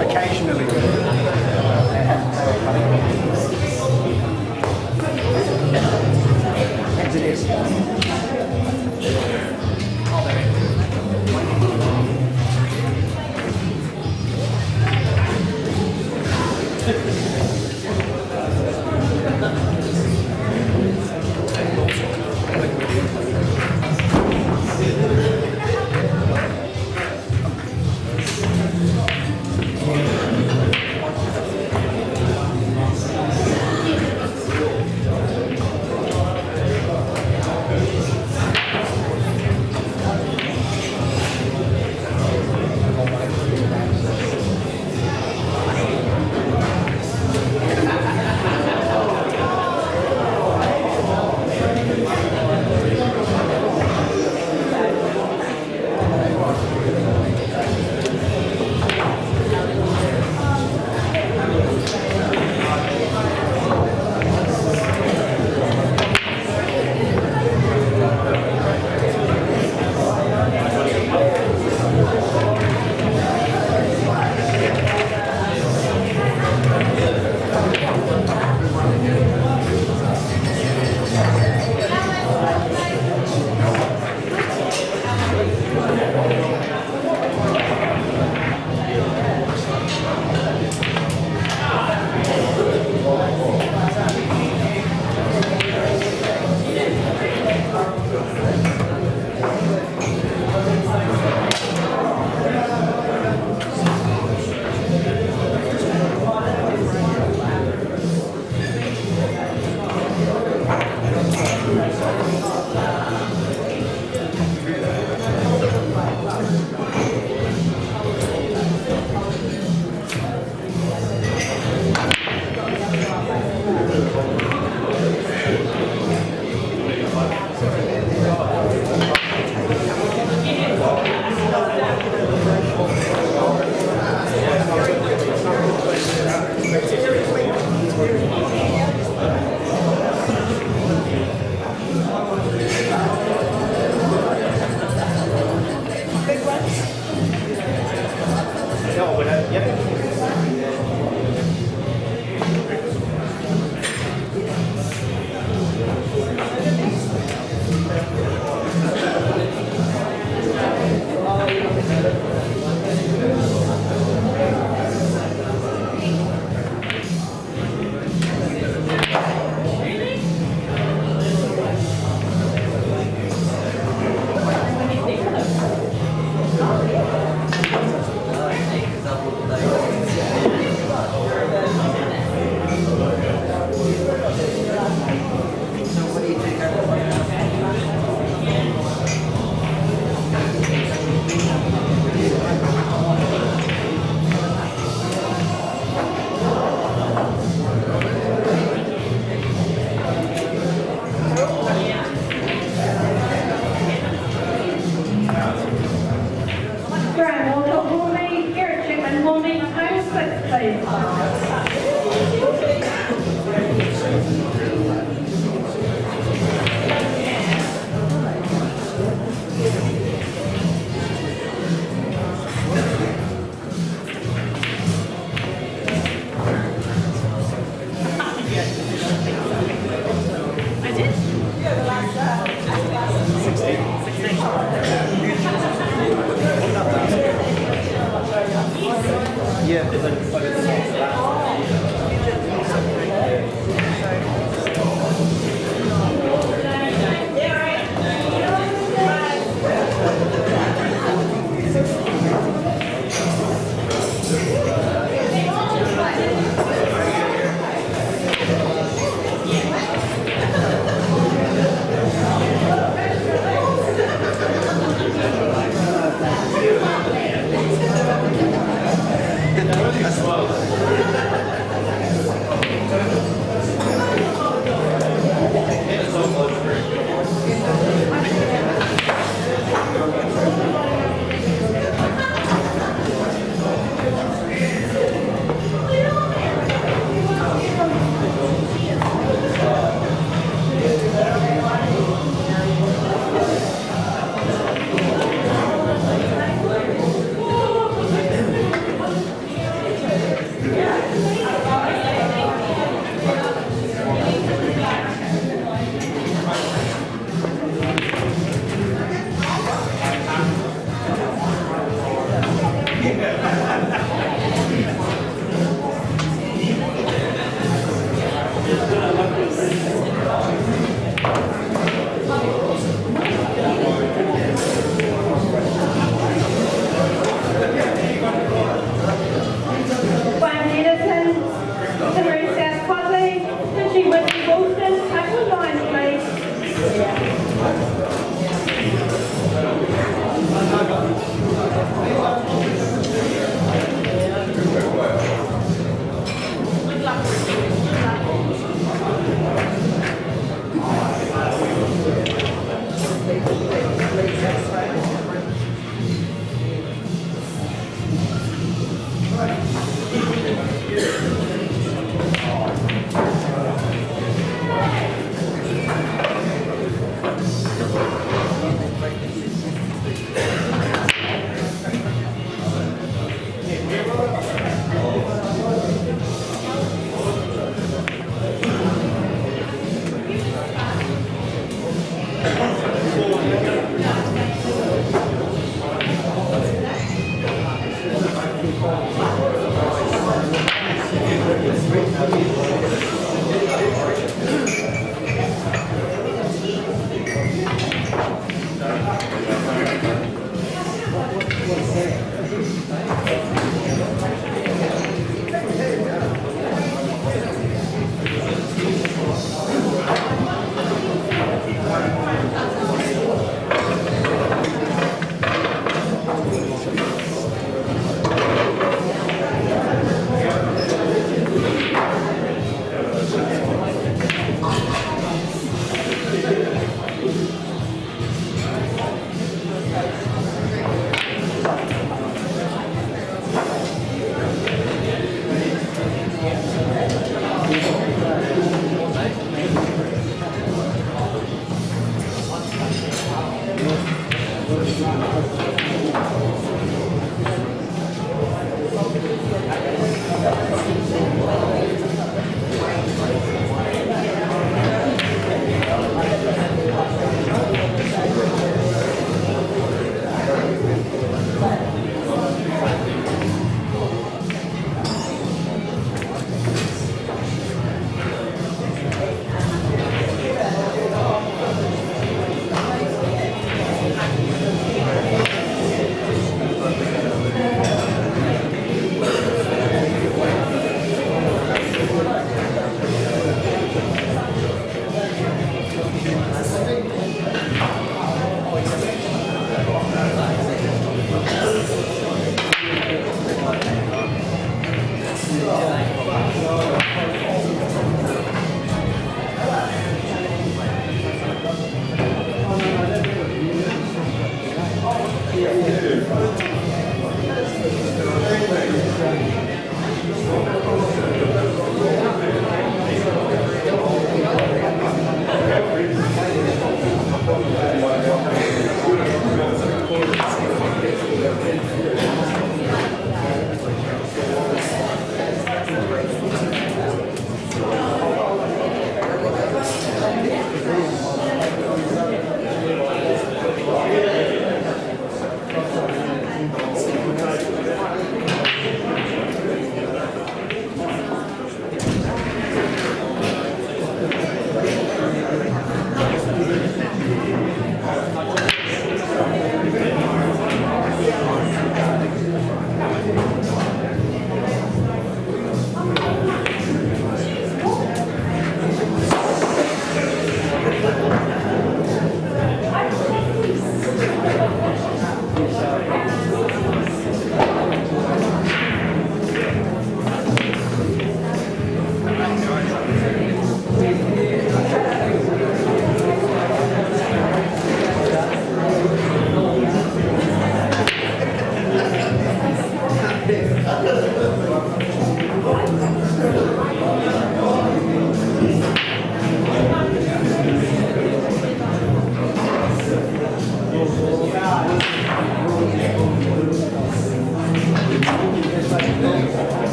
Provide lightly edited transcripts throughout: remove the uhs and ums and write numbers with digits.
Occasionally. As it is.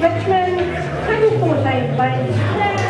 Richmond, total 14 please.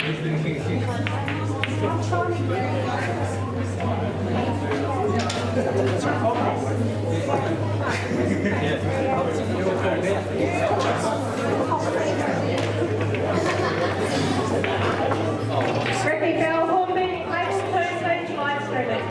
Ricky Bell, Hornby, Label 2, stage light streaming.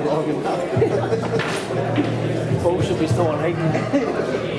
it long enough. Both should be still hanging.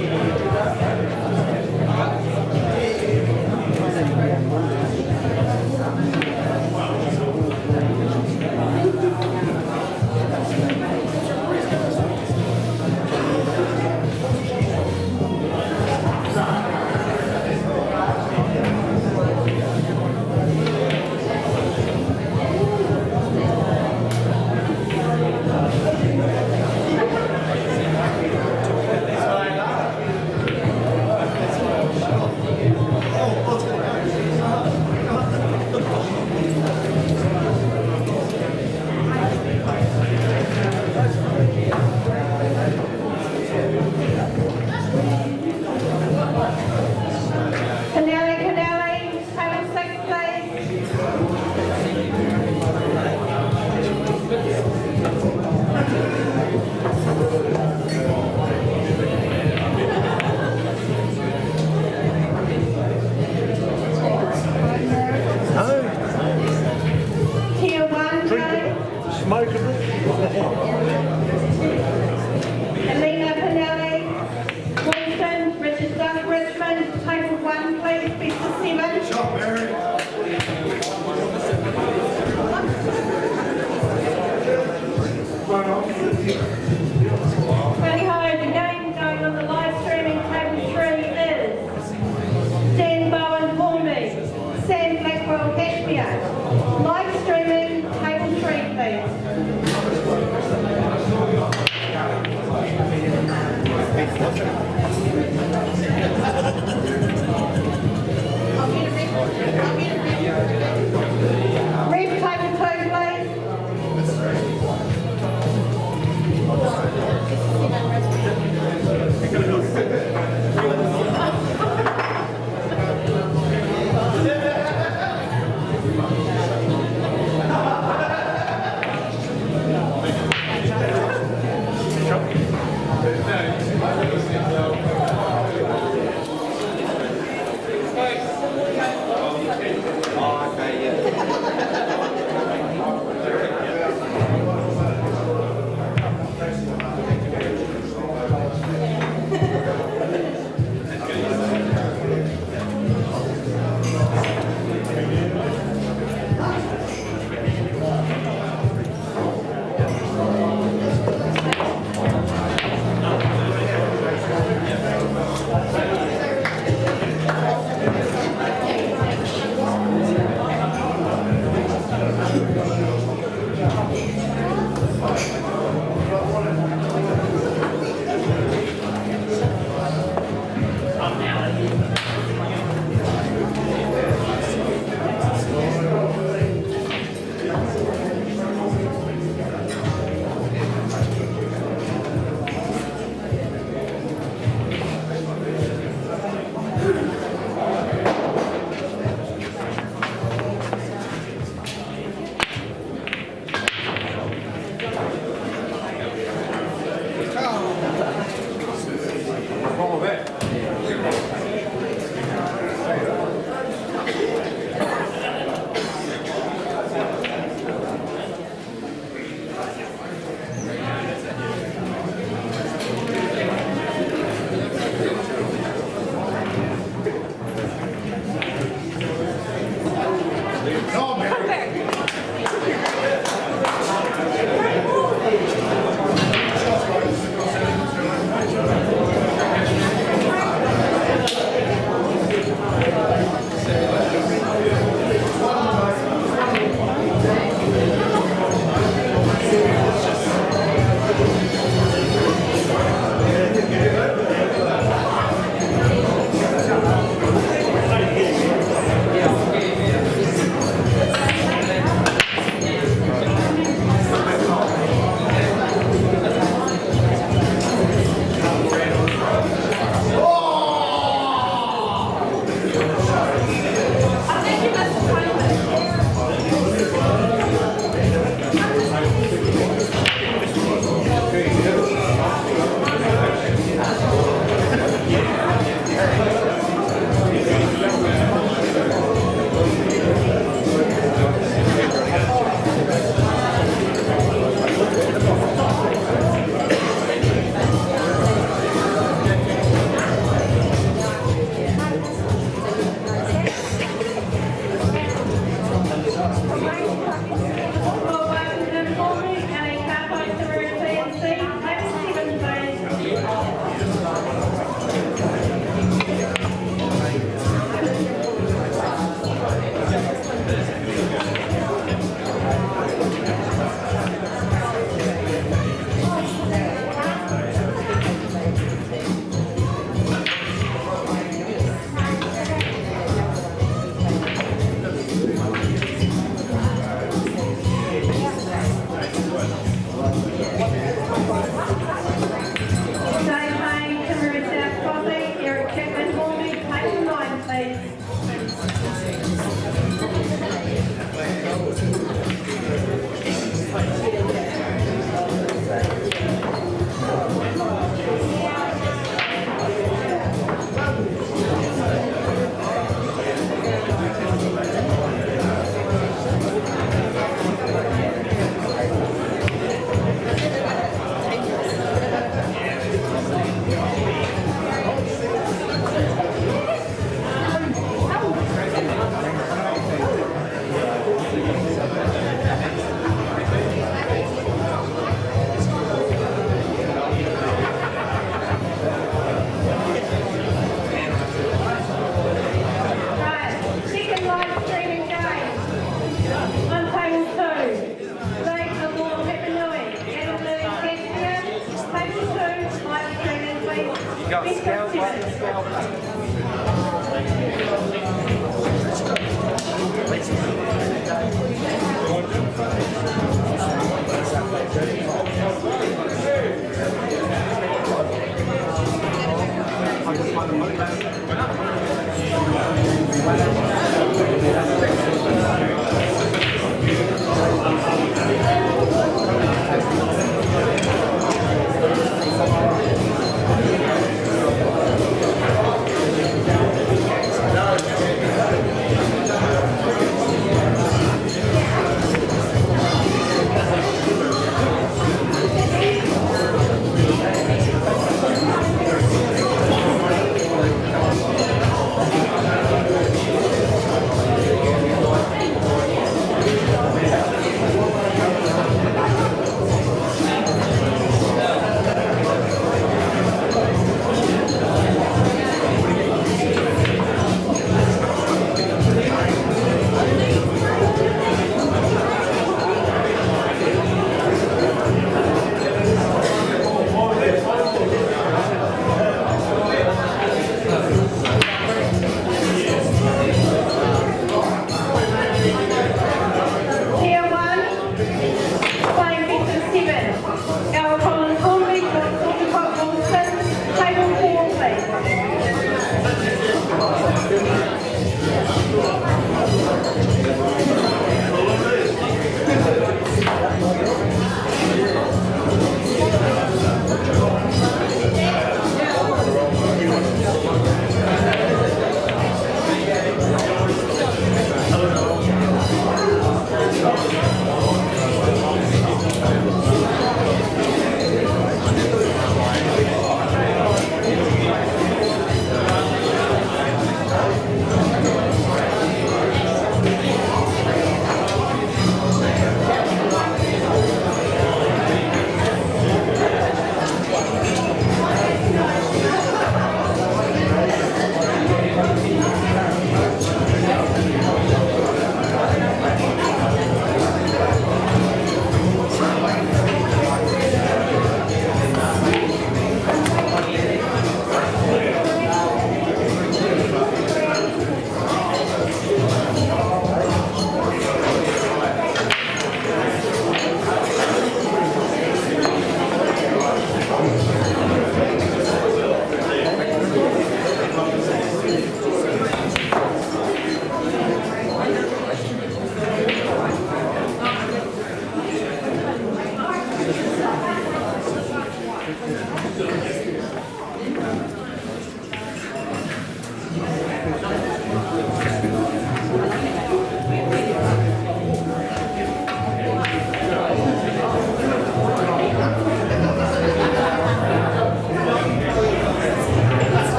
please.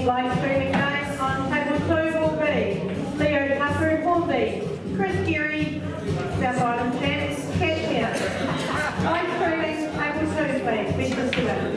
Live streaming game on table 2 will be Leo Tucker Hornby, Chris Geary, South Island Champs, Cashmere. Live streaming table 2 please, business together.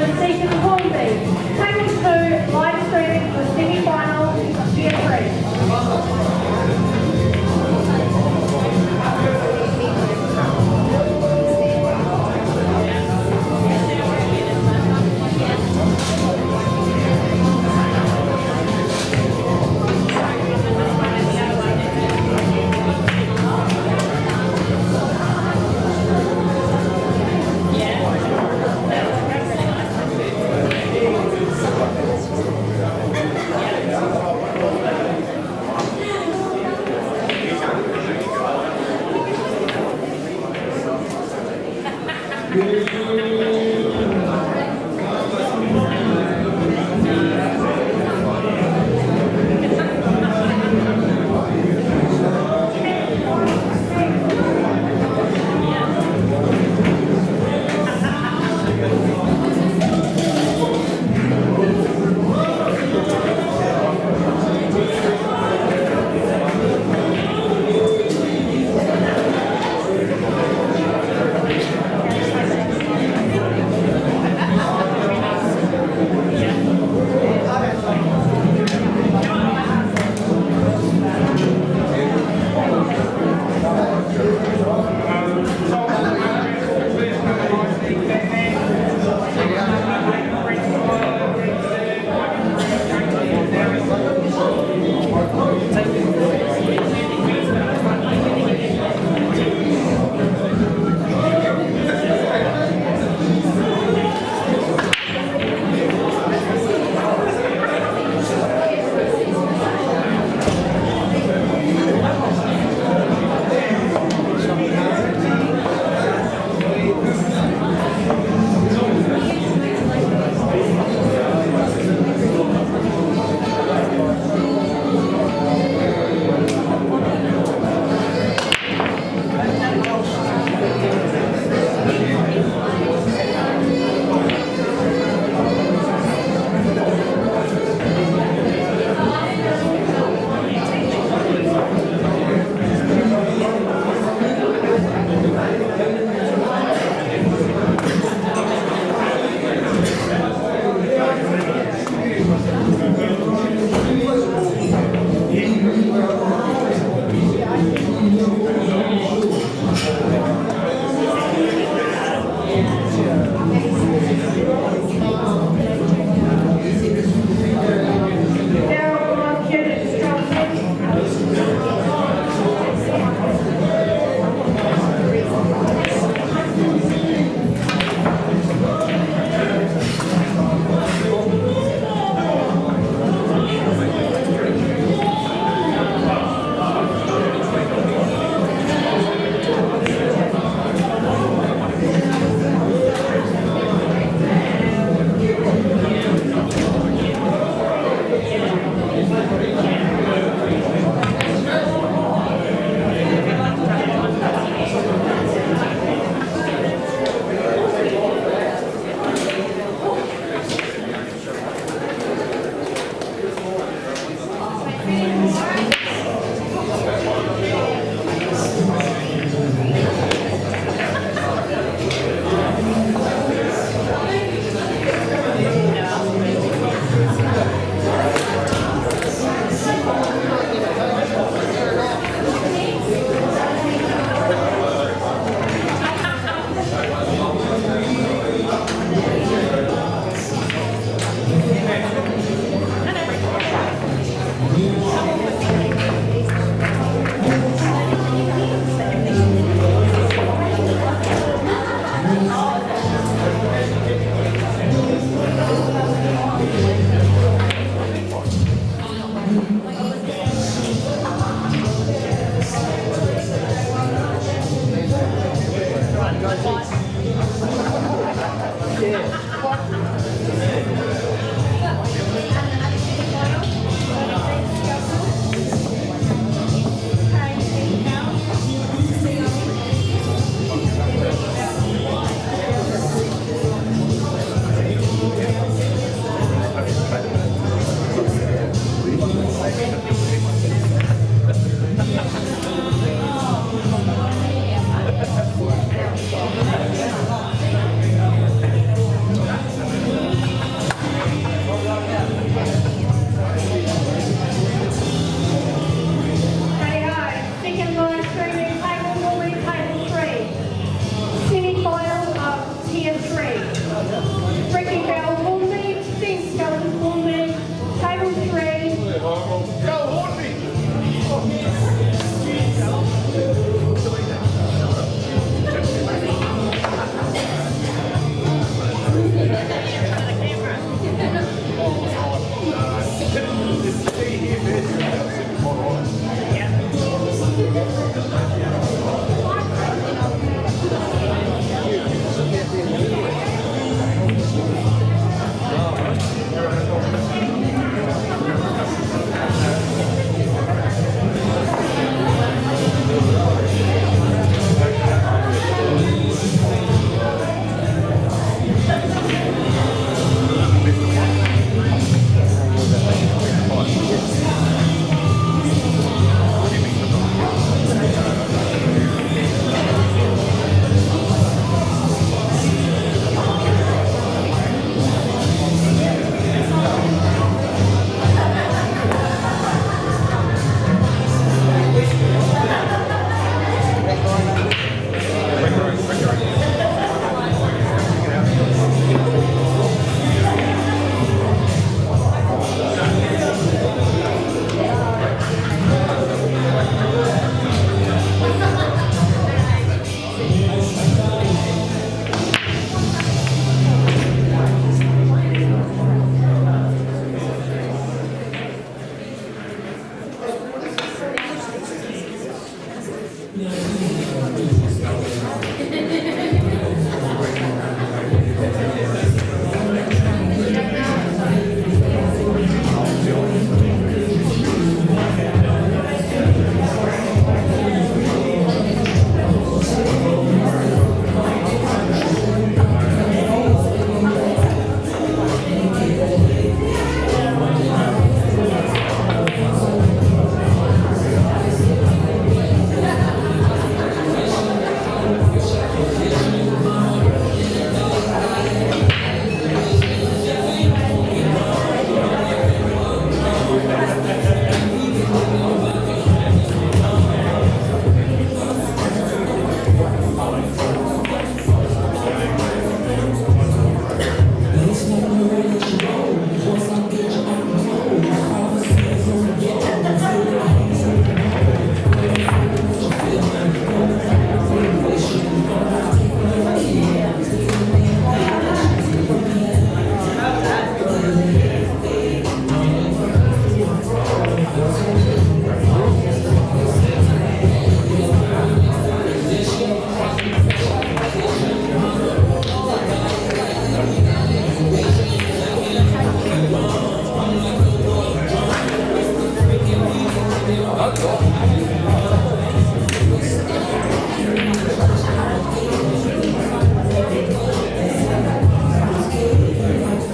the second Horn B. Table 2, live streaming for semi-final, year 3.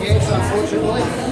Yes, unfortunately.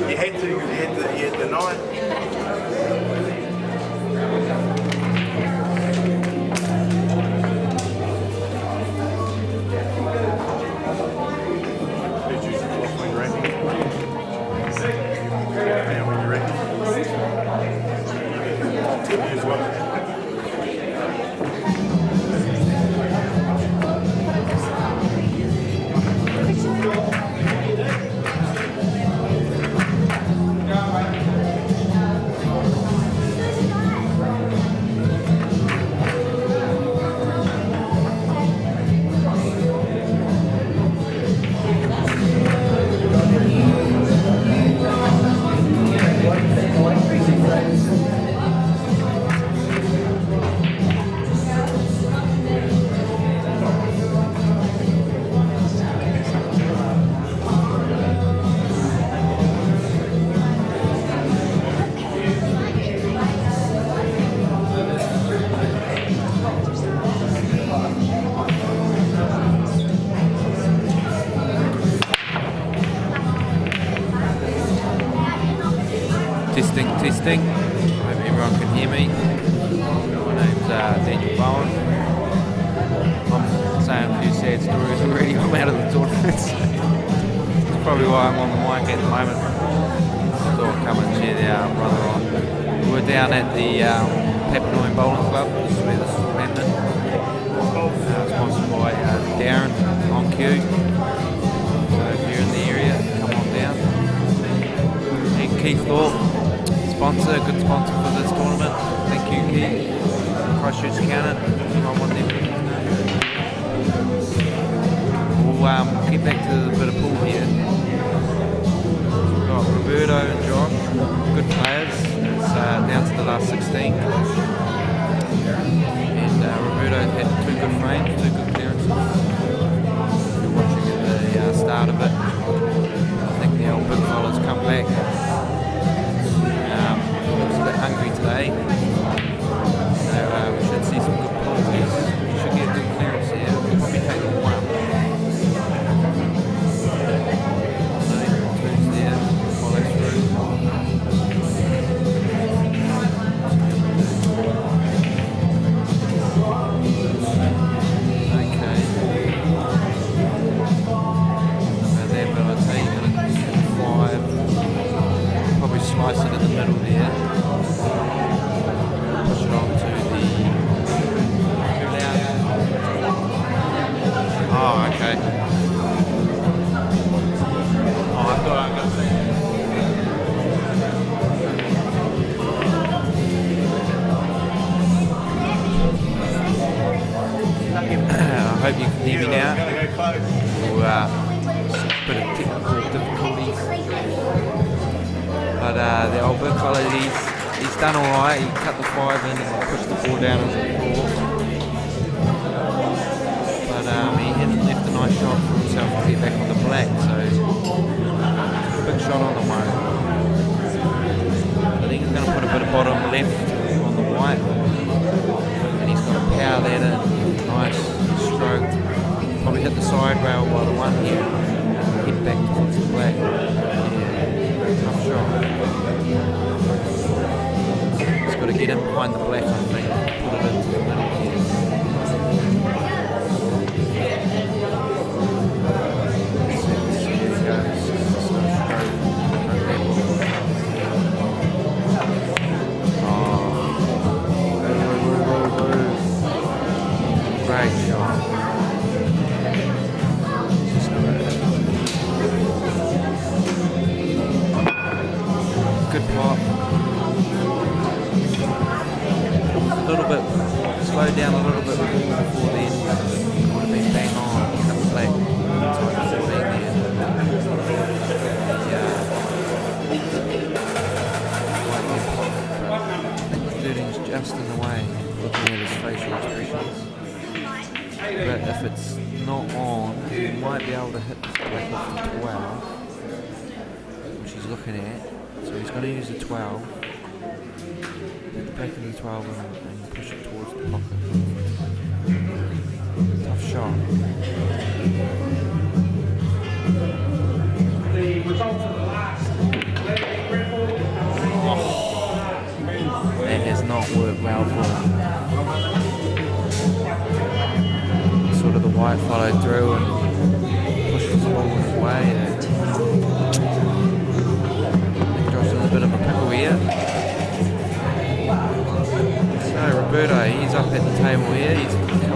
You had to, you had the 9. Testing. I hope everyone can hear me. My name's Daniel Cowan. I'm saying a few sad stories already. I'm out of the tournament. That's probably why I'm on the mic at the moment. I thought I'd come and cheer the brother on. We're down at the Papanoy Bowling Club. This is where this is all happening. Sponsored by Darren on cue. So if you're in the area, come on down. And Keith Thorpe. Sponsor, good sponsor for this tournament. Thank you, Keith. Christchurch Accountant. I want them to know. We'll get back to the bit of pool here. We've got Roberto and Josh, good players. It's down to the last 16. And Roberto had 2 good frames, 2 good clearances. You're watching at the start of it. I think the old big fella's come back. Looks a bit hungry today, so we should see some good pulls. We should get a good clearance here. We'll probably take the 1. No, 2's there, follow through. Okay. There, but I'd say you're going to get 5. Probably slice it in the middle there. Push it on to the 2 down. Oh, okay. Oh, I thought I got that. I hope you can hear me now. We'll, bit of technical difficulties. But the old big fella, he's done alright. He cut the 5 in and pushed the 4 down into the 4. But he hadn't left a nice shot for himself to get back on the black, so big shot on the 1. I think he's going to put a bit of bottom left on the white, and he's got to power that in. Nice stroke. Probably hit the side rail by the 1 here. Head back towards the black. Tough shot. Just got to get him behind the black, I think. Put it into the middle here. There he goes. Great shot. Good pop. A little bit, slow down a little bit before then. Would have been bang on. Cut the black. I think the 13's just in the way, looking at his facial expressions. But if it's not on, he might be able to hit the black off the 12, which he's looking at. So he's going to use the 12, put the back of the 12 and push it towards the pocket. Tough shot. The results of the last 11 well for him. Sort of the white followed through and pushed the ball his way. Josh in a bit of a pickle here. So Roberto, he's up at the table here. He's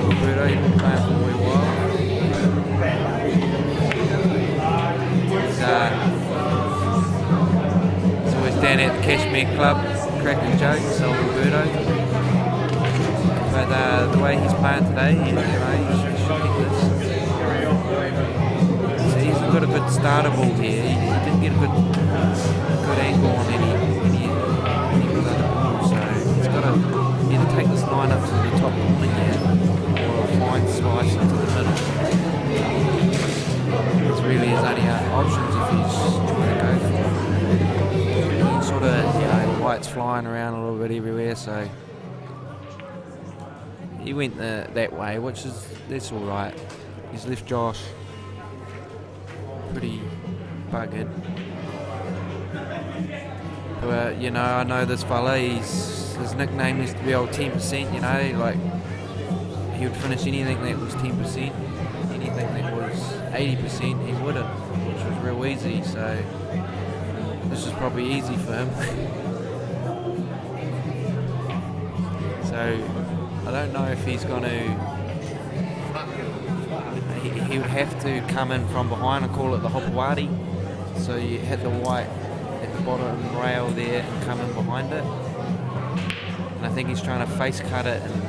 Roberto, he's been playing for a wee while. He's always down at the Cashmere Club, cracking jokes on Roberto. But the way he's playing today, he should get this. So he's got a good starter ball here. He didn't get a good angle on any of the other balls. So he's got to either take this line up to the top corner here or find slice into the middle. It's really his only options if he's trying to go for it. Sort of, the white's flying around a little bit everywhere, so he went that way, that's all right. He's left Josh pretty buggered. But I know this fella. His nickname used to be old 10%. Like he would finish anything that was 10%, anything that was 80%, he wouldn't, which was real easy. So this is probably easy for him. So I don't know if he's going to. He would have to come in from behind. I call it the hopawati. So you hit the white at the bottom rail there and come in behind it. And I think he's trying to face cut it and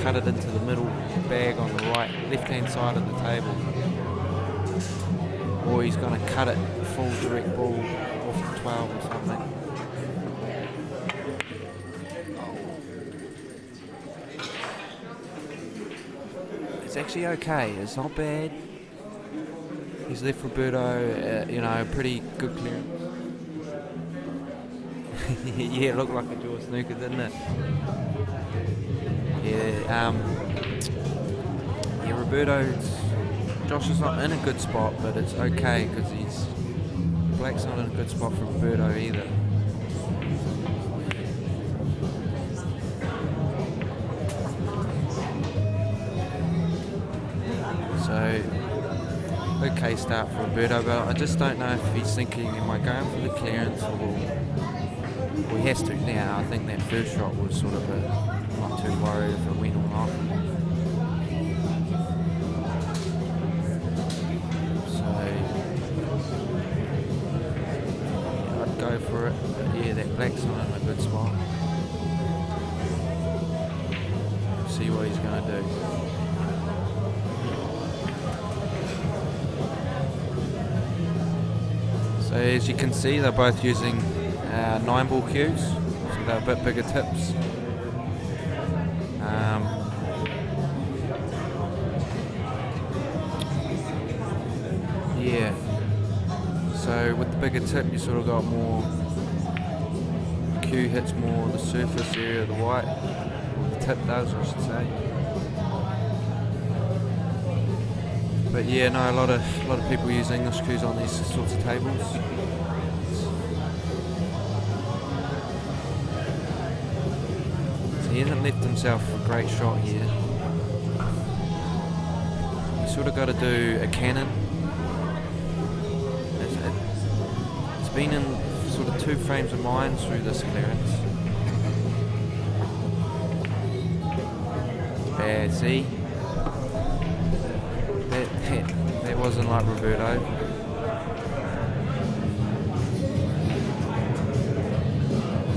cut it into the middle bag on the left-hand side of the table. Or he's going to cut it full direct ball off the 12 or something. It's actually okay. It's not bad. He's left Roberto, pretty good clearance. Yeah, it looked like a jaw snooker, didn't it? Yeah, Josh is not in a good spot, but it's okay because Black's not in a good spot for Roberto either. So, okay start for Roberto, but I just don't know if he's thinking, am I going for the clearance or he has to now. I think that first shot was sort of not too worried if it went or not. So, I'd go for it, but yeah, that Black's not in a good spot. See what he's going to do. So as you can see, they're both using 9-ball cues, so they're a bit bigger tips. Yeah, so with the bigger tip you sort of got more, cue hits more the surface area of the white, or the tip does I should say. But yeah, no, a lot of people use English cues on these sorts of tables. So he hasn't left himself a great shot here. You sort of got to do a cannon. It's been in sort of 2 frames of mind through this clearance. Bad, see? That wasn't like Roberto.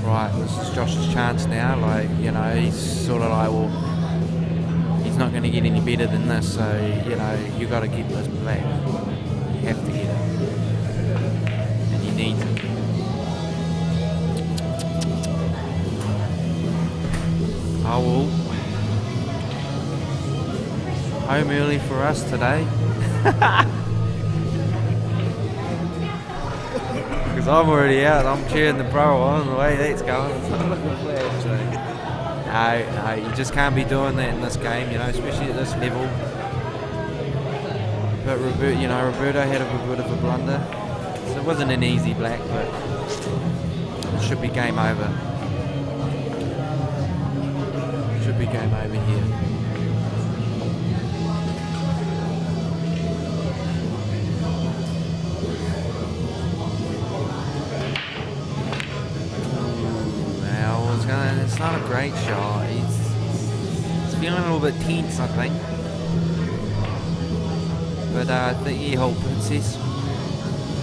Right, this is Josh's chance now. Like, he's sort of like, well, he's not going to get any better than this. So, you got to get this Black. You have to get it, and you need it. Oh well. Home early for us today. Because I'm already out. I'm cheering the pro on the way that's going. It's not looking flat. So. No, you just can't be doing that in this game, especially at this level. But Roberto had a bit of a blunder. So it wasn't an easy Black, but it should be game over. Could be game over here. It's not a great shot. He's feeling a little bit tense, I think. But the ear-hole princess, a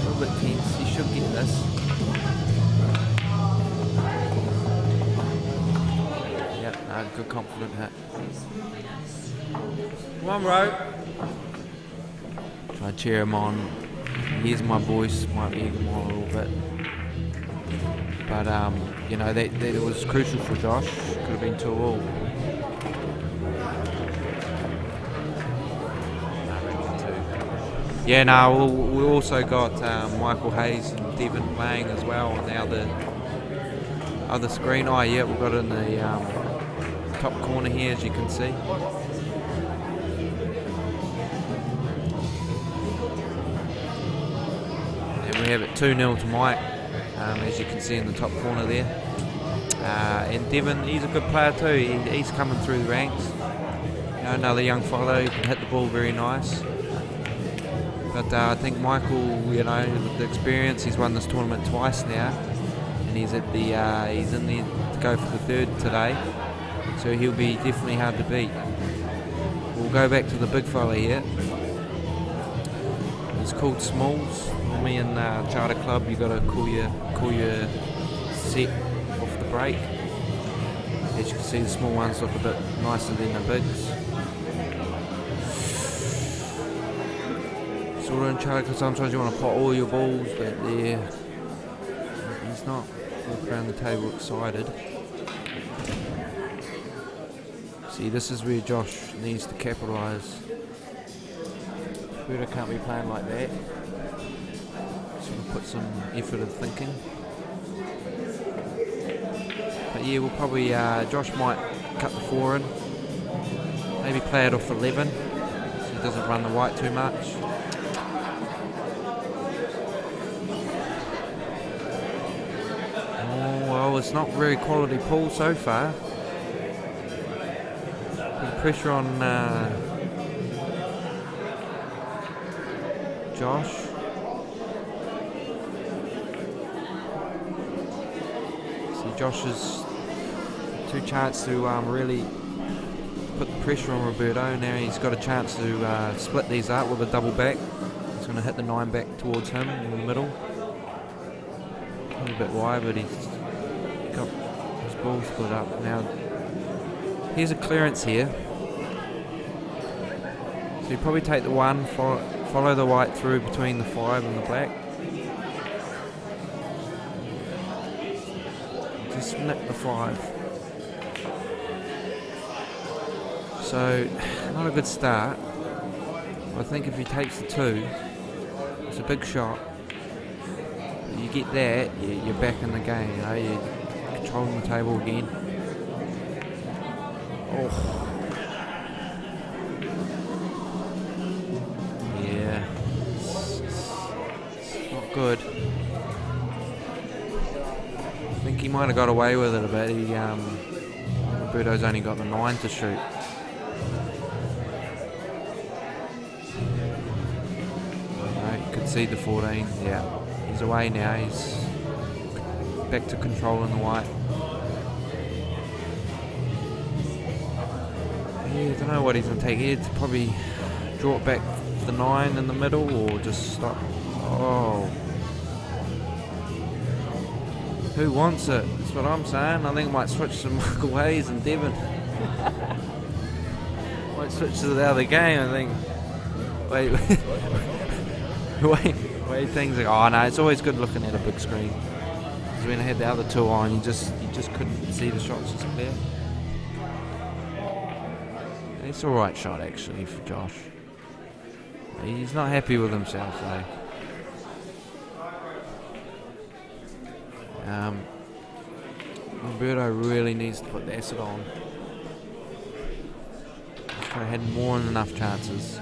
little bit tense. You should get this. Yep, good confident hit. Come on, bro. Try to cheer him on. Here's my voice, might be him on a little bit. But, you know, that was crucial for Josh. Could have been 2-all. Yeah, no, we also got Michael Hayes and Devon playing as well on the other screen. Oh, yeah, we've got it in the top corner here, as you can see. And we have it 2-0 to Mike. As you can see in the top corner there. And Devon, he's a good player too. He's coming through the ranks. You know, another young fellow who can hit the ball very nice. But I think Michael, you know, with the experience, he's won this tournament twice now, and he's at the he's in there to go for the third today. So he'll be definitely hard to beat. We'll go back to the big fella here. It's called Smalls. Normally in Charter Club, you got to call your set off the break. As you can see, the small ones look a bit nicer than the bigs. Sort of in Charter Club, sometimes you want to pot all your balls, but there, he's not walking around the table excited. See, this is where Josh needs to capitalise. Buddha can't be playing like that. Sort of put some effort of thinking. But yeah, we'll probably, Josh might cut the 4 in. Maybe play it off 11, so he doesn't run the white too much. Oh, well, it's not very quality pool so far. Put pressure on Josh. See, Josh has 2 chances to really put the pressure on Roberto. Now he's got a chance to split these up with a double back. He's going to hit the 9 back towards him in the middle. A little bit wide, but he's got his ball split up. Now, here's a clearance here. So you probably take the 1, follow the white through between the 5 and the black. Just nip the 5. So, not a good start. I think if he takes the 2, it's a big shot. But you get that, you're back in the game. You know, you're controlling the table again. Oh. Yeah. It's not good. I think he might have got away with it a bit. Roberto's only got the 9 to shoot. Concede the 14, yeah. He's away now, he's back to controlling the white. Yeah, I don't know what he's going to take here. To probably draw it back the 9 in the middle or just stop. Oh. Who wants it? That's what I'm saying. I think I might switch to Michael Hayes and Devon. Might switch to the other game, I think. Wait. way things are. Oh no, it's always good looking at a big screen. Because when I had the other 2 on, you just couldn't see the shots as clear. It's all right shot actually for Josh. He's not happy with himself though. Roberto really needs to put the acid on. He's probably had more than enough chances.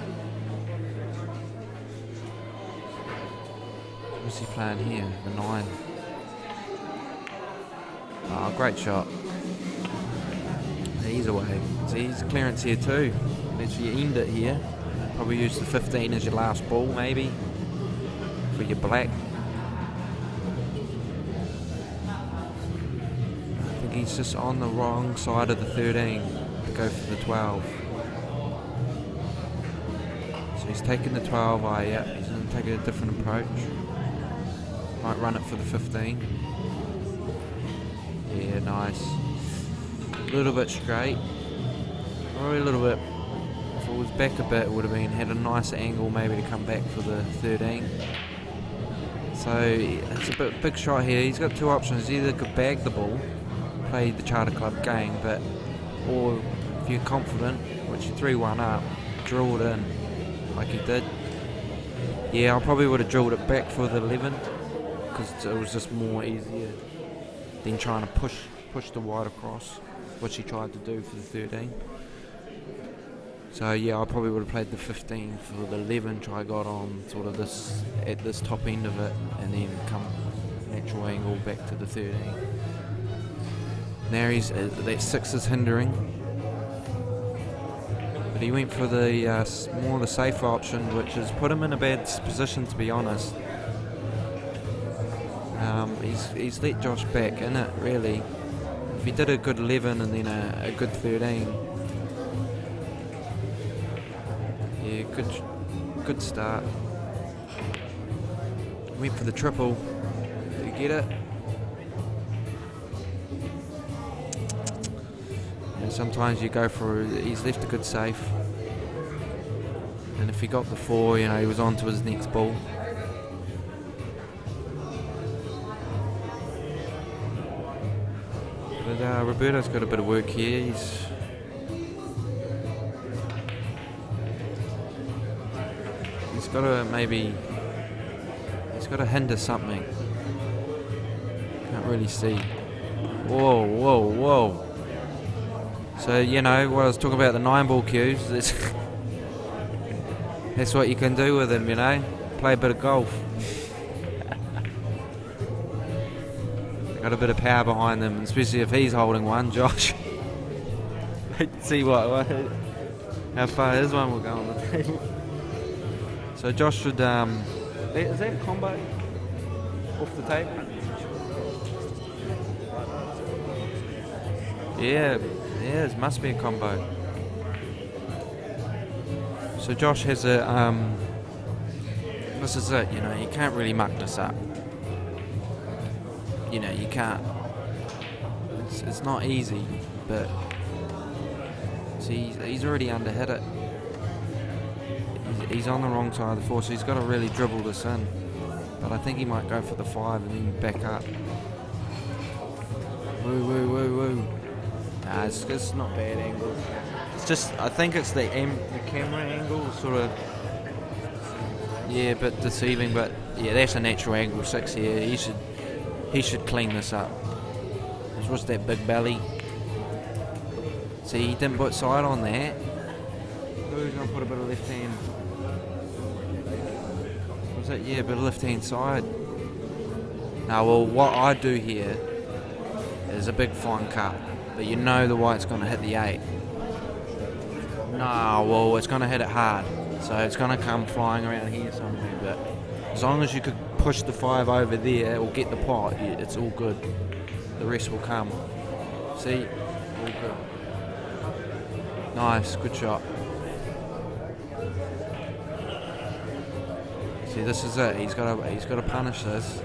What's he playing here? The 9. Oh, great shot. he's away. See, he's clearance here too. Let's you end it here. Probably use the 15 as your last ball, maybe, for your black. I think he's just on the wrong side of the 13 to go for the 12. So he's taking the 12 eye, yeah, he's going to take a different approach. Might run it for the 15. Yeah, nice. A little bit straight. Probably a little bit. If it was back a bit, it would have been had a nicer angle maybe to come back for the 13. So it's a big shot here. He's got two options. He either could bag the ball, play the Charter Club game, or if you're confident, which you 3-1 up, drill it in like he did. Yeah, I probably would have drilled it back for the 11 because it was just more easier than trying to push the wide across, which he tried to do for the 13. So yeah, I probably would have played the 15 for the 11, try got on sort of this at this top end of it, and then come natural angle back to the 13. Now he's that 6 is hindering, but he went for the more the safer option, which has put him in a bad position, to be honest. He's let Josh back in it, really. If he did a good 11 and then a good 13, yeah, good start. Went for the triple. Did he get it? And sometimes you go for, he's left a good safe. And if he got the 4, you know, he was on to his next ball. But Roberto's got a bit of work here. He's got to hinder something. Can't really see. Whoa, whoa, whoa. So, you know, what I was talking about, the 9-ball cues, that's what you can do with him, you know. Play a bit of golf. Got a bit of power behind them, especially if he's holding one, Josh. Let's see how far his one will go on the table. So Josh should, is that a combo off the table? Yeah, it must be a combo. So Josh has a, this is it, you know, you can't really muck this up. You know, you can't. It's not easy, but see, he's already underhit it. He's on the wrong side of the 4, so he's got to really dribble this in. But I think he might go for the 5 and then back up. Woo, woo, woo, woo. Nah, it's not bad angle. It's just, I think it's the camera angle, sort of. Yeah, a bit deceiving, but yeah, that's a natural angle 6 here. He should clean this up. What's that big belly? See, he didn't put side on that. Who's going to put a bit of left hand? Was it? Yeah, a bit of left hand side. Now, well, what I do here is a big fine cut, but you know the white's going to hit the 8. No, well, it's going to hit it hard, so it's going to come flying around here somewhere, but as long as you could push the 5 over there or get the pot, it's all good. The rest will come. See? All good. Nice, good shot. See, this is it. He's got to punish this.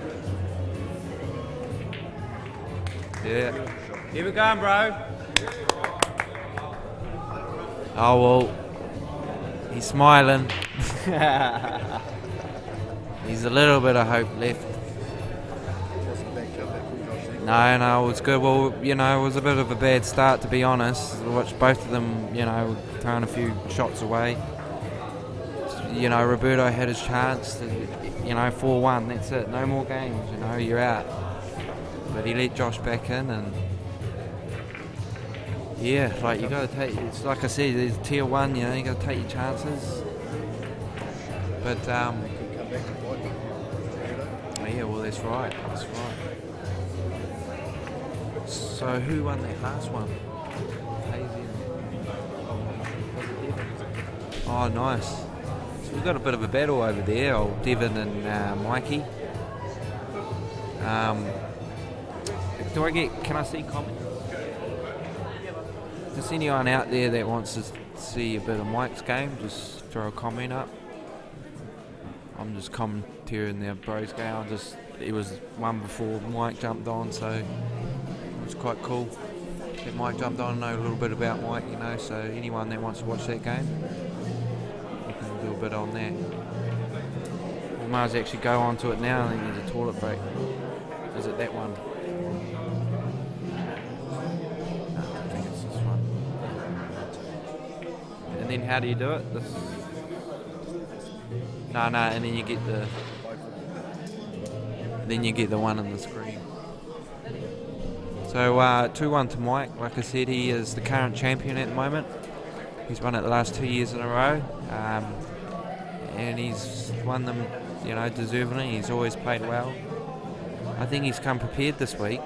Yeah. Keep it going, bro. Oh well. He's smiling. He's a little bit of hope left. No, it was good. Well, you know, it was a bit of a bad start, to be honest. Which both of them, you know, throwing a few shots away. You know, Roberto had his chance. You know, 4-1. That's it. No more games. You know, you're out. But he let Josh back in, and yeah, like you got to take. It's like I said, there's tier 1. You know, you got to take your chances. But oh yeah, well that's right. So who won that last one? Hazy. Oh, nice. So we've got a bit of a battle over there, old Devon and Mikey. Can I see comments? If there's anyone out there that wants to see a bit of Mike's game, just throw a comment up. I'm just commentating the Bros game. It was one before Mike jumped on, so it was quite cool that Mike jumped on. I know a little bit about Mike, so anyone that wants to watch that game, we can do a bit on that. We might as well actually go on to it now. I think there's a toilet break. Is it that one? No, I think it's this one. And then how do you do it? No, and then you get the one on the screen. So 2-1 to Mike. Like I said, he is the current champion at the moment. He's won it the last 2 years in a row, and he's won them, deservingly. He's always played well. I think he's come prepared this week.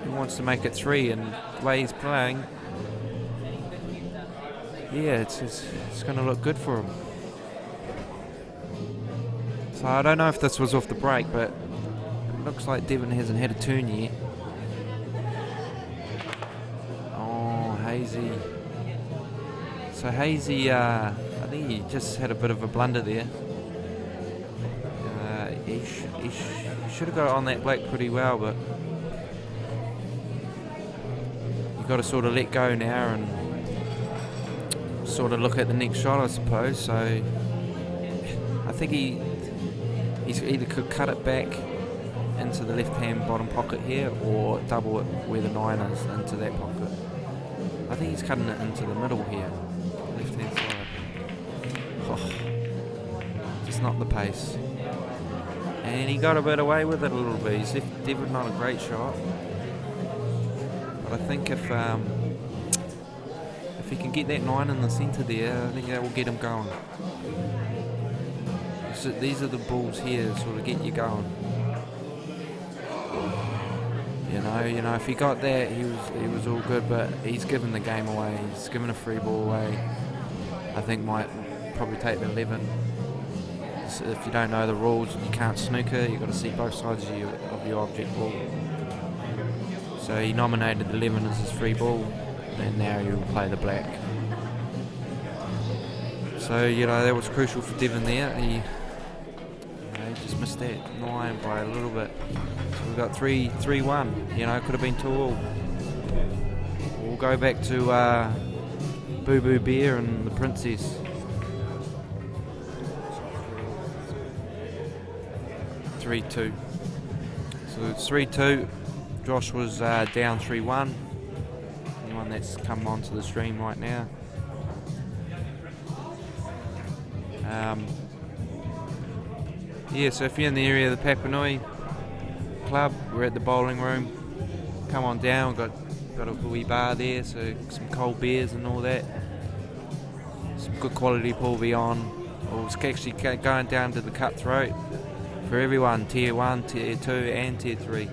He wants to make it 3, and the way he's playing, it's going to look good for him. So I don't know if this was off the break, but it looks like Devon hasn't had a turn yet. Oh, Hazy. So Hazy, I think he just had a bit of a blunder there. He should have got on that black pretty well, but you've got to sort of let go now and sort of look at the next shot, I suppose. So I think he's either could cut it back into the left-hand bottom pocket here, or double it where the 9 is into that pocket. I think he's cutting it into the middle here, left-hand side. Oh, just not the pace. And he got a bit away with it a little bit. He's definitely not a great shot, but I think if he can get that 9 in the centre there, I think that will get him going. So these are the balls here, sort of get you going. If he got that, he was all good. But he's given the game away. He's given a free ball away. I think might probably take the 11. So if you don't know the rules, you can't snooker. You've got to see both sides of your object ball. So he nominated the 11 as his free ball, and now he'll play the black. So that was crucial for Devon there. He just missed that 9 by a little bit. So we've got 3-1. Could have been 2-2. We'll go back to Boo Boo Bear and the Princess. 3-2. So it's 3-2. Josh was down 3-1. Anyone that's come onto the stream right now. So if you're in the area of the Papanui Club, we're at the bowling room. Come on down, got a wee bar there, so some cold beers and all that. Some good quality pool beyond. We're actually going down to the cutthroat for everyone, tier 1, tier 2 and tier 3.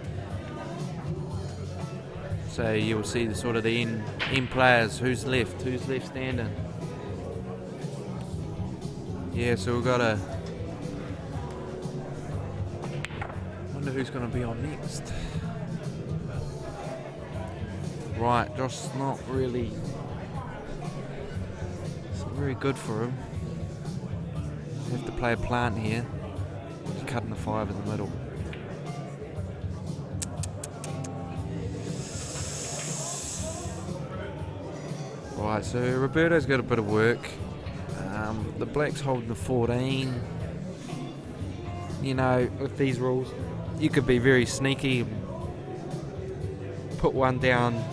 So you'll see the end players, who's left standing. So we've got a... wonder who's going to be on next. Right, Josh's not really... it's not very good for him. You have to play a plant here. He's cutting the 5 in the middle. Right, so Roberto's got a bit of work. The black's holding the 14. With these rules, you could be very sneaky, put one down,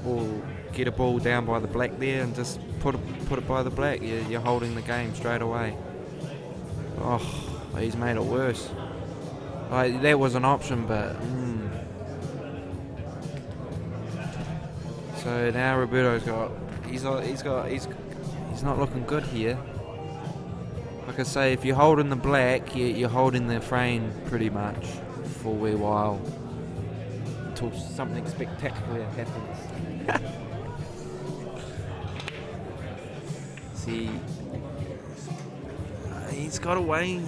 or get a ball down by the black there, and just put it by the black. You're holding the game straight away. Oh, he's made it worse. That was an option, but so now Roberto's got. He's not looking good here. Like I say, if you're holding the black, you're holding the frame pretty much for a wee while until something spectacular happens. See, he's got away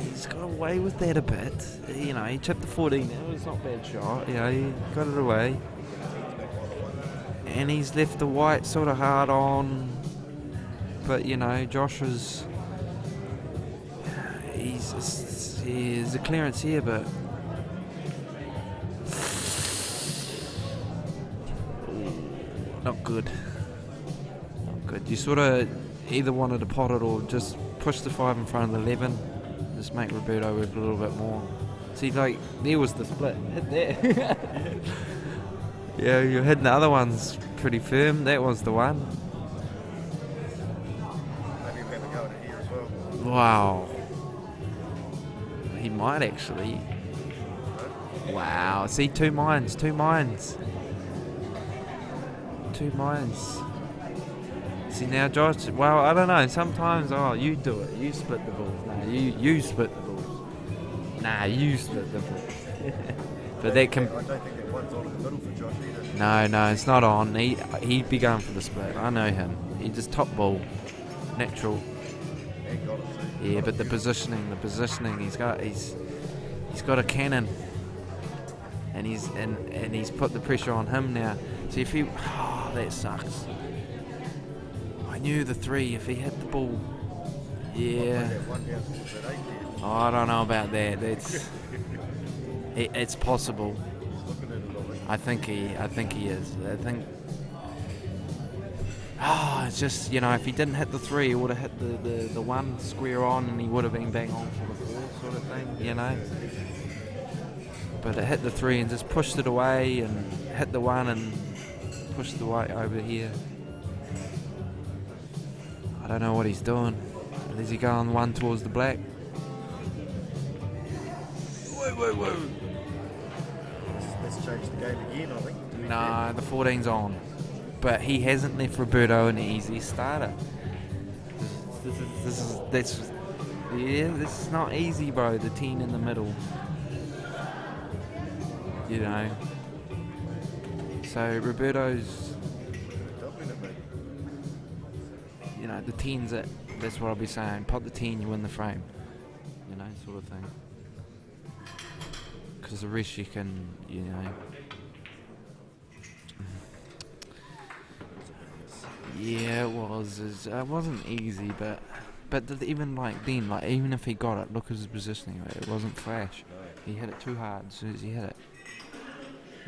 with that a bit. You know, he chipped the 14. It was not a bad shot. You know, he got it away. And he's left the white sort of hard on. But, you know, Josh is... There's a clearance here, but... Not good. Not good. You sort of either wanted to pot it or just push the 5 in front of the 11. Just make Roberto work a little bit more. See, like, there was the split. Hit there. Yeah, you're hitting the other ones pretty firm. That was the one. Maybe we'll have a go at it here as well. Wow. He might actually. Wow. See, two mines. See now, Josh. Well, I don't know. Sometimes, you do it. You split the balls. Nah, you split the balls. Nah, you split the balls. But that can. I don't think that one's on in the middle for Josh either. No, it's not on. He'd be going for the split. I know him. He just top ball, natural. He got it too. Yeah, but the positioning. He's got a cannon, and he's put the pressure on him now. See if he. Oh, that sucks. I knew the 3. If he hit the ball, yeah. Oh, I don't know about that. It's possible. I think he is. It's just, you know, if he didn't hit the 3, he would have hit the 1 square on, and he would have been bang on for the 4 sort of thing, you know. But it hit the 3 and just pushed it away, and hit the 1 and pushed it away over here. I don't know what he's doing. Is he going 1 towards the black? Whoa. Let's change the game again, I think. Nah, the 14's on. But he hasn't left Roberto an easy starter. This is not easy, bro. The 10 in the middle. You know. So Roberto's, you know, the 10's it. That's what I'll be saying. Pop the 10, you win the frame. You know, sort of thing. Because the rest you can, you know. Yeah, it was. It wasn't easy, but even like then, like even if he got it, look at his positioning. It wasn't flash. He hit it too hard. As soon as he hit it,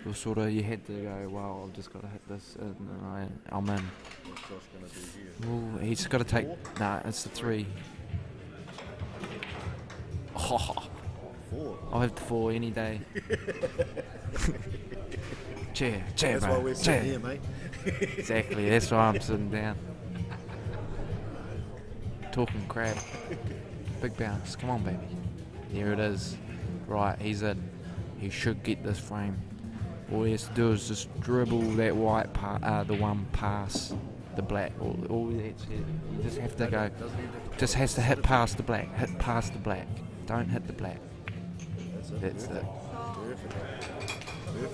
it was sort of, you had to go, well, I've just got to hit this, and I'm in. What's Josh going to do here? Well, he's got to take. Nah, it's the 3. Oh, 4. I'll have the 4 any day. Chair, That's bro. why we're sitting here, mate. Exactly, that's why I'm sitting down. Talking crap. Big bounce, come on baby. There it is. Right, he's in. He should get this frame. All he has to do is just dribble that white part, the 1 past the black. All that's it. You just have to go. Just has to hit past the black. Hit past the black. Don't hit the black. That's it.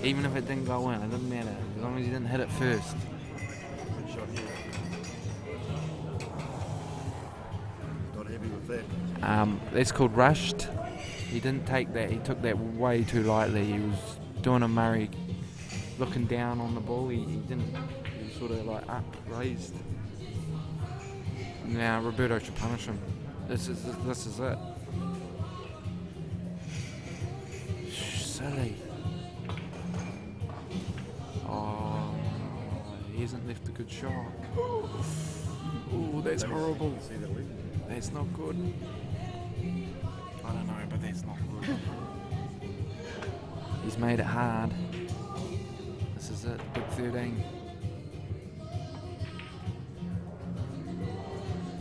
Even if it didn't go in, it doesn't matter. As long as you didn't hit it first. Not happy with that. That's called rushed. He didn't take that. He took that way too lightly. He was doing a Murray, looking down on the ball. He didn't. He was sort of like up, raised. Now Roberto should punish him. This is it. Silly. Oh, he hasn't left a good shot. Oh, that's horrible. That's not good. I don't know, but that's not good. He's made it hard. This is it, big 13.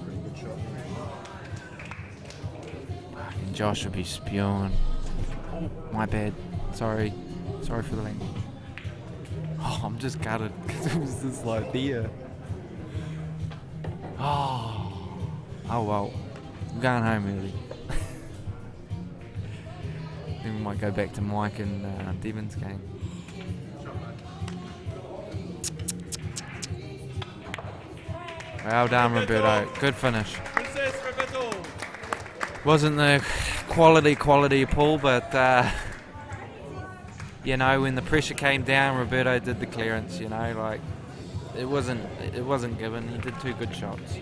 Pretty good shot. Fucking Josh would be spewing. Oh, my bad. Sorry for the language. Oh, I'm just gutted because it was just like there. Oh well. I'm going home early. Then we might go back to Mike and Devon's game. Well done, Roberto. Good finish. Wasn't the quality pull, but you know, when the pressure came down, Roberto did the clearance. You know, like it wasn't given. He did 2 good shots.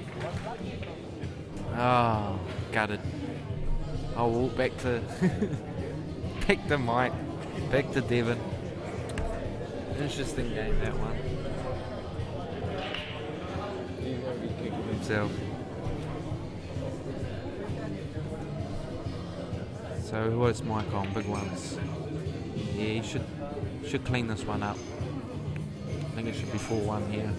Oh, gutted. I'll walk back to back to Mike, back to Devon. Interesting game, that one. He's going to be kicking himself. So what's Mike on? Big ones. Yeah, he should clean this one up. I think it should be 4-1 here.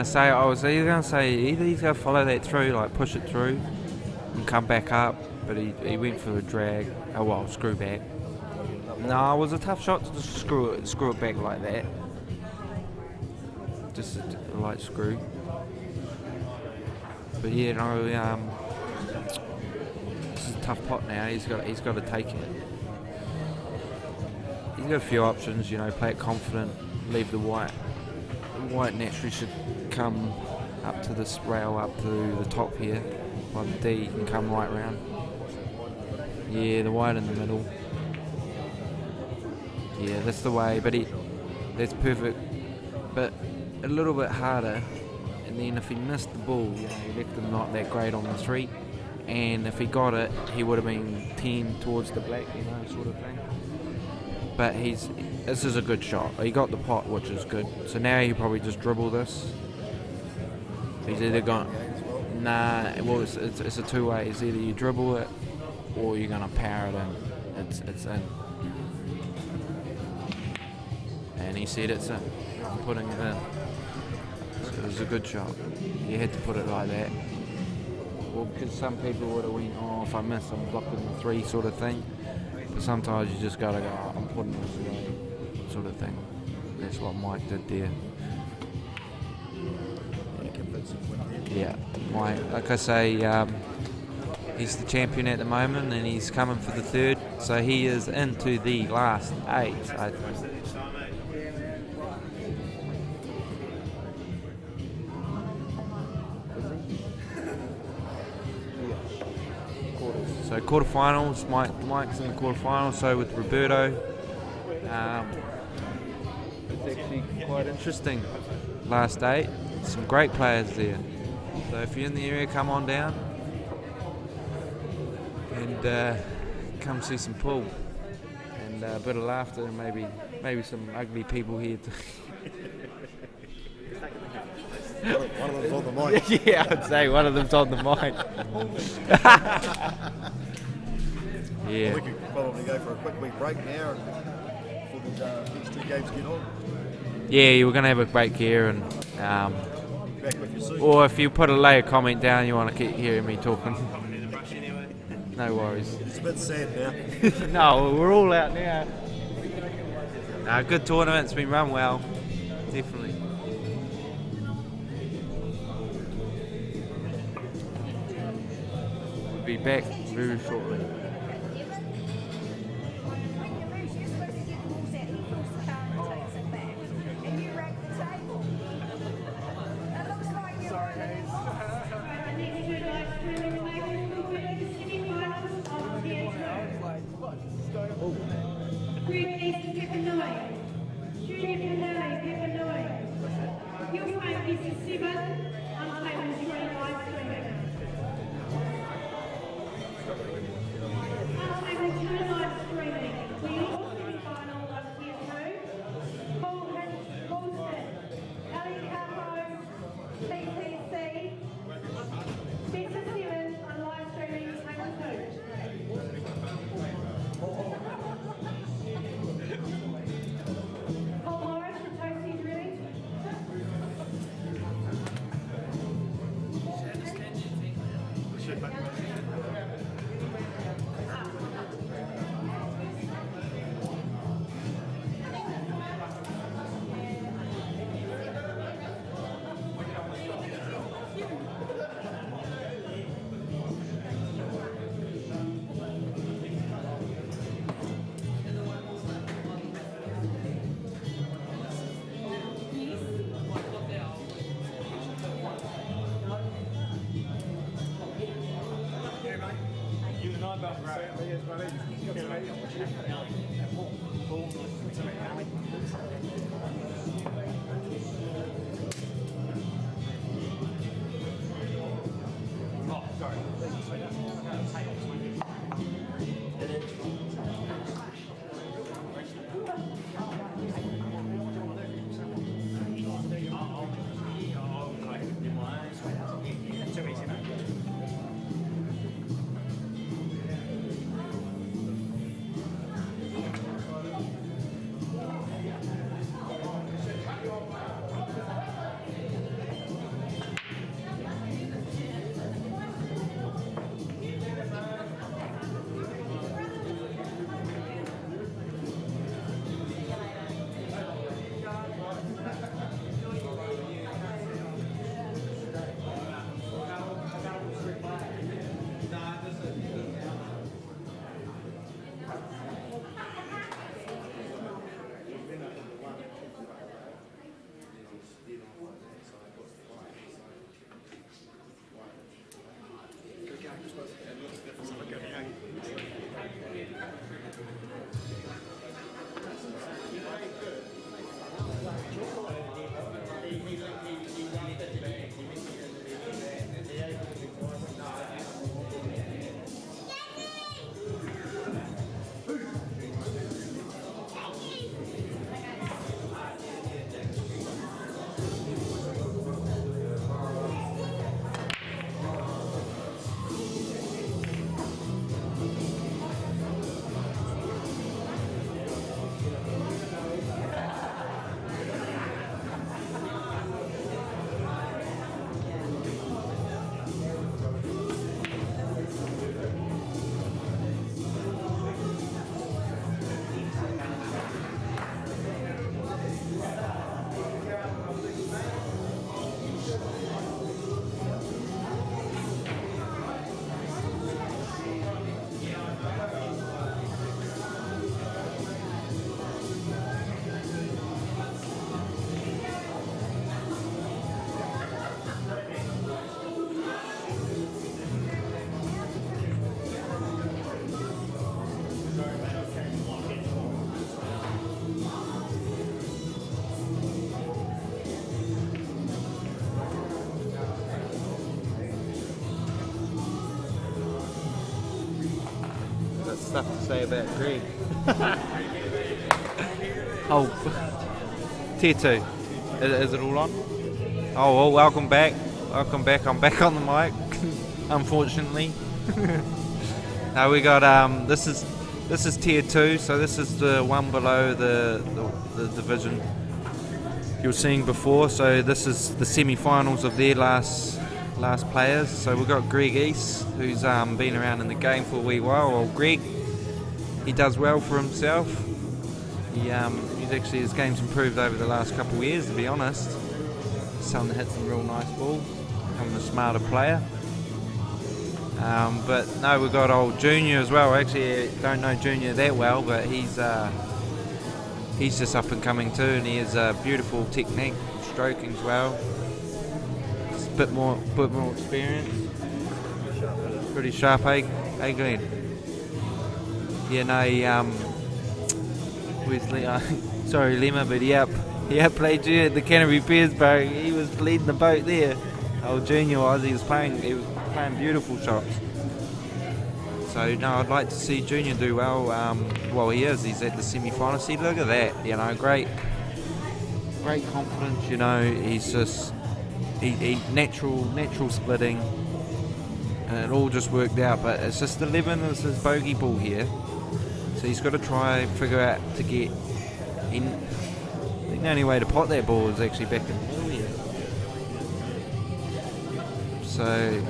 I was either going to say either he's going to follow that through, like push it through and come back up, but he went for a drag. Oh well, screw back. No, it was a tough shot to just screw it back like that. Just a light screw. But yeah, no, this is a tough pot now. He's got to take it. He's got a few options, you know, play it confident, leave the white. The white naturally should come up to this rail, up to the top here. While the D can come right round. Yeah, the white in the middle. Yeah, that's the way, but that's perfect. But a little bit harder, and then if he missed the ball, you know, he left him not that great on the 3, and if he got it, he would have been 10 towards the black, you know, sort of thing. But this is a good shot. He got the pot, which is good. So now he probably just dribble this. He's either got, well, it's a 2-way. It's either you dribble it, or you're gonna power it in. It's in. And he said it's in. I'm putting it in. So it was a good shot. You had to put it like that. Well, because some people would have went, oh, if I miss, I'm blocking the 3 sort of thing. But sometimes you just gotta go, oh, I'm putting this away, sort of thing. That's what Mike did there. Yeah, Mike, like I say, he's the champion at the moment, and he's coming for the 3rd. So he is into the last 8, I think. So quarterfinals, Mike's in the quarterfinals. So with Roberto, it's actually quite interesting. Last 8, some great players there. So if you're in the area, come on down and come see some pool and a bit of laughter and maybe some ugly people here too. One of them's on the mic. Yeah, I'd say one of them's on the mic. Yeah. We could probably go for a quick wee break now before these 2 games get on. Yeah, we're going to have a break here, and Back with you soon. or if you put a later comment down, you want to keep hearing me talking. No worries. It's a bit sad now. No, we're all out now. Good tournament, it's been run well, definitely. We'll be back very shortly. Stuff to say about Greg. Oh, tier 2. Is it all on? Oh, well, welcome back. Welcome back. I'm back on the mic, unfortunately. Now we got this is tier 2, so this is the one below the division you were seeing before. So this is the semi-finals of their last players. So we've got Greg East, who's been around in the game for a wee while. Well, Greg, he does well for himself. He's actually, his game's improved over the last couple of years, to be honest. He's starting to hit some real nice ball, becoming a smarter player. But no, we've got old Junior as well. Actually, I don't know Junior that well, but he's just up and coming too, and he has a beautiful technique, stroking as well. Just a bit more experience. Pretty sharp, eh Glenn? Yeah, no, where's sorry, Lima, but he outplayed you at the Canterbury Bears boat. He was leading the boat there. Old Junior was. He was playing beautiful shots. So no, I'd like to see Junior do well. Well, he is. He's at the semi-final. See, look at that. You know, great confidence. You know, he's just he natural splitting, and it all just worked out. But it's just 11 is his bogey ball here. So he's got to try figure out to get in. I think the only way to pot that ball is actually back in the middle here. So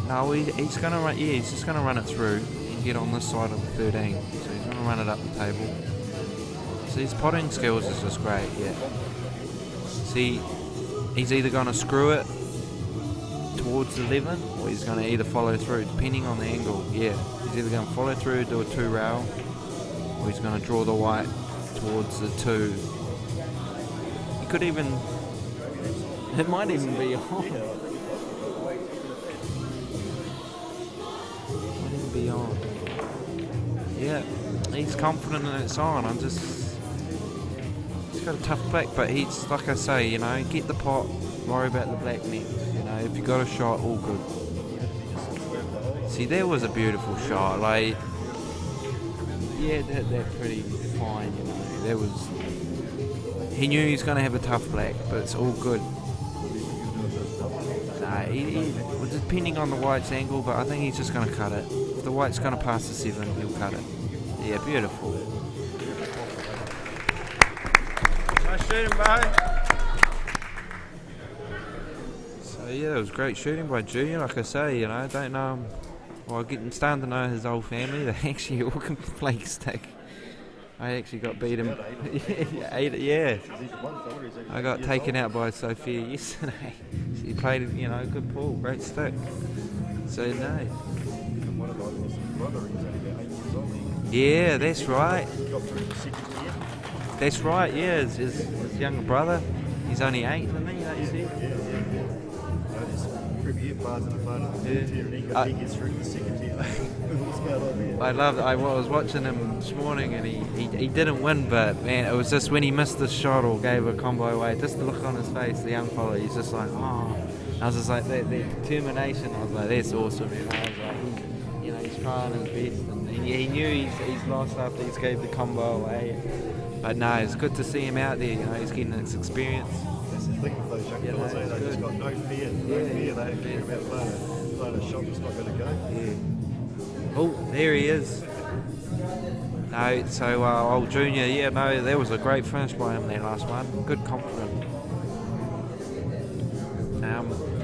no, he's going to run. Yeah, he's just going to run it through and get on this side of the 13. So he's going to run it up the table. So his potting skills is just great. Yeah. See, he's either going to screw it towards 11, or he's going to either follow through, depending on the angle. Yeah, he's either going to follow through, do a 2 rail, or he's going to draw the white towards the 2. He could even, it might even be on. Yeah, he's confident in its on. He's got a tough back, but he's, like I say, you know, get the pot, worry about the black next. You know, if you got a shot, all good. See, there was a beautiful shot. Like, yeah, that pretty fine. You know, there was. He knew he was going to have a tough black, but it's all good. He was depending on the white's angle, but I think he's just going to cut it. If the white's going to pass the 7, he'll cut it. Yeah, beautiful. Nice shooting, bro. So yeah, it was great shooting by Junior. Like I say, you know, I don't know him. Well, I'm starting to know his whole family. They actually all can play stick. I actually got beat him. Yeah. I got taken out by Sophia yesterday. She played, you know, good pool, great stick. So no. Yeah, that's right. That's right. Yeah, his younger brother. He's only 8, isn't he? Like you said. I was watching him this morning, and he didn't win, but man, it was just when he missed the shot or gave a combo away, just the look on his face, the young fella, he's just like, oh. I was just like, that determination. I was like, that's awesome. And I was like, you know, he's trying his best, and he knew he's lost after he's gave the combo away. But no, it's good to see him out there. You know, he's getting his experience. That's the thing with those young fellas, they just got no fear. They don't care about playing a shot that's not going to go. Yeah. Oh, there he is. No, so old Junior, yeah, no, that was a great finish by him there last one. Good confidence.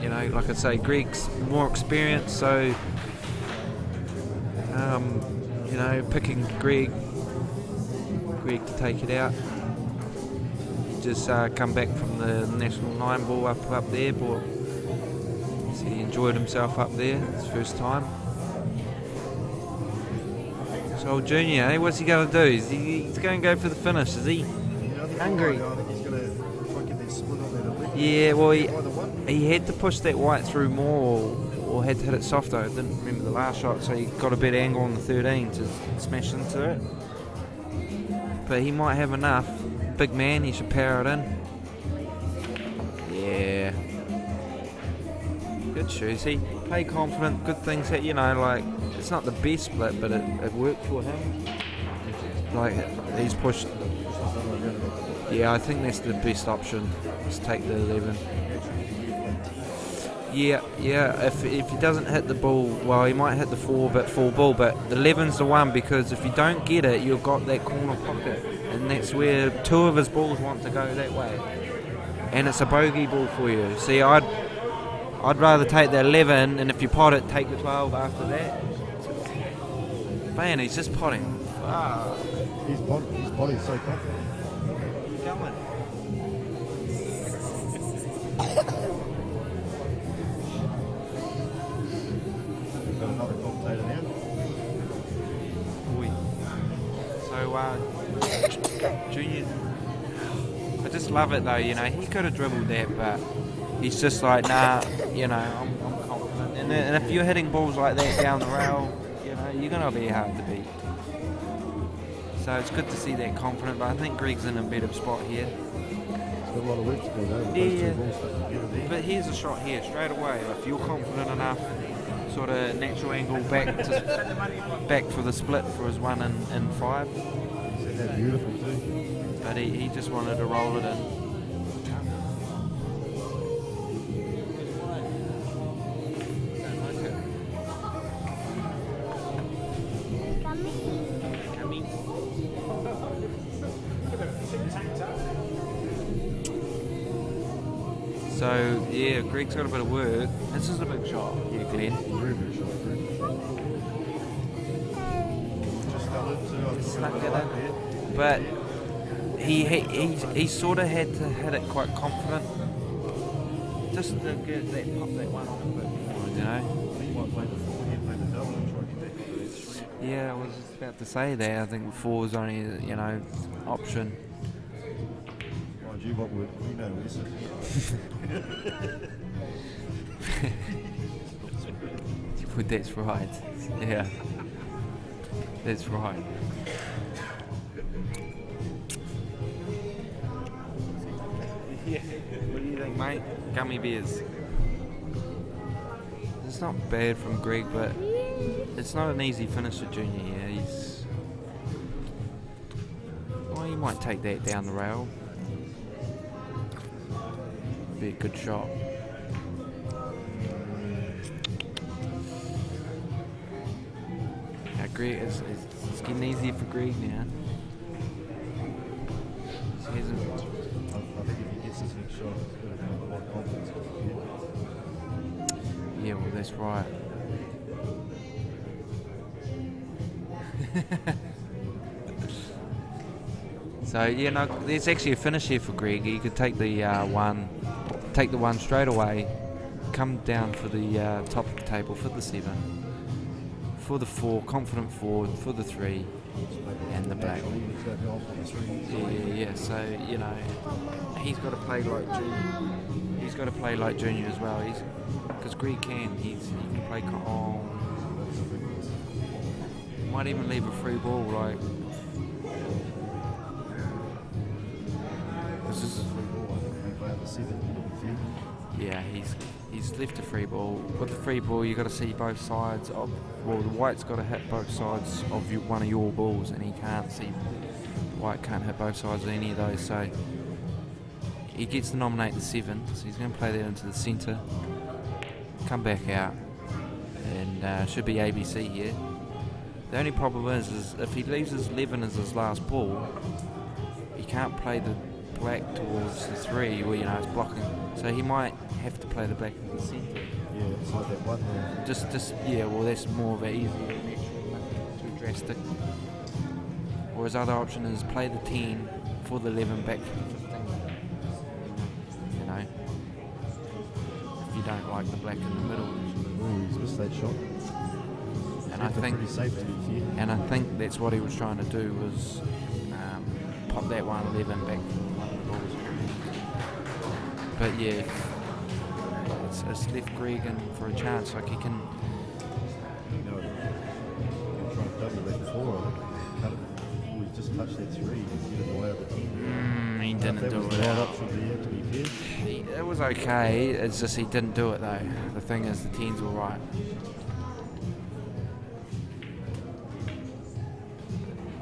You know, like I say, Greg's more experienced, so you know, picking Greg to take it out. Just come back from the National 9 ball up there, so he enjoyed himself up there, his first time. So Junior, hey, what's he going to do? He's going to go for the finish, is he? Hungry? I think he's going to try and get that split on that left. Yeah, well, he had to push that white through more, or had to hit it softer. I didn't remember the last shot, so he got a better angle on the 13 to smash into it. But he might have enough. Big man, he should power it in. Yeah. Good shoes. He played confident, good things that, you know, like, it's not the best split, but it worked for him. Like, he's pushed. Yeah, I think that's the best option. Just take the 11. Yeah. If he doesn't hit the ball, well, he might hit the 4 ball, but the 11's the one, because if you don't get it, you've got that corner pocket, and that's where 2 of his balls want to go that way, and it's a bogey ball for you. See, I'd rather take the 11, and if you pot it, take the 12 after that. Man, he's just potting. Wow. His body's so confident. Come on. Got another commentator now. So, Junior, I just love it though, you know, he could have dribbled that, but he's just like, nah, you know, I'm confident. And if you're hitting balls like that down the rail, you know, you're going to be hard to beat. So it's good to see that confident, but I think Greg's in a better spot here. It's got a lot of work to do though. Yeah, but here's a shot here, straight away. If you're confident enough, sort of natural angle back for the split for his 1 and 5. Isn't that beautiful too? But he just wanted to roll it in. So yeah, Greg's got a bit of work. This is a big shot. Yeah, Glenn. Very big shot. Just Snuck it in. But he sort of had to hit it quite confident. Just to get that pop that one off a bit more, you know. Yeah, I was just about to say that. I think 4 was only, you know, option. Mind you, what would we know this is? That's right. Yeah. That's right. Yeah. What do you think, mate? Gummy bears. It's not bad from Greg, but it's not an easy finish for Junior here. Well, he might take that down the rail. Be a good shot. Now, Greg, it's getting easier for Greg now. He hasn't. I think if he gets this next shot, he's going to have a lot of confidence. Yeah, well, that's right. So yeah, no, there's actually a finish here for Greg. He could take the one straight away, come down for the top of the table for the 7, for the 4, confident forward for the 3, and the black. Yeah. So you know, he's got to play like Junior. He's got to play like Junior as well. Because Greg can. He can play. Might even leave a free ball, like. Yeah, he's left a free ball. With the free ball, you got to see both sides of. Well, the white's got to hit both sides of one of your balls, and he can't see. The white can't hit both sides of any of those, so he gets to nominate the 7. So he's going to play that into the centre, come back out, and should be ABC here. The only problem is if he leaves his 11 as his last ball, he can't play the black towards the 3 where you know it's blocking, so he might have to play the black in the centre. Yeah, it's like that one there. Just yeah, well that's more of an easy, too drastic. Or his other option is play the 10 for the 11 back from the 15. You know, if you don't like the black in the middle. Oh, he's missed that shot. And I think, pretty safe to be fair. And I think that's what he was trying to do was pop that 111 back from one of the balls. But yeah, it's left Greg in for a chance. Like he can. You know, trying to double that before. Cut it. Oh, he's just touched that 3. He's getting away over the 10. He didn't do it. Right up from there, to be fair. It was okay. It's just he didn't do it though. The thing is, the 10's all right.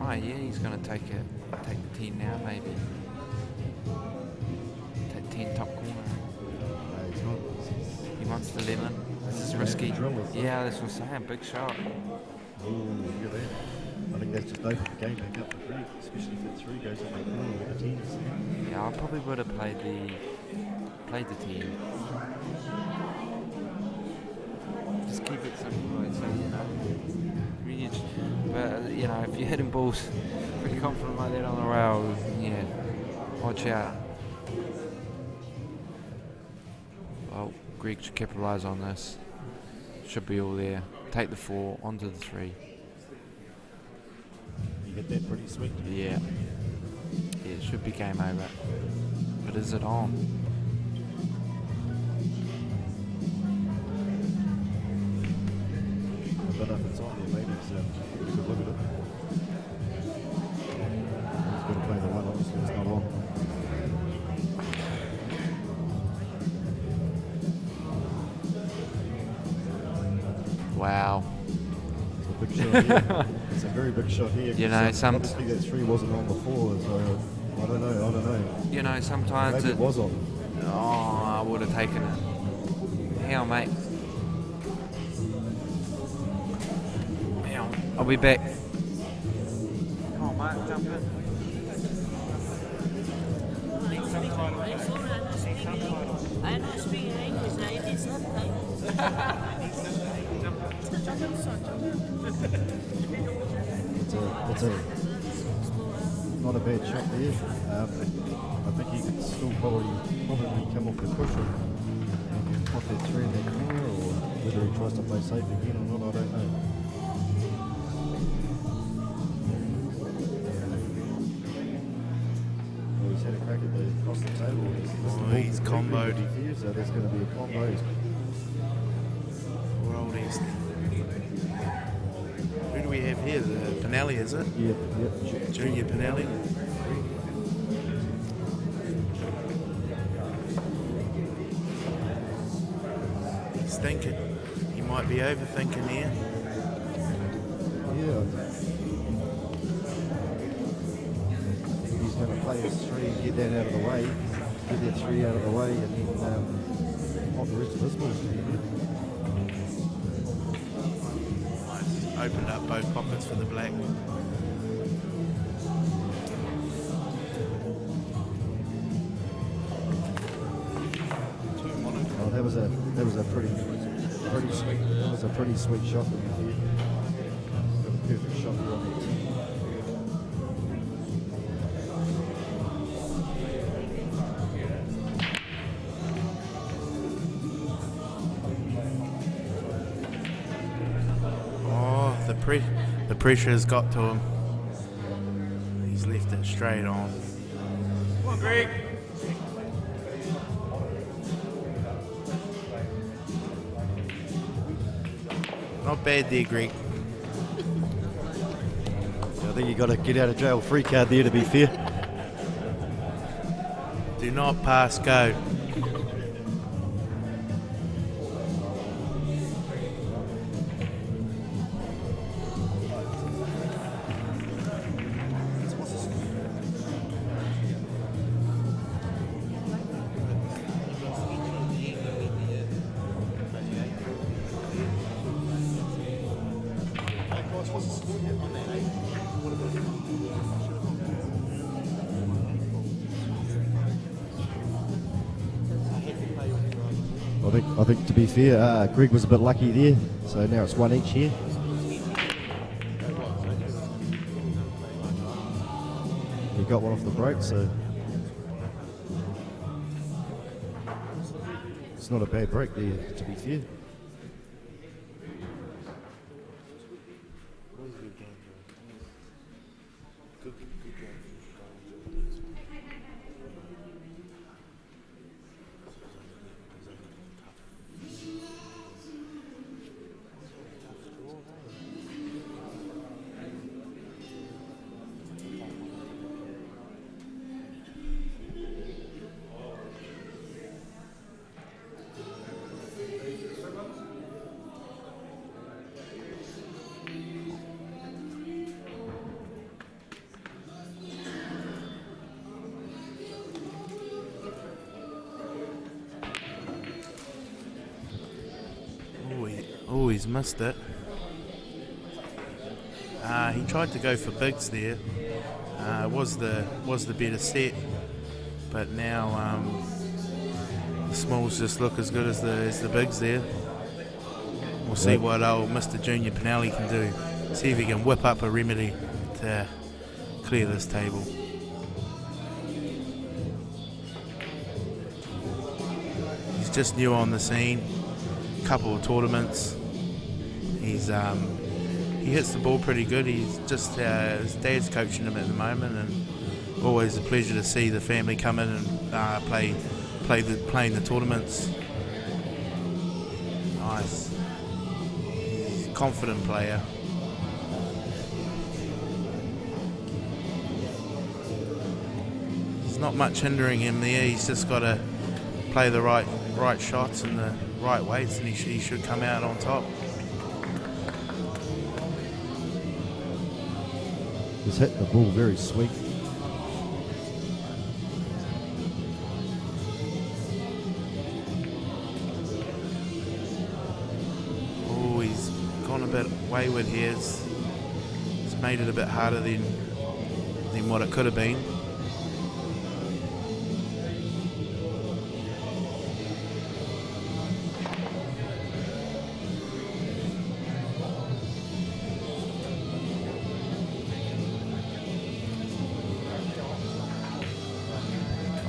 Oh yeah, he's going to take the 10 now, maybe. Take 10 top corner. No, he's not. He wants the 11. This is risky. Yeah, that's what I'm saying. Big shot. Oh, look at that. I think that's just opened the game back up for Greg, especially if that 3 goes in that corner with the 10s. Yeah, I probably would have played the 10. Just keep it simple, so you know. But you know, if you're hitting balls pretty confident like that on the rail, yeah, watch out. Well, Greg should capitalise on this. Should be all there. Take the 4 onto the 3. You get that pretty sweet. Yeah. Yeah, it should be game over. But is it on? I don't know if it's on there, maybe it's a good look at it. He's got to play the 1, obviously it's not on. Wow. It's a big shot here. It's a very big shot here. You know, obviously that 3 wasn't on before, so I don't know. You know, sometimes maybe it was on. Oh, I would have taken it. Hang on, mate. Hang on, I'll be back. Come on, mate, jump in. I don't speak English, I need something. It's not a bad shot there. I think he could still probably come off the cushion and put that 3 in that corner, or whether he tries to play safe again or not, I don't know. Well, he's had a crack at the across the table. He's comboed. So there's going to be a combo. World East. Who do we have here? Yeah, the Pinelli, is it? Yeah. Junior Pinelli. He's thinking. He might be overthinking here. Yeah. He's going to play his 3 and get that out of the way. Get that 3 out of the way, and then what the rest of this ball's going to do. Opened up both pockets for the black. Oh, that was a pretty sweet shot from the perfect shot there on that tee. The pressure has got to him. He's left it straight on. Come on, Greg. Not bad there, Greg. I think you got a get out of jail free card there, to be fair. Do not pass go. I think to be fair, Greg was a bit lucky there, so now it's 1 each here. He got one off the break, so it's not a bad break there, to be fair. Oh, he's missed it. He tried to go for bigs there. Was the better set, but now the smalls just look as good as the bigs there. We'll see what old Mr. Junior Pinelli can do. See if he can whip up a remedy to clear this table. He's just new on the scene. Couple of tournaments. He hits the ball pretty good. He's just his dad's coaching him at the moment, and always a pleasure to see the family come in and playing the tournaments. Nice. He's a confident player. There's not much hindering him there. He's just got to play the right shots and the right weights, and he should come out on top. He's hit the ball very sweet. Oh, he's gone a bit wayward here. It's made it a bit harder than what it could have been.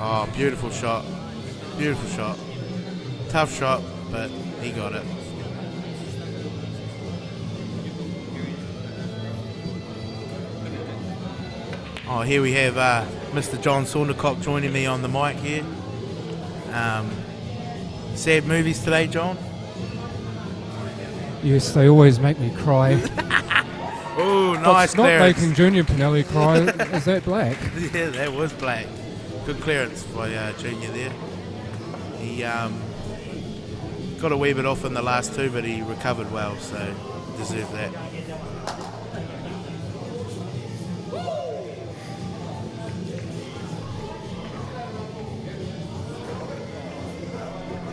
Oh, beautiful shot. Beautiful shot. Tough shot, but he got it. Oh, here we have Mr. John Saundercock joining me on the mic here. Sad movies today, John? Yes, they always make me cry. Oh, nice not clearance. making Junior Pinelli cry is that black. Yeah, that was black. Good clearance by Junior there. He got a wee bit off in the last two, but he recovered well, so deserved that.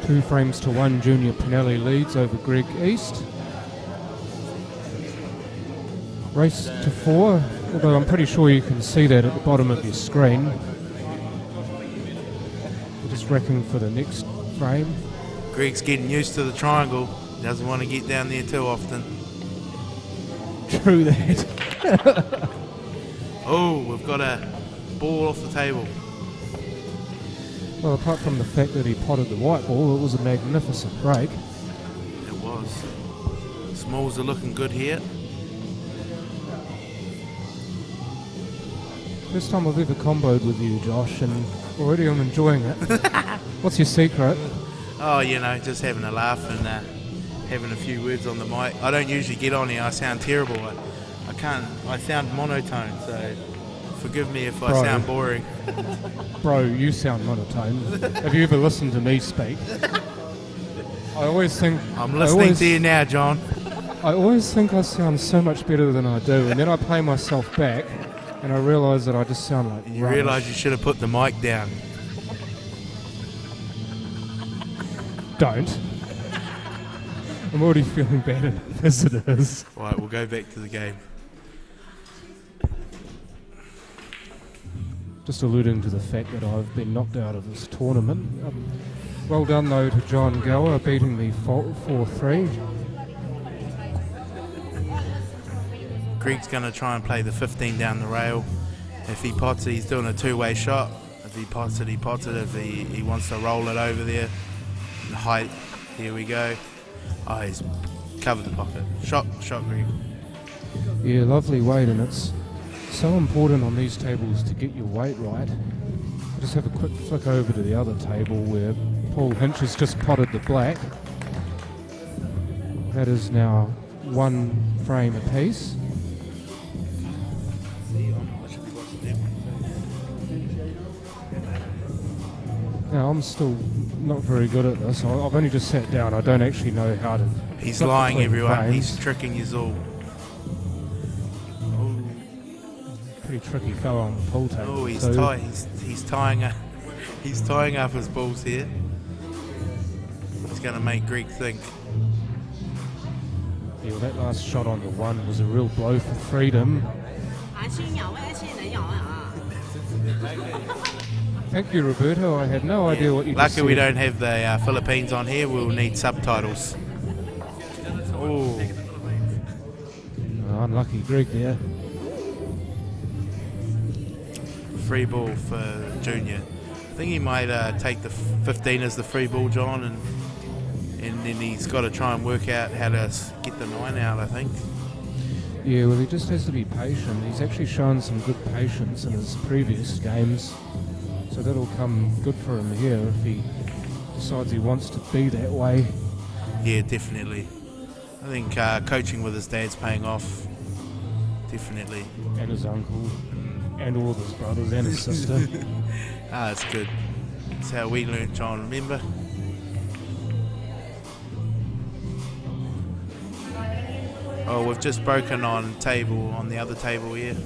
Two frames to one, Junior Pinelli leads over Greg East. Race to 4, although I'm pretty sure you can see that at the bottom of your screen. We're just wrecking for the next frame. Greg's getting used to the triangle. Doesn't want to get down there too often. True that. Oh, we've got a ball off the table. Well, apart from the fact that he potted the white ball, it was a magnificent break. It was. Smalls are looking good here. First time I've ever comboed with you, Josh, and already I'm enjoying it. What's your secret? Oh, you know, just having a laugh and having a few words on the mic. I don't usually get on here. I sound terrible. I can't. I sound monotone, so forgive me if I sound boring. Bro, you sound monotone. Have you ever listened to me speak? I always think... I'm listening to you now, John. I always think I sound so much better than I do, and then I play myself back, and I realise that I just sound like You rubbish. realise you should have put the mic down. Don't. I'm already feeling bad enough as it is. Right, we'll go back to the game. Just alluding to the fact that I've been knocked out of this tournament. Well done though to John Gower beating me 4-3. Greg's going to try and play the 15 down the rail. If he pots it, he's doing a two-way shot. If he pots it, he pots it. If he wants to roll it over there. The height, here we go. Oh, he's covered the pocket. Shot, Greg. Yeah, lovely weight, and it's so important on these tables to get your weight right. I'll just have a quick flick over to the other table where Paul Hinch has just potted the black. That is now 1 frame apiece. Now, I'm still not very good at this. I've only just sat down. I don't actually know how to... He's flip lying, between everyone. frames. He's tricking us all. Pretty tricky fellow on the pool table. Oh, he's so tying up. He's tying up his balls here. He's going to make Greg think. Yeah, well, that last shot on the 1 was a real blow for freedom. Thank you, Roberto. I had no idea what you just Lucky said. we don't have the Philippines on here. We'll need subtitles. Oh, Oh, unlucky Greg there. free ball for Junior. I think he might take the 15 as the free ball, John, and then he's got to try and work out how to get the 9 out, I think. Yeah, well, he just has to be patient. He's actually shown some good patience in his previous games, so that'll come good for him here if he decides he wants to be that way. Yeah, definitely. I think coaching with his dad's paying off. Definitely. And his uncle, and all of his brothers and his sister. That's good. That's how we learned, John, remember? Oh, we've just broken on the other table here.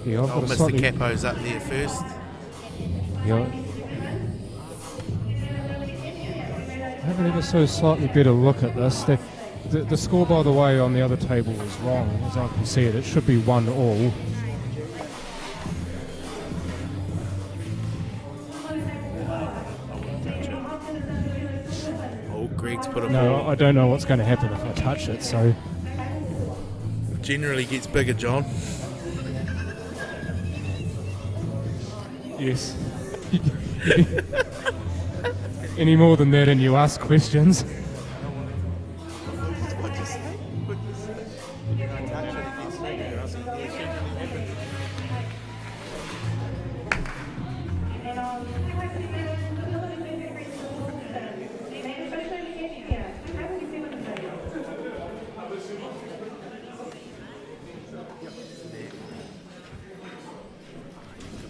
Yeah, I've Oh, got a Mr. slightly... Capo's up there first. Yeah. I have an ever so slightly better look at this. The score, by the way, on the other table is wrong. As I can see it, it should be 1-1. Oh, Greg's put a No, ball. I don't know what's going to happen if I touch it, so... Generally gets bigger, John. Yes. Any more than that and you ask questions.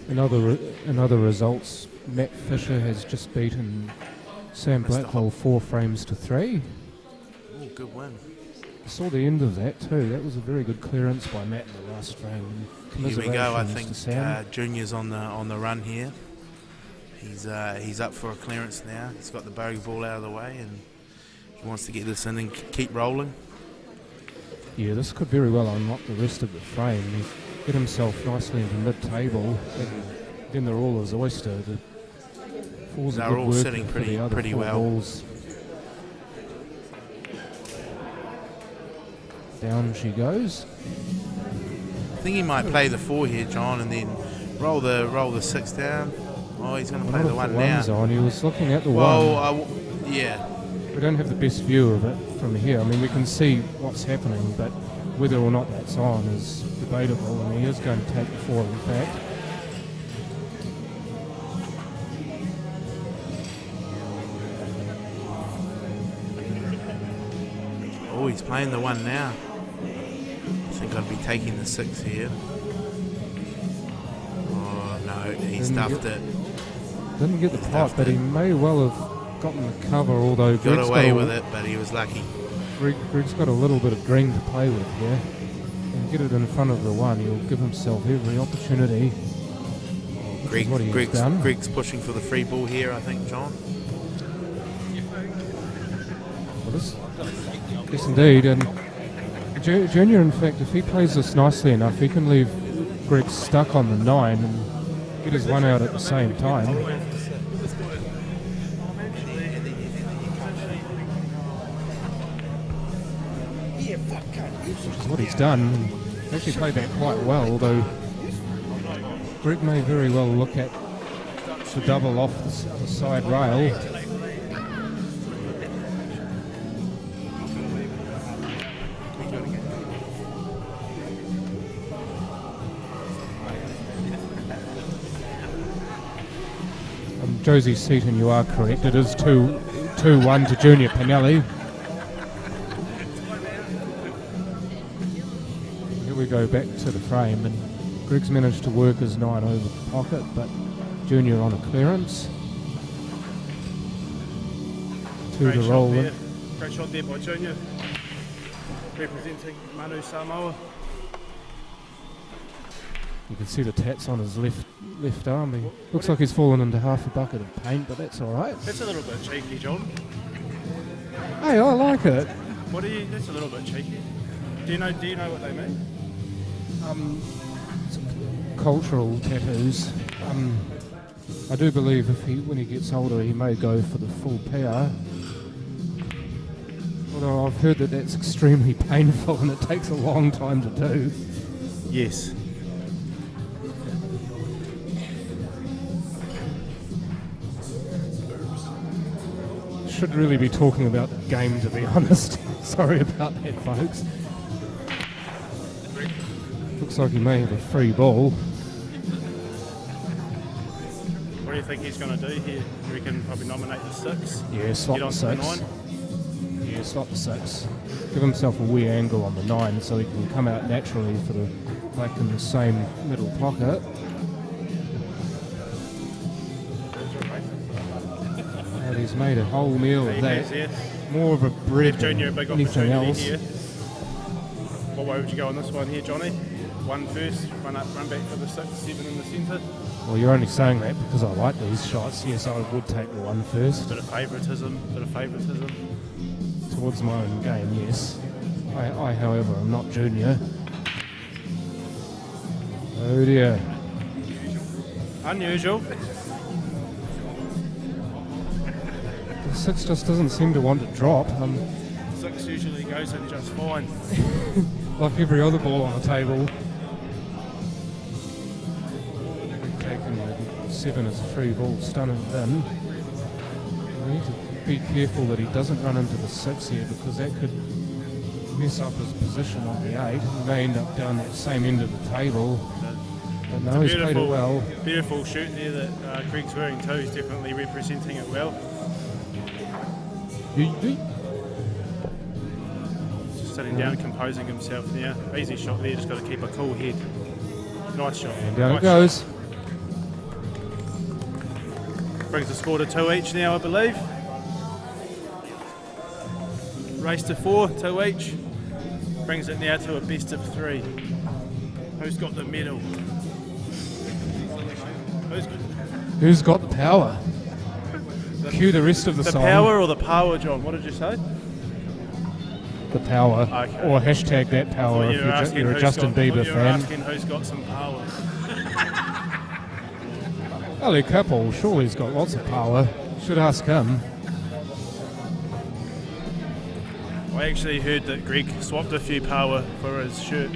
In other results, Matt Fisher has just beaten Sam Blackwell 4 frames to 3. Oh, good win. I saw the end of that too. That was a very good clearance by Matt in the last frame. Here we go. I Commiserations to think Sam. Junior's on the run here. He's up for a clearance now. He's got the bogey ball out of the way, and he wants to get this in and keep rolling. Yeah, this could very well unlock the rest of the frame. He get himself nicely into mid-table, and then they're all his oyster. The fours They're are good all work sitting for the other pretty four well. balls. Down she goes. I think he might play the 4 here, John, and then roll the 6 down. Oh, he's going to play Not the if 1 one's now. on. He was looking at the Well, one. yeah. We don't have the best view of it from here. I mean, we can see what's happening, but whether or not that's on is debatable, and he is going to take the 4, in fact. Oh, he's playing the 1 now. I think I'd be taking the 6 here. Oh, no, he Didn't stuffed get- it. Didn't get the pot, Stuffed but it. he may well have gotten the cover, although Got Greg's away got with it, but he was lucky. Greg's got a little bit of green to play with here. And get it in front of the 1, he'll give himself every opportunity. Which is what he's done. Greg's pushing for the free ball here, I think, John. Well, yes, indeed. And Junior, in fact, if he plays this nicely enough, he can leave Greg stuck on the 9 and get his 1 out at the same time. Which is what he's done. He's actually played that quite well, although Greg may very well look at the double off the side rail. Josie Seaton, you are correct. It is 2-1 to Junior Pinelli. Here we go back to the frame, and Greg's managed to work his 9 over the pocket, but Junior on a clearance. 2 to roll in. Great shot there by Junior, representing Manu Samoa. You can see the tats on his left arm. He looks like he's fallen into half a bucket of paint, but that's all right. That's a little bit cheeky, John. Hey, I like it. That's a little bit cheeky. Do you know what they mean? Cultural tattoos. I do believe when he gets older, he may go for the full PR. Although I've heard that that's extremely painful and it takes a long time to do. Yes. Should really be talking about the game, to be honest. Sorry about that, folks. Looks like he may have a free ball. What do you think he's going to do here? You reckon probably nominate the 6? Yeah, slot Get on the to the 6. 9? Yeah, slot the 6. Give himself a wee angle on the 9 so he can come out naturally for the black in the same middle pocket. And he's made a whole meal of that. More of a bread than Junior a big anything opportunity else. here. What way would you go on this one here, Johnny? 1 first, run back for the 6, 7 in the centre. Well, you're only saying that because I like these shots. Yes, I would take the 1 first. Bit of favouritism. Towards my own game, yes. I, however, am not Junior. Oh dear. Unusual. The 6 just doesn't seem to want to drop. 6 usually goes in just fine. Like every other ball on the table. Taking the 7 as a free ball, stunning it in. We need to be careful that he doesn't run into the 6 here because that could mess up his position on the 8. He may end up down that same end of the table. But no, he's played it well. Beautiful shoot there that Greg's wearing too. He's definitely representing it well. Just sitting down, composing himself now. Easy shot there, just got to keep a cool head. Nice shot. And down nice it goes. Shot. Brings the score to 2 each now, I believe. Race to 4, 2 each. Brings it now to a best of 3. Who's got the medal? Who's got the power? Cue the rest of the song. The power or the power, John? What did you say? The power. Okay. Or hashtag that power if you're a Justin Bieber fan. Asking who's got some power. Ali Couple, surely he's got lots of power. Should ask him. I actually heard that Greg swapped a few power for his shirt.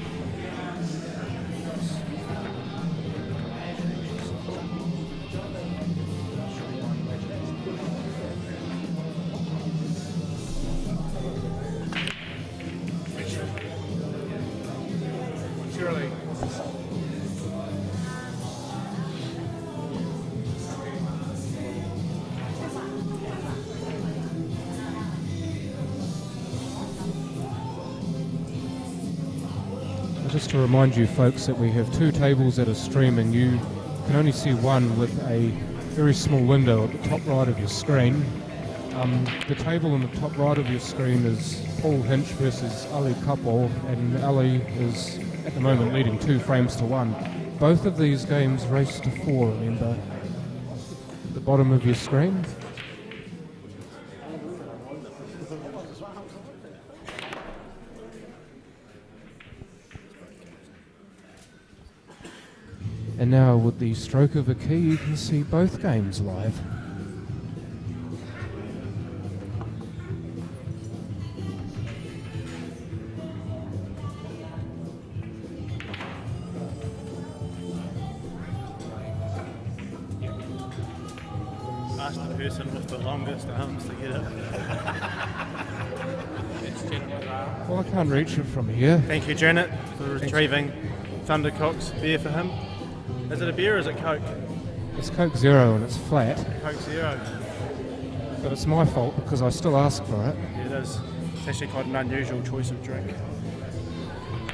Just to remind you folks that we have 2 tables that are streaming. You can only see one with a very small window at the top right of your screen. The table in the top right of your screen is Paul Hinch versus Ali Couple, and Ali is at the moment leading 2 frames to 1. Both of these games race to 4, remember, at the bottom of your screen. And now with the stroke of a key you can see both games live. Ask the person with the longest arms to get it. Well, I can't reach it from here. Thank you, Janet, for retrieving Thundercock's beer for him. Is it a beer or is it Coke? It's Coke Zero and it's flat, Coke Zero. but it's my fault because I still ask for it. Yeah, it is. It's actually quite an unusual choice of drink.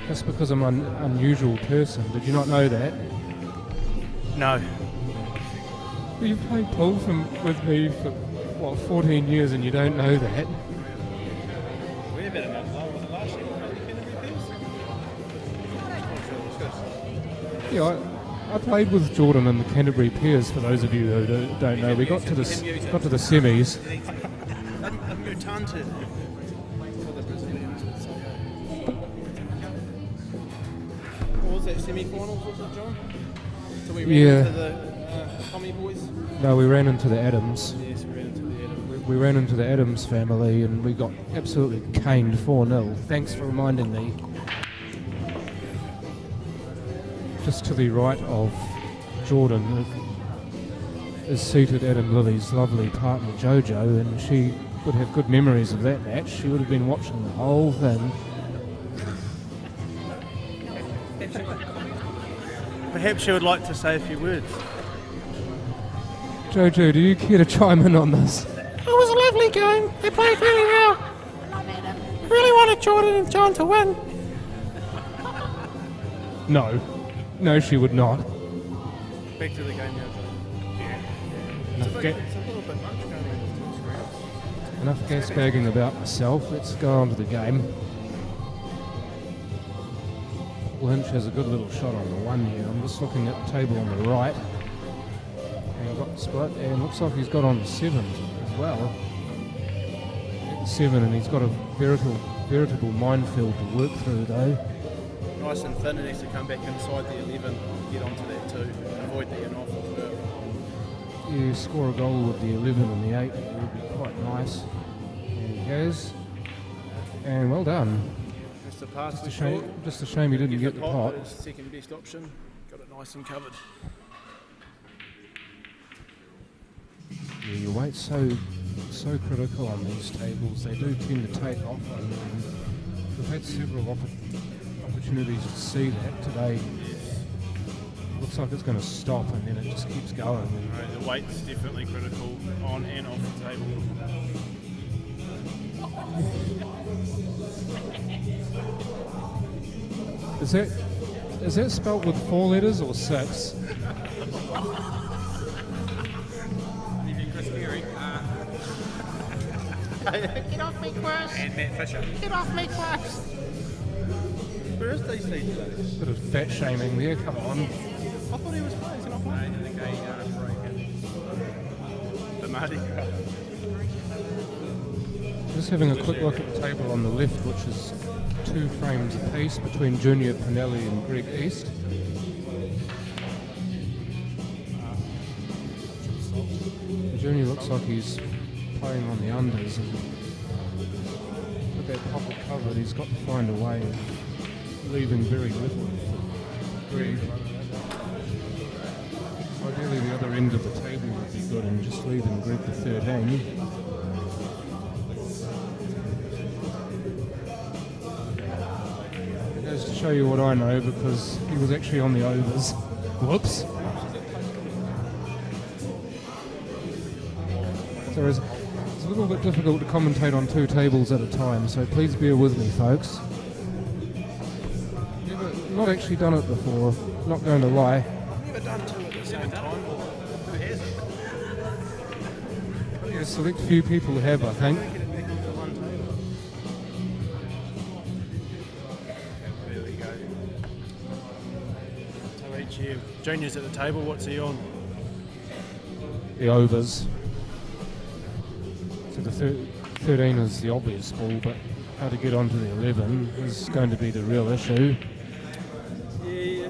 That's because I'm an unusual person. Did you not know that? No. You've played pool with me for, 14 years and you don't know that? We're better than that. Was it last year? Yeah, I played with Jordan and the Canterbury Peers. For those of you who don't know, we got to the semis. I'm your tante. What was that, semi-finals, was it, John? So we ran into the Tommy boys? No, we ran into the Adams. Yes, we ran into the Adams. We ran into the Adams family and we got absolutely caned 4-0. Thanks for reminding me. Just to the right of Jordan is seated Adam Lilly's lovely partner Jojo, and she would have good memories of that match. She would have been watching the whole thing. Perhaps you would like to say a few words. Jojo, do you care to chime in on this? It was a lovely game. They played really well. Really wanted Jordan and John to win. No, she would not. Back to the game now, John. Enough, It's a little bit much going on. enough gas bagging about myself. Let's go on to the game. Lynch has a good little shot on the one here. I'm just looking at the table on the right. And he got the split, and looks like he's got on the 7 as well. At the 7, and he's got a veritable minefield to work through though. Nice and thin, and needs to come back inside the 11, get onto that too, avoid the in-off as well. You score a goal with the 11 and the 8, it would be quite nice. And he has. And well done. That's the pass Just a shame he didn't get the pot. His second best option, got it nice and covered. Yeah, your weight's so critical on these tables. They do tend to take off on them. We've had several opportunities to see that today. Looks like it's going to stop and then it just keeps going. No, the weight's definitely critical on and off the table. Is that spelt with 4 letters or 6? Chris Geary. Get off me, Chris. And Matt Fisher. Get off me, Chris. Where is DC today? Bit of fat shaming there, come on. I thought he was playing. Is he not playing? I think the Mardi Gras. Just having a quick look at the table on the left, which is 2 frames apiece between Junior Pinelli and Greg East. Junior looks like he's playing on the unders, and with that pocket covered, he's got to find a way of leaving very little for Greg. Ideally, the other end of the table would be good, and just leaving Greg the 13. Goes to show you what I know, because he was actually on the overs. Whoops. So it's a little bit difficult to commentate on 2 tables at a time, so please bear with me, folks. Not actually done it before, not going to lie. Never done 2 at the same time. Who has it? Only a select few people have, I think. There we go. So each year, Junior's at the table. What's he on? The overs. So the 13 is the obvious ball, but how to get onto the 11 is going to be the real issue. Yeah.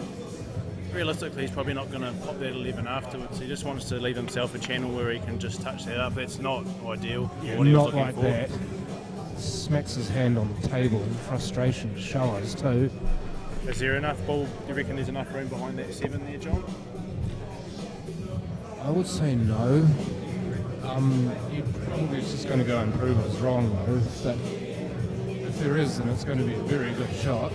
Realistically, he's probably not going to pop that 11 afterwards. He just wants to leave himself a channel where he can just touch that up. That's not ideal. Yeah, what he was not looking like for. that. Smacks his hand on the table in frustration showers too. Is there enough ball? Do you reckon there's enough room behind that 7 there, John? I would say no. He probably is just going to go and prove us wrong though. But if there is, then it's going to be a very good shot.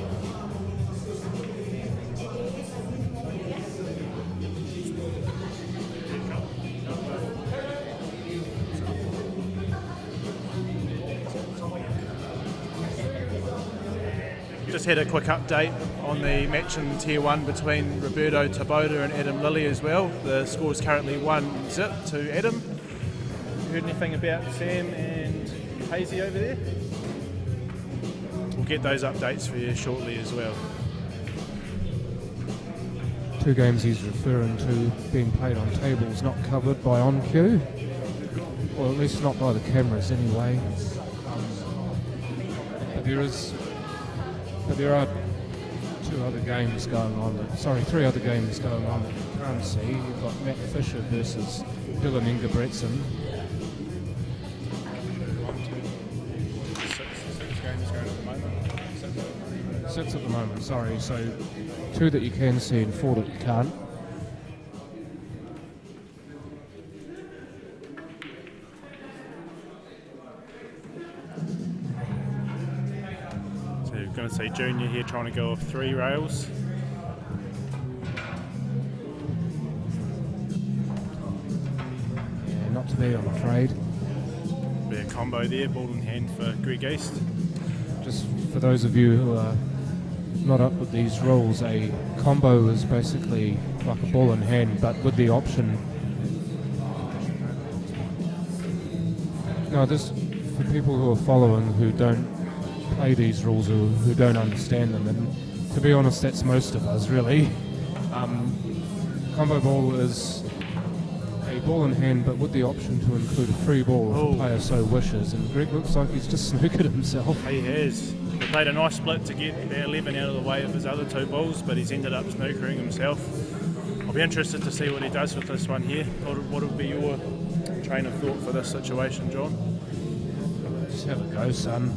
Just had a quick update on the match in Tier 1 between Roberto Taboda and Adam Lilly as well. The score is currently 1-0 to Adam. Heard anything about Sam and Hazy over there? We'll get those updates for you shortly as well. 2 games he's referring to being played on tables not covered by on-cue, or at least not by the cameras anyway. But there are 2 other games going on. 3 other games going on that you can't see. You've got Matt Fisher versus Dylan Ingebretson. 6 games going at the moment. 6 at the moment, sorry. So 2 that you can see and 4 that you can't. So you're going to see Junior here trying to go off 3 rails. Yeah, not to be, I'm afraid. Be a combo there, ball in hand for Greg East. Just for those of you who are not up with these rules, a combo is basically like a ball in hand, but with the option. Now, this for people who are following who don't play these rules or who don't understand them, and to be honest, that's most of us really. Combo ball is a ball in hand, but with the option to include a free ball if the player so wishes. And Greg looks like he's just snookered himself. He has. He played a nice split to get the 11 out of the way of his other 2 balls, but he's ended up snookering himself. I'll be interested to see what he does with this one here. What would be your train of thought for this situation, John? Just have a go, son.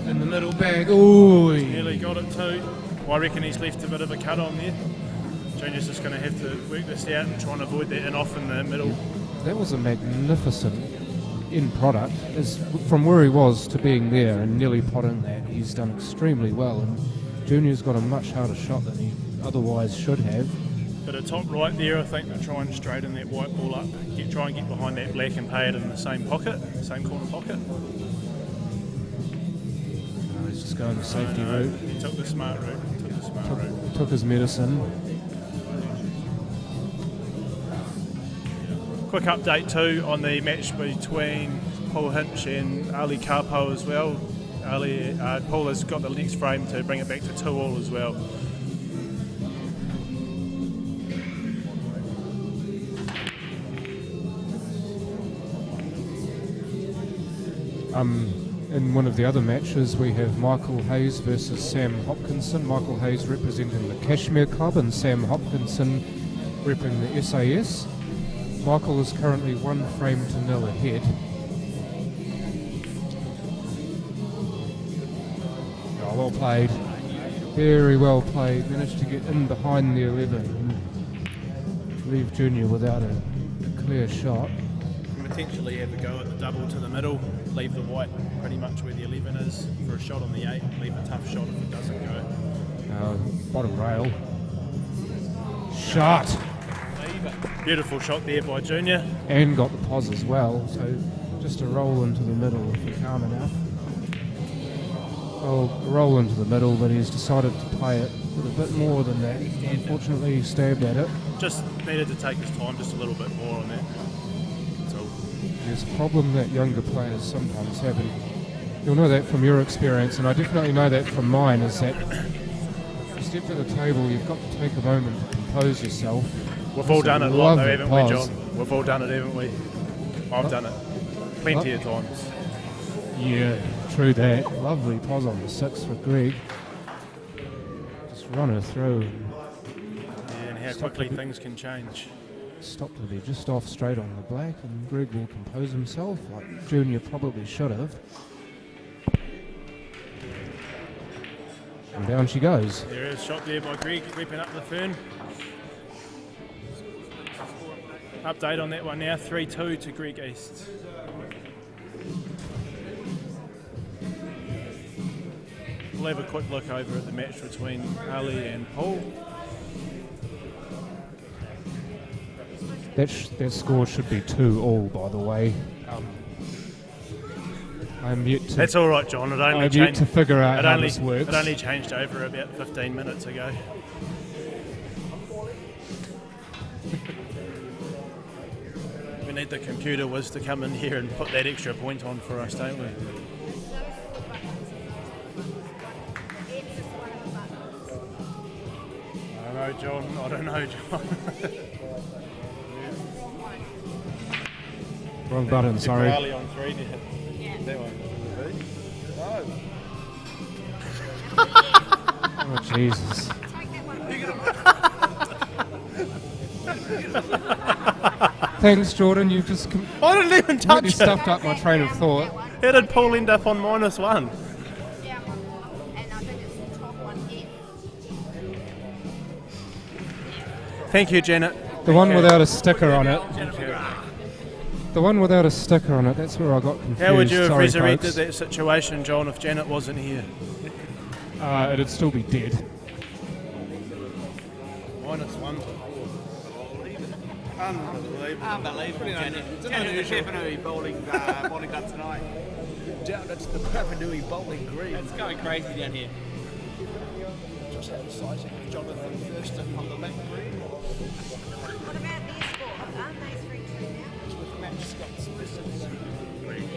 In the middle bag. Ooh. Nearly got it too. Well, I reckon he's left a bit of a cut on there. Junior's just going to have to work this out and try and avoid that in off in the middle. That was a magnificent end product. From where he was to being there and nearly potting that, he's done extremely well. And Junior's got a much harder shot than he otherwise should have. But at top right there, I think they'll try and straighten that white ball up. Try and get behind that black and pay it in the same pocket, same corner pocket. Oh, he's just going the safety route. He took the smart route. Took his medicine. quick update too on the match between Paul Hinch and Ali Karpo as well. Paul has got the next frame to bring it back to 2-2 as well. In one of the other matches, we have Michael Hayes versus Sam Hopkinson. Michael Hayes representing the Kashmir Club and Sam Hopkinson representing the SAS. Michael is currently 1-0 ahead. Oh, well played. Very well played. Managed to get in behind the 11 and leave Junior without a clear shot. Potentially have a go at the double to the middle, leave the white pretty much where the 11 is for a shot on the 8, leave a tough shot if it doesn't go. Bottom rail. Shot! Beautiful shot there by Junior. And got the pos as well, so just a roll into the middle if you're calm enough. Well, a roll into the middle, but he's decided to play it with a bit more than that. Unfortunately, he stabbed at it. Just needed to take his time just a little bit more on that. There's a problem that younger players sometimes have, and you'll know that from your experience, and I definitely know that from mine, is that if you step to the table, you've got to take a moment to compose yourself. We've all done it a lot though, haven't we, John? We've all done it, haven't we? I've done it plenty of times. Yeah, true that. Lovely pause on the 6 for Greg. Just run her through. And how quickly things can change. Stopped to be just off straight on the black, and Greg will compose himself like Junior probably should have. And down she goes. There is a shot there by Greg, reaping up the fern. Update on that one now, 3-2 to Greg East. We'll have a quick look over at the match between Ali and Paul. That score should be 2-2, by the way. I'm yet to. That's all right, John. It only I'm yet to figure out how this works. It only changed over about 15 minutes ago. We need the computer whiz to come in here and put that extra point on for us, don't we? I don't know, John. I don't know, John. Wrong button, sorry. Riley on 3 there. Yeah. That one. No. Oh, Jesus. Thanks, Jordan. You've just I didn't even touch completely it. stuffed up my train of thought. How did Paul end up on -1? Thank you, Janet. The one without a sticker on it. The one without a sticker on it, that's where I got confused. How would you have Sorry, resurrected folks. that situation, John, if Janet wasn't here? It'd still be dead. -1. Unbelievable, Janet. Janet, the Papanui bowling up tonight. Down, that's the Papanui bowling green. It's going crazy down here. Just had a sighting of Jonathan Thurston on the left green. What about their score? Aren't they 3-2 now? With match Scott Smithson's green.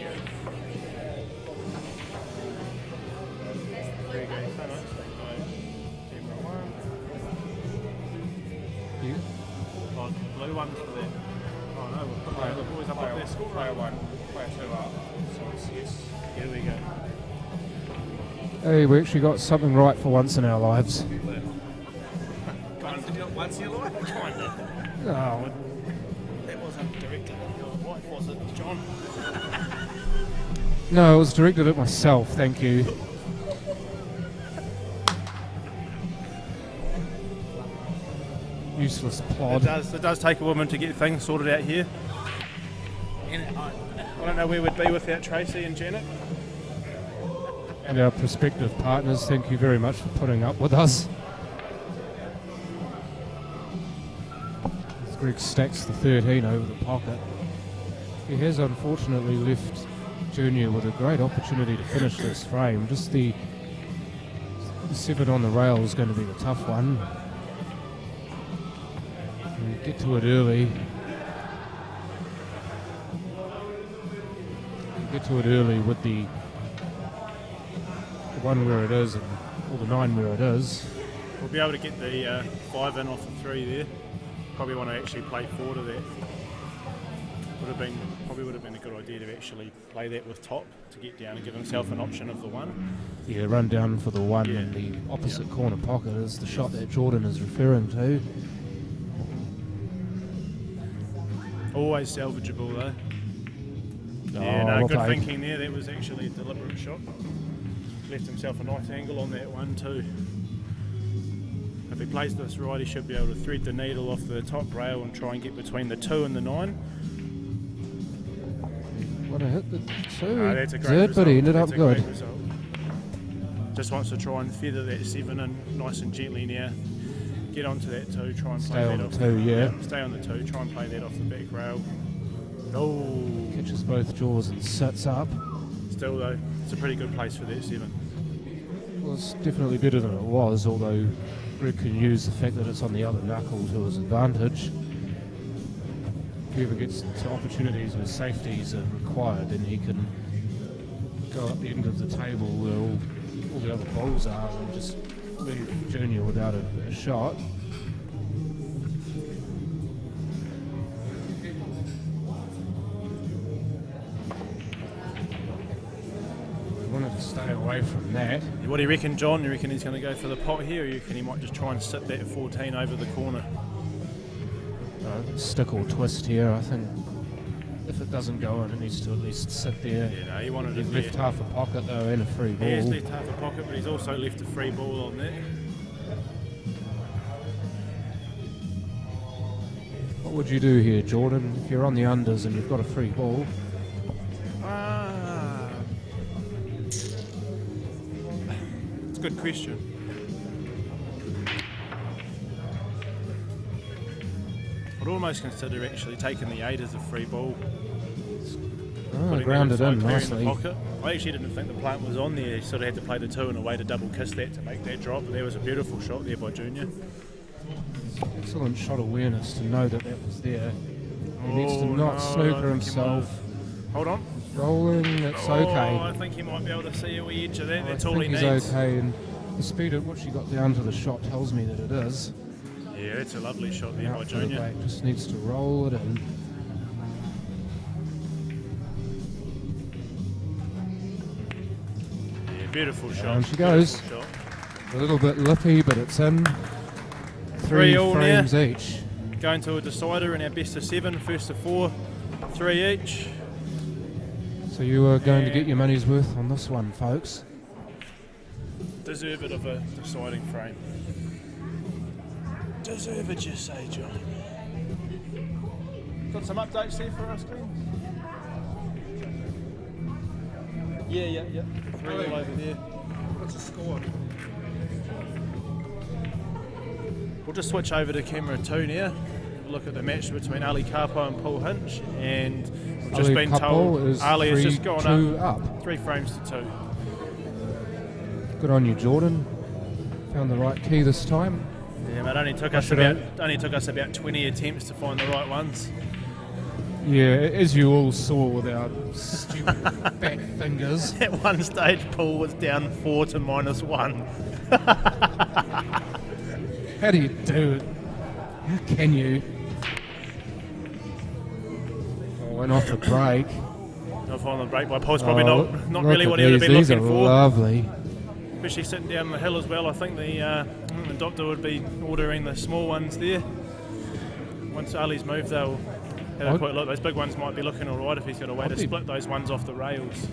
You? Blue one's for that. Oh no, we'll put boys up there. Score player 1, player 2 up. So yes. Here we go. Hey, we actually got something right for once in our lives. Once in your life? Kind of. Oh. That wasn't directed at your wife, was it, John? No, it was directed at myself, thank you. Useless plod. It does take a woman to get things sorted out here. I don't know where we'd be without Tracy and Janet. And our prospective partners, thank you very much for putting up with us. As Greg stacks the 13 over the pocket. He has unfortunately left Junior with a great opportunity to finish this frame. Just the 7 on the rail is going to be the tough one. And get to it early. get to it early with the one where it is and or the 9 where it is. We'll be able to get the 5 in off the 3 there. Probably want to actually play 4 to that. Probably would have been a good idea to actually play that with top to get down and give himself an option of the 1. Yeah, run down for the 1 in the opposite corner pocket is the shot that Jordan is referring to. Always salvageable though. Oh, Yeah, no, well good played. thinking there. That was actually a deliberate shot. Left himself a nice angle on that 1 too. If he plays this right, he should be able to thread the needle off the top rail and try and get between the 2 and the 9. Want to hit the 2. No, that's a great Did, result. but he ended That's up a good. great result. Just wants to try and feather that 7 in nice and gently now. Get onto that 2, try and Stay play on that the off. 2, yeah. Stay on the 2, try and play that off the back rail. Oh, Catches both jaws and sits up. still though, it's a pretty good place for that 7. Well, it's definitely better than it was, although Greg can use the fact that it's on the other knuckle to his advantage. If he ever gets to opportunities where safeties are required, then he can go up the end of the table where all the other balls are and just leave Junior without a shot. We wanted to stay away from that. What do you reckon, John? You reckon he's going to go for the pot here, or you reckon he might just try and sit that 14 over the corner? Stick or twist here, I think. If it doesn't go in, it needs to at least sit there. Yeah, no, he wanted He's it left there. half a pocket though and a free ball. He has left half a pocket, but he's also left a free ball on that. What would you do here, Jordan, if you're on the unders and you've got a free ball? It's a good question. I'd almost consider actually taking the 8 as a free ball. Putting Grounded that in inside, clearing nicely. the pocket. I actually didn't think the plant was on there. He sort of had to play the 2 in a way to double kiss that to make that drop. But there was a beautiful shot there by Junior. Excellent shot awareness to know that that was there. He needs to not no, snooker I think he might himself. have- Hold on. Rolling, it's Oh, okay. I think he might be able to see a wee edge of that. That's I all think he he's needs. okay, and the speed at which he got down to the shot tells me that it is. Yeah, it's a lovely shot there Out by for the Junior. break, just needs to roll it in. Yeah, beautiful shot. Down she goes. Beautiful shot. A little bit lippy, but it's in. 3 3 all frames now. each. Going to a decider in our best of 7, first of 4, 3 each. So you are going to get your money's worth on this one, folks. Deserve it of a deciding frame. Deserve it, you say, John. Got some updates there for us, Glenn? Yeah. 3 all over there. What's the score? We'll just switch over to camera 2 now. Look at the match between Ali Karpo and Paul Hinch, and we've just Ali been Karpo told is Ali has just gone 3-2 up. up. 3 frames to 2. Good on you, Jordan. Found the right key this time. Yeah, but it only took us about 20 attempts to find the right ones. Yeah, as you all saw with our stupid fat fingers. At one stage, Paul was down 4 to -1. How do you do it? How can you? Oh, went off the break. Not on the break by Paul's probably not look really at what he would have been these looking are for. lovely. Especially sitting down the hill as well. I think the doctor would be ordering the small ones there. Once Ali's moved, they'll have a quick look. Those big ones might be looking alright if he's got a way to split those ones off the rails.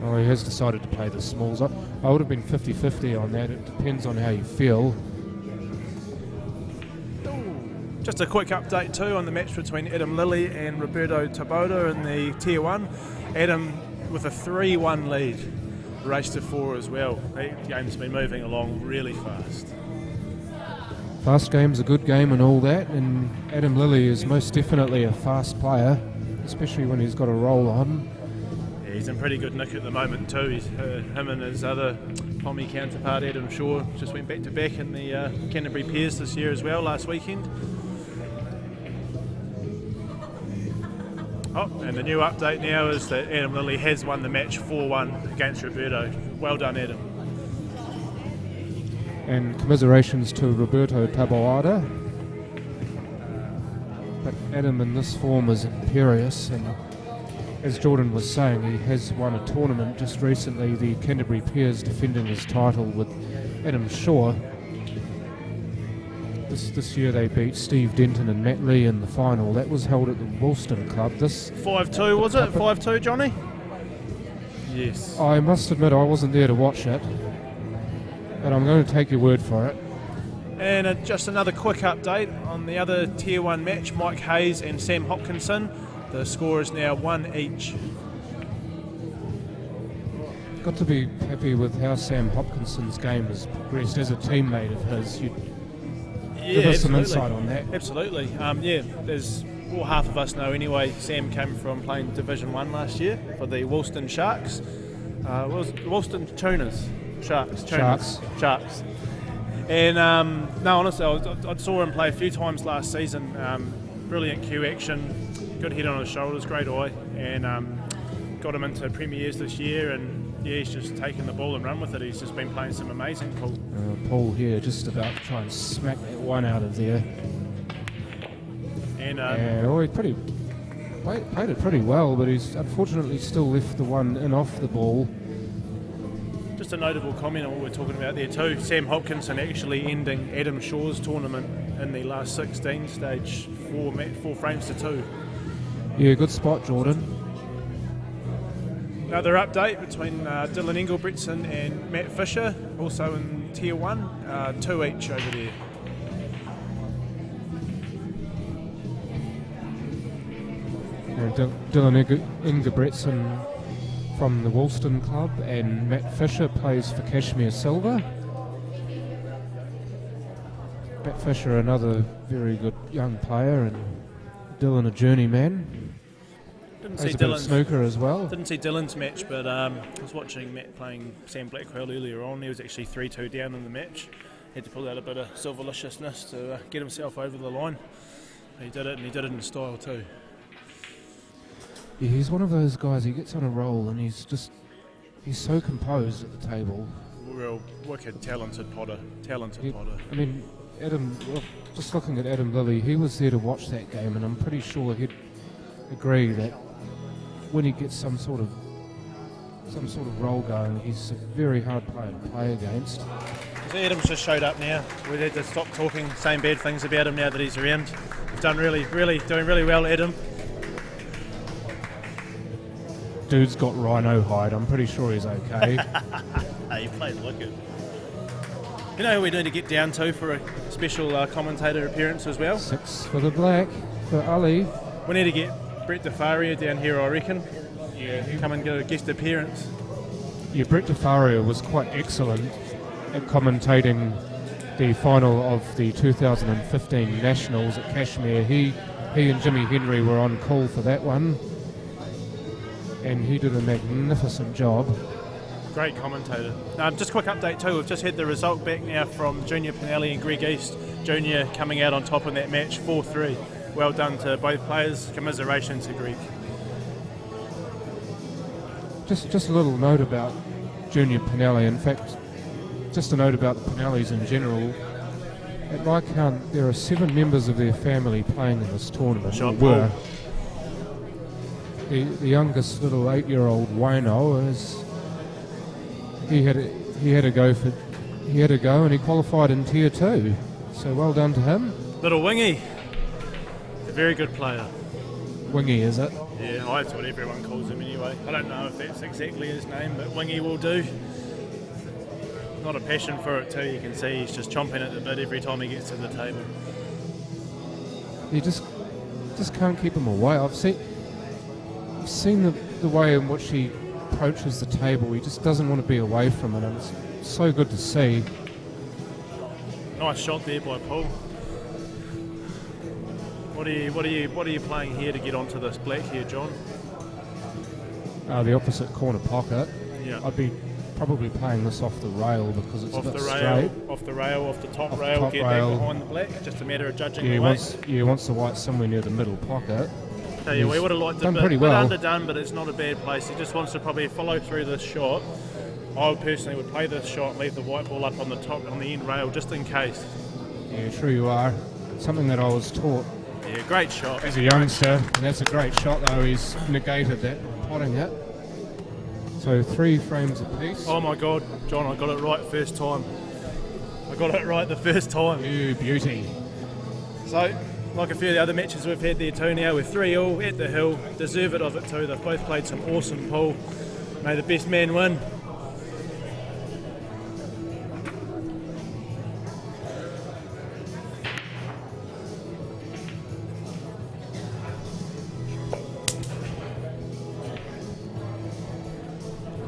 Oh, he has decided to play the smalls. I would have been 50-50 on that. It depends on how you feel. Just a quick update too on the match between Adam Lilly and Roberto Taboada in the Tier 1. Adam with a 3-1 lead, race to 4 as well. The game's been moving along really fast. Fast game's a good game and all that, and Adam Lilly is most definitely a fast player, especially when he's got a roll on. Yeah, he's in pretty good nick at the moment too. Him and his other Pommy counterpart Adam Shaw just went back to back in the Canterbury Pairs this year as well last weekend. Oh, and the new update now is that Adam Lilly has won the match 4-1 against Roberto. Well done, Adam. And commiserations to Roberto Taboada. But Adam in this form is imperious, and as Jordan was saying, he has won a tournament just recently, the Canterbury Peers defending his title with Adam Shaw. This year they beat Steve Denton and Matt Lee in the final. That was held at the Woolston Club. 5-2 was it? 5-2, Johnny? Yes. I must admit I wasn't there to watch it, but I'm going to take your word for it. And just another quick update on the other Tier 1 match, Mike Hayes and Sam Hopkinson. The score is now 1 each. Got to be happy with how Sam Hopkinson's game has progressed as a teammate of his. Give us some insight on that. Absolutely. There's half of us know anyway. Sam came from playing Division 1 last year for the Woolston Sharks. Woolston Tuners. Sharks. And no, honestly, I saw him play a few times last season. Brilliant cue action, good head on his shoulders, great eye, and got him into premiers this year. And yeah, he's just taken the ball and run with it. He's just been playing some amazing pool. Paul here just about to try and smack that one out of there. And he played it pretty well, but he's unfortunately still left the one in off the ball. Just a notable comment on what we're talking about there too. Sam Hopkinson actually ending Adam Shaw's tournament in the last 16 stage, 4 frames to 2. Yeah, good spot, Jordan. Another update between Dylan Engelbretson and Matt Fisher, also in Tier 1, 2 each over there. Dylan Engelbretson from the Woolston Club, and Matt Fisher plays for Kashmir Silver. Matt Fisher, another very good young player, and Dylan a journeyman. Didn't Plays see a bit of Dylan's snooker as well. Didn't see Dylan's match, but I was watching Matt playing Sam Blackwell earlier on. He was actually 3-2 down in the match. Had to pull out a bit of silverliciousness to get himself over the line. He did it, and he did it in style too. Yeah, he's one of those guys, he gets on a roll and he's so composed at the table. Real wicked, talented potter. I mean, Adam, just looking at Adam Lilly, he was there to watch that game, and I'm pretty sure he'd agree that when he gets some sort of roll going, he's a very hard player to play against. So Adam's just showed up now. We had to stop talking, saying bad things about him now that he's around. He's done doing really well, Adam. Dude's got rhino hide, I'm pretty sure he's okay. He played wicked. You know who we need to get down to for a special commentator appearance as well? 6 for the black, for Ali. We need to get Brett DeFaria down here, I reckon. Yeah, come and get a guest appearance. Yeah, Brett DeFaria was quite excellent at commentating the final of the 2015 Nationals at Kashmir. He and Jimmy Henry were on call for that one, and he did a magnificent job. Great commentator. Just a quick update too, we've just had the result back now from Junior Pinelli and Greg East. Junior coming out on top in that match, 4-3. Well done to both players, commiserations to Greg. Just a little note about Junior Pinelli. In fact, just a note about the Pinellis in general. At my count, there are 7 members of their family playing in this tournament. The youngest little 8-year-old Wayno he had a go and he qualified in Tier 2. So well done to him. Little Wingy, a very good player. Wingy, is it? Yeah, that's what everyone calls him anyway. I don't know if that's exactly his name, but Wingy will do. Not a passion for it too, you can see he's just chomping at the bit every time he gets to the table. You just can't keep him away. I've seen the way in which he approaches the table. He just doesn't want to be away from it, and it's so good to see. Nice shot there by Paul. What are you playing here to get onto this black here, John? The opposite corner pocket. Yeah. I'd be probably playing this off the rail because it's off a bit the rail, straight. off the rail, off the top off rail, the top get rail. back behind the black. Just a matter of judging Yeah, the weight. wants the white somewhere near the middle pocket. So yeah, we would have liked it done a pretty bit well. underdone, but it's not a bad place. He just wants to probably follow through this shot. I personally would play this shot and leave the white ball up on the top, on the end rail, just in case. Yeah, true you are. Something that I was taught Yeah, great shot. as a youngster, and that's a great shot though. He's negated that, potting it. So 3 frames apiece. Oh my God, John, I got it right first time. I got it right the first time. You beauty. So, like a few of the other matches we've had there too now, we're 3-all at the hill, deserve it of it too. They've both played some awesome pool. May the best man win.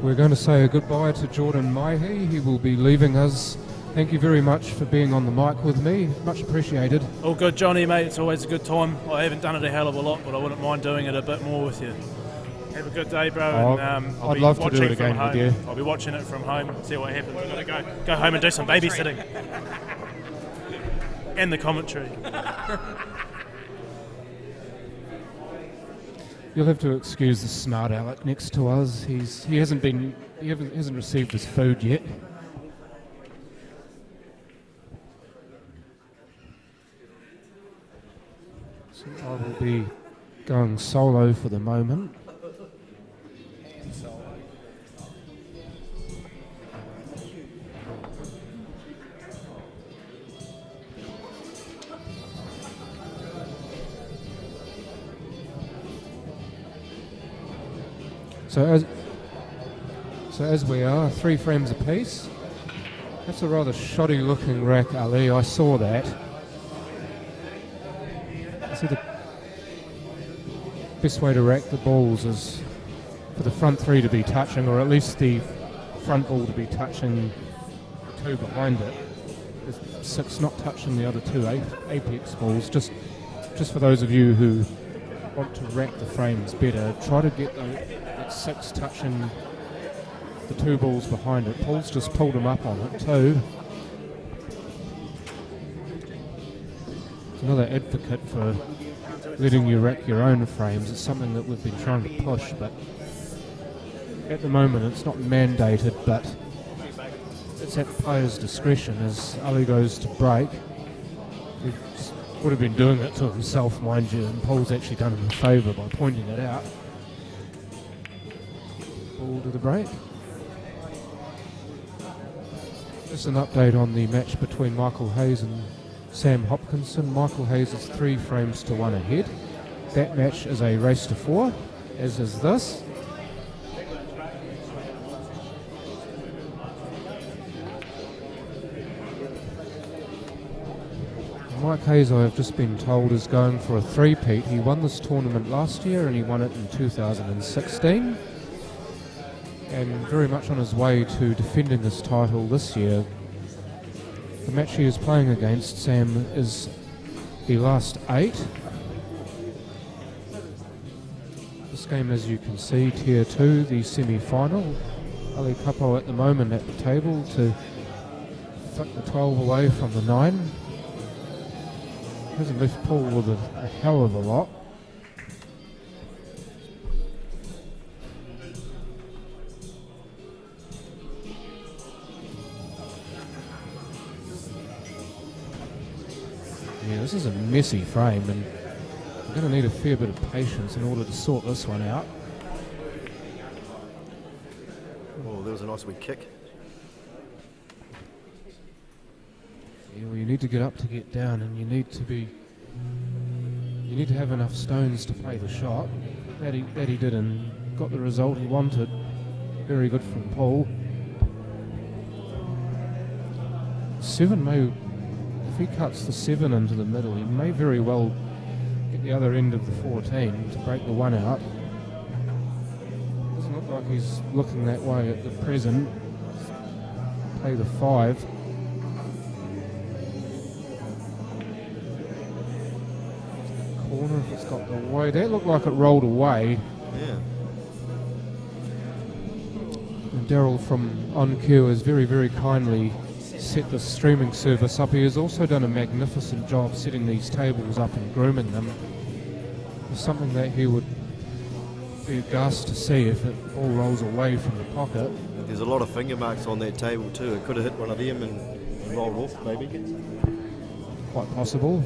We're going to say a goodbye to Jordan Maihi. He will be leaving us. Thank you very much for being on the mic with me. Much appreciated. All good, Johnny, mate. It's always a good time. I haven't done it a hell of a lot, but I wouldn't mind doing it a bit more with you. Have a good day, bro. Oh, and, I'll I'd be love to watching do it from again home. with you. I'll be watching it from home, see what happens. We've got to go home and do some babysitting. And the commentary. You'll have to excuse the smart aleck next to us. He hasn't received his food yet. So I will be going solo for the moment. So as we are, 3 frames apiece. That's a rather shoddy looking rack, Ali. I saw that. See, the best way to rack the balls is for the front 3 to be touching, or at least the front ball to be touching the 2 behind it. There's 6 not touching the other 2 apex balls. Just for those of you who want to rack the frames better, try to get that 6 touching the 2 balls behind it. Paul's just pulled him up on it too. It's another advocate for letting you rack your own frames. It's something that we've been trying to push, but at the moment it's not mandated, but it's at the player's discretion as Ali goes to break. He would have been doing it to himself, mind you, and Paul's actually done him a favour by pointing it out. Ball to the break. Just an update on the match between Michael Hayes and Sam Hopkinson. Michael Hayes is 3 frames to 1 ahead. That match is a race to 4, as is this. Mike Hayes, I have just been told, is going for a 3-peat. He won this tournament last year and he won it in 2016. And very much on his way to defending this title this year. The match he is playing against, Sam, is the last 8. This game, as you can see, Tier 2, the semi-final. Ali Kapo at the moment at the table to flick the 12 away from the 9. Hasn't left Paul with a hell of a lot. Yeah, this is a messy frame, and we're going to need a fair bit of patience in order to sort this one out. Oh, there was a nice wee kick. Yeah, well, you need to get up to get down, and you need to have enough stones to play the shot. That he did, and got the result he wanted. Very good from Paul. 7 may. If he cuts the 7 into the middle, he may very well get the other end of the 14 to break the 1 out. Doesn't look like he's looking that way at the present. Play the 5. Corner, if it's got the way. That looked like it rolled away. Yeah. And Daryl from OnQ has very, very kindly set the streaming service up. He has also done a magnificent job setting these tables up and grooming them. is something that he would be aghast to see if it all rolls away from the pocket. There's a lot of finger marks on that table too. It could have hit one of them and rolled off, maybe. Quite possible.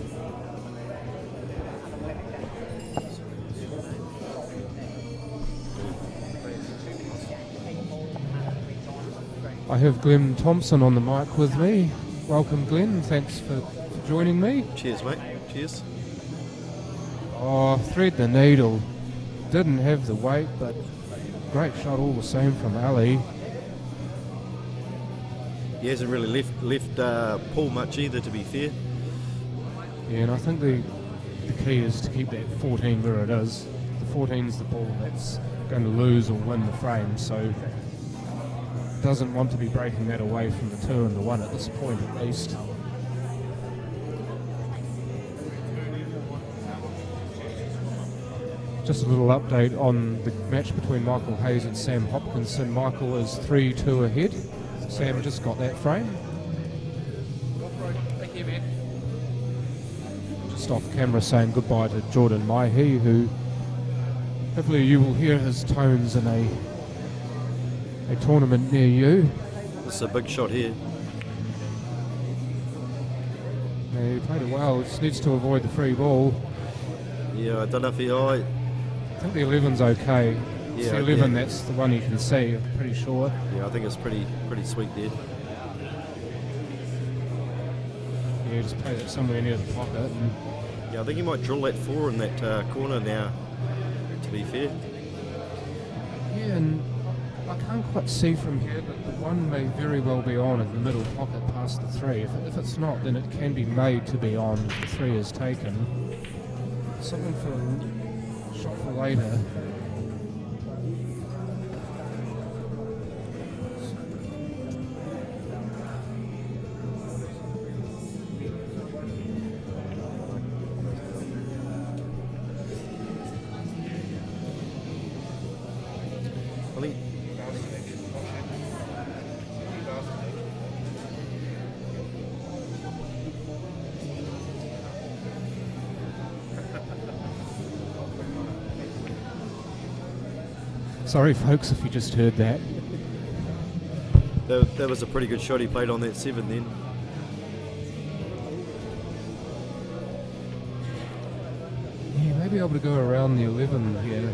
I have Glenn Thompson on the mic with me. Welcome, Glenn. Thanks for joining me. Cheers, mate. Cheers. Oh, thread the needle. Didn't have the weight, but great shot all the same from Ali. He hasn't really left Paul much either, to be fair. Yeah, and I think the key is to keep that 14 where it is. The 14's the ball that's going to lose or win the frame, so doesn't want to be breaking that away from the 2 and the 1 at this point at least. Just a little update on the match between Michael Hayes and Sam Hopkinson. Michael is 3-2 ahead. Sam just got that frame. Thank you, man. Just off camera saying goodbye to Jordan Maihi, who hopefully you will hear his tones in a tournament near you. This is a big shot here. Yeah, he played it well, just needs to avoid the free ball. Yeah, I don't know if he... I think the 11's okay. Yeah, it's the 11, that's the one you can see, I'm pretty sure. Yeah, I think it's pretty sweet there. Yeah, just play that somewhere near the pocket. And yeah, I think he might drill that 4 in that corner now, to be fair. yeah, and I can't quite see from here, but the 1 may very well be on in the middle pocket past the 3. If it's not, then it can be made to be on if the 3 is taken. Something for a shot for later. I think... Sorry folks if you just heard that. That was a pretty good shot he played on that 7 then. Yeah, maybe able to go around the 11 here.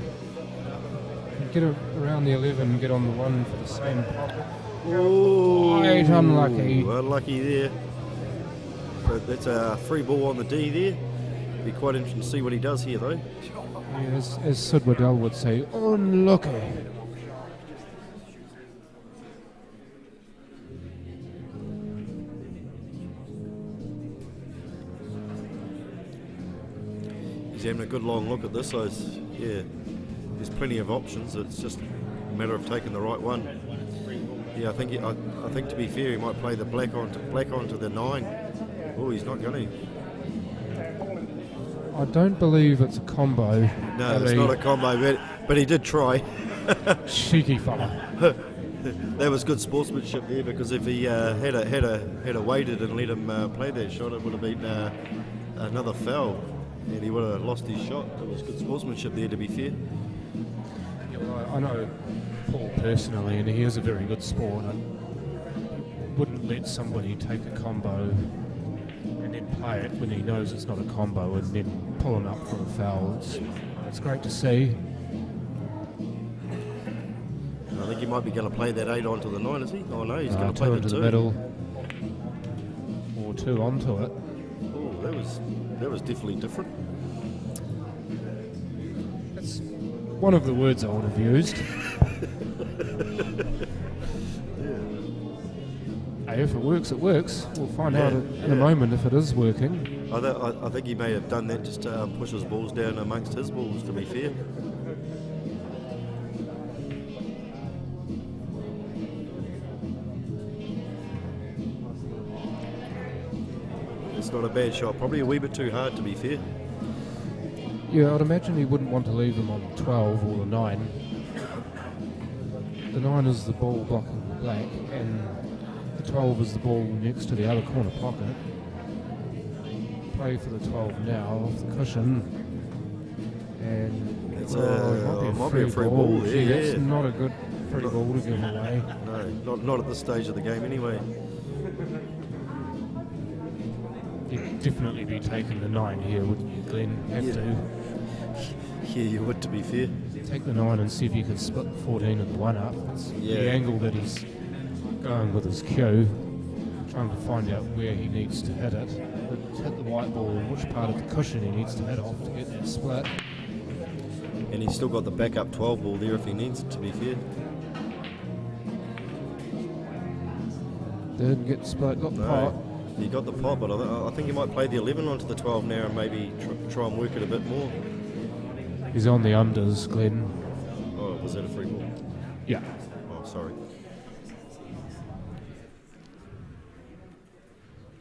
Get around the 11, get on the 1 for the same pocket. Oh, Quite unlucky. Unlucky there. But that's a free ball on the D there. Be quite interesting to see what he does here though. Yeah, as Sid Waddell would say, unlucky. He's having a good long look at this, so yeah, there's plenty of options. It's just a matter of taking the right one. Yeah, I think to be fair, he might play the black onto the 9. Oh, he's not going to. I don't believe it's a combo. No, it's not a combo, but he did try. Cheeky fella. That was good sportsmanship there, because if he had a waited and let him play that shot, it would have been another foul, and he would have lost his shot. It was good sportsmanship there, to be fair. Yeah, well, I know Paul personally, and he is a very good sport. I wouldn't let somebody take a combo and then play it when he knows it's not a combo and then pull him up for a foul. It's great to see. I think he might be going to play that 8 onto the 9, is he? Oh no, he's going to 2 play into the 2. the middle, or 2 onto it. Oh, that was definitely different. That's one of the words I would have used. Hey, if it works, it works. We'll find out in a moment if it is working. I think he may have done that just to push his balls down amongst his balls, to be fair. It's not a bad shot. Probably a wee bit too hard, to be fair. Yeah, I'd imagine he wouldn't want to leave them on the 12 or the 9. The 9 is the ball blocking the black, and the 12 is the ball next to the other corner pocket. Play for the 12 now off the cushion. And It's might be a free ball. there, Gee, that's yeah. not a good free ball to give away. No, not at this stage of the game anyway. You'd definitely be taking the 9 here, wouldn't you, Glenn? Have to. Yeah, you would, to be fair. Take the 9 and see if you can split the 14 and the 1 up. It's the angle that he's going with his cue, trying to find out where he needs to hit it. Hit the white ball, which part of the cushion he needs to hit off to get that split. And he's still got the backup 12 ball there if he needs it, to be fair. Didn't get the split, got the pot. He got the pot, but I think he might play the 11 onto the 12 now and maybe try and work it a bit more. He's on the unders, Glenn. Oh, was that a free ball? Yeah. Oh, sorry.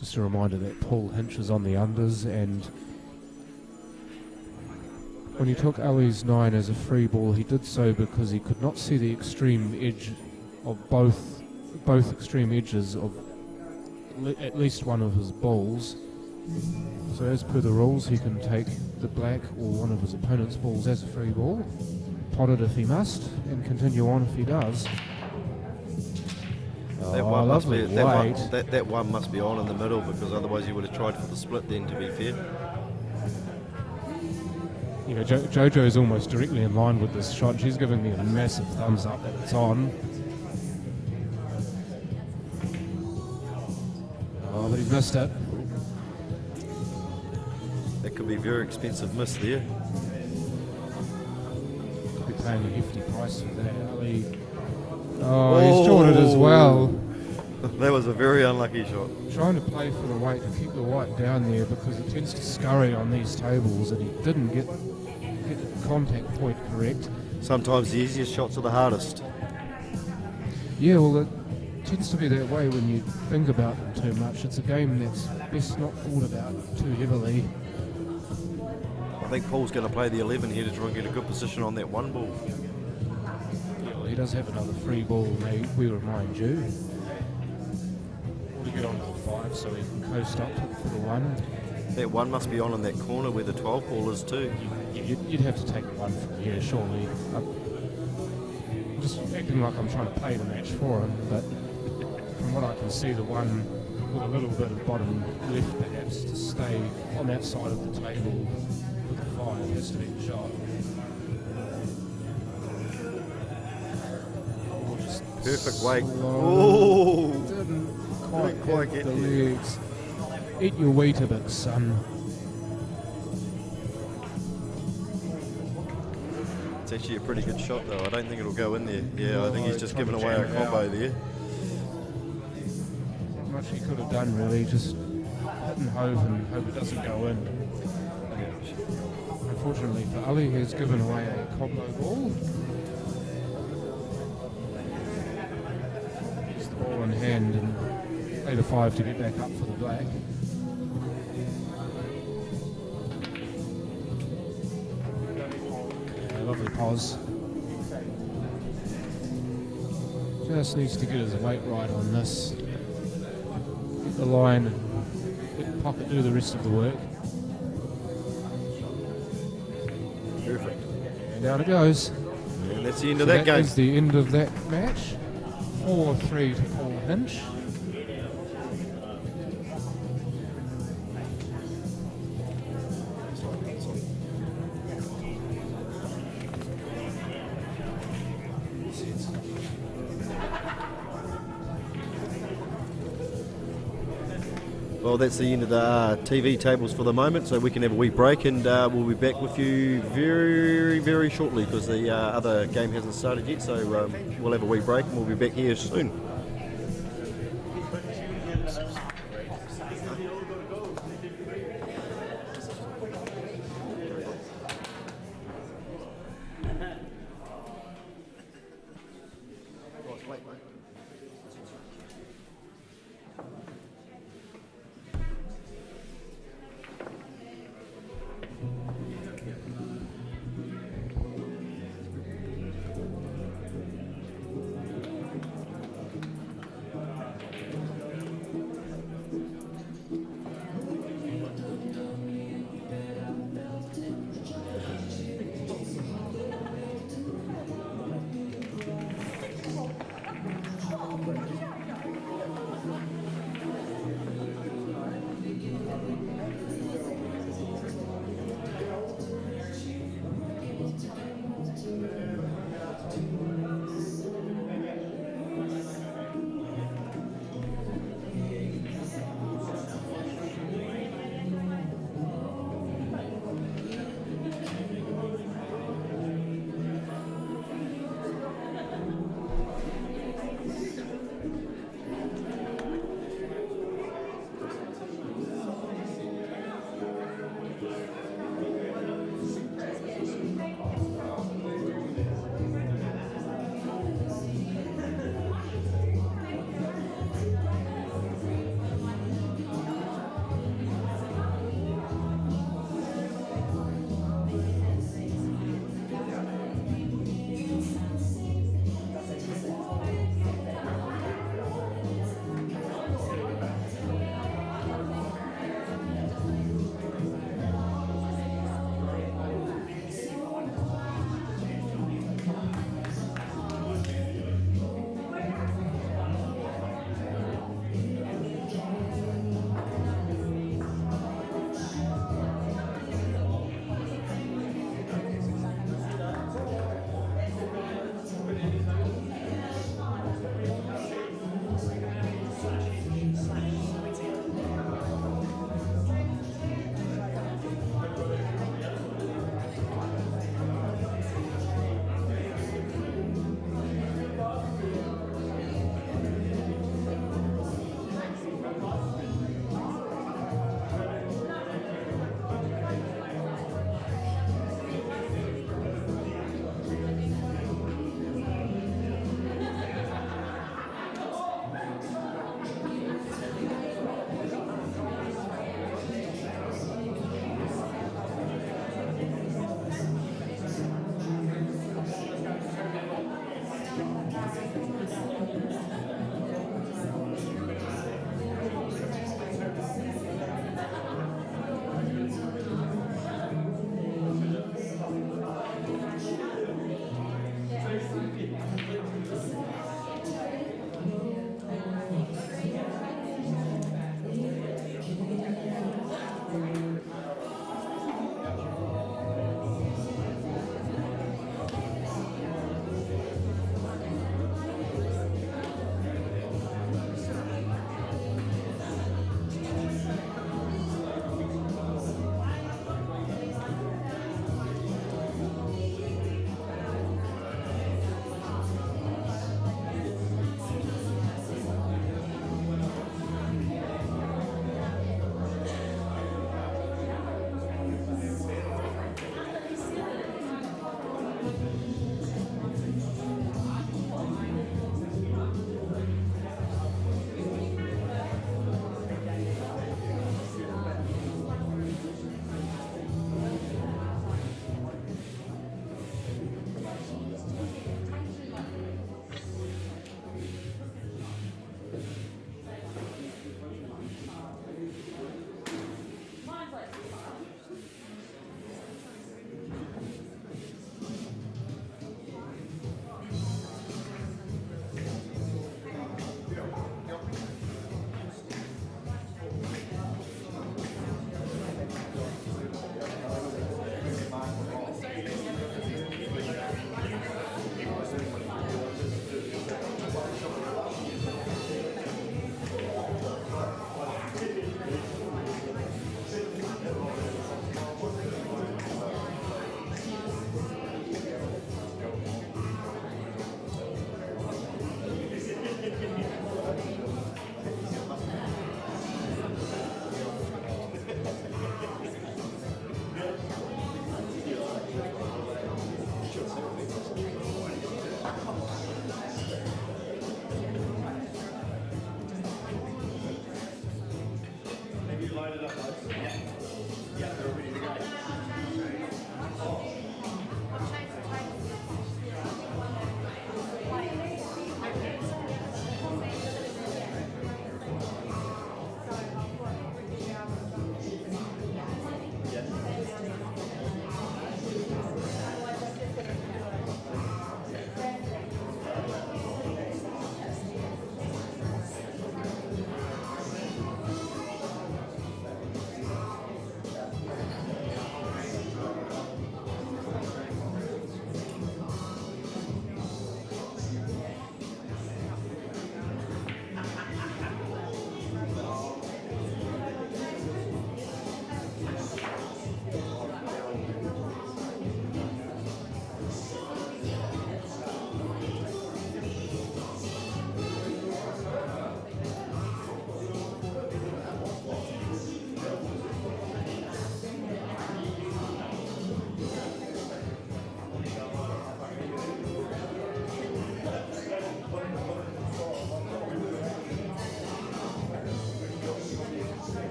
Just a reminder that Paul Hinch is on the unders, and when he took Ali's 9 as a free ball, he did so because he could not see the extreme edge of both extreme edges of at least one of his balls. So as per the rules, he can take the black or one of his opponent's balls as a free ball, pot it if he must, and continue on if he does. That one must be on in the middle, because otherwise you would have tried for the split then, to be fair. You know, Jojo's almost directly in line with this shot. She's giving me a massive thumbs up that it's on. Oh, but he's missed it. That could be a very expensive miss there. Could be paying a hefty price for that, Ali. Oh, he's short it as well. That was a very unlucky shot. Trying to play for the weight to keep the white down there, because he tends to scurry on these tables, and he didn't get the contact point correct. Sometimes the easiest shots are the hardest. Yeah, well, it tends to be that way when you think about them too much. It's a game that's best not thought about too heavily. I think Paul's going to play the 11 here to try and get a good position on that 1 ball. Yeah, well, he does have another free ball, we remind you. Or to get on to the 5 so he can coast up for the 1. That 1 must be on in that corner where the 12 ball is too. You'd have to take the 1 from here, surely. I'm just acting like I'm trying to play the match for him, but from what I can see, the 1 with a little bit of bottom left perhaps to stay on that side of the table with the 5 has to be the shot. Perfect weight. Oh! Didn't quite get the legs. Eat your wheat a bit, son. It's actually a pretty good shot though. I don't think it'll go in there. Yeah, I think he's just given away a combo there. Not much he could have done really, just hit and hope it doesn't go in. Unfortunately for Ali, he's given away a combo ball. Gets the ball in hand and play the 5 to get back up for the black. Lovely pause. Just needs to get his weight right on this. Get the line and let the pocket do the rest of the work. Perfect. And down it goes. And that's the end of that game. That is the end of that match. 4-3 to Paul Hinch. Well, that's the end of the TV tables for the moment, so we can have a wee break, and we'll be back with you very, very shortly, because the other game hasn't started yet, so we'll have a wee break and we'll be back here soon.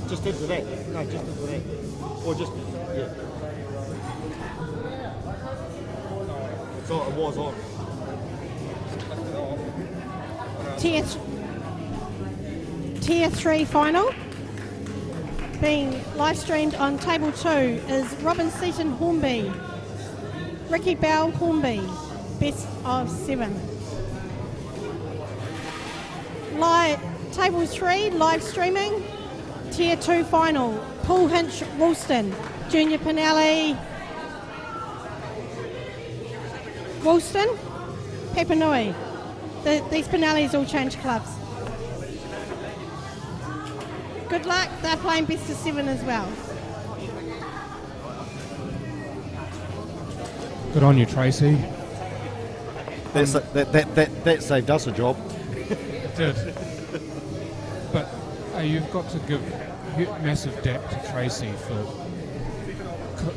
Just into that. No, just into that. Or just, yeah. So it was on. Tier 3 final, being live streamed on table 2, is Robin Seaton Hornby, Ricky Bell Hornby, best of 7. Table 3 live streaming, Tier 2 final, Paul Hinch Woolston, Junior Pinelli, Woolston, Papanui. These Pinellis all change clubs. Good luck, they're playing best of 7 as well. Good on you, Tracy. That saved us a job. It did. But you've got to give massive dap to Tracy for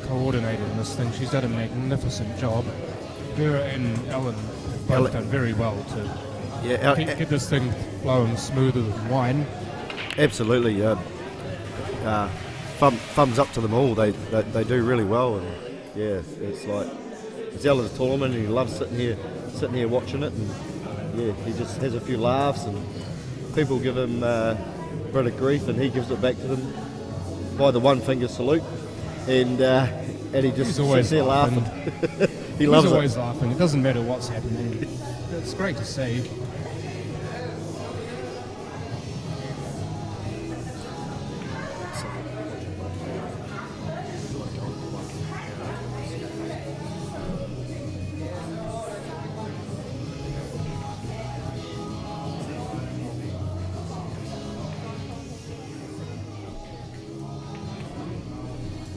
coordinating this thing. She's done a magnificent job. Her and Allan have both done very well to get this thing flowing smoother than wine. Absolutely. Thumbs up to them all. They do really well, and yeah, it's like it's Allan's tournament, and he loves sitting here watching it, and yeah, he just has a few laughs, and people give him a bit of grief, and he gives it back to them by the one finger salute, and he just sits there laughing. He loves it. He's always laughing. It doesn't matter what's happening. It's great to see.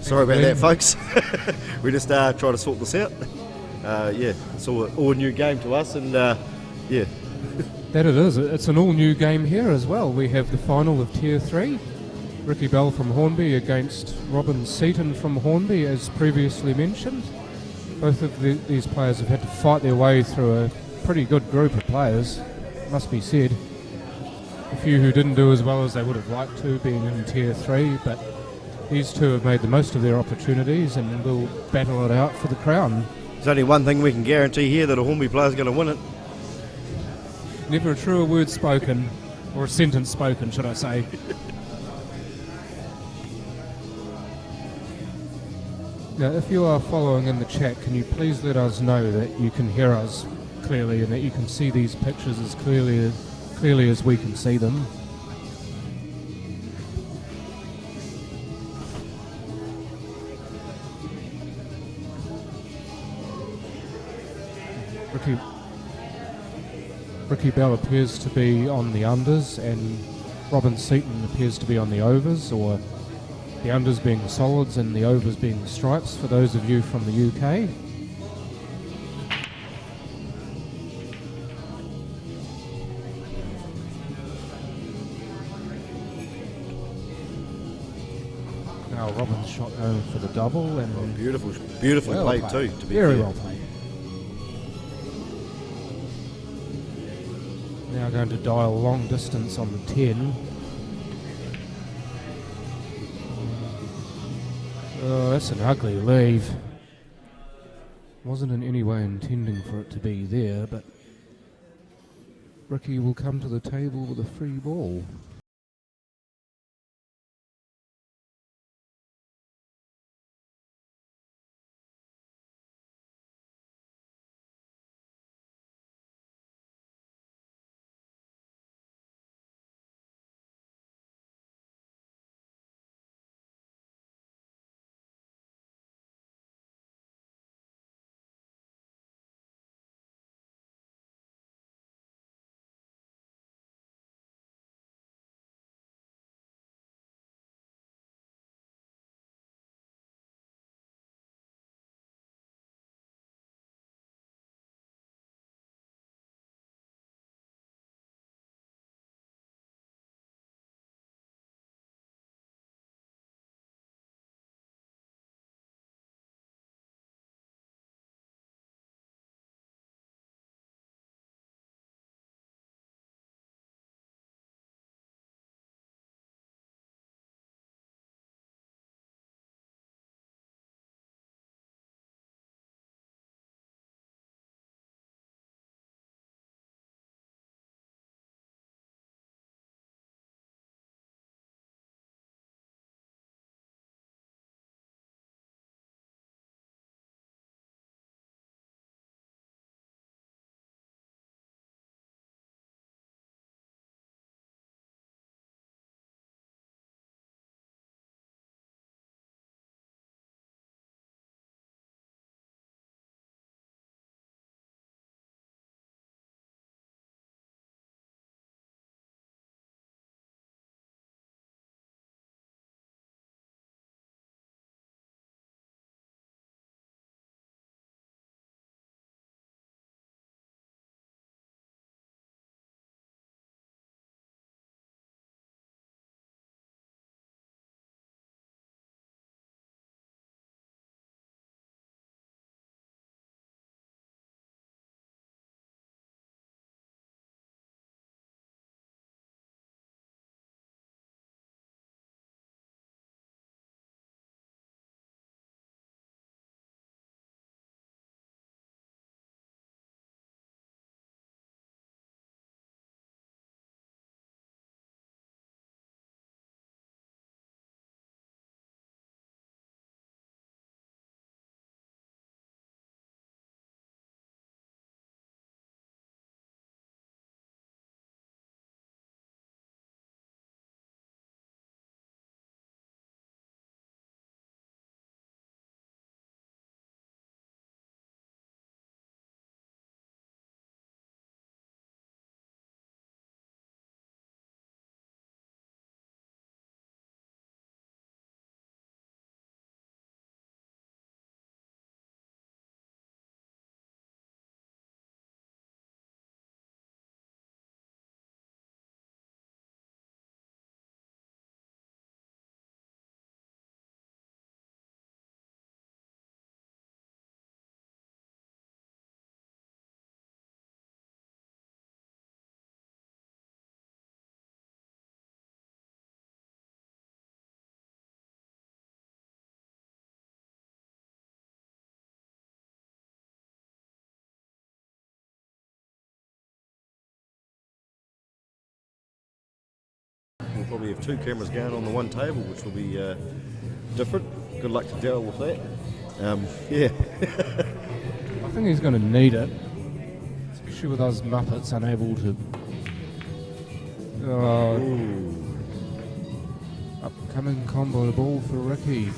Sorry about that, folks. We just try to sort this out. Yeah, it's all a new game to us, and yeah. That it is. It's an all-new game here as well. We have the final of Tier 3. Ricky Bell from Hornby against Robin Seaton from Hornby, as previously mentioned. Both of these players have had to fight their way through a pretty good group of players, must be said. A few who didn't do as well as they would have liked to, being in Tier 3, but these two have made the most of their opportunities and will battle it out for the crown. There's only one thing we can guarantee here, that a Hornby player's going to win it. Never a truer word spoken, or a sentence spoken, should I say. Now, if you are following in the chat, can you please let us know that you can hear us clearly and that you can see these pictures as clearly as we can see them. Ricky Bell appears to be on the unders and Robin Seaton appears to be on the overs, or the unders being solids and the overs being stripes for those of you from the UK. Now Robin's shot going for the double, and beautifully well played too, to be very fair. well played. Now going to dial long distance on the 10. Oh, that's an ugly leave. Wasn't in any way intending for it to be there, but Ricky will come to the table with a free ball. probably have 2 cameras going on the one table, which will be different. Good luck to Daryl with that. Yeah. I think he's going to need it, especially with those Muppets unable to. Upcoming combo ball for Ricky,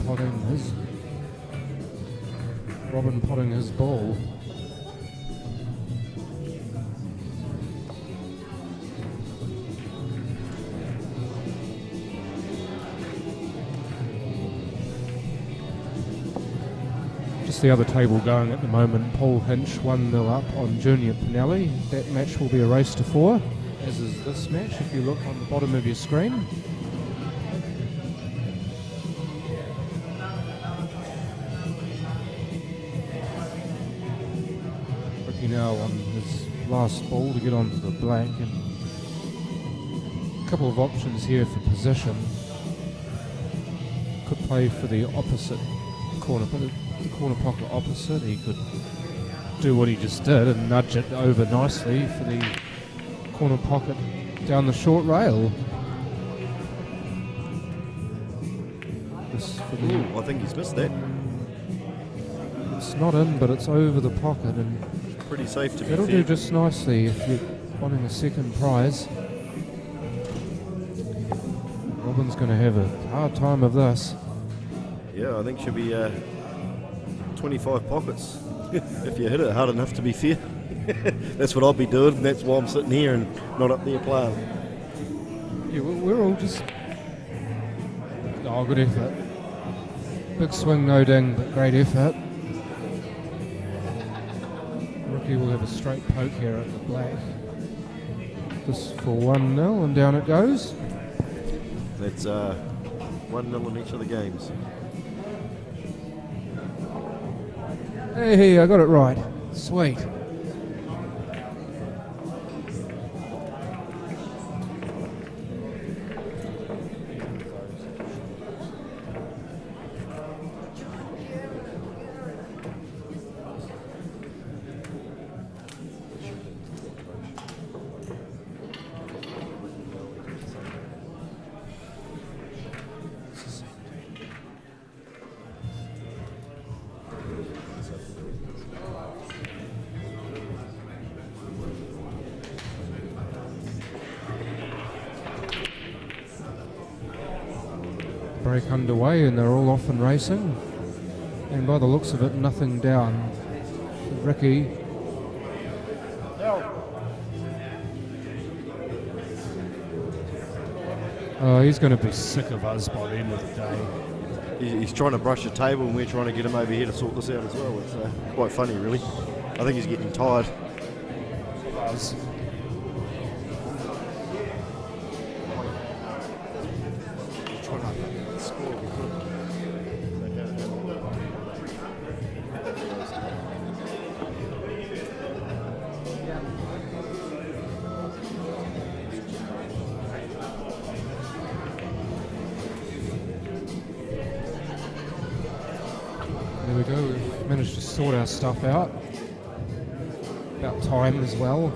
Robin potting his ball. Just the other table going at the moment. Paul Hinch 1-0 up on Junior Pinelli. That match will be a race to 4, as is this match if you look on the bottom of your screen. Ricky now on his last ball to get onto the black, and a couple of options here for position. Could play for the opposite corner, but the corner pocket opposite. He could do what he just did and nudge it over nicely for the corner pocket down the short rail. I think he's missed that. It's not in, but it's over the pocket, and pretty safe to be that'll fair. do just nicely if you're wanting a second prize. Robin's going to have a hard time of this. Yeah, I think should be 25 pockets if you hit it hard enough to be fair. That's what I'll be doing, and that's why I'm sitting here and not up there playing. Yeah, we're all just... Oh, good effort. Big swing, no ding, but great effort. Rookie will have a straight poke here at the black. This for 1-0, and down it goes. That's 1-0 in each of the games. Hey, I got it right. Sweet. Break underway, and they're all off and racing, and by the looks of it, nothing down. Ricky he's going to be sick of us by the end of the day. He's trying to brush the table, and we're trying to get him over here to sort this out as well. It's quite funny, really. I think he's getting tired. Us. There we go, we've managed to sort our stuff out. About time as well.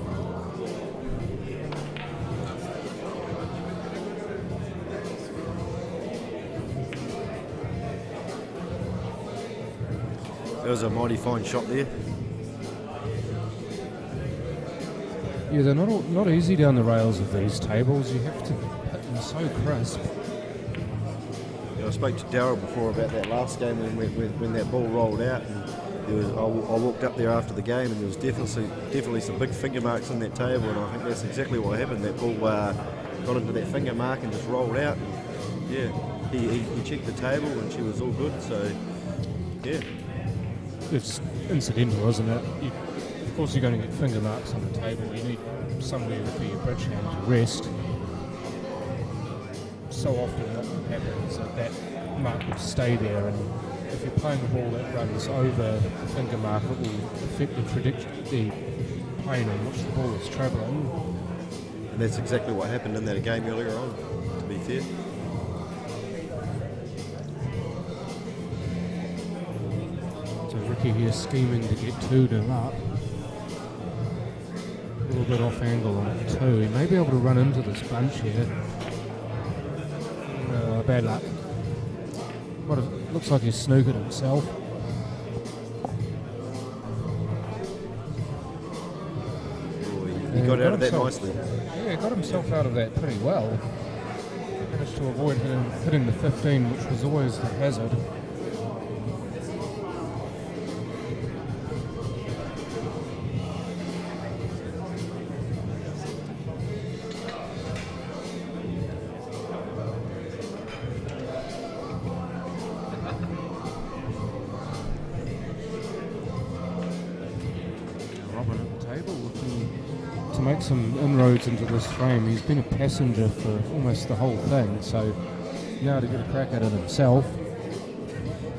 That was a mighty fine shot there. Yeah, they're not easy down the rails of these tables. You have to hit them so crisp. I spoke to Daryl before about that last game when that ball rolled out, and I walked up there after the game, and there was definitely some big finger marks on that table, and I think that's exactly what happened. That ball got into that finger mark and just rolled out. And yeah, he checked the table, and she was all good. So yeah, It's incidental, isn't it? Of course you're going to get finger marks on the table. You need somewhere for your bridge hand to rest. So often what happens is that mark will stay there, and if you're playing a ball that runs over the finger mark, it will affect the plane on which the ball is travelling. and that's exactly what happened in that game earlier on, to be fair. So Ricky here scheming to get 2-0 up. A little bit off angle on 2. He may be able to run into this bunch here. bad luck. Looks like he's snookered himself. He got out of that nicely. Yeah, got himself out of that pretty well. Managed to avoid hitting the 15, which was always the hazard. Robin at the table looking to make some inroads into this frame. He's been a passenger for almost the whole thing, so now to get a crack at it himself.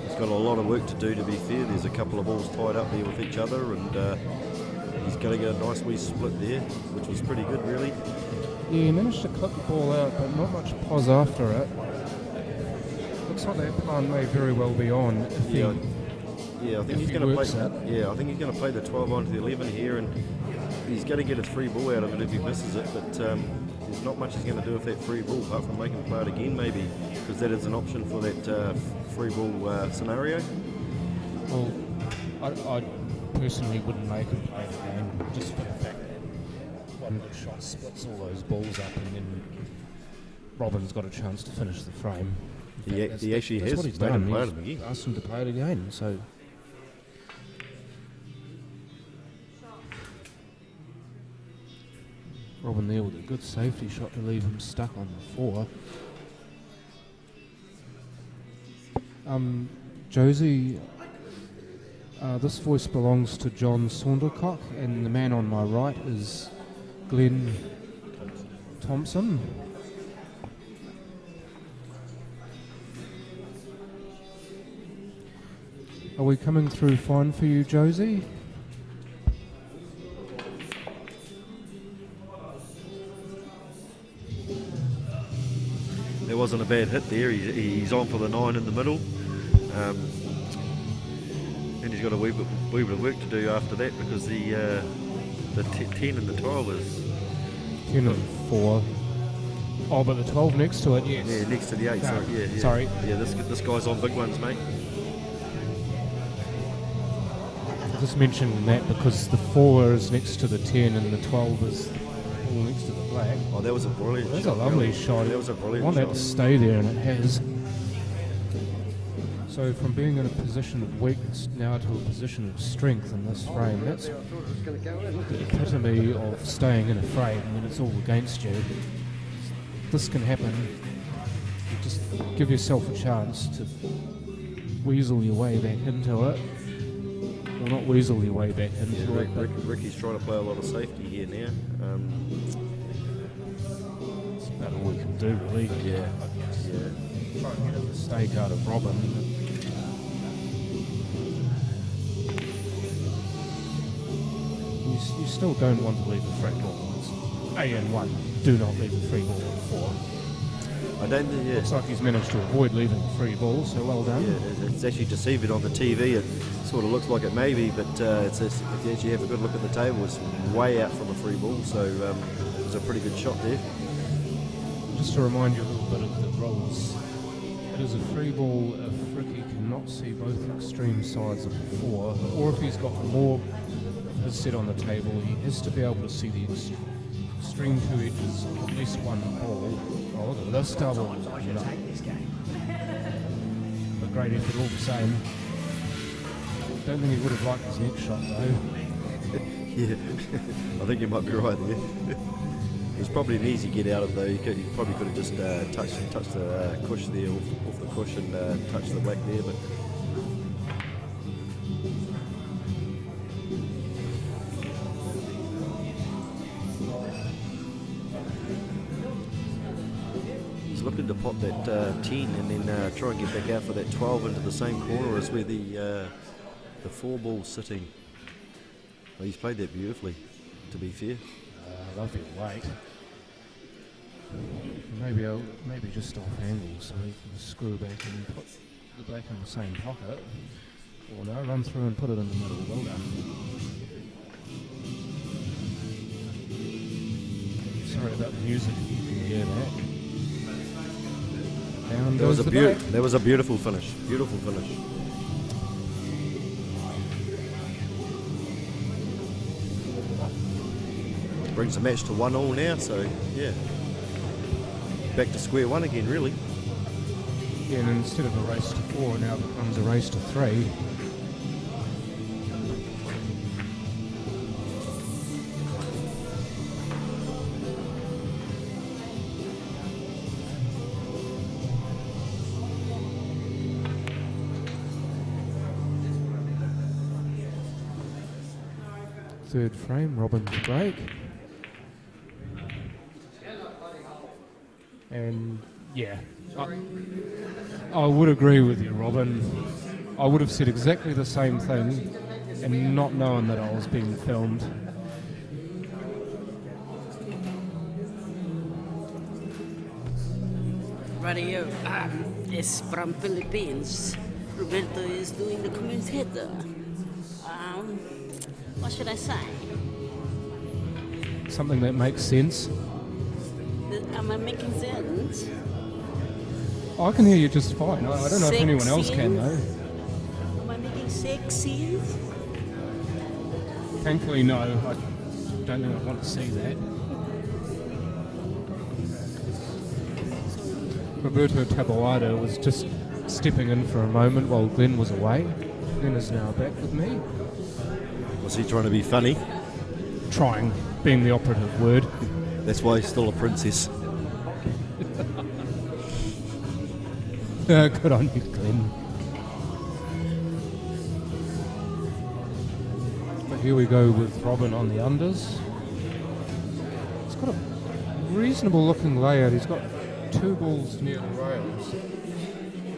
He's got a lot of work to do, to be fair. There's a couple of balls tied up there with each other, and he's going to get a nice wee split there, which was pretty good, really. Yeah, he managed to clip the ball out, but not much pos after it. Looks like that plan may very well be on if Yeah, he, I think he's going to play. Yeah, I think he's going to play the 12 onto the 11 here, and he's going to get a free ball out of it if he misses it. But there's not much he's going to do with that free ball, apart from make him play it again, maybe, because that is an option for that free ball scenario. Well, I personally wouldn't make him play it again, just for the fact that one good shot splits all those balls up, and then Robin's got a chance to finish the frame. He actually that's has what he's made done. him play He's it again. asked him to play it again, so. Robin there with a good safety shot to leave him stuck on the 4. Josie, this voice belongs to John Saundercock, and the man on my right is Glenn Thompson. Are we coming through fine for you, Josie? There wasn't a bad hit there. He's on for the 9 in the middle. And he's got a wee bit of work to do after that, because the 10 and the 12 is... 10 and 4. Oh, but the 12 next to it, yes. Yeah, next to the 8. No, Yeah. Sorry. Yeah, this guy's on big ones, mate. Just mentioning that because the 4 is next to the 10 and the 12 is all next to the black. Oh, that was a brilliant That's shot. a lovely really. shot. That was a brilliant I want shot. that to stay there, and it has. So from being in a position of weakness now to a position of strength in this frame, that's the epitome of staying in a frame when it's all against you. This can happen. You just give yourself a chance to weasel your way back into it. Well, not weasel your way back into it, but Ricky's trying to play a lot of safety here now. it's about all we can do, really. Yeah. Try and get a mistake out of Robin. You still don't want to leave a free ball. It's A and 1. Do not leave a free ball on 4. I don't think, yeah. Looks like he's managed to avoid leaving a free ball, so well done. Yeah, it's actually deceiving on the TV. It sort of looks like it may be, but if you actually have a good look at the table, it's way out from a free ball, so it was a pretty good shot there. Just to remind you a little bit of the rules, it is a free ball if Ricky cannot see both extreme sides of the 4, or if he's got more of his set on the table, he has to be able to see the extreme 2 edges of at least one ball. Oh, look at this double. But great effort all the same. Don't think he would have liked his next shot though. Yeah, I think you might be right there. It was probably an easy get out of though. You probably could have just touched the cush there off the cush and touched the black there, but. Looking to pop that 10 and then try and get back out for that 12 into the same corner as where the 4 ball's sitting. Well, he's played that beautifully, to be fair. Lovely weight. Maybe just off angle so he can screw back and put the black in the same pocket. Or no, run through and put it in the middle. Well done. Sorry about the music if you can hear that. Down down goes the black. That was a beautiful finish. Beautiful finish. Brings the match to 1-1 now, so yeah. Back to square one again, really. Yeah, and instead of a race to 4, now it becomes a race to 3. Third frame, Robin's break. And yeah, I would agree with you, Robin. I would have said exactly the same thing and not knowing that I was being filmed. Radio is from Philippines. Roberto is doing the commentator. What should I say? Something that makes sense. Am I making sense? I can hear you just fine. I don't know if anyone else can though. Am I making sex scenes? Thankfully, no. I don't think I want to see that. Roberto Taboada was just stepping in for a moment while Glenn was away. Glenn is now back with me. Was he trying to be funny? Trying, being the operative word. That's why he's still a princess. Good on you, Glenn. But here we go with Robin on the unders. He's got a reasonable looking layout. He's got 2 balls near the rails.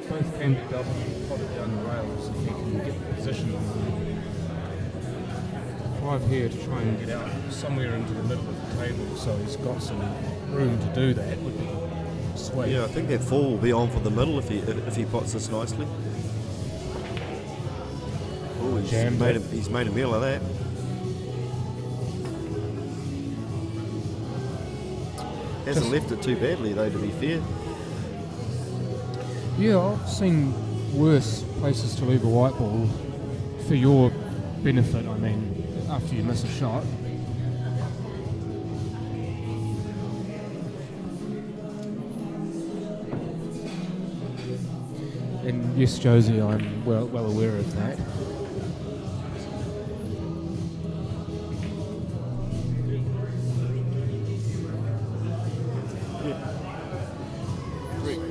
Both can be double potted down the rails if he can get the position on them. 5 here to try and get out somewhere into the middle of the table, so he's got some room to do that. Would be sweet. Yeah, I think that 4 will be on for the middle if he pots this nicely. Oh, he's made a meal of that. Hasn't left it too badly though, to be fair. Yeah, I've seen worse places to leave a white ball for your benefit, I mean, after you miss a shot. And yes, Josie, I'm well aware of that.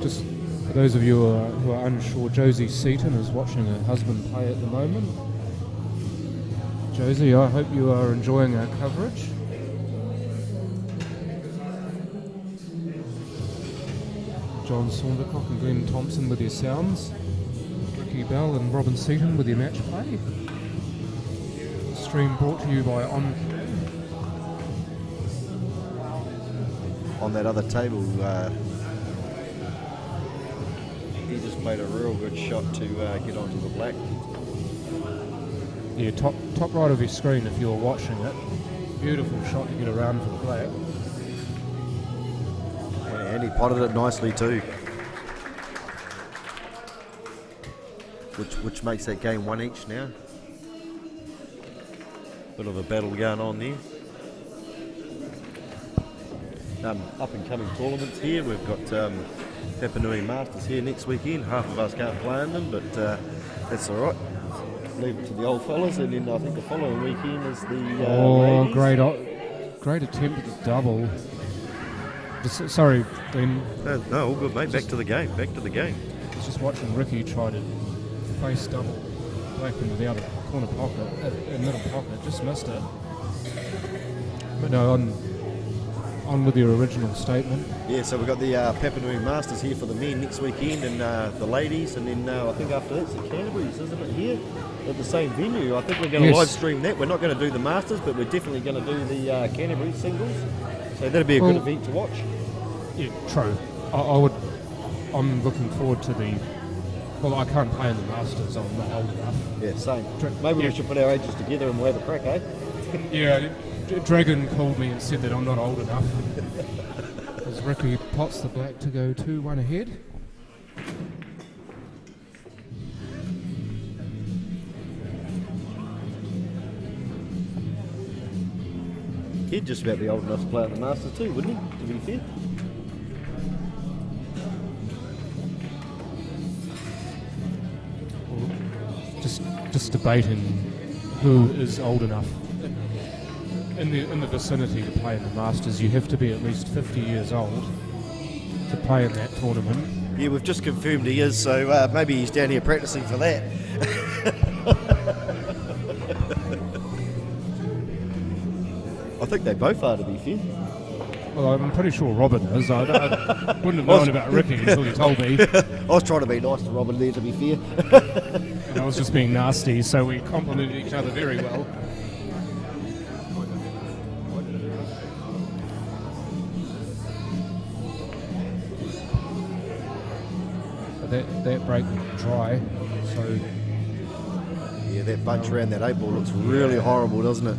Just for those of you who are unsure, Josie Seaton is watching her husband play at the moment. Josie, I hope you are enjoying our coverage. John Saundercock and Glenn Thompson with your sounds. Ricky Bell and Robin Seaton with your match play. Stream brought to you by On that other table, he just played a real good shot to get onto the black. Yeah, top right of your screen if you're watching it. Beautiful shot to get around for the black. And he potted it nicely too. Which makes that game 1 each now. Bit of a battle going on there. Up and coming tournaments here. We've got Papua Nui Masters here next weekend. Half of us can't play in them, but that's alright. Leave it to the old fellas, and then I think the following weekend is the ladies. Great attempt at the double. Sorry, Glenn. No, all good, mate. Back to the game. I was just watching Ricky try to face double black into the other corner pocket, middle pocket. Just missed it. But no, on with your original statement. Yeah, so we've got the Papua Nui Masters here for the men next weekend, and the ladies, and then I think after that's the Canterbury's, isn't it, here at the same venue? I think we're going to live stream that. We're not going to do the Masters, but we're definitely going to do the Canterbury singles. So that'll be a good event to watch. Yeah, true. I'm looking forward to the. Well, I can't play in the Masters. I'm not old enough. Yeah, same. Maybe we should put our ages together and we'll have a crack, eh? Yeah. Dragon called me and said that I'm not old enough. As Ricky pots the black to go 2-1 ahead. He'd just about be old enough to play at the Masters too, wouldn't he? To be fair. Just debating who is old enough in the vicinity to play in the Masters. You have to be at least 50 years old to play in that tournament. Yeah, we've just confirmed he is, so maybe he's down here practicing for that. I think they both are, to be fair. Well, I'm pretty sure Robin is. I wouldn't have known about Ricky until he told me. I was trying to be nice to Robin there, to be fair. And I was just being nasty, so we complimented each other very well. But that break was dry, so... Yeah, that bunch around that 8 ball looks really horrible, doesn't it?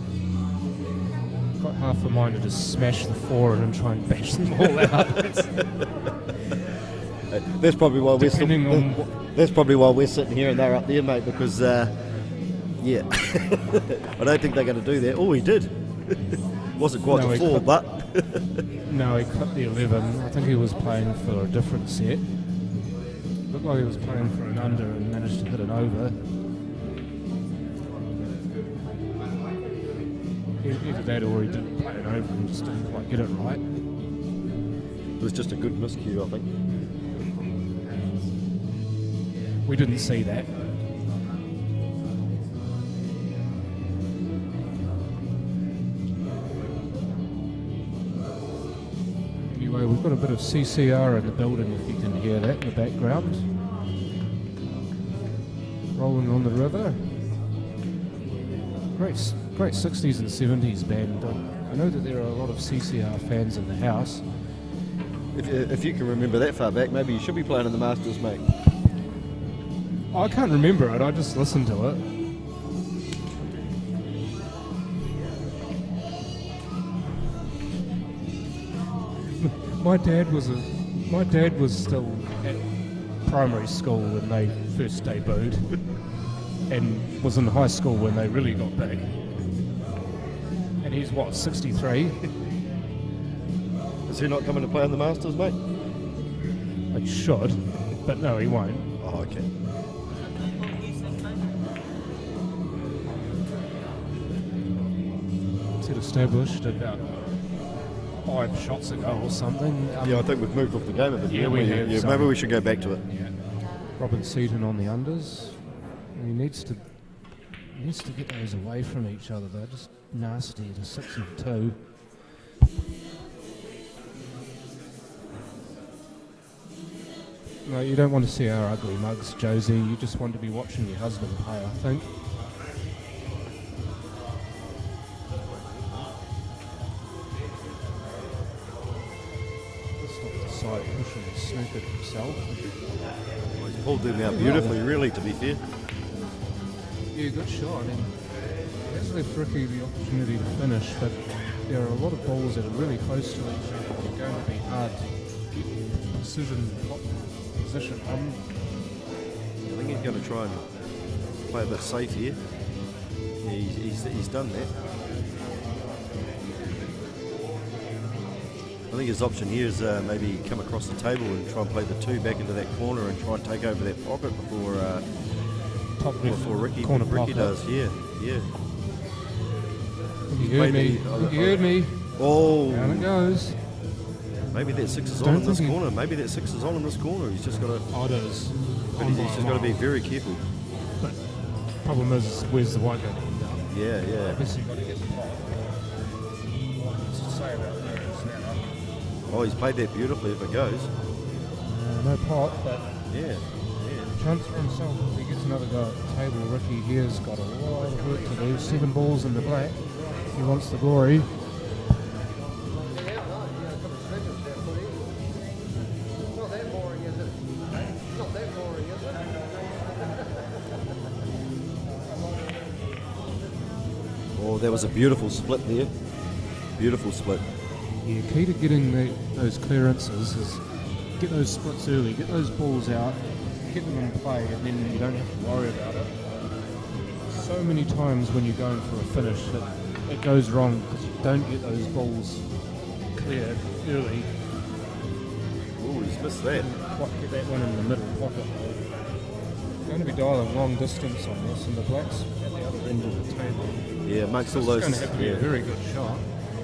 Got half a mind to just smash the 4 and try and bash them all out. That's probably why That's probably why we're sitting here and they're up there, mate. Because yeah, I don't think they're going to do that. Oh, he did. Wasn't quite the 4, but no, he clipped the 11. I think he was playing for a different set. Looked like he was playing for an under and managed to hit an over. Either that or he didn't play it over and just didn't quite get it right. It was just a good miscue, I think. We didn't see that. Anyway, we've got a bit of CCR in the building, if you can hear that in the background. Rolling on the river. Great 60s and 70s band. I know that there are a lot of CCR fans in the house. If you can remember that far back, maybe you should be playing in the Masters, mate. I can't remember it, I just listened to it. My dad was still at primary school when they first debuted and was in high school when they really got big. And he's what, 63? Is he not coming to play in the Masters, mate? He should, but no, he won't. Oh, okay. It's established about 5 shots ago or something. Yeah, I think we've moved off the game a bit. Yeah, we have. Yeah, maybe we should go back to it. Yeah. Robin Seaton on the unders. He needs to get those away from each other. They're just nasty at a 6 and 2. No, you don't want to see our ugly mugs, Josie. You just want to be watching your husband play, I think. Just off the side pushing the snooker himself. He's pulled them out beautifully, really, to be fair. Yeah, good shot. And it has left Ricky the opportunity to finish, but there are a lot of balls that are really close to each other. They're going to be hard to get position on. I think he's going to try and play a bit safe here. Yeah, he's done that. I think his option here is maybe come across the table and try and play the 2 back into that corner and try and take over that pocket before Ricky does. Yeah. You heard me. You heard me. Oh. Down it goes. Maybe that 6 is on in this corner. Maybe that 6 is on in this corner. He's just got to. Oh, it is. But he's just got to be very careful. But problem is, where's the white going to end up? Yeah. Obviously, got to get the pot. What's to say about that now? Oh, he's played that beautifully if it goes. No pot, but yeah. Chance for himself. If he gets another go at the table, Ricky here's got a lot of work to do. 7 balls in the black. He wants the glory. Oh, that was a beautiful split there. Beautiful split. Yeah, key to getting those clearances is get those splits early, get those balls out, get them in play, and then you don't have to worry about it. So many times when you're going for a finish that it goes wrong because you don't get those balls cleared early. Oh, he's missed that. Quite get that one in the middle pocket though. Going to be dialing long distance on this, and the black's at the other end of the table. Yeah, makes all It's those. going to have to be a very good shot.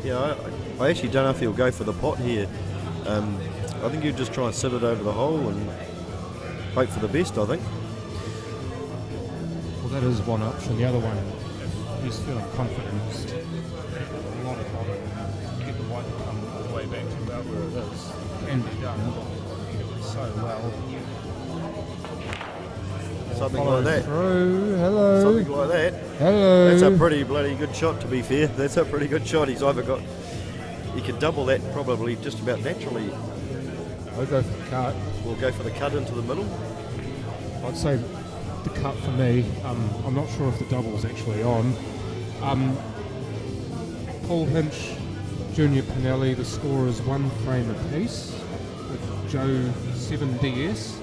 Yeah, I actually don't know if he'll go for the pot here. I think he'll just try and sit it over the hole and hope for the best, I think. Well, that is one option. The other one, if he's feeling confident, just a lot of bottom, get the white to come all the way back to about where it is. Can be done, but he do it so well. Something Follow like that. Through. Hello. Something like that. Hello. That's a pretty bloody good shot, to be fair. That's a pretty good shot. He's either got... He could double that probably just about naturally. I'll go for the cut. We'll go for the cut into the middle. I'd say the cut for me. I'm not sure if the double's actually on. Paul Hinch, Junior Pinelli, the score is 1 frame apiece with Joe 7DS.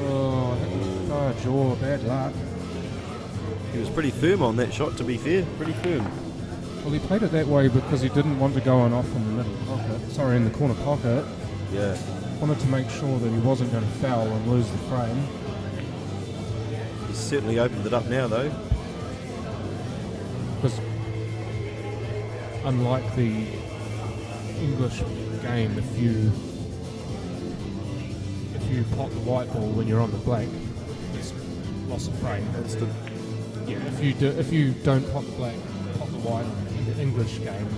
Oh, jaw, bad luck. He was pretty firm on that shot, to be fair. Pretty firm. Well, he played it that way because he didn't want to go on off in the middle pocket. Sorry, in the corner pocket. Yeah. Wanted to make sure that he wasn't going to foul and lose the frame. He's certainly opened it up now, though. Because unlike the English game, if you pot the white ball when you're on the black, it's loss of frame. Instant. Yeah, if you don't pot the black, pot the white in the English game,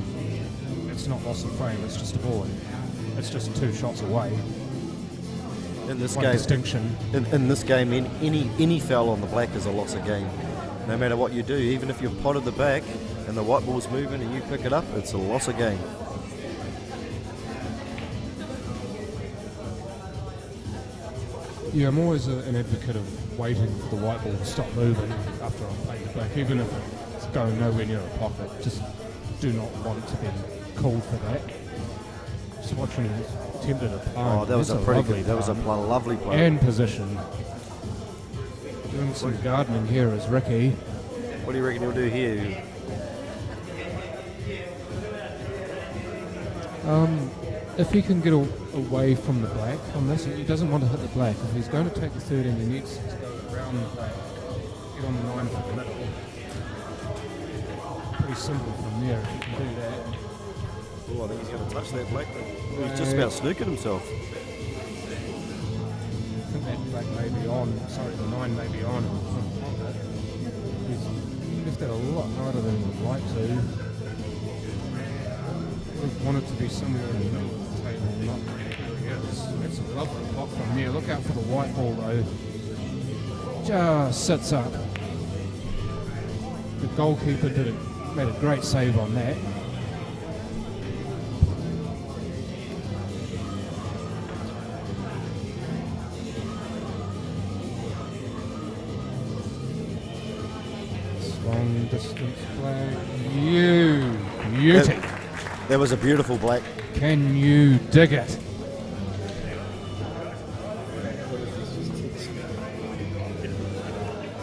it's not loss of frame. It's just a ball. It's just 2 shots away. In this One game, distinction. In this game, any foul on the black is a loss of game. No matter what you do, even if you've potted the back and the white ball's moving and you pick it up, it's a loss of game. Yeah, I'm always an advocate of waiting for the white ball to stop moving after I've played the black, even if it's going nowhere near a pocket. Just do not want to be called for that. Just watching him attempted a plant. Oh, that was a pretty lovely good. That was a plant. lovely play. And position. Doing some gardening here is Ricky. What do you reckon he'll do here? If he can get away from the black on this, he doesn't want to hit the black. If he's going to take the 13, he needs to go around the black, get on the 9 for the middle. Pretty simple from there if he can do that. Oh, I think he's going to touch that black. He's just about snooking himself. I think that black may be on. Sorry, the 9 may be on. He's left it a lot harder than he would like to. Would have wanted to be somewhere in the middle of the table, not where he is. That's a lovely pot from there. Look out for the white ball though. Just sits up. The goalkeeper made a great save on that. Long distance flag. You beauty. That was a beautiful black. Can you dig it?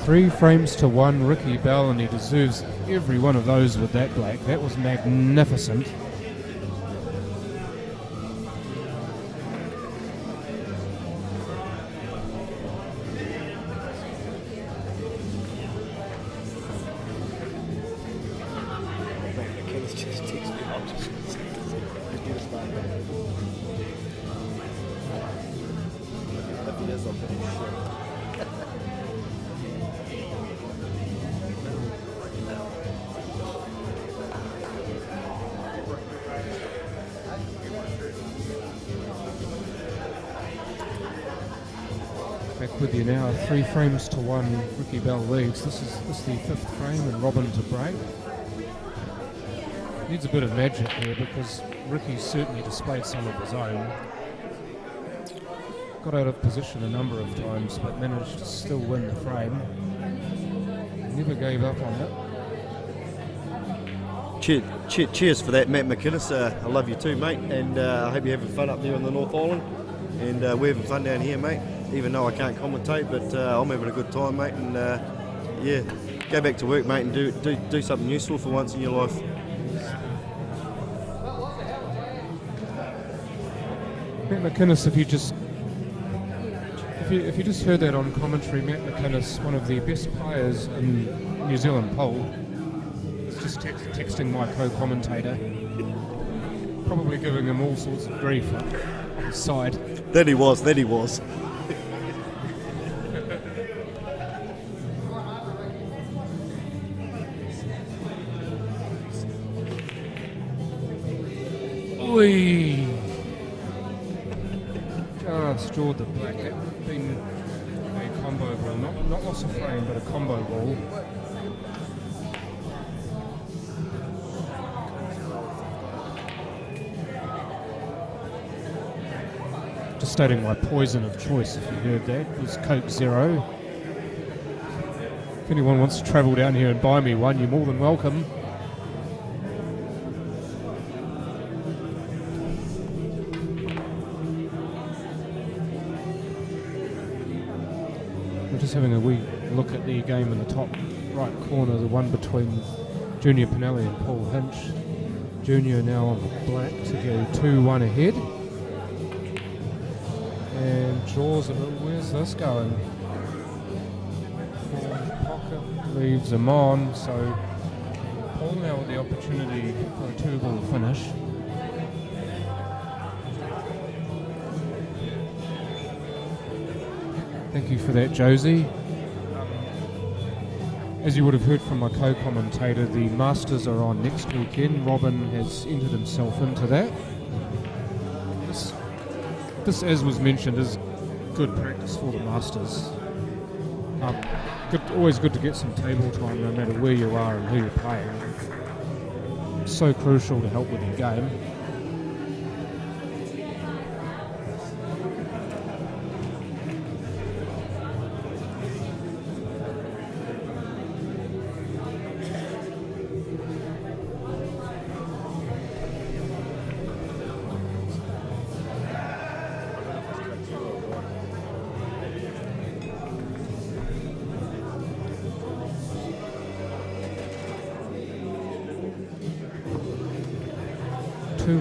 Three frames to 1, Ricky Bell, and he deserves every one of those with that black. That was magnificent. Back with you now, 3 frames to 1, Ricky Bell leads. This is the 5th frame and Robin to break. Needs a bit of magic there because Ricky's certainly displayed some of his own. Got out of position a number of times but managed to still win the frame. Never gave up on it. Cheers for that, Matt McInnes. I love you too, mate, and I hope you're having fun up there in the North Island. And we're having fun down here, mate, even though I can't commentate, but I'm having a good time, mate, and yeah, go back to work, mate, and do something useful for once in your life. Matt McInnes, if you just heard that on commentary, Matt McInnes, one of the best players in New Zealand poll, is just texting my co-commentator, probably giving him all sorts of grief on his side. That he was. Oi! Just jawed the black. That would have been a combo ball, not loss of frame, but a combo ball. Just stating my poison of choice, if you heard that, was Coke Zero. If anyone wants to travel down here and buy me one, you're more than welcome. Just having a wee look at the game in the top right corner, the one between Junior Pinelli and Paul Hinch. Junior now on the black to go 2-1 ahead. And draws a little, where's this going? Pocket leaves him on, so Paul now with the opportunity for a 2-ball finish. Thank you for that, Josie. As you would have heard from my co-commentator, the Masters are on next weekend. Robin has entered himself into that. This, as was mentioned, is good practice for the Masters. Always good to get some table time no matter where you are and who you're playing. It's so crucial to help with your game.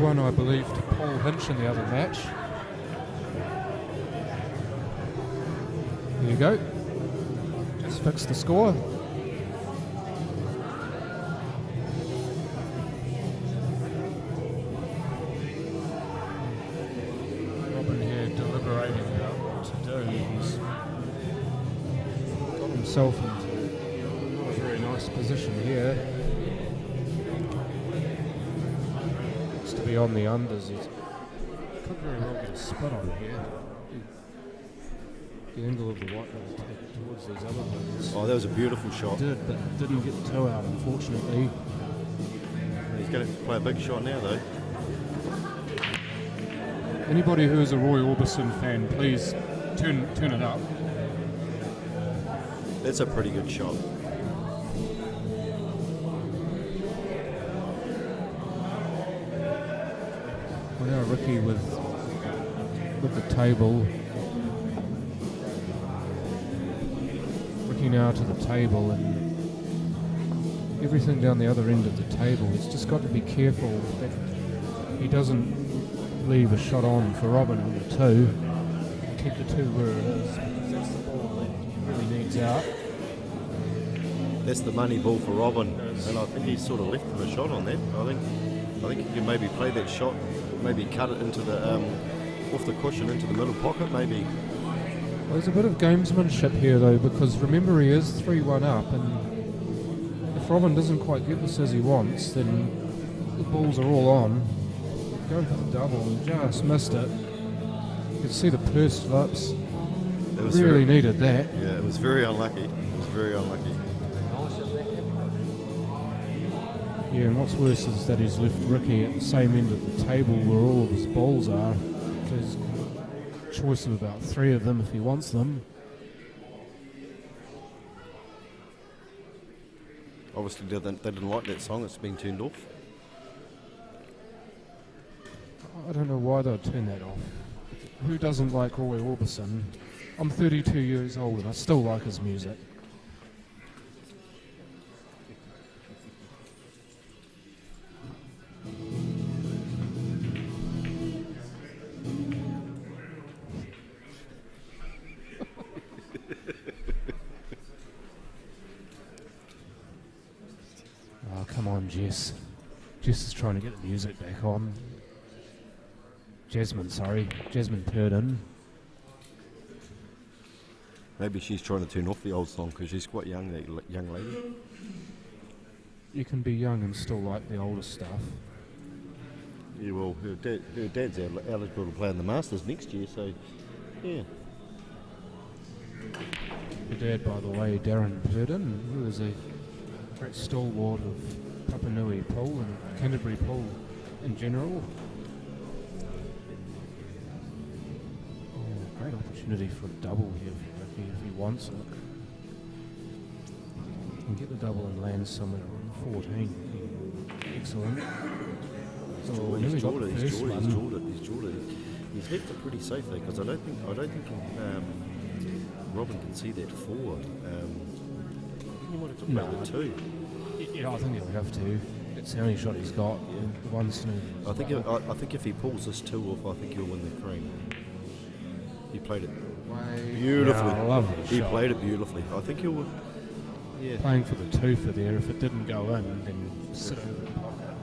I believe, to Paul Hinch in the other match. There you go. Just fix the score. Robin here deliberating about what to do. He's got himself into not a very nice position here. On the unders, he could very well get a split on here. The angle of the white ball take towards these other ones. Oh, that was a beautiful shot. Did, but didn't get the toe out, unfortunately. He's going to play a big shot now, though. Anybody who is a Roy Orbison fan, please turn it up. That's a pretty good shot. Now Ricky with the table. Ricky now to the table, and everything down the other end of the table. He's just got to be careful that he doesn't leave a shot on for Robin on the 2. Keep the 2 where it is, because that's the ball that he really needs out. That's the money ball for Robin, and I think he's sort of left him a shot on that. I think he can maybe play that shot. Maybe cut it into the off the cushion into the middle pocket, maybe. Well, there's a bit of gamesmanship here, though, because remember he is 3-1 up, and if Robin doesn't quite get this as he wants, then the balls are all on. Going for the double and just missed it. You can see the pursed lips. It was really needed that. Yeah, it was very unlucky. It was very unlucky. Yeah, and what's worse is that he's left Ricky at the same end of the table where all of his balls are. There's a choice of about 3 of them if he wants them. Obviously they didn't like that song, it's been turned off. I don't know why they'd turn that off. Who doesn't like Roy Orbison? I'm 32 years old and I still like his music. Jess. Jess is trying to get the music back on. Jasmine Purdon. Maybe she's trying to turn off the old song because she's quite young, that young lady. You can be young and still like the older stuff. Yeah, well, her dad's eligible to play in the Masters next year, so yeah. Her dad, by the way, Darren Purdon, who is a great stalwart of Papanui pool and Canterbury pool in general. Yeah, great opportunity for a double here for Ricky if he wants it. He can get the double and land somewhere on 14. Excellent. He's left it pretty safe though, because I don't think Robin can see that four. He might have to play the two. Yeah, I think he'll have to. It's the only shot he's got. Yeah. The one snooze. I think if he pulls this two off, I think he'll win the cream. He played it beautifully. Yeah, lovely he shot. played it beautifully. I think he'll win. Yeah. Playing for the two for there. If it didn't go in, then sit over the pocket.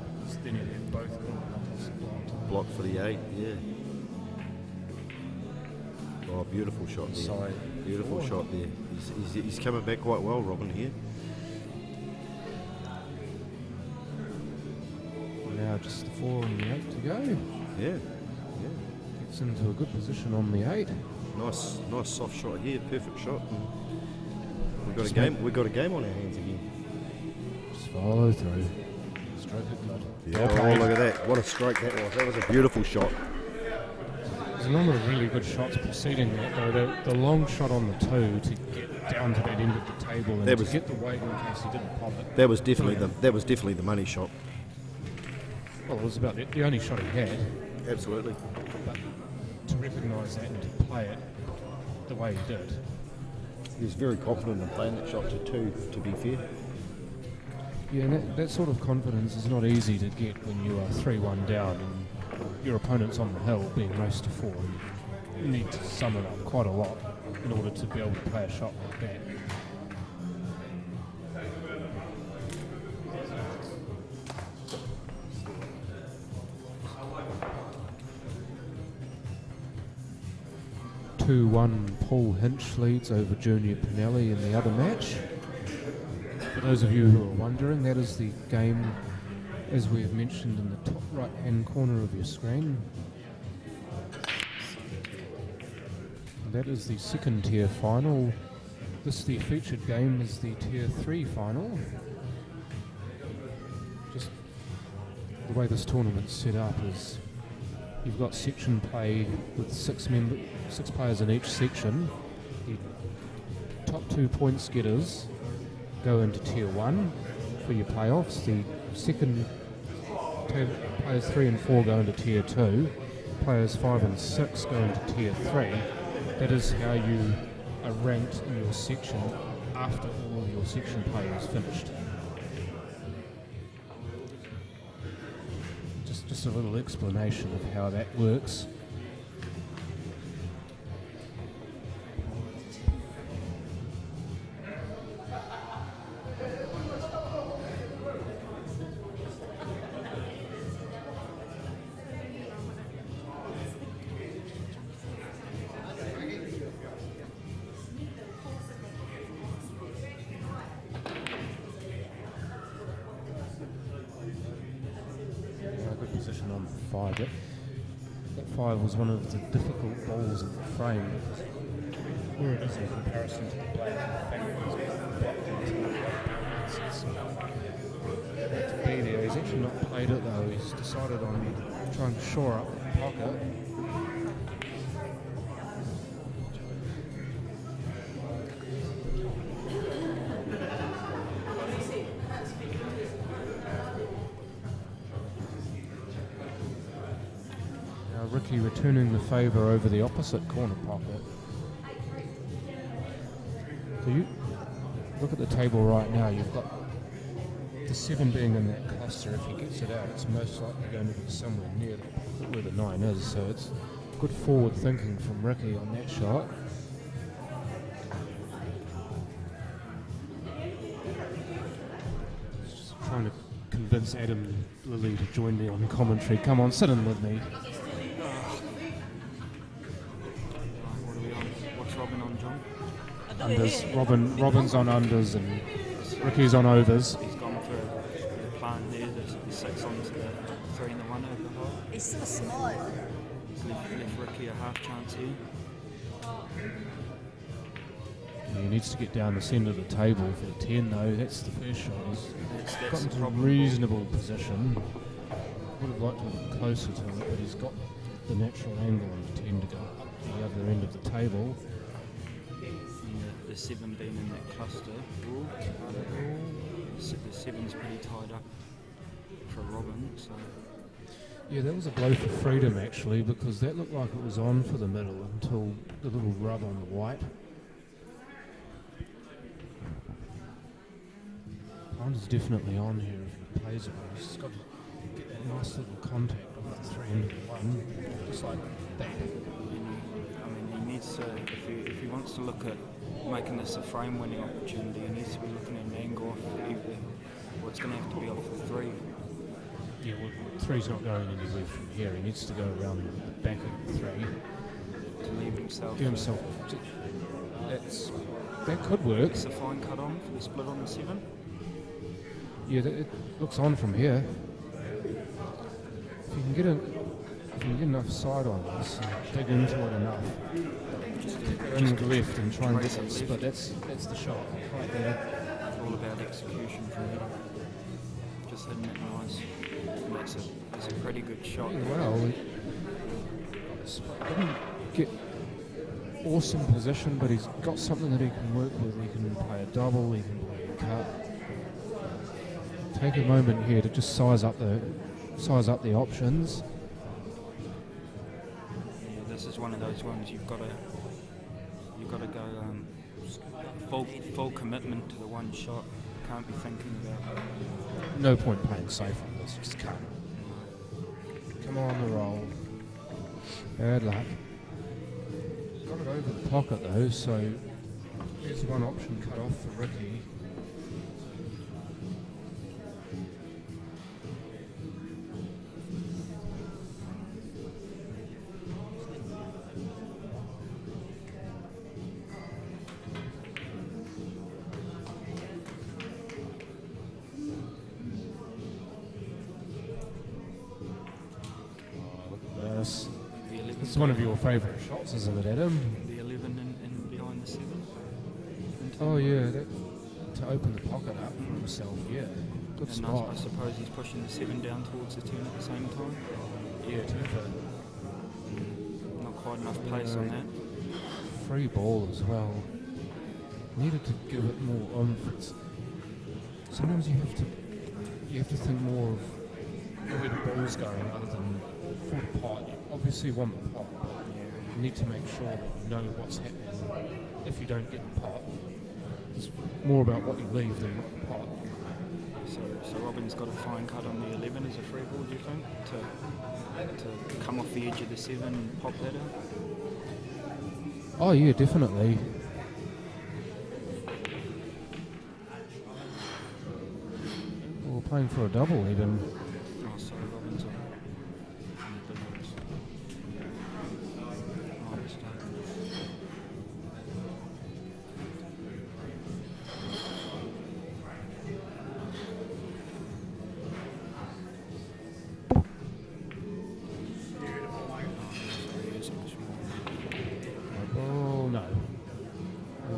Then you'd have both corners blocked. Blocked for the 8, yeah. Oh, beautiful shot there. Sorry. Beautiful shot there. He's coming back quite well, Robin, here. Now just the 4 and the 8 to go. Yeah. Gets into a good position on the 8. Nice soft shot here, perfect shot. We've got a game on our hands again. Just follow through. Stroke it good. Yeah. Oh, look at that. What a stroke that was. That was a beautiful shot. There's a number of really good shots preceding that, though. The long shot on the 2 to get down to that end of the table and to get the weight in case he didn't pop it. That was definitely the money shot. Well, it was about the only shot he had. Absolutely. But to recognise that and to play it the way he did. He was very confident in playing that shot to 2, to be fair. Yeah, and that sort of confidence is not easy to get when you are 3-1 down and your opponent's on the hill being raced to 4. You need to sum it up quite a lot in order to be able to play a shot like that. Paul Hinch leads over Junior Pinelli in the other match. For those of you who are wondering, that is the game, as we have mentioned, in the top right-hand corner of your screen. That is the second tier final. The featured game is the tier 3 final. Just the way this tournament's set up is you've got section play with 6 players in each section. The top 2 points getters go into tier 1 for your playoffs. The second players 3 and 4 go into tier 2. Players 5 and 6 go into tier 3. That is how you are ranked in your section after all of your section play is finished. Just a little explanation of how that works. That 5 was one of the difficult balls of the frame. Where it is in comparison to the blade, the fact that it was blocked into the to be there. He's actually not played it though. He's decided on trying to shore up the pocket. Ricky returning the favour over the opposite corner pocket. So you look at the table right now, you've got the 7 being in that cluster. If he gets it out, it's most likely going to be somewhere near the pocket where the 9 is, so it's good forward thinking from Ricky on that shot. Just trying to convince convince Adam Lilly to join me on commentary. Come on, sit in with me. What are we on? What's Robin on, John? Unders. Robin's on unders and Ricky's on overs. He's gone for the plan there. The 6 on to the 3 and the 1 over the hole. He's so small. He's left Ricky a half chance here. He needs to get down the centre of the table for the 10 though. That's the first shot. He's got into a reasonable position. Would have liked to look closer to it, but he's got the natural angle on the 10 to go up to the other end of the table. And the 7 being in that cluster. The 7's pretty tied up for Robin. So. Yeah, that was a blow for freedom actually, because that looked like it was on for the middle until the little rub on the white. Pond is definitely on here if he plays it. He's got to get that nice little contact off the 3 into the 1, just like that. I mean, he needs to, if he wants to look at making this a frame winning opportunity, he needs to be looking at an angle off either, well, it's going to have to be off the 3. Yeah, well, 3's not going anywhere from here. He needs to go around the back of the 3. To leave himself. Give himself. That could work. It's a fine cut on for the split on the 7. Yeah, it looks on from here. If you can get enough side on this, and dig into it enough, just the left and try and get it split. That's the shot right there. It's all about execution from here. Just hitting it nice. That's a pretty good shot. Yeah, well, he didn't get awesome position, but he's got something that he can work with. He can play a double, he can play a cut. Take a moment here to just size up the options. Yeah, this is one of those ones you've got to go full commitment to the one shot. Can't be thinking about. No point playing safe on this. Just cut. Come on the roll. Bad luck. Got it over the pocket though, so there's one option cut off for Ricky. This is one of your favourite shots, isn't it, Adam? The 11 and behind the 7. Oh yeah, to open the pocket up for himself, yeah. Good and spot. I suppose he's pushing the 7 down towards the 10 at the same time. Yeah, Timber. Not quite enough pace on that. Free ball as well. Needed to give it more oomph. Sometimes you have to think more of where the ball's going other than for the pot. You obviously want the pot, but you need to make sure that you know what's happening if you don't get the pot. It's more about what you leave than what the pot. So Robin's got a fine cut on the 11 as a free ball, do you think? To come off the edge of the 7 and pop that out? Oh yeah, definitely. We're playing for a double even. Oh, sorry, Robin's on. My mistake. Oh no.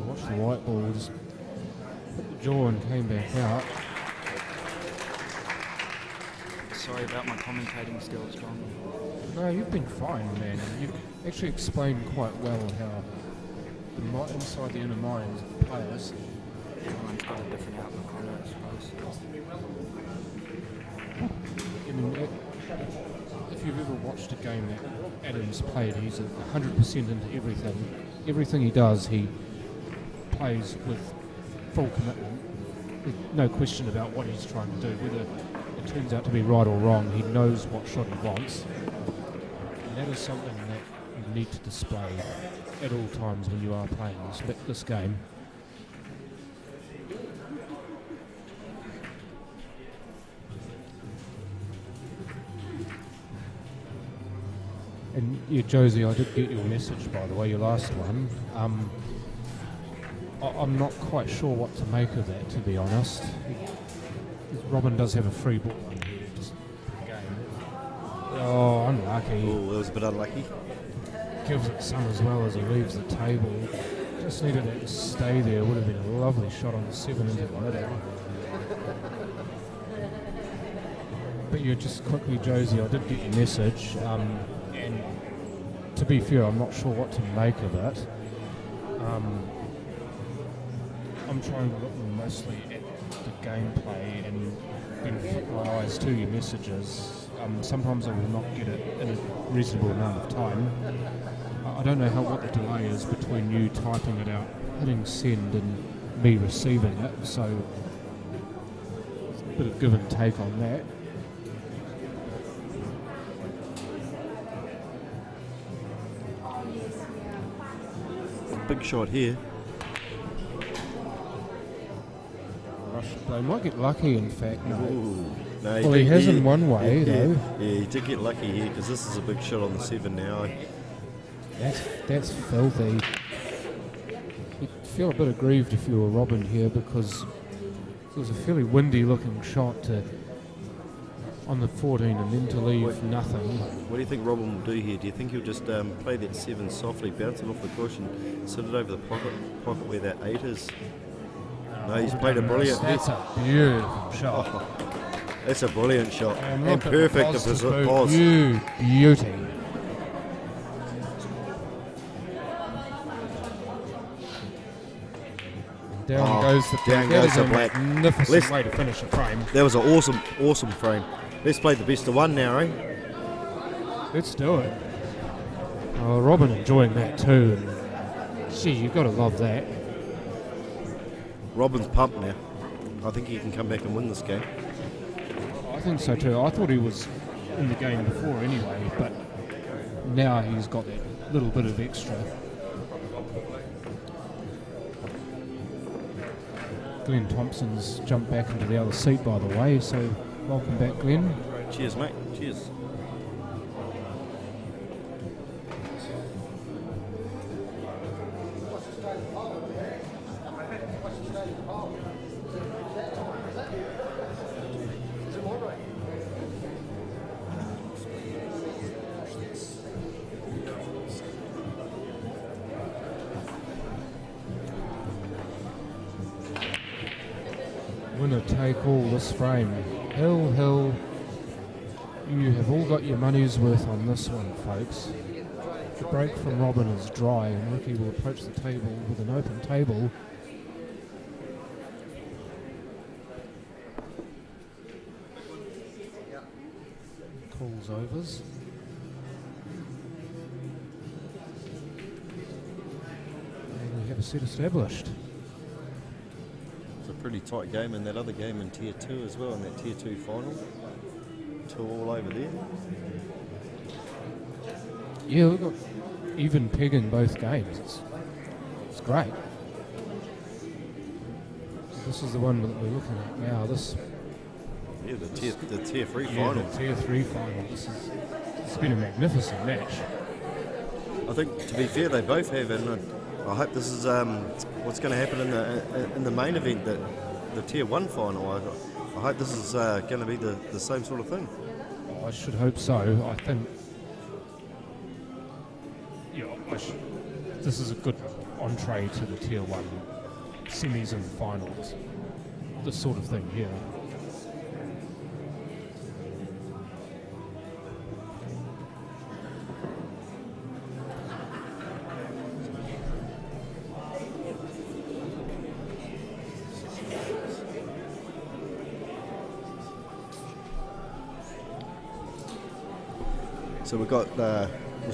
Watch the white ball just hit the jaw and came back out. Sorry about my commentating skills, John. No, you've been fine, man. You've actually explained quite well how inside the inner minds of the players. Everyone's got a different outlook on it, I suppose. I mean, if you've ever watched a game that Adam's played, he's 100% into everything. Everything he does, he plays with full commitment. There's no question about what he's trying to do. Whether it turns out to be right or wrong, he knows what shot he wants. And that is something that you need to display at all times when you are playing this game. Yeah, Josie, I did get your message, by the way, your last one. I'm not quite sure what to make of that, to be honest. Robin does have a free ball on here, just game. Oh, unlucky. Oh, that was a bit unlucky. Gives it some as well as he leaves the table. Just needed it to stay there. Would have been a lovely shot on the 7 into the middle. But yeah, just quickly, Josie, I did get your message. And to be fair, I'm not sure what to make of it. I'm trying to look mostly at the gameplay and then flip my eyes to your messages. Sometimes I will not get it in a reasonable amount of time. I don't know what the delay is between you typing it out, hitting send, and me receiving it, so it's a bit of give and take on that. Big shot here. They might get lucky, in fact. No. Ooh. No, Well, he has in one way, though. Yeah, he did get lucky here because this is a big shot on the 7 now. That's filthy. You'd feel a bit aggrieved if you were Robin here because it was a fairly windy looking shot on the 14 and then to leave nothing. What do you think Robin will do here? Do you think he'll just play that 7 softly, bounce it off the cushion, sit it over the pocket where that 8 is? No, he's played it brilliant. That's a beautiful shot. Oh, that's a brilliant shot. And look perfect at if it the was. You beauty. Down goes the down black. goes the That is black. a magnificent way to finish a frame. That was an awesome frame. Let's play the best of one now, eh? Let's do it. Oh, Robin enjoying that too. And gee, you've got to love that. Robin's pumped now. I think he can come back and win this game. I think so too. I thought he was in the game before anyway, but now he's got that little bit of extra. Glenn Thompson's jumped back into the other seat, by the way, so welcome back, Glenn. Cheers, mate. Cheers. Winner take all this frame. Hill. You have all got your money's worth on this one, folks. The break from Robin is dry and Ricky will approach the table with an open table. Calls overs. And we have a set established. It's a pretty tight game in that other game in Tier 2 as well, in that Tier 2 final. 2 all over there. Yeah, we've got even peg in both games. It's great. This is the one that we're looking at now. Yeah, the tier 3 final. The Tier 3 final. It's been a magnificent match. I think, to be fair, they both have, and I hope this is what's going to happen in the main event, the Tier 1 final. I hope this is going to be the same sort of thing. I should hope so. I think this is a good entree to the Tier 1 semis and finals. This sort of thing here. So we've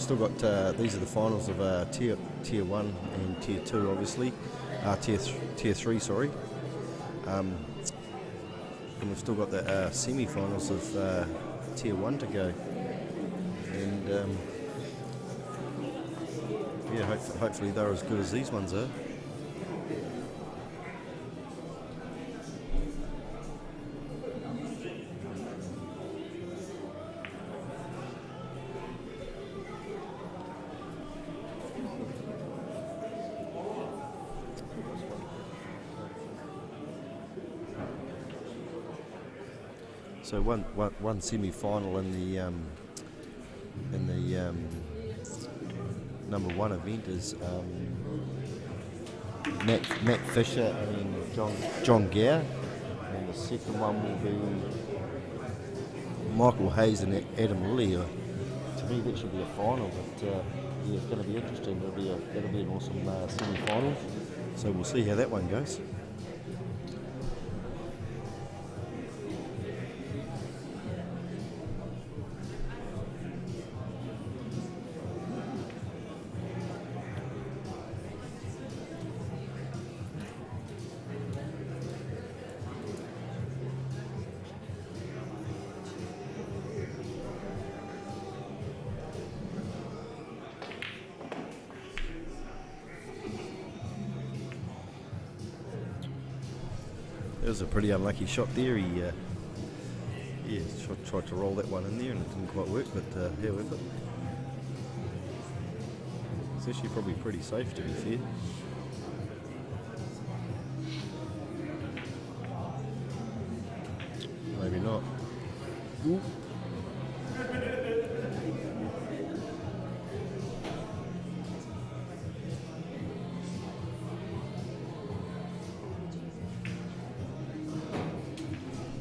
still got these are the finals of tier 1 and Tier 2, obviously. Tier 3, sorry. And we've still got the semi-finals of Tier 1 to go. And yeah, hopefully they're as good as these ones are. So one semi-final in the number 1 event is Matt Fisher and John Gower, and the second one will be Michael Hayes and Adam Lilly. To me, that should be a final, but yeah, it's going to be interesting. That'll be an awesome semi-final. So we'll see how that one goes. It was a pretty unlucky shot there. He tried to roll that one in there and it didn't quite work, but however, it's actually probably pretty safe, to be fair. Maybe not. Ooh.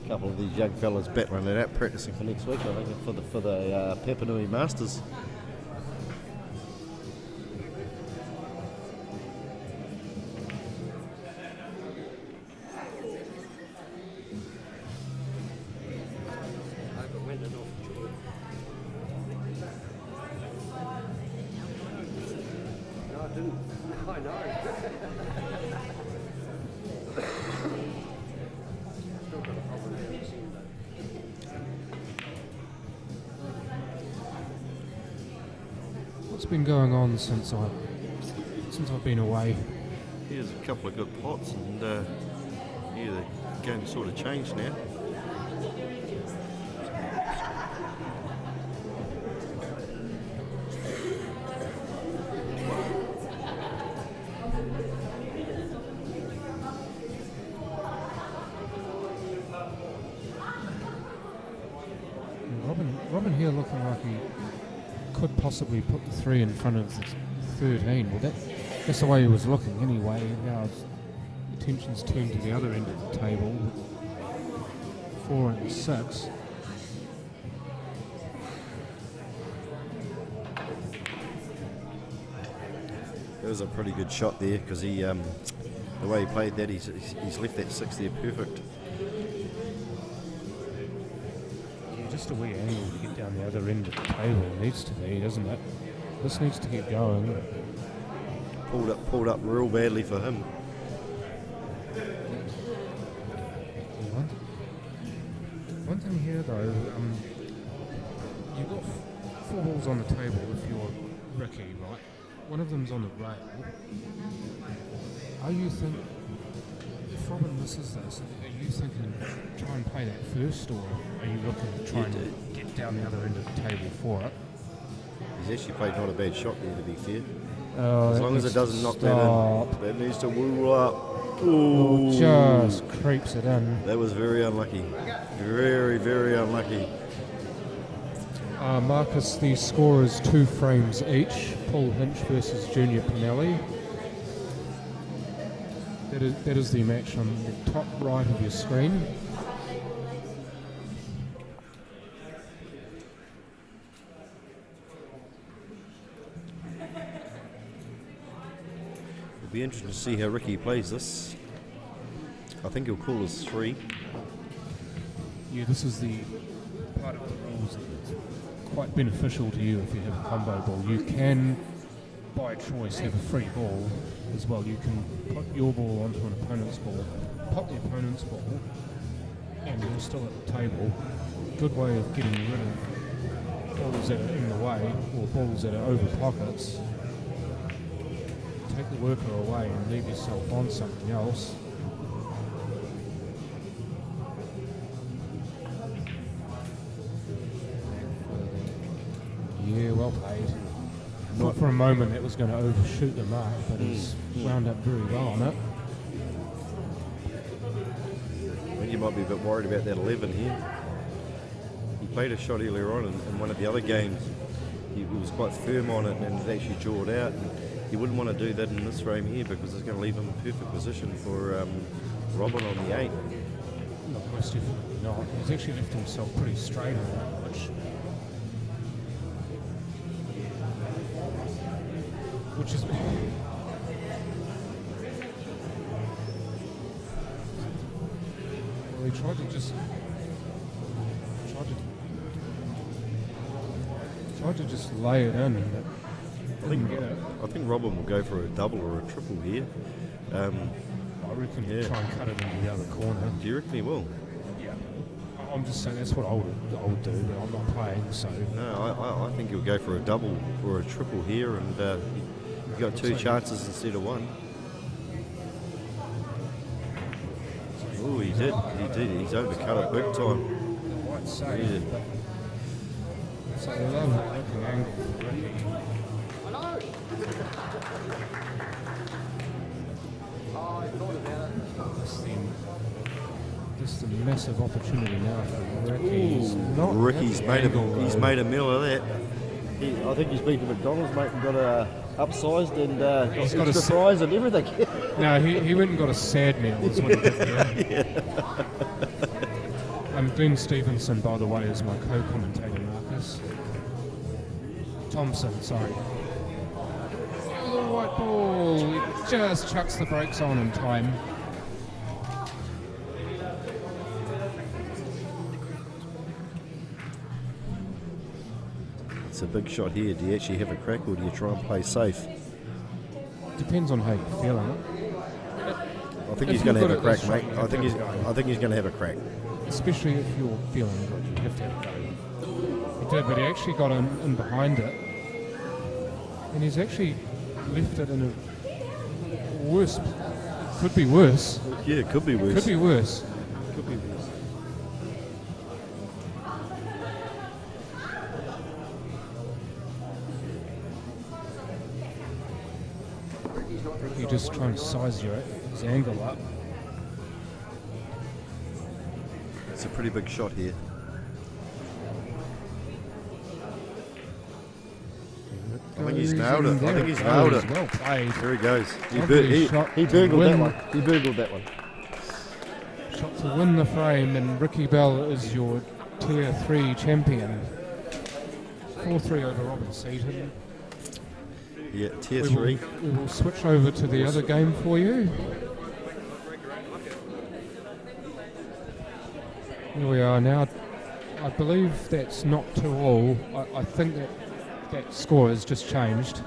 Couple of these young fellas battling it out, practicing for next week, I think, for the Papanui Masters. What's been going on since I've been away? Here's a couple of good pots, and yeah, the game's sort of changed now. Robin here looking like he could possibly put the 3 in front of the 13. Well, that's the way he was looking anyway. Now his attention's turned to the other end of the table with 4 and 6. It was a pretty good shot there because he, the way he played that, he's left that 6 there perfect. Just a wee angle to get down the other end of the table needs to be, doesn't it? This needs to get going. Pulled up real badly for him. One thing here though, you've got 4 balls on the table if you're Ricky, right? One of them's on the rail. Are you thinking, if Robin misses this, are you thinking try and play that first, or are you looking to try and get down the other end of the table for it? He's actually played not a bad shot there, to be fair. As long as it doesn't knock that in. That needs to woo up. Ooh. Just creeps it in. That was very unlucky. Very, very unlucky. Marcus, the score is 2 frames each. Paul Hinch versus Junior Pinelli. That is the match on the top right of your screen. It'll be interesting to see how Ricky plays this. I think he'll call us 3. Yeah, this is the part of the rules that's quite beneficial to you if you have a combo ball. You can, by choice, have a free ball as well. You can put your ball onto an opponent's ball, pop the opponent's ball, and you're still at the table. Good way of getting rid of balls that are in the way or balls that are over pockets. Take the worker away and leave yourself on something else. Yeah, well played. Thought for a moment it was going to overshoot the mark, but he's wound up very well on it. I think you might be a bit worried about that 11 here. made a shot earlier on in one of the other games. He was quite firm on it and it actually jawed out. And he wouldn't want to do that in this frame here because it's going to leave him in perfect position for Robin on the 8. No, most definitely not. He's actually left himself pretty straight on that, which is... Well, he tried to just... Tried to just lay it in, but I think Robin will go for a double or a triple here. I reckon he'll try and cut it into the other corner. Do you reckon he will? Yeah. I'm just saying that's what I would do, but I'm not playing, so... No, I think he'll go for a double or a triple here, and you've got 2 chances instead of 1. Oh, he did. He's overcut it big time. Quite safe, but it's a lovely looking angle for Ricky. Just a massive opportunity now for Ricky. Ricky's made a meal of that. I think he's been to McDonald's, mate, and got upsized and got extra fries and everything. No, he went and got a sad meal. That's what he did there. Glenn Stevenson, by the way, is my co-commentator, Marcus. Thompson, sorry. The white ball. He just chucks the brakes on in time. It's a big shot here. Do you actually have a crack or do you try and play safe? Depends on how you're feeling. I think he's going to have a crack, mate. I think he's going to have a crack. Especially if you're feeling good, you have to have a go. He did, but he actually got in behind it, and he's actually left it in a worse. Could be worse. Yeah, it could be worse. Could be worse. Could be worse. You're just trying to size his angle up. It's a pretty big shot here. I think he's nailed it. I think he's nailed it. Well played. There he goes. He burgled that one. He burgled that one. Shot to win the frame, and Ricky Bell is your Tier 3 champion. 4-3 over Robin Seaton. Yeah, Tier 3. We will switch over to the other game for you. Here we are now. I believe that's not 2-all. I think that score has just changed.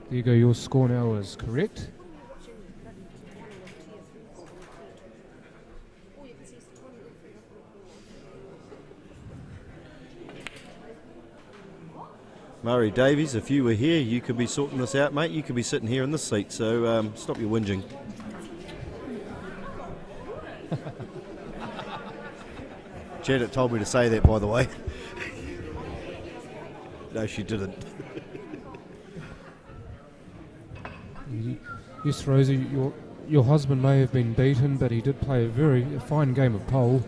There you go, your score now is correct. Murray Davies, if you were here, you could be sorting this out, mate. You could be sitting here in this seat, so stop your whinging. Janet told me to say that, by the way. No, she didn't. Yes, Rosie, your husband may have been beaten, but he did play a fine game of pole.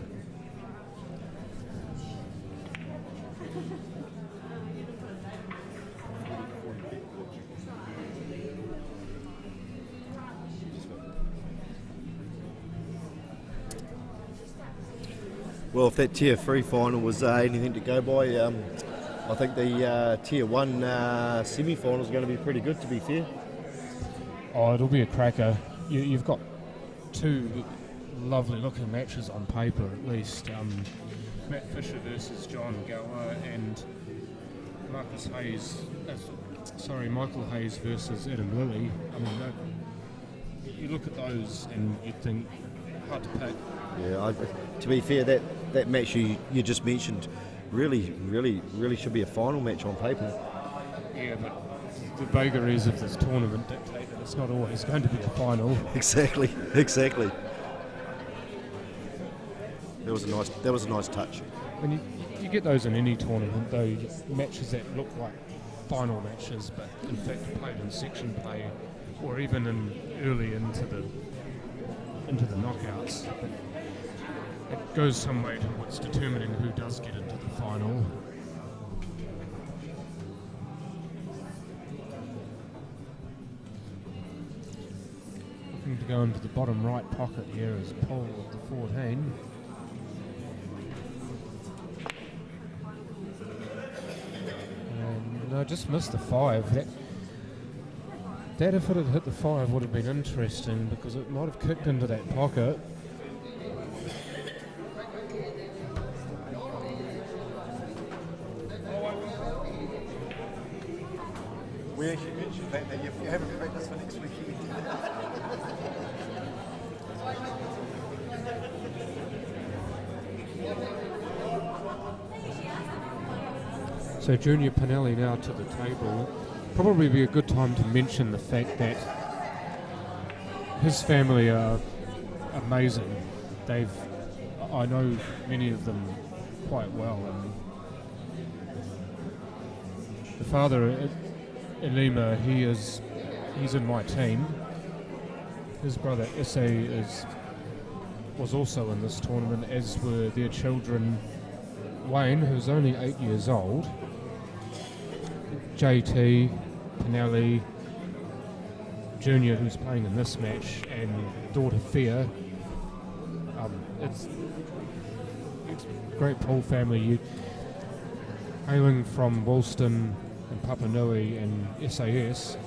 Well, if that Tier 3 final was anything to go by, I think the Tier 1 semi-final is going to be pretty good, to be fair. Oh, it'll be a cracker. You've got 2 lovely looking matches on paper, at least. Matt Fisher versus John Gower and Michael Hayes versus Adam Lilly. I mean, you look at those and you think, hard to pick. Yeah, to be fair, that match you just mentioned really should be a final match on paper. Yeah, but the vagaries of this tournament dictate that it's not always going to be a final. Exactly. That was a nice touch. And you get those in any tournament, though, you get matches that look like final matches, but in fact played in section play, or even early into the knockouts. It goes some way towards determining who does get into the final. Looking to go into the bottom right pocket here is Paul of the 14. And no, just missed the 5. That if it had hit the 5 would have been interesting, because it might have kicked into that pocket. We actually mentioned that you haven't practiced for next weekend. So Junior Pinelli now to the table. Probably be a good time to mention the fact that his family are amazing. I know many of them quite well. And the father, Elima, he's in my team. His brother Isse was also in this tournament, as were their children Wayne, who's only 8 years old, JT, Pinelli, Junior, who's playing in this match, and daughter Fia. It's a great Paul family. Hailing from Woolston and Papanui and SAS.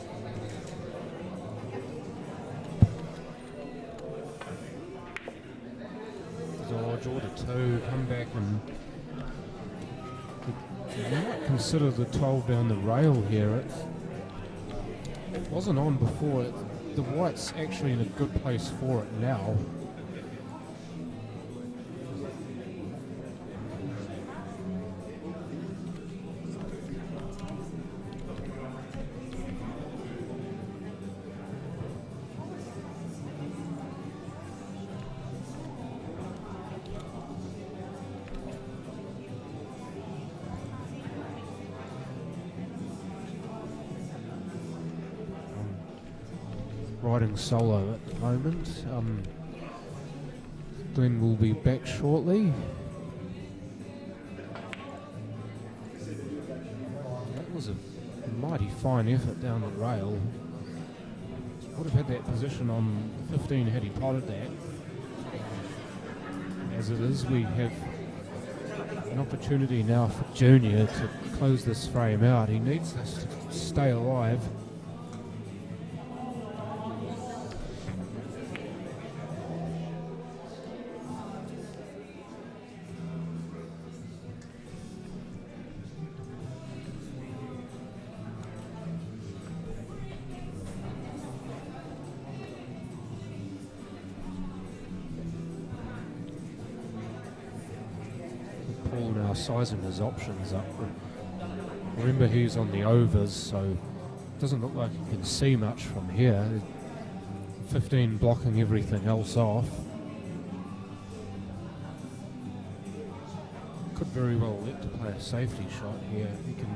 Order 2, come back, and you might consider the 12 down the rail here. It wasn't on before. The white's actually in a good place for it now. Riding solo at the moment. Glenn will be back shortly. That was a mighty fine effort down the rail. Would have had that position on 15 had he potted that. As it is, we have an opportunity now for Junior to close this frame out. He needs this to stay alive. Sizing his options up. Remember, he's on the overs, so it doesn't look like he can see much from here. 15 blocking everything else off. Could very well elect to play a safety shot here. He can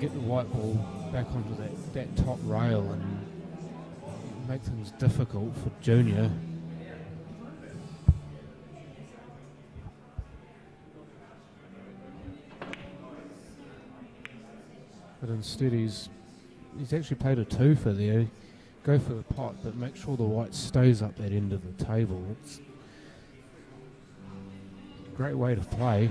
get the white ball back onto that top rail and make things difficult for Junior. But instead he's actually played a 2 for there. Go for the pot, but make sure the white stays up that end of the table. It's a great way to play.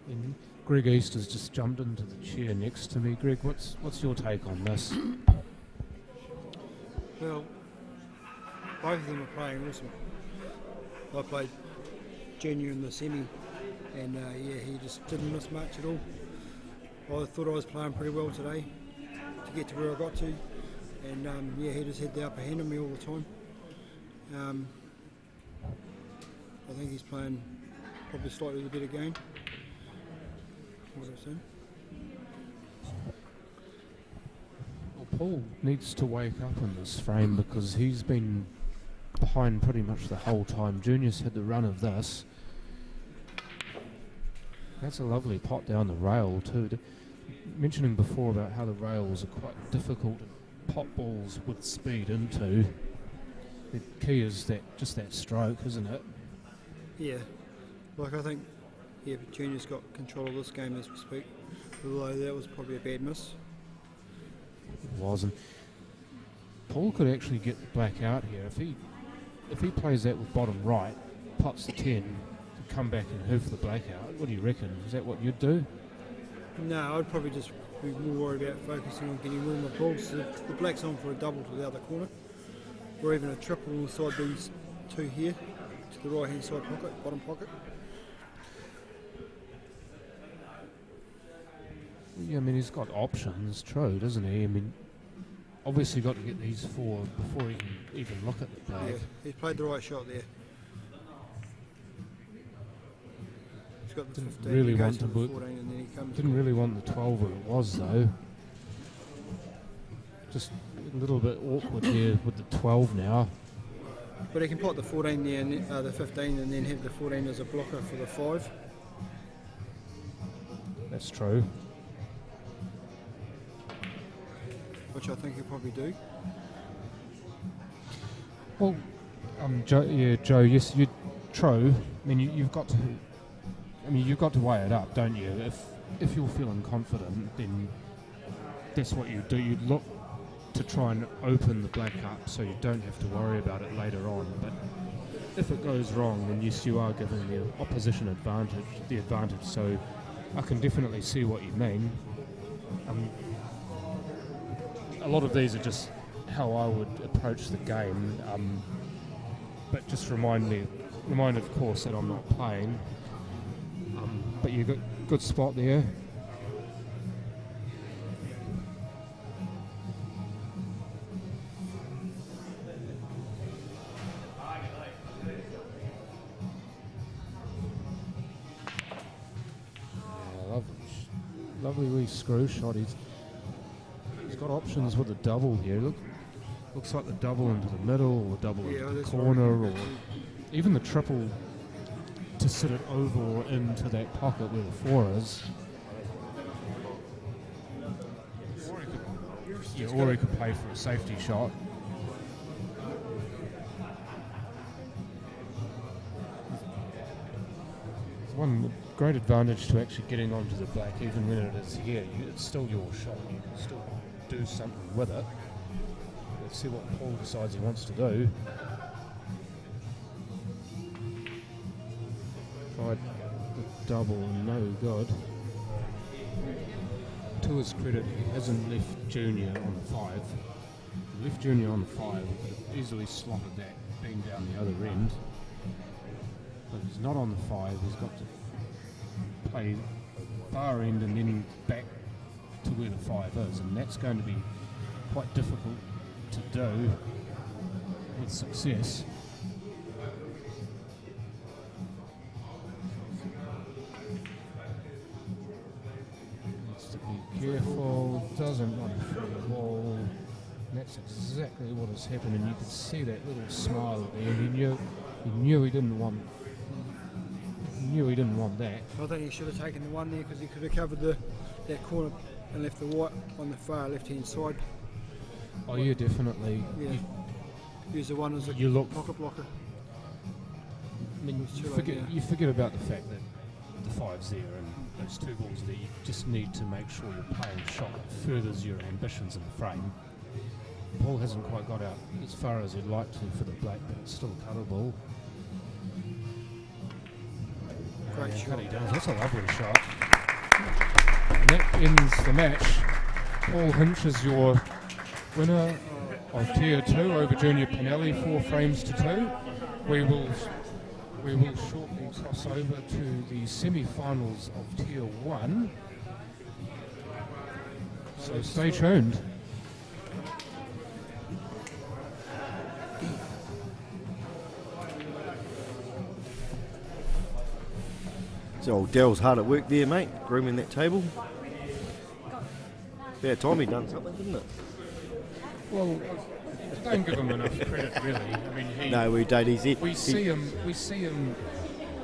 And Greg East has just jumped into the chair next to me. Greg, what's your take on this? Well, both of them are playing awesome. I played Junior in the semi, and yeah, he just didn't miss much at all. I thought I was playing pretty well today to get to where I got to. And yeah, he just had the upper hand on me all the time. I think he's playing probably slightly the better game. What I'm saying. Well, Paul needs to wake up in this frame because he's been behind pretty much the whole time. Junior's had the run of this. That's a lovely pot down the rail too. Mentioning before about how the rails are quite difficult to pot balls with speed into. The key is that stroke, isn't it? Yeah, like I think, yeah, Junior's got control of this game as we speak. Although that was probably a bad miss. It wasn't. Paul could actually get the black out here if he plays that with bottom right, pots the 10 to come back and hoof the black out. What do you reckon? Is that what you'd do? No, I'd probably just be more worried about focusing on getting all my balls. The black's on for a double to the other corner, or even a triple inside these two here to the right hand side pocket, bottom pocket. Yeah, I mean he's got options, true, doesn't he? I mean, obviously got to get these four before he can even look at the black. Yeah, he's played the right shot there. He's got the 15, really he want goes to for the 14 and then he comes. Didn't really want the 12 where it was though. Just a little bit awkward here with the 12 now. But he can pot the 14 there and the 15 and then have the 14 as a blocker for the 5. That's true. Which I think he'll probably do. Well, Joe, yes, true. I mean, you've got to. I mean, you've got to weigh it up, don't you? If you're feeling confident, then that's what you do. You look to try and open the black up, so you don't have to worry about it later on. But if it goes wrong, then yes, you are giving the opposition the advantage. So I can definitely see what you mean. A lot of these are just how I would approach the game, but just remind of course that I'm not playing. But you got good spot there. Yeah, lovely wee screw shot. He's got options with the double here. Looks like the double into the middle, or double into the corner, or even the triple to sit it over or into that pocket where the 4 is. Or he could play for a safety shot. One great advantage to actually getting onto the black, even when it is here, it's still your shot. You can still do something with it. Let's see what Paul decides he wants to do. Tried the double, no good. To his credit, he hasn't left Junior on the 5. If he left Junior on the 5, he could have easily slotted that beam down the other end. But he's not on the 5, he's got to play far end and then back to where the 5 is, and that's going to be quite difficult to do with success. Needs to be careful, doesn't want to free the wall. And that's exactly what has happened, and you could see that little smile there. He knew he didn't want. He didn't want that. I think he should have taken the 1 there because he could have covered that corner and left the white on the far left hand side. Oh yeah, definitely. Yeah. Use the 1 as a pocket blocker. I mean, you forget about the fact that the 5's there and those 2 balls there. You just need to make sure you're playing a shot that furthers your ambitions in the frame. Paul hasn't quite got out as far as he'd like to for the black, but it's still a cuttable. Great shot. He does. That's a lovely shot. And that ends the match. Paul Hinch is your winner of Tier 2 over Junior Pinelli, 4 frames to 2. We will shortly cross over to the semi-finals of Tier 1. So stay tuned. So Daryl's hard at work there, mate, grooming that table. About time he done something, didn't it? Well, don't give him enough credit, really. I mean, No, we don't. We see him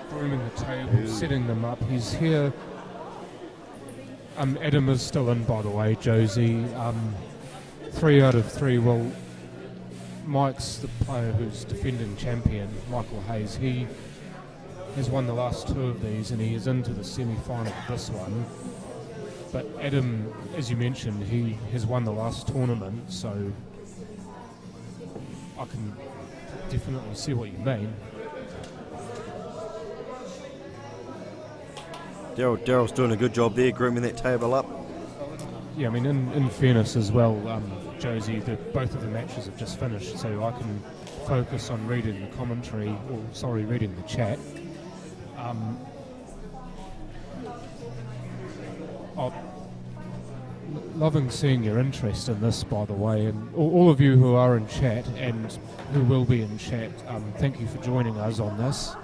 grooming the table, setting them up. He's here. Adam is still in, by the way, Josie. 3 out of 3. Well, Mike's the player who's defending champion, Michael Hayes. He has won the last 2 of these, and he is into the semi-final of this one. But Adam, as you mentioned, he has won the last tournament, so I can definitely see what you mean. Daryl's doing a good job there, grooming that table up. Yeah, I mean, in fairness as well, Josie, both of the matches have just finished, so I can focus on reading the commentary, reading the chat. Loving seeing your interest in this, by the way, and all of you who are in chat and who will be in chat, thank you for joining us on this.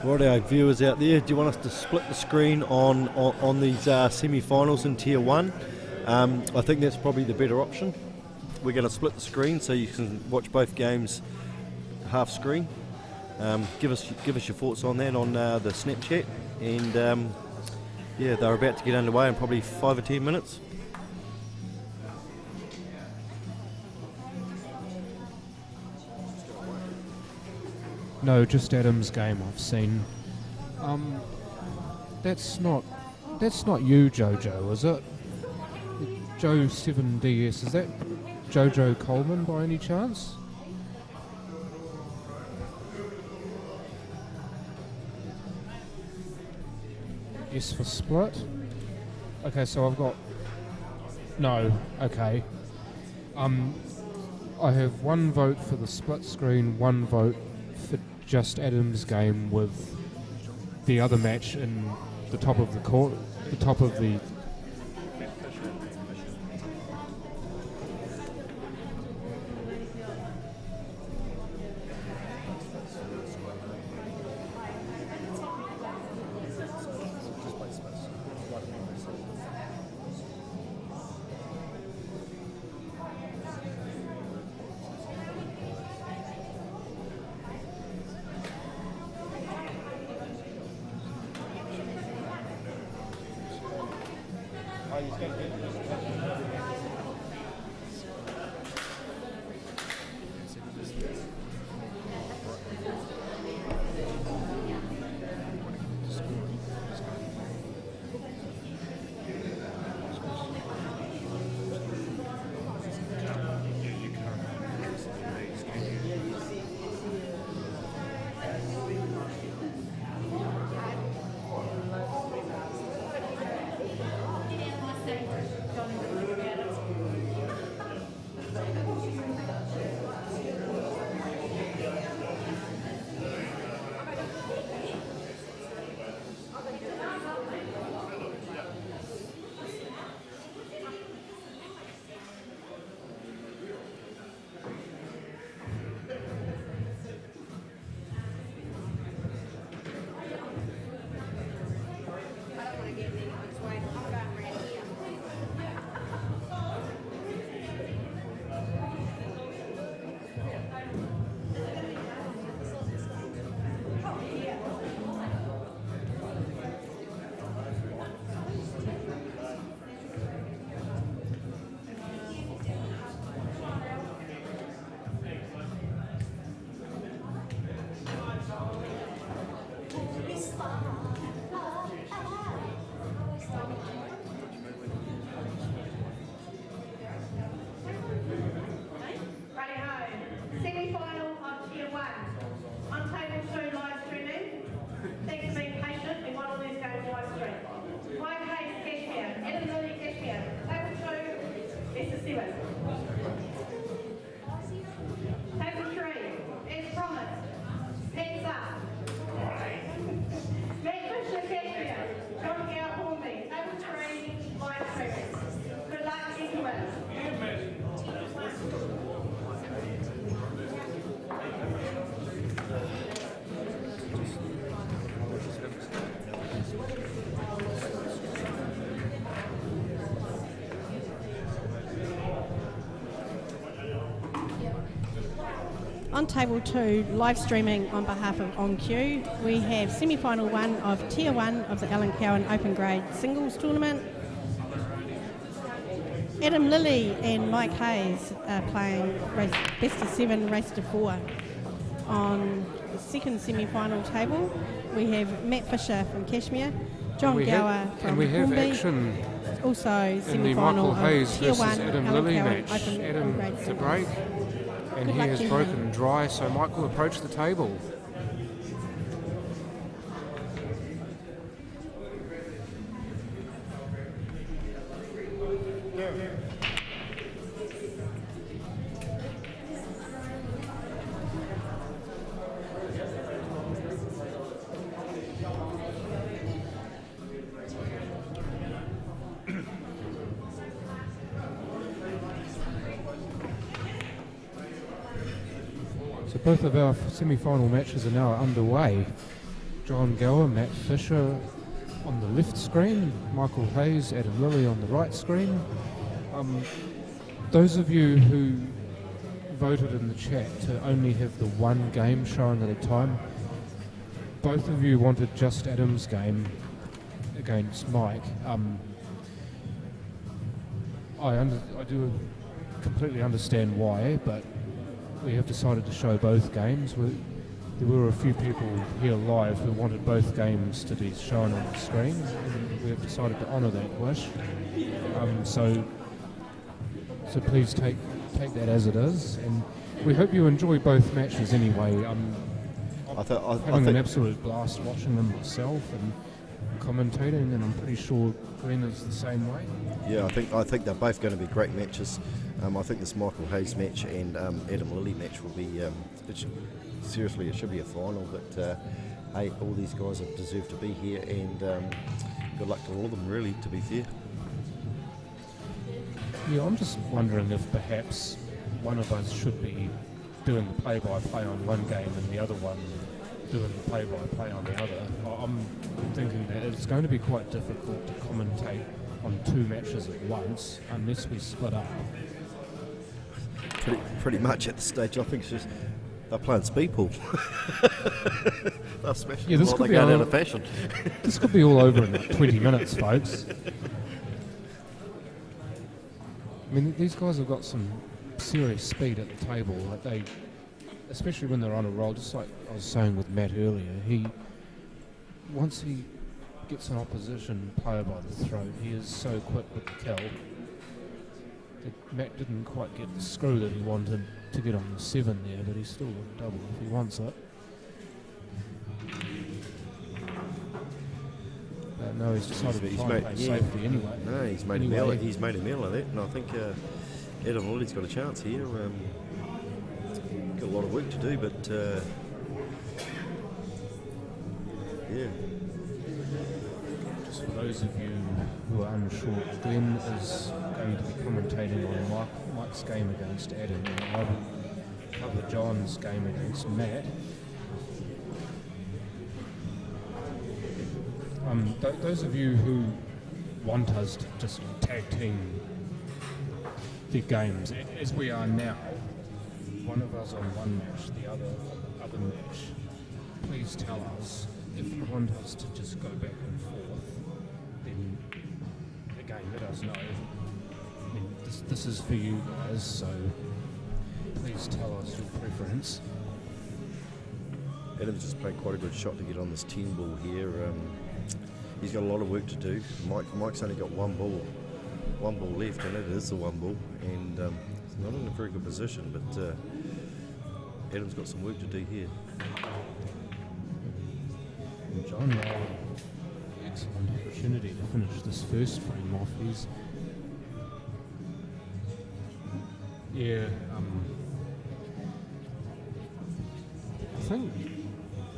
Right, our viewers out there, do you want us to split the screen on these semi-finals in Tier 1? I think that's probably the better option. We're going to split the screen so you can watch both games half screen. Give us your thoughts on that on the Snapchat, and yeah, they're about to get underway in probably 5 or 10 minutes. No, just Adam's game I've seen. That's not you, Jojo, is it? Joe 7DS, is that Jojo Coleman by any chance? S for split. Okay, so I've got no. Okay. I have 1 vote for the split screen, 1 vote for just Adam's game with the other match in the top of the court, the top of the. Semi-final of Tier 1. On table 2 live streaming. Thanks for being patient in one of these games live stream. Mike Hayes, Cashmere. Adam Lilly, Cashmere. Table 2, best of 7. Table 3, as promised. Pets up. Matt Fisher, Cashmere. John Gow, Hornby. Table 3, live streaming. Good luck, gentlemen. On table 2, live streaming on behalf of OnQ, we have semi-final 1 of Tier 1 of the Allan Cowan Open Grade Singles Tournament. Adam Lilly and Mike Hayes are playing best of 7, race to 4. On the second semi-final table, we have Matt Fisher from Cashmere, John Gower from and we have Hornby, action also in the semi-final Michael Hayes of Tier versus 1 Adam Allan Lilly Cowan match. Open Adam Grade to Singles. break, and Good he luck, has gentlemen. broken dry, so Michael approach the table. So both of our semi-final matches are now underway. John Gower, Matt Fisher on the left screen, Michael Hayes, Adam Lilly on the right screen. Those of you who voted in the chat to only have the one game shown at a time, both of you wanted just Adam's game against Mike. I do completely understand why, but we have decided to show both games. There were a few people here live who wanted both games to be shown on the screen, and we have decided to honour that wish. So please take that as it is, and we hope you enjoy both matches anyway. I'm having an absolute blast watching them myself and commentating, and I'm pretty sure Glenn is the same way. Yeah, I think they're both going to be great matches. I think this Michael Hayes match and Adam Lilly match will be, seriously, it should be a final, but hey, all these guys have deserved to be here, and good luck to all of them, really, to be fair. Yeah, I'm just wondering if perhaps one of us should be doing the play-by-play on one game and the other one doing the play-by-play on the other. I'm thinking that it's going to be quite difficult to commentate on two matches at once unless we split up. Pretty much at the stage, I think it's just they're playing speedball. They're smashing this them while could they be go out of fashion. This could be all over in like 20 minutes, folks. I mean, these guys have got some serious speed at the table. Like they, especially when they're on a roll, just like I was saying with Matt earlier, once he gets an opposition player by the throat, he is so quick with the kill that Matt didn't quite get the screw that he wanted to get on the 7 there, but he's still got a double if he wants it. No, he's decided to try and play safety anyway. No, he's made a meal of that, and I think Adam Lilly's got a chance here. Got a lot of work to do, but yeah. Just for those of you who are unsure, Glenn is going to be commentating on Mike's game against Adam, and I will cover John's game against Matt. Those of you who want us to just tag team the games, as we are now, one of us on one match, the other on the other match, please tell us. If you want us to just go back and forth, then again, let us know. I mean, this is for you guys, so please tell us your preference. Adam's just played quite a good shot to get on this 10 ball here. He's got a lot of work to do. Mike's only got one ball left, and it is the one ball, and he's not in a very good position. But Adam's got some work to do here. And John now, excellent opportunity to finish this first frame off. He's I think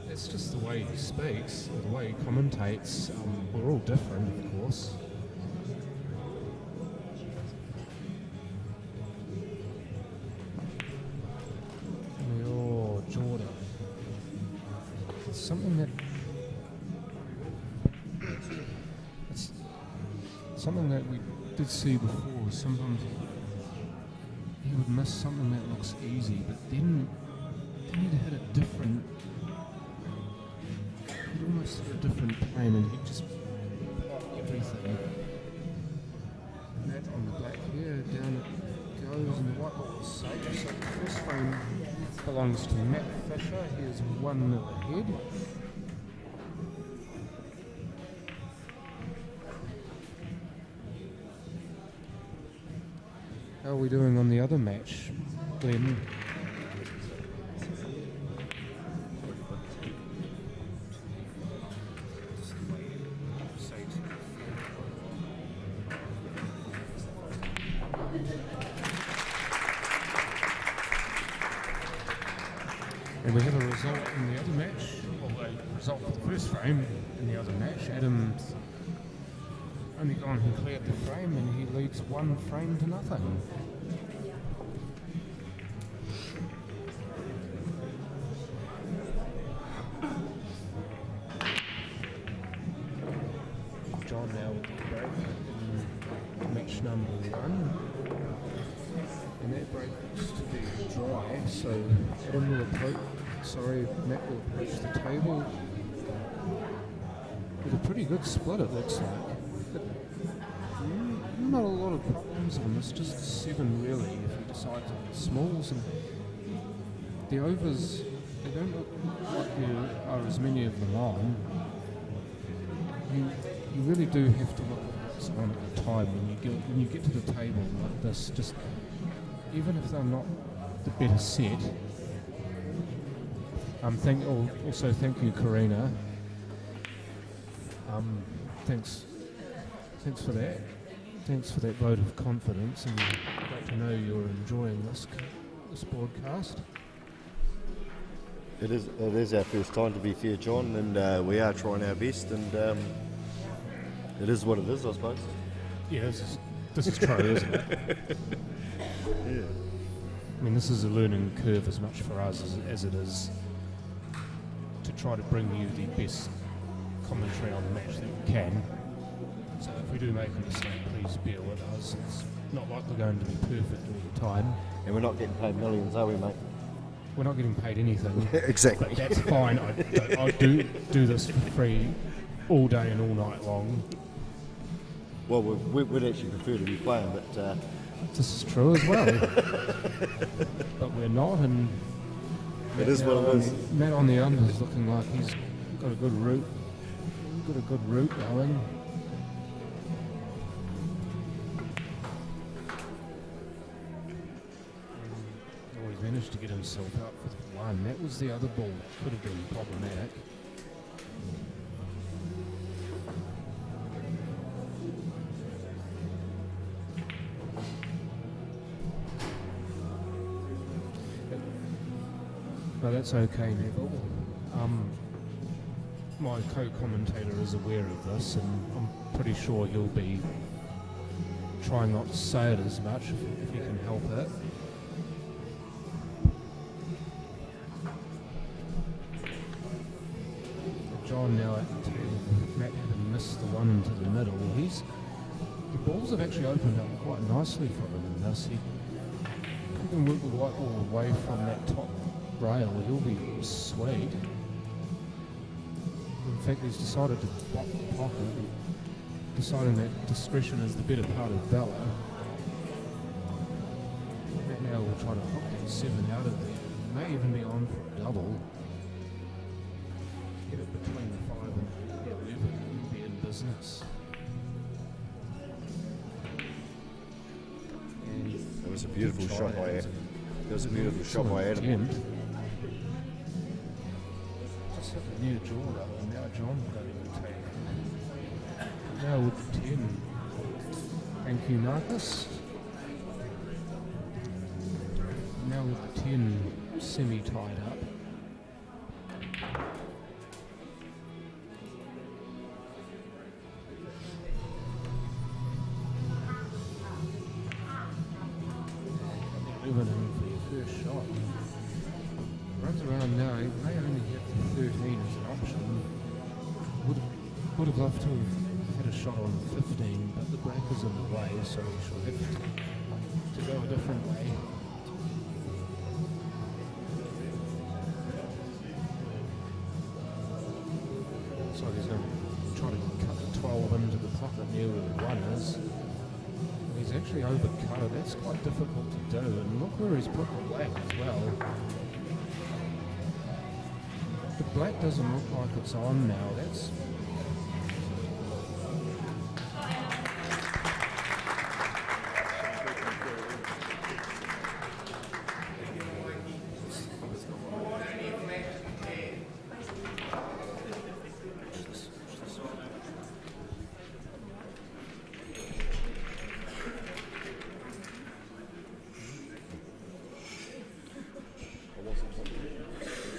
it's just the way he speaks, the way he commentates. We're all different, of course. Oh, Jordan. It's something that we did see before. Sometimes he would miss something that looks easy, but then he'd hit a different. He'd almost hit a different plane, and he'd just block everything. And that on the black here, down it goes, and the white ball is safe. So the first frame belongs to Matt Fisher. He is 1-0 ahead. How are we doing on the other match, Glenn? And we have a result in the other match, or a result for the first frame in the other match. Adam's only gone and cleared the frame, and he leads 1 frame to nothing. John now with the break in match number 1. And that break looks to be dry, so Adam will Matt will approach the table with a pretty good split, it looks like. But not a lot of problems on this, just 7 really if you decide to hit smalls. And the overs, they don't look like there are as many of them on. You really do have to look at what's on at the time when you get to the table like this. Just even if they're not the better set. Also thank you, Karina. Thanks for that. Thanks for that vote of confidence, and great to know you're enjoying this broadcast. It is our first time, to be fair, John, and we are trying our best, and it is what it is, I suppose. Yeah, this is true, isn't it? Yeah. I mean, this is a learning curve as much for us as it is to try to bring you the best commentary on the match that we can. So if we do make a mistake, please bear with us. It's not like we're going to be perfect all the time. And we're not getting paid millions, are we, mate? We're not getting paid anything. Exactly. But that's fine. I do this for free all day and all night long. Well, we'd actually prefer to be playing, but... This is true as well. But we're not, and... It is what it is. Matt on the under is looking like he's got a good route. Got a good route going. He's managed to get himself out with 1. That was the other ball that could have been problematic. No, that's okay, Neville. My co-commentator is aware of this, and I'm pretty sure he'll be trying not to say it as much if he can help it. John now at the table. Matt having missed the one into the middle. The balls have actually opened up quite nicely for him in this. He can work the white ball away from that top rail. He'll be sweet. In fact, he's decided to block the pocket, deciding that discretion is the better part of valor. Matt now will try to hook that 7 out of there. May even be on for a double. Get it between the 5 and the 11 and be in business. That was a beautiful shot by Adam. That was a beautiful shot by Adam. Just hit the near jaw though, and now John will go to the table. Now with the 10. Thank you, Marcus. Now with the 10 semi-tied up. Moving in for your first shot. Runs around now, he may only get the 13 as an option. Would have loved to have had a shot on the 15, but the break is in the way, so he should have to go a different way. Looks like he's going to try to cut the 12 into the pocket near where the 1 is. He's actually overcut it. That's quite difficult to do, and look where he's put the black as well. The black doesn't look like it's on now. That's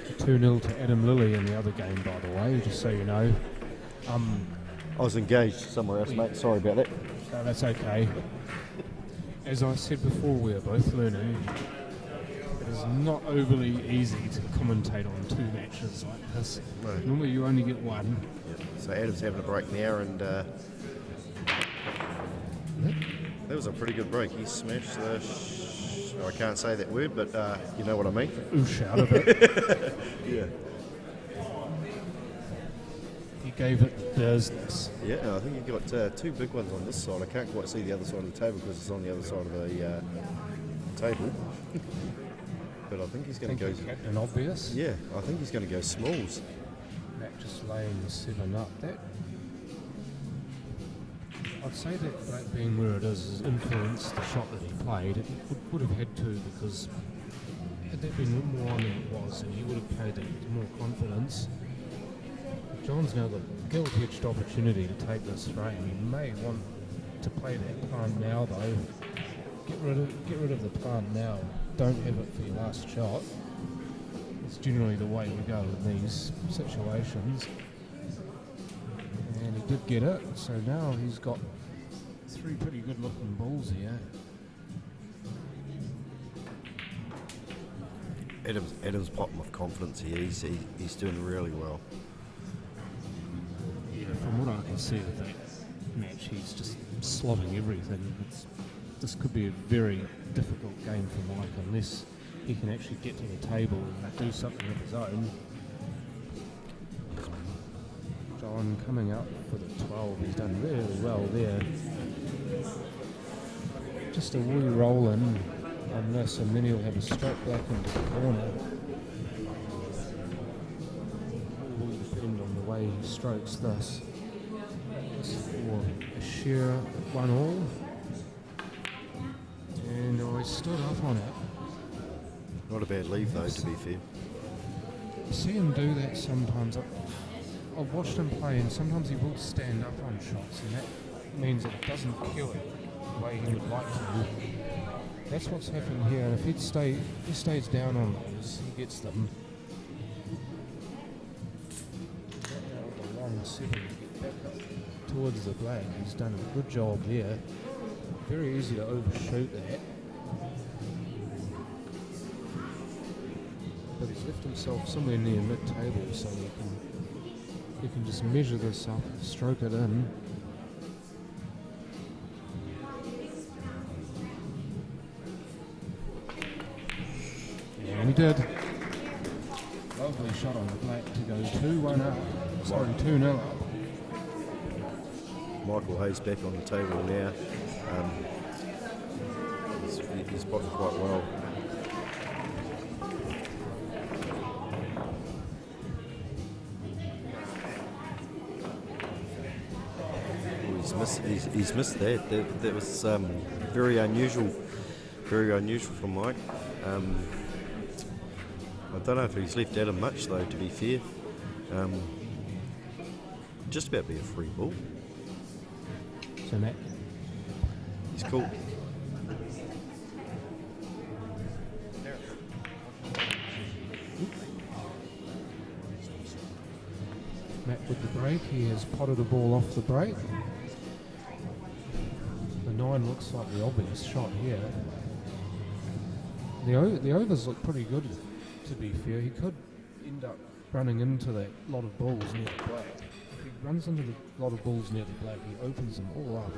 It 2-0 to Adam Lilly in the other game, by the way, just so you know. I was engaged somewhere else, mate. Sorry about that. No, that's okay. As I said before, we are both learning. It is not overly easy to commentate on 2 matches like this. No. Normally you only get 1. Yeah. So Adam's having a break now, and that was a pretty good break. He smashed the... I can't say that word, but you know what I mean. Oosh out of it. Yeah. He gave it business. Yeah, I think he got 2 big ones on this side. I can't quite see the other side of the table because it's on the other side of the table. But I think he's going to go... Captain Obvious? Yeah, I think he's going to go smalls. Matt just laying the 7 up. That... I'd say that black being where it is has influenced the shot that he played. It would have had to, because had that been more on than it was, and he would have played it with more confidence. John's now got a gilt-edged opportunity to take this frame. He may want to play that plant now, though. Get rid of the plant now. Don't have it for your last shot. It's generally the way we go in these situations. And he did get it, so now he's got 3 pretty good looking balls here. Adam's popping with confidence here. He's doing really well. Yeah, from what I can see of that match, he's just slotting everything. This could be a very difficult game for Mike unless he can actually get to the table and do something of his own. John coming up for the 12, he's done really well there. Just a wee roll in on this, and then he'll have a stroke back into the corner. It will depend on the way he strokes this. This for a share 1-all. And I stood up on it. Not a bad leave though, to be fair. You see him do that sometimes. I've watched him play, and sometimes he will stand up on shots, and that means it doesn't kill it the way he would like to. That's what's happening here, and if he stays down on those, he gets them. The long 7 to get back up towards the black. He's done a good job there. Very easy to overshoot that. But he's left himself somewhere near mid-table, so he can just measure this up, stroke it in. And he did. Lovely shot on the black to go 2-1 up. Sorry, 2-0 up. Michael Hayes back on the table now. He's potting quite well. He's missed that. That was very unusual from Mike. I don't know if he's left Adam much though, to be fair. Just about be a free ball. So Matt, He's cool. Matt with the break, he has potted a ball off the break. The 9 looks like the obvious shot here. The overs look pretty good, to be fair. He could end up running into that lot of balls near the black. If he runs into the lot of balls near the black, he opens them all up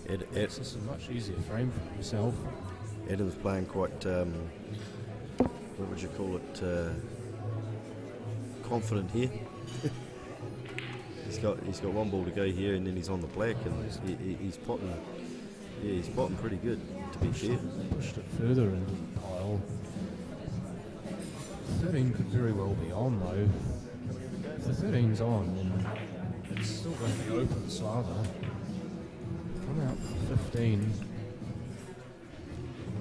and it's just a much easier frame for himself. Adam's playing quite, what would you call it, confident here. He's got one ball to go here, and then he's on the black, and he's potting. Yeah, he's potting pretty good, to be fair. Pushed it further into the pile. 13 could very well be on though. If the 13's on, then it's still going to be open slather. Come out for 15.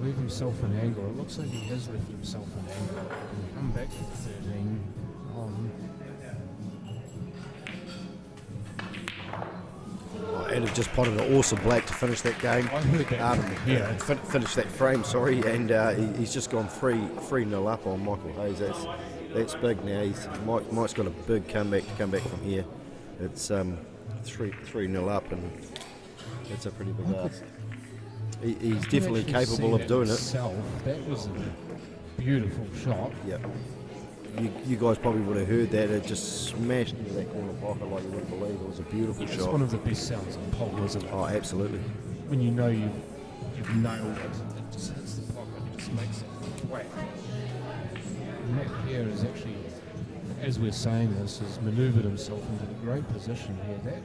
Leave himself an angle. It looks like he has left himself an angle. Come back to 13 on. Adam just potted an awesome black to finish that game. I heard that. Finish that frame, sorry, and he's just gone 3-0 up on Michael Hayes. That's big now. Mike's got a big comeback to come back from here. It's 3-0 up, and it's a pretty big ask. He's definitely capable of doing it. That was a beautiful shot. Yeah. You guys probably would have heard that. It just smashed into that corner pocket like you wouldn't believe. It was a beautiful shot. It's one of the best sounds on pole, isn't it? Oh, absolutely. When you know you've nailed it, it just hits the pocket, it just makes it whack. Matt here is actually, as we're saying this, has manoeuvred himself into a great position here. That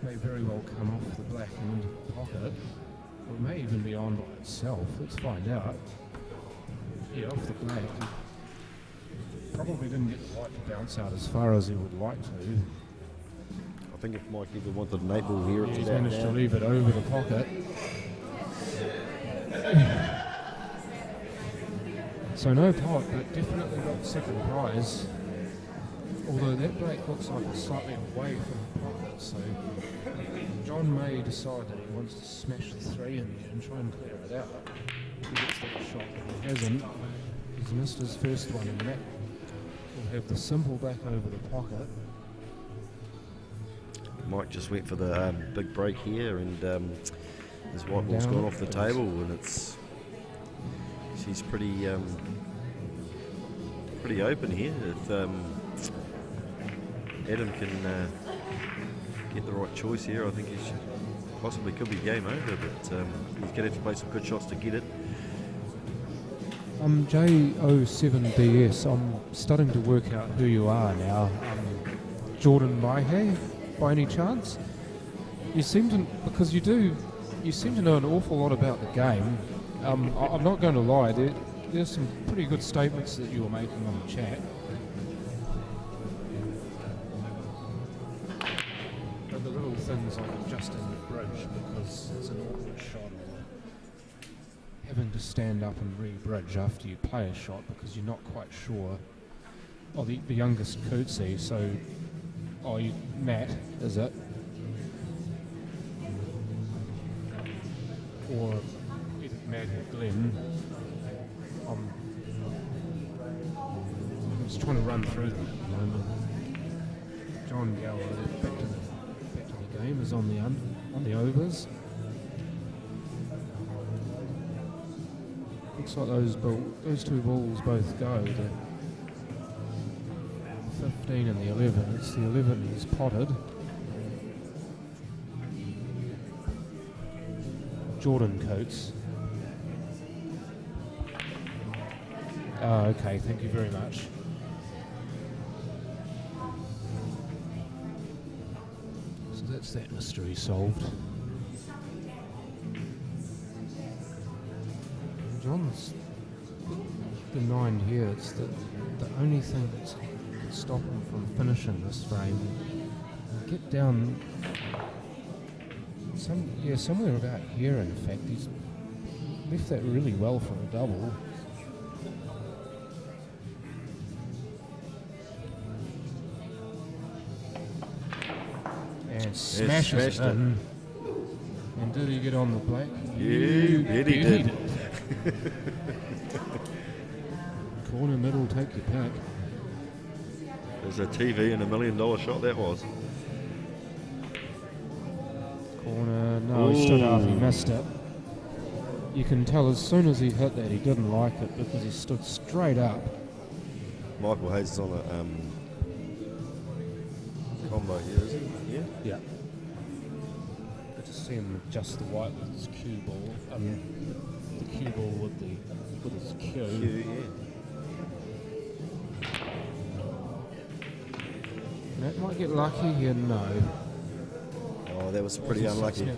may very well come off the black and into the pocket. Or it may even be on by itself. Let's find out. Yeah, off the black. Probably didn't get the light to bounce out as far as he would like to. I think if Mike even wanted an 8 ball here, it's he's about managed now. to leave it over the pocket. So no pot, but definitely got second prize. Although that break looks like it's slightly away from the pocket, so John may decide that he wants to smash the 3 in there and try and clear it out. He gets that shot, but he hasn't. He's missed his first one, and that will have the simple back over the pocket. Mike just went for the big break here, and his white ball's gone off the table, and she's pretty open here. If Adam can get the right choice here, I think he possibly could be game over, but he's going to have to play some good shots to get it. J07DS, I'm starting to work out who you are now. Jordan Maihe, by any chance? You seem to, because you seem to know an awful lot about the game. I'm not going to lie, there's some pretty good statements that you were making on the chat. But the little things like adjusting the bridge because it's an awkward shot, or having to stand up and re-bridge after you play a shot because you're not quite sure. Oh, the youngest Cootsie, so... Oh, Matt, is it? Or either Matt or Glenn. I'm just trying to run through them at the moment. John Gower, back to the game, is on the overs. Looks like those two balls both go. The 15 and the 11. It's the 11 he's potted. Jordan Coates. Oh, okay, thank you very much. So that's that mystery solved. John's the 9 here. It's the only thing that's stop him from finishing this frame. Get down somewhere about here. In fact, he's left that really well for a double. And smashes smashed it in. And did he get on the black? You bet he did. Corner, middle, take your pick. There's a TV and $1 million shot that was. Corner, no, he stood up, he missed it. You can tell as soon as he hit that he didn't like it because he stood straight up. Michael Hayes is on a combo here, is he? Yeah? Yeah. Good to see him adjust the white with his cue ball. The cue ball with his cue. Yeah. Matt might get lucky here, no. Oh, that was pretty unlucky.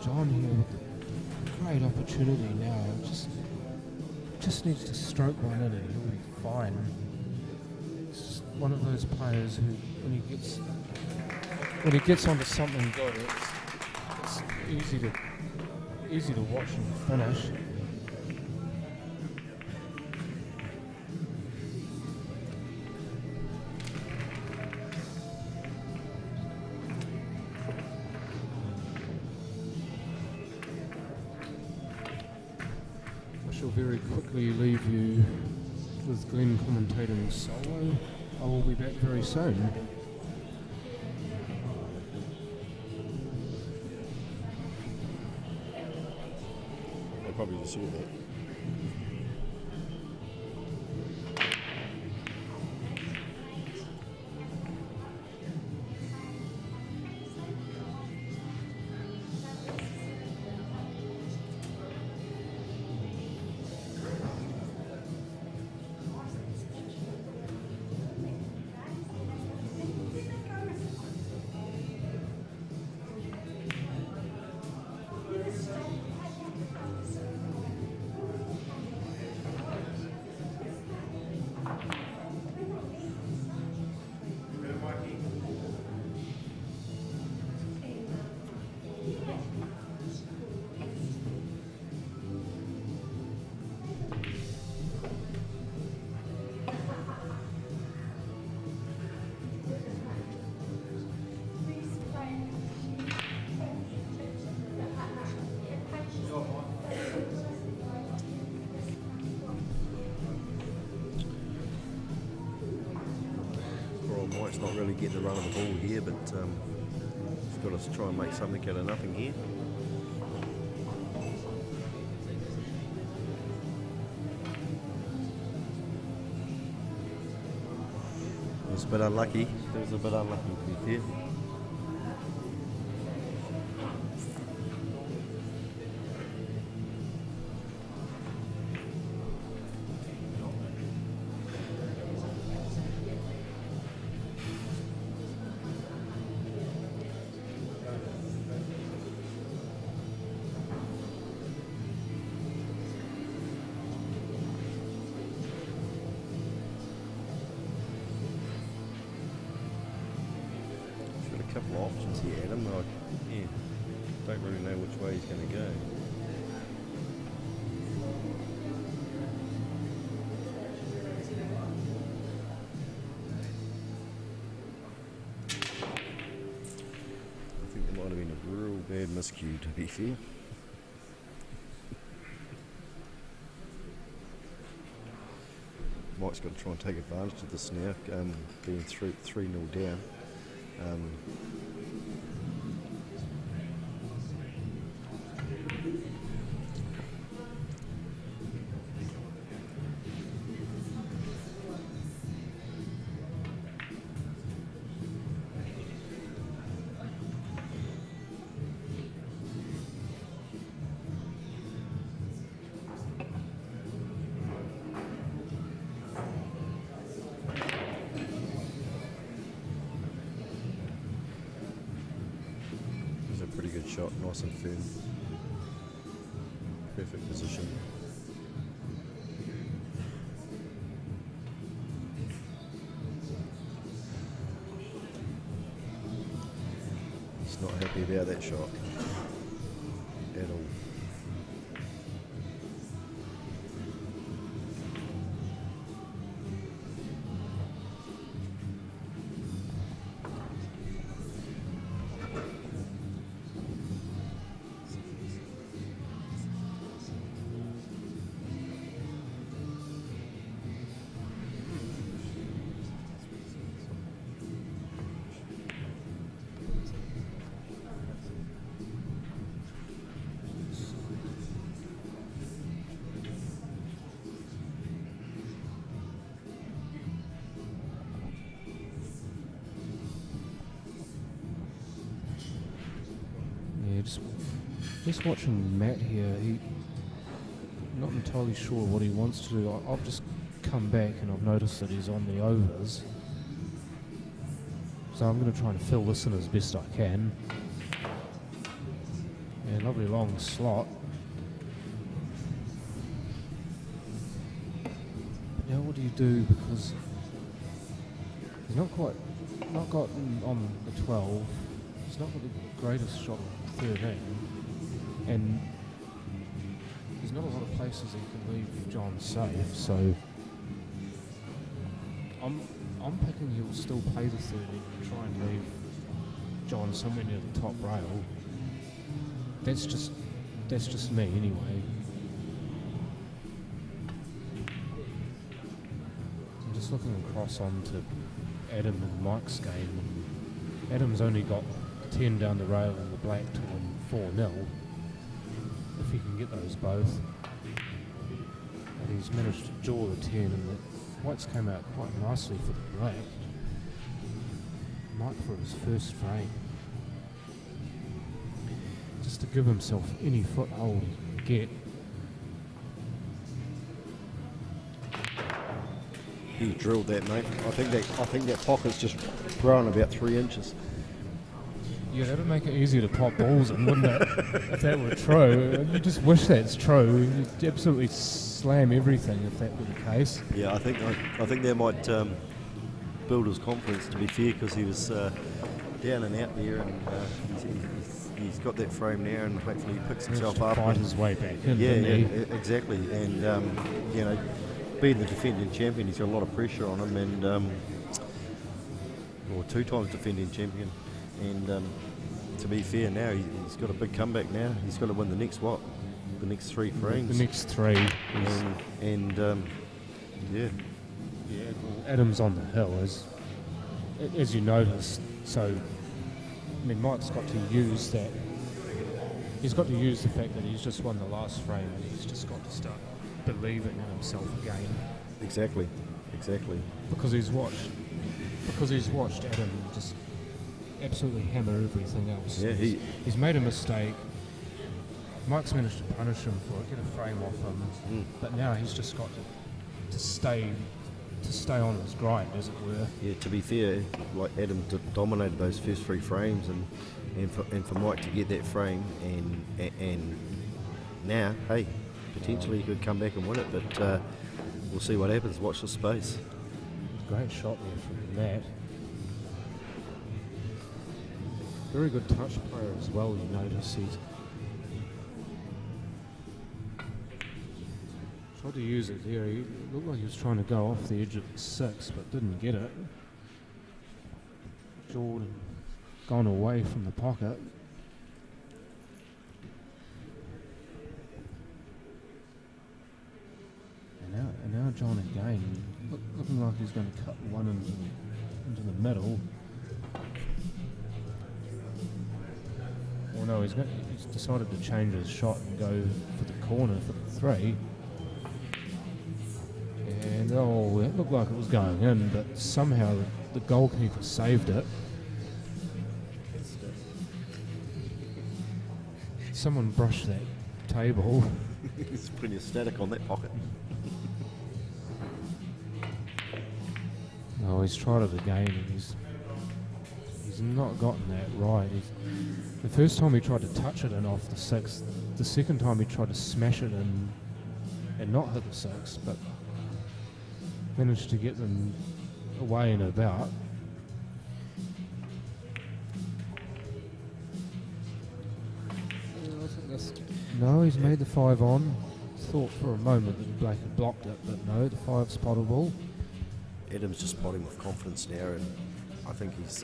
John here with a great opportunity now. Just needs to stroke one in and he'll be fine. It's one of those players who, when he gets onto something good, it's easy to watch him finish. I shall very quickly leave you with Glenn commentating solo. I will be back very soon. I probably just saw that. Mike's not really getting the run of the ball here, but he's got to try and make something out of nothing here. It was a bit unlucky. It was a bit unlucky to be fair. Couple of options here, Adam. Don't really know which way he's going to go. I think there might have been a real bad miscue, to be fair. Mike's got to try and take advantage of this now, being 3-0 down. Pretty good shot, nice and firm. Perfect position. He's not happy about that shot at all. Yeah, just watching Matt here, not entirely sure what he wants to do. I've just come back and I've noticed that he's on the overs. So I'm going to try and fill this in as best I can. Yeah, lovely long slot. But now what do you do, because he's not gotten on the 12. He's not got the greatest shot of 13. And there's not a lot of places he can leave John safe, so I'm picking he'll still play the 13 and try and leave John somewhere near the top rail. That's just me anyway. I'm just looking across onto Adam and Mike's game, and Adam's only got 10 down the rail and the black to win 4-0. If he can get those both. And he's managed to draw the 10, and the whites came out quite nicely for the black. Mike for his first frame. Just to give himself any foothold he can get. He drilled that, mate. I think that pocket's just grown about 3 inches. Yeah, that would make it easier to pop balls in, wouldn't it? If that were true. You just wish that's true. You'd absolutely slam everything if that were the case. Yeah, I think that might build his confidence, to be fair, because he was down and out there, and he's got that frame now, and hopefully he picks himself up. Fight his way back in, exactly. And you know, being the defending champion, he's got a lot of pressure on him, and or 2 times defending champion. And to be fair, now he's got a big comeback now. He's got to win the next 3 frames. The next 3. And yeah. Yeah, well, Adam's on the hill, as you noticed. So, I mean, Mike's got to use that. He's got to use the fact that he's just won the last frame, and he's just got to start believing in himself again. Exactly. Because he's watched Adam just absolutely hammer everything else. Yeah, he's made a mistake. Mike's managed to punish him for it, get a frame off him, but now he's just got to stay on his grind, as it were. Yeah, to be fair, like Adam dominated those first 3 frames, and for Mike to get that frame, and now, hey, potentially he could come back and win it, but we'll see what happens. Watch the space. Great shot there from Matt. Very good touch player as well, you notice. He's tried to use it there. He looked like he was trying to go off the edge of the 6, but didn't get it. Jordan gone away from the pocket. And now John again, looking like he's going to cut one into the middle. Well, no, he's decided to change his shot and go for the corner for the 3. And it looked like it was going in, but somehow the goalkeeper saved it. Someone brushed that table. There's plenty of static on that pocket. No, he's tried it again, and he's not gotten that right. The first time he tried to touch it in off the 6, the second time he tried to smash it in and not hit the 6, but managed to get them away and about. No, he's made the 5 on. Thought for a moment that Blake had blocked it, but no, the 5's spottable. Adam's just potting with confidence now, and I think he's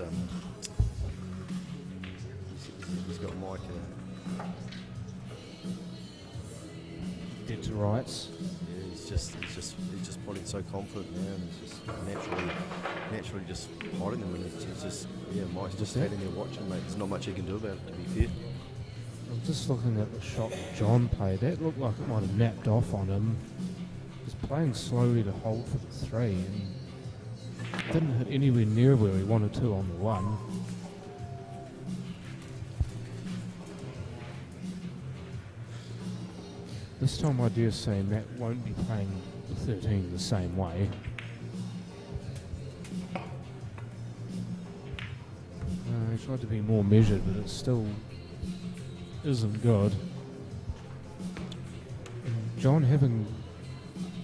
got Mike dead to rights. Yeah, he's just potting so confident now, and he's just naturally just potting them, and it's just Mike's just standing there watching, mate. There's not much he can do about it, to be fair. I'm just looking at the shot that John played. That looked like it might have napped off on him. He's playing slowly to hold for the 3, and didn't hit anywhere near where he wanted to on the 1. This time I dare say Matt won't be playing the 13 the same way. He tried to be more measured, but it still isn't good. And John, having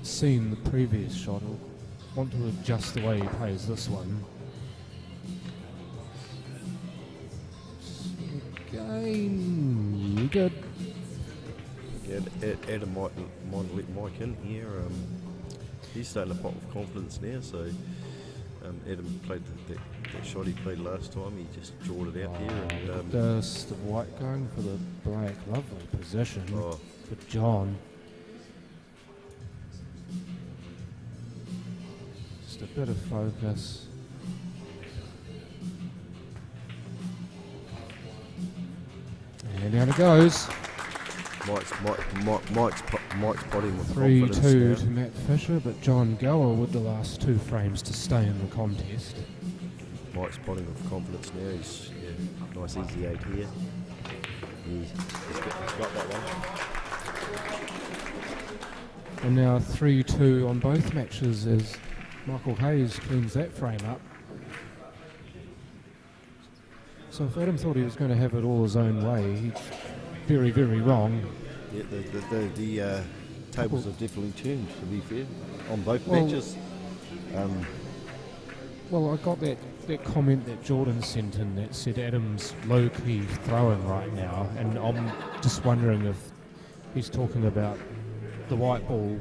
seen the previous shot, will want to adjust the way he plays this one. Again, you good. Yeah, Adam might let Mike in here. He's starting to pop with confidence now, so Adam played that shot he played last time. He just drawed it out here. And Does the white going for the black? Lovely position for John. Just a bit of focus. And down it goes. Mike's potting with 3-2 confidence to Matt Fisher, but John Gower with the last 2 frames to stay in the contest. Mike's potting with confidence now. He's nice easy 8 here. He's got that one. And now 3-2 on both matches as Michael Hayes cleans that frame up. So if Adam thought he was going to have it all his own way, he's very, very wrong. Yeah, the tables have definitely turned, to be fair, on both matches. Well, I got that comment that Jordan sent in that said Adam's low-key throwing right now, and I'm just wondering if he's talking about the white ball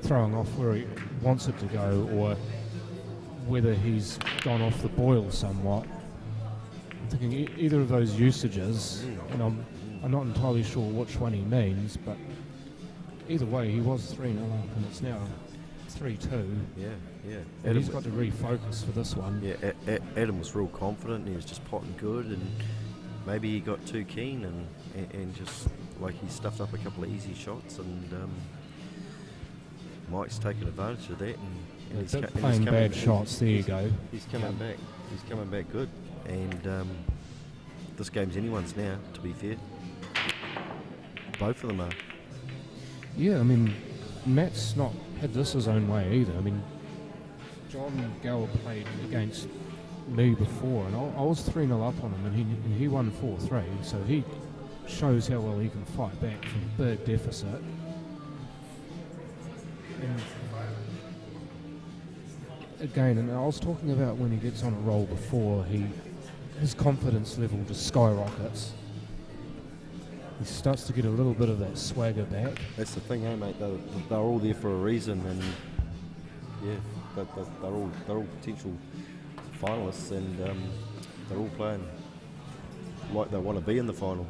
throwing off where he wants it to go, or whether he's gone off the boil somewhat. I'm thinking either of those usages, and I'm not entirely sure which one he means, but either way, he was 3-0 up, and it's now 3-2. Yeah. And he's got to refocus for this one. Yeah, Adam was real confident. He was just potting good, and maybe he got too keen and just like he stuffed up a couple of easy shots, and Mike's taken advantage of that. And he's playing bad shots. There you go. He's coming back. He's coming back good, and this game's anyone's now. To be fair, both of them are. Yeah, I mean, Matt's not had this his own way either. I mean, John Gower played against me before, and I was 3-0 up on him, and he won 4-3, so he shows how well he can fight back from a big deficit. And again, and I was talking about when he gets on a roll before, his confidence level just skyrockets. He starts to get a little bit of that swagger back. That's the thing, eh, mate? They're all there for a reason, and yeah, they're all potential finalists, and they're all playing like they want to be in the final.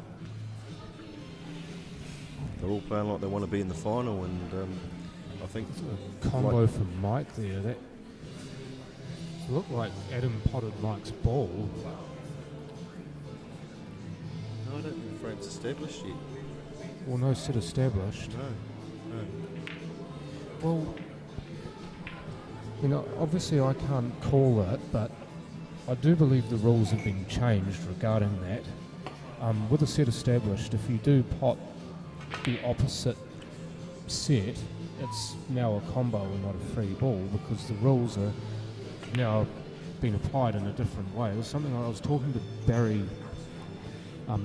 They're all playing like they want to be in the final, and I think a combo from Mike there. That looked like Adam potted Mike's ball. No, I don't think the frame's established yet. Well, no set established. No. Well, you know, obviously I can't call it, but I do believe the rules have been changed regarding that. With a set established, if you do pot the opposite set, it's now a combo and not a free ball, because the rules are now being applied in a different way. It was something I was talking to Barry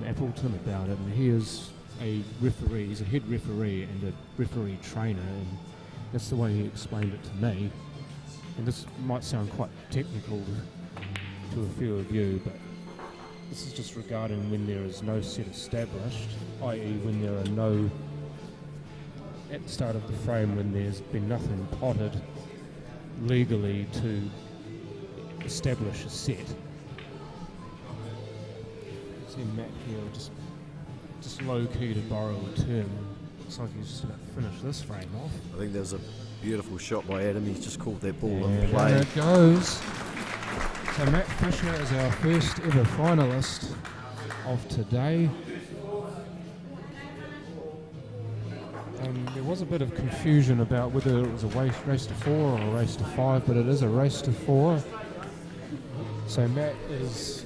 Appleton about it, and he is a referee. He's a head referee and a referee trainer, and that's the way he explained it to me. And this might sound quite technical to a few of you, but this is just regarding when there is no set established, i.e. when there are no, at the start of the frame, when there's been nothing potted legally to establish a set. See Matt here just low-key to borrow a term. Looks like he's just about to finish this frame off. I think there's a beautiful shot by Adam. He's just called that ball in And play. there it goes. So Matt Fisher is our first ever finalist of today. There was a bit of confusion about whether it was a race to 4 or a race to 5, but it is a race to 4. So Matt is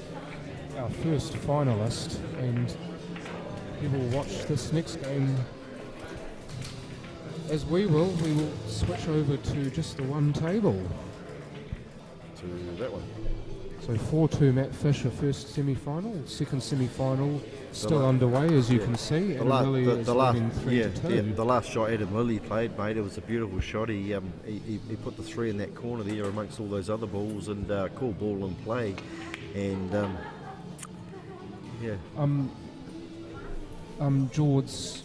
our first finalist, and he will watch this next game as we will switch over to just the one table. To that one. So 4-2 Matt Fisher, first semi-final. Second semi-final still underway, as you can see. And Lily is leading 3-2. The last shot Adam Lilly played, mate, it was a beautiful shot. He put the 3 in that corner there amongst all those other balls, and cool ball in play. And George,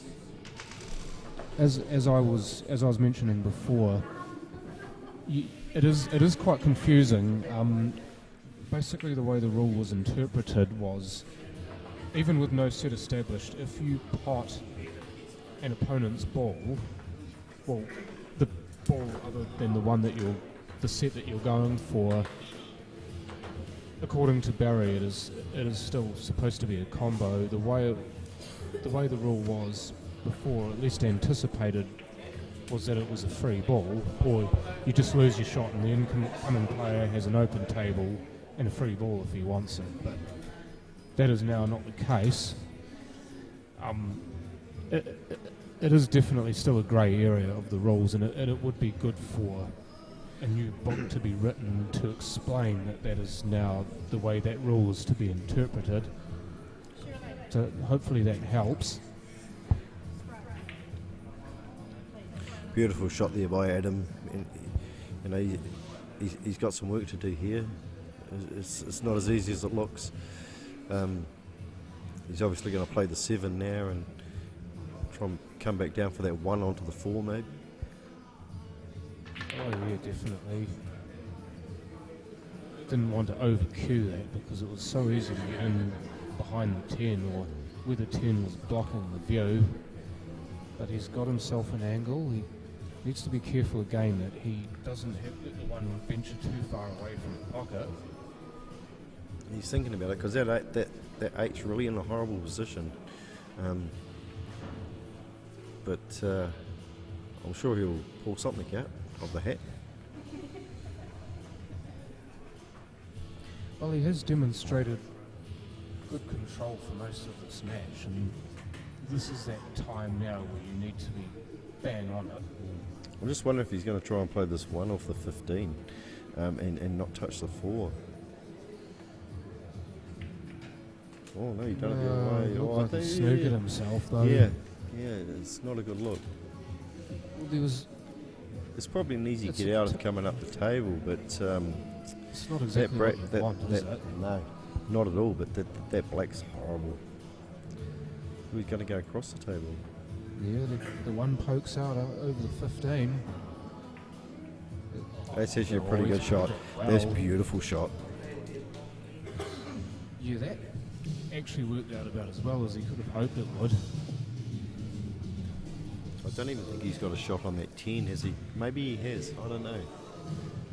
as I was mentioning before, it is quite confusing. Basically, the way the rule was interpreted was, even with no set established, if you pot an opponent's ball, well, the ball other than the one that the set that you're going for, according to Barry, it is still supposed to be a combo. The way the rule was before, at least anticipated, was that it was a free ball, or you just lose your shot and the incoming player has an open table and a free ball if he wants it. But that is now not the case. It is definitely still a grey area of the rules, and it would be good for a new book to be written to explain that is now the way that rule is to be interpreted. So hopefully that helps. Beautiful shot there by Adam. And, he's got some work to do here. It's not as easy as it looks. He's obviously going to play the 7 now and try and come back down for that 1 onto the 4 maybe. Oh yeah, definitely. Didn't want to overcue that because it was so easy to get in behind the 10, or where the 10 was blocking the view. But he's got himself an angle. He needs to be careful again that he doesn't have the one bencher too far away from the pocket. He's thinking about it because that 8's really in a horrible position. But I'm sure he'll pull something out of the hat. Well, he has demonstrated good control for most of this match, and this is that time now where you need to be bang on it. I'm just wondering if he's going to try and play this 1 off the 15 and not touch the 4. Oh no, you done it the other way. He looked like he snookered himself though. Yeah, it's not a good look. Well, it's probably an easy get out of coming up the table, but it's not exactly what you want, is it? No, not at all. But that black's horrible. Who's going to go across the table? Yeah, the 1 pokes out over the 15. That's actually a pretty good shot. Well. That's a beautiful shot. Yeah, that actually worked out about as well as he could have hoped it would. I don't even think he's got a shot on that 10, has he? Maybe he has, I don't know.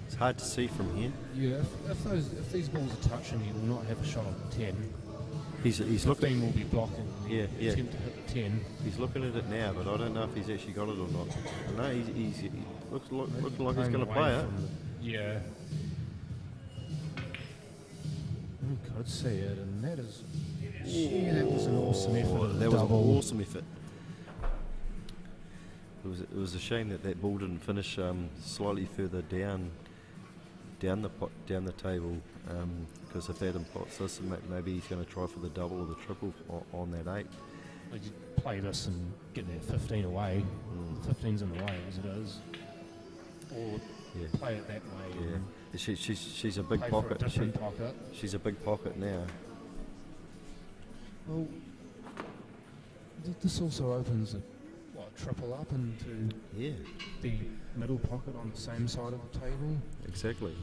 It's hard to see from here. Yeah, if these balls are touching, he will not have a shot on the 10. He's 15 looking. will be blocking the Yeah. attempt to hit the 10. He's looking at it now, but I don't know if he's actually got it or not. No, he looks like he's going to play it. Yeah. You could see it, and that is... Yeah, that was an awesome effort. That was an awesome effort. It was a shame that ball didn't finish slightly further down the table, because if Adam pots this, maybe he's going to try for the double or the triple on that 8. Like you play this and get that 15 away. 15's in the way as it is, or play it that way. Yeah, she's a big play pocket. For a different pocket. She's a big pocket now. Well, this also opens a triple up into the middle pocket on the same side of the table. Exactly.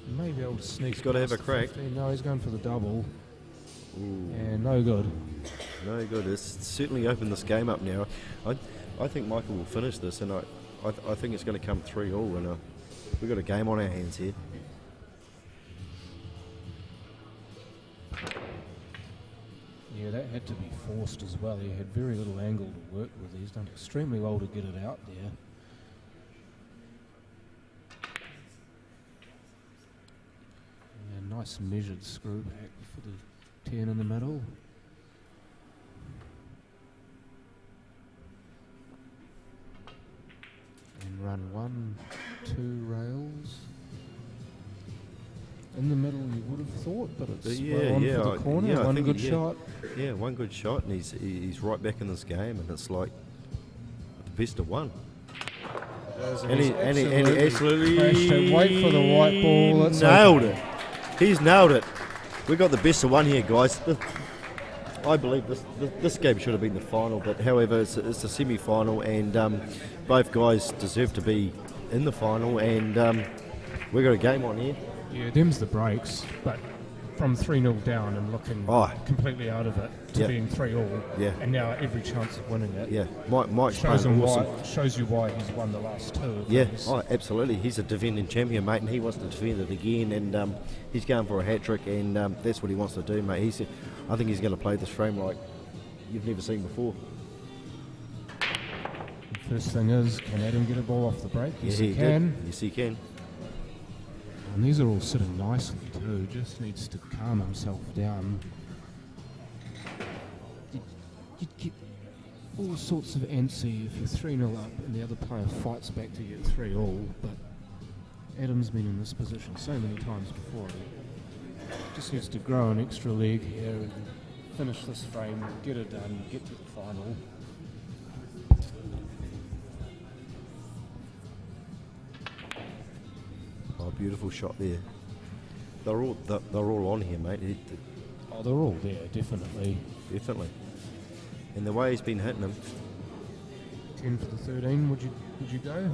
You may be able to sneak. He's got to have a past crack. 15. No, he's going for the double. Ooh. And no good. No good. It's certainly opened this game up now. I think Michael will finish this, and I think it's going to come 3-all, and we've got a game on our hands here. Yeah, that had to be forced as well. He had very little angle to work with. He's done extremely well to get it out there. Yeah, nice measured screw back for the 10 in the middle. run 1, 2 rails. In the middle, you would have thought, but it's well on for the corner. I One think good shot. Yeah, one good shot, and he's right back in this game, and it's like the best of one. And he absolutely crashed it. Wait for the white ball. It's nailed okay. it. He's nailed it. We got the best of one here, guys. I believe this game should have been the final, but however, it's a semi-final, and both guys deserve to be in the final, and we've got a game on here. Yeah, them's the breaks, but from 3-0 down and looking completely out of it to being 3-all, and now every chance of winning it. Yeah, Mike's shows playing awesome. Shows you why he's won the last 2 of Yeah, these. Absolutely. He's a defending champion, mate, and he wants to defend it again, and he's going for a hat-trick, and that's what he wants to do, mate. I think he's going to play this frame like you've never seen before. First thing is, can Adam get a ball off the break? Yes, Yeah, he can. did. Yes, he can. And these are all sitting nicely too. Just needs to calm himself down. You'd get all sorts of antsy if you're 3-0 up and the other player fights back to get 3-all. But Adam's been in this position so many times before. He just needs to grow an extra leg here and finish this frame, get it done, get to the final. Oh, beautiful shot there. They're all on here, mate. Oh, they're all there, definitely. Definitely. And the way he's been hitting them. 10 for the 13. Would you go?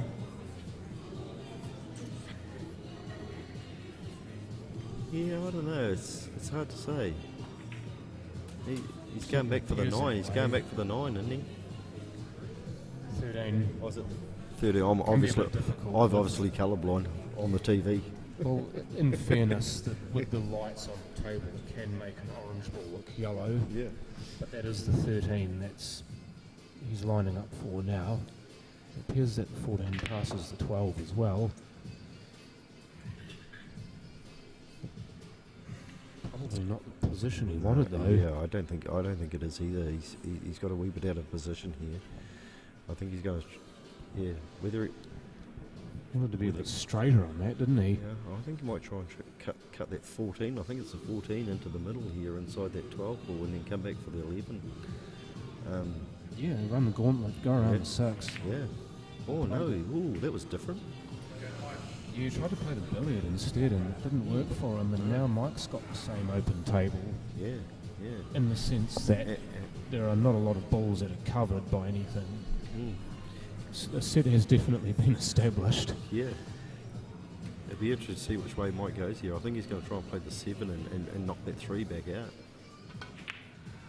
Yeah, I don't know. It's hard to say. He's going back for the 9. He's going back for the 9, isn't he? 13. Was it 30? I've obviously colourblind on the TV. Well, in fairness, with the lights on the table, it can make an orange ball look yellow. Yeah. But that is the 13 that's he's lining up for now. It appears that the 14 passes the 12 as well. Probably not the position he wanted though. Yeah, I don't think it is either. He's got a wee bit out of position here. I think he's going to, whether it wanted to be a bit straighter on that, didn't he? Yeah, I think he might try and cut that 14. I think it's a 14 into the middle here inside that 12 ball, and then come back for the 11. Yeah, run the gauntlet, go around the 6. Yeah. Oh no! Ooh, that was different. Yeah, he tried to play the billiard instead, and it didn't work for him. And now Mike's got the same open table. Yeah. In the sense that there are not a lot of balls that are covered by anything. The set has definitely been established. Yeah. It'd be interesting to see which way Mike goes here. I think he's going to try and play the 7 and knock that 3 back out.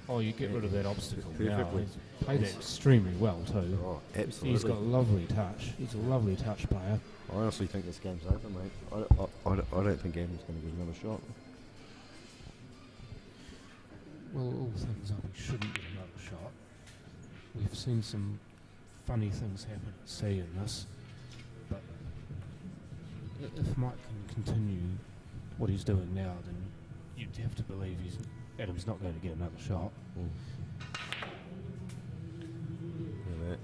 Oh, you get rid of that obstacle perfectly. now. He's played that extremely well too. Oh, absolutely. He's got a lovely touch. He's a lovely touch player. I honestly think this game's over, mate. I don't think Adam's going to get another shot. Well, all things up, he shouldn't get another shot. We've seen some funny things happen at sea in this, but if Mike can continue what he's doing now, then you'd have to believe Adam's not going to get another shot. Look at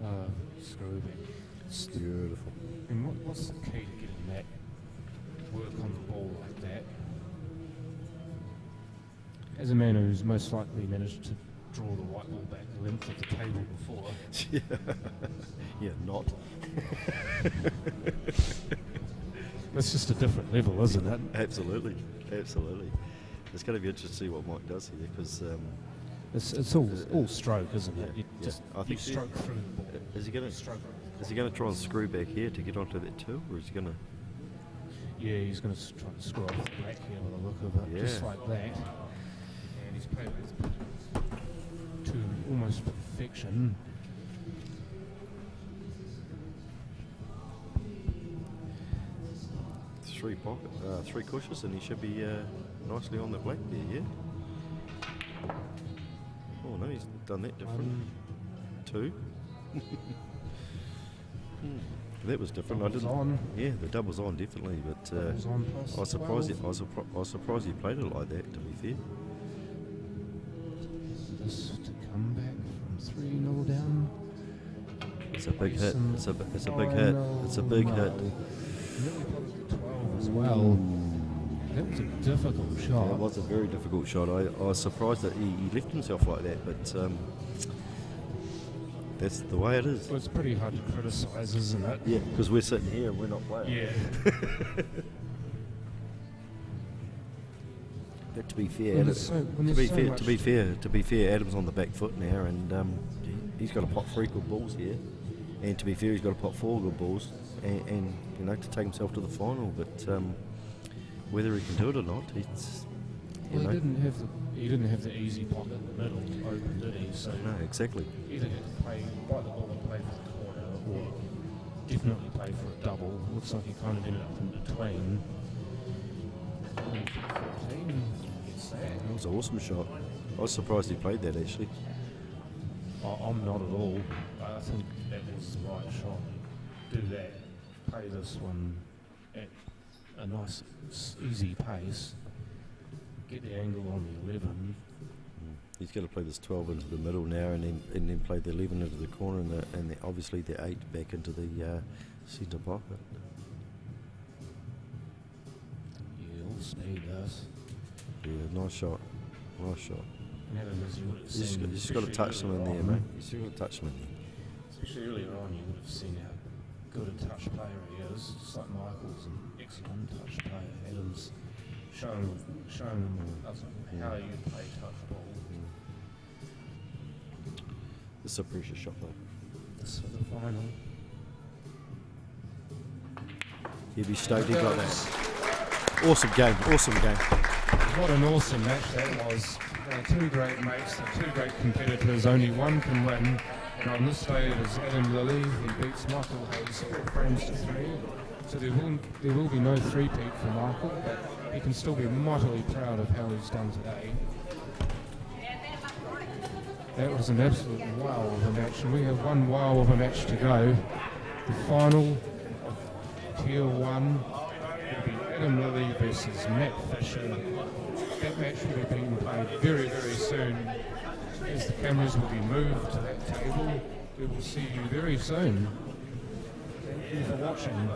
that. Screw back. It's beautiful. And what's the key to getting that work on the ball like that? As a man who's most likely managed to draw the white ball back the length of the table before. Yeah, not. That's just a different level, isn't it? Absolutely. It's going to be interesting to see what Mike does here, because it's all stroke, isn't it? You just I think stroke through the ball. Is he going to try and screw back here to get onto that 2, or is he going to? Yeah, he's going to try and screw off the black here with a look of it, just like that. And he's played with to almost perfection. Three cushions, and he should be nicely on the black there, yeah? Oh no, he's done that different. 2. That was different. Double's on. Yeah, the double's on definitely, but I was surprised he played it like that, to be fair. This to come back from 3-0 down. It's a big hit. It's a big Oh, hit. no, It's a big no. hit. Nearly put it to 12 as well. That was a difficult shot. Yeah, it was a very difficult shot. I was surprised that he left himself like that, but that's the way it is. Well, it's pretty hard to criticise, isn't it? Yeah, because we're sitting here and we're not playing. Yeah. But to be fair, When there's so- when there's so much- to be fair, Adam's on the back foot now, and he's got to pot 3 good balls here. And to be fair, he's got to pot 4 good balls, and you know, to take himself to the final. But whether he can do it or not, it's Well, he didn't have the easy pocket in the middle open, did he? So no, exactly. either had to play bite the ball and play for the corner, or definitely play for a double. Looks like he kind of ended up in between. 14 gets that. That was an awesome shot. I was surprised he played that actually. I'm not at all. I think that was the right shot. Do that. Play this one at a nice, easy pace. Get the angle on the 11. He's got to play this 12 into the middle now, and then play the 11 into the corner, and obviously the 8 back into the centre pocket. Yeah, all speed does. Yeah, nice shot. Nice shot. And Adam, as you would have You seen, just got to touch them in there, mate. You just got to touch them in there. Especially earlier on, you would have seen how good a touch player he is. Just like Michael's an excellent touch player. Adam's showing them how you play touch ball. This is a precious shot, though. This for the final. He'd be stoked he got that. Awesome game, awesome game. What an awesome match that was. Two great mates, two great competitors, only one can win. And on this day it is Adam Lilly, he beats Michael Hayes 4 frames to 3. So there will be no three-peat for Michael, but he can still be mightily proud of how he's done today. That was an absolute wow of a match, and we have one wow of a match to go. The final of Tier 1 will be Adam Lilly versus Matt Fisher. That match will be being played very, very soon. As the cameras will be moved to that table, we will see you very soon. Thank you for watching.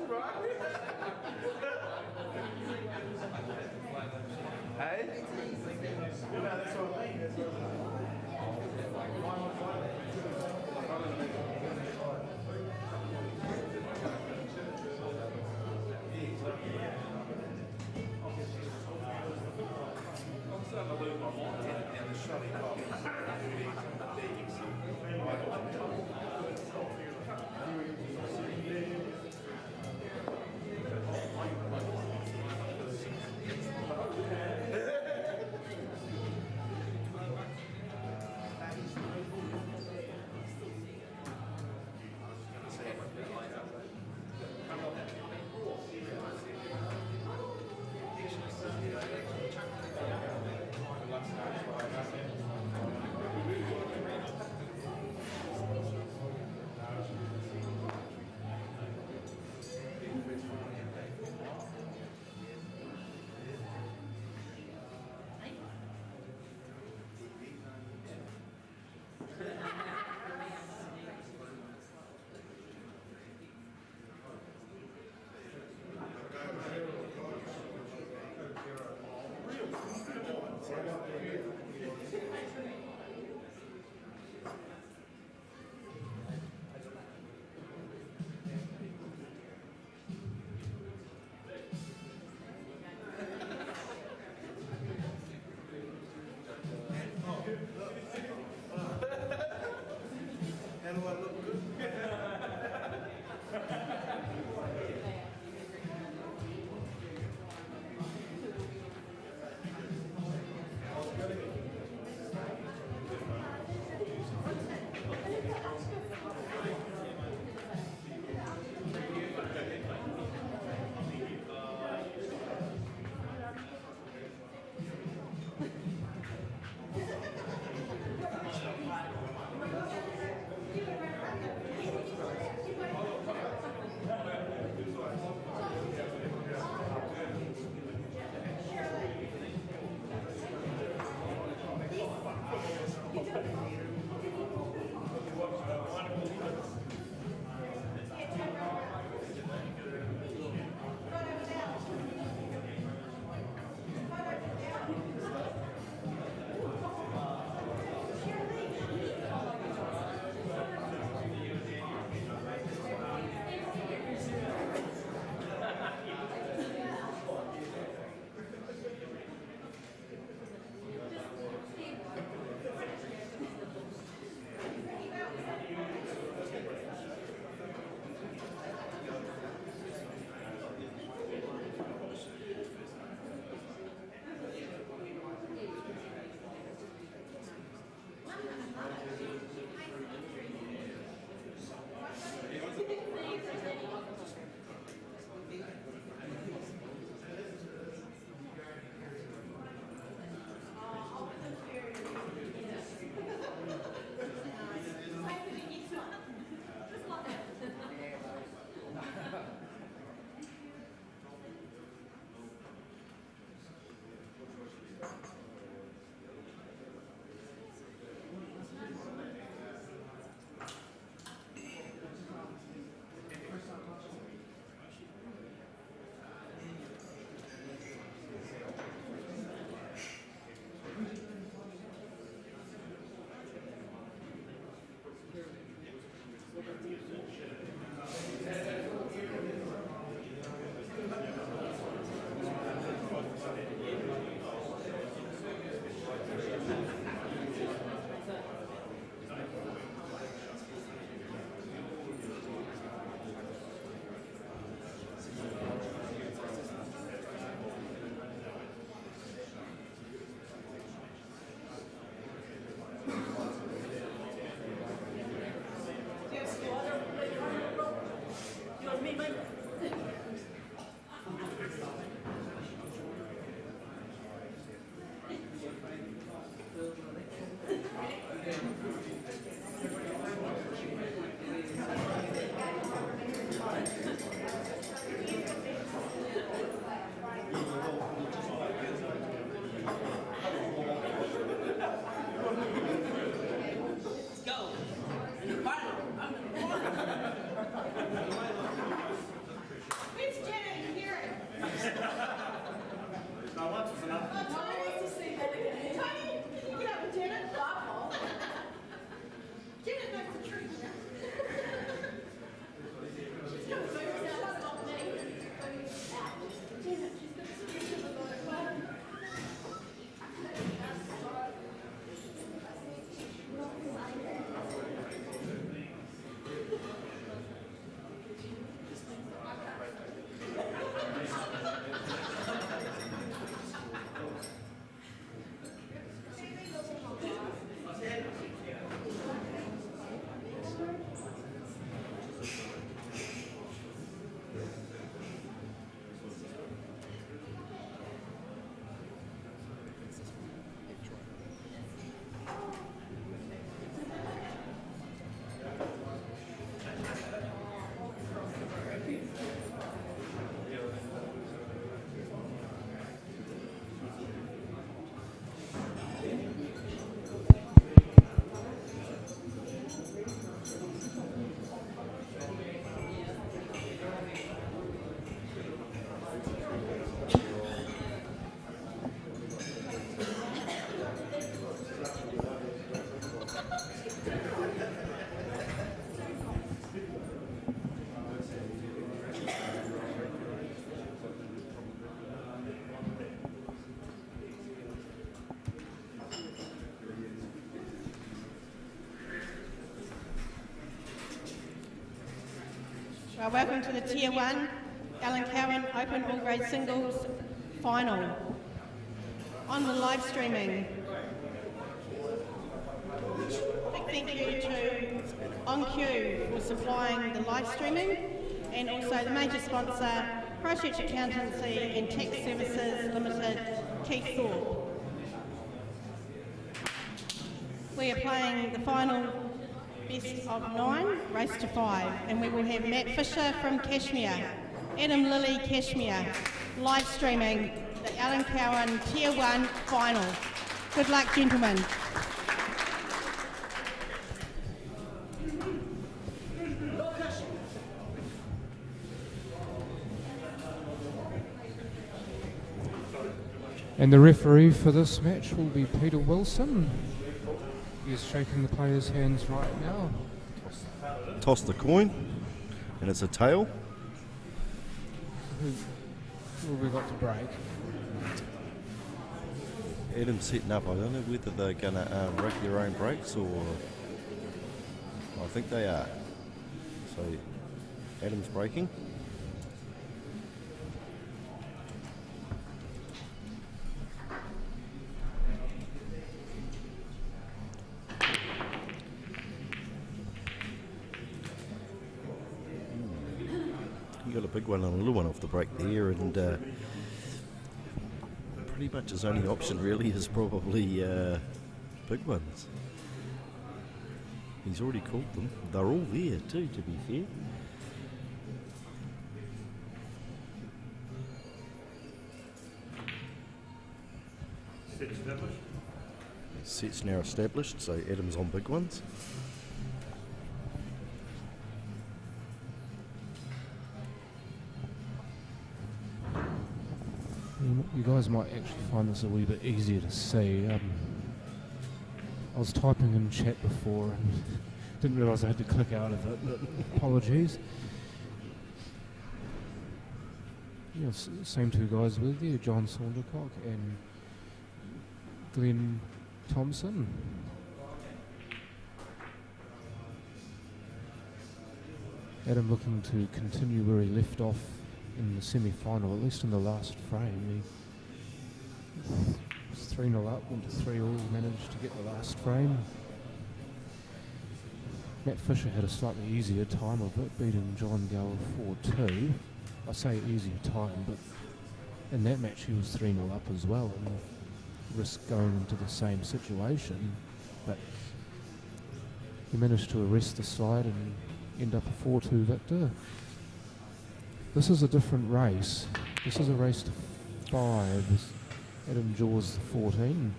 Hey? No, that's what I mean. That's what I'm starting to lose my mind and the shutting off. How do I look good? welcome to the Tier 1 Allan Cowan Open All Grade Singles Final. On the live streaming, big thank you to On Cue for supplying the live streaming, and also the major sponsor, Christchurch Accountancy and Tax Services Limited, Keith Thorpe. We are playing the final best of 9, race to 5, and we will have Matt Fisher from Cashmere, Adam Lilly Cashmere, live streaming the Allan Cowan Tier 1 final. Good luck, gentlemen. And the referee for this match will be Peter Wilson. He is shaking the players' hands right now. Toss the coin, and it's a tail. Who have we got to break? Adam's setting up. I don't know whether they're going to wreck their own brakes or... I think they are. So Adam's braking. Got a big one and a little one off the break there, and pretty much his only option really is probably big ones. He's already called them. They're all there too, to be fair. Set established. Set's now established, so Adam's on big ones. You guys might actually find this a wee bit easier to see. I was typing in chat before and didn't realise I had to click out of it, but apologies. Yeah, same two guys with you, John Saundercock and Glenn Thompson. Adam looking to continue where he left off in the semi-final, at least in the last frame. He was 3-0 up, went to 3-all, managed to get the last frame. Matt Fisher had a slightly easier time of it, beating John Gower 4-2. I say easier time, but in that match he was 3-0 up as well and risked going into the same situation, but he managed to arrest the slide and end up a 4-2 victor. This is a different race. This is a race to 5. Adam Jaws 14.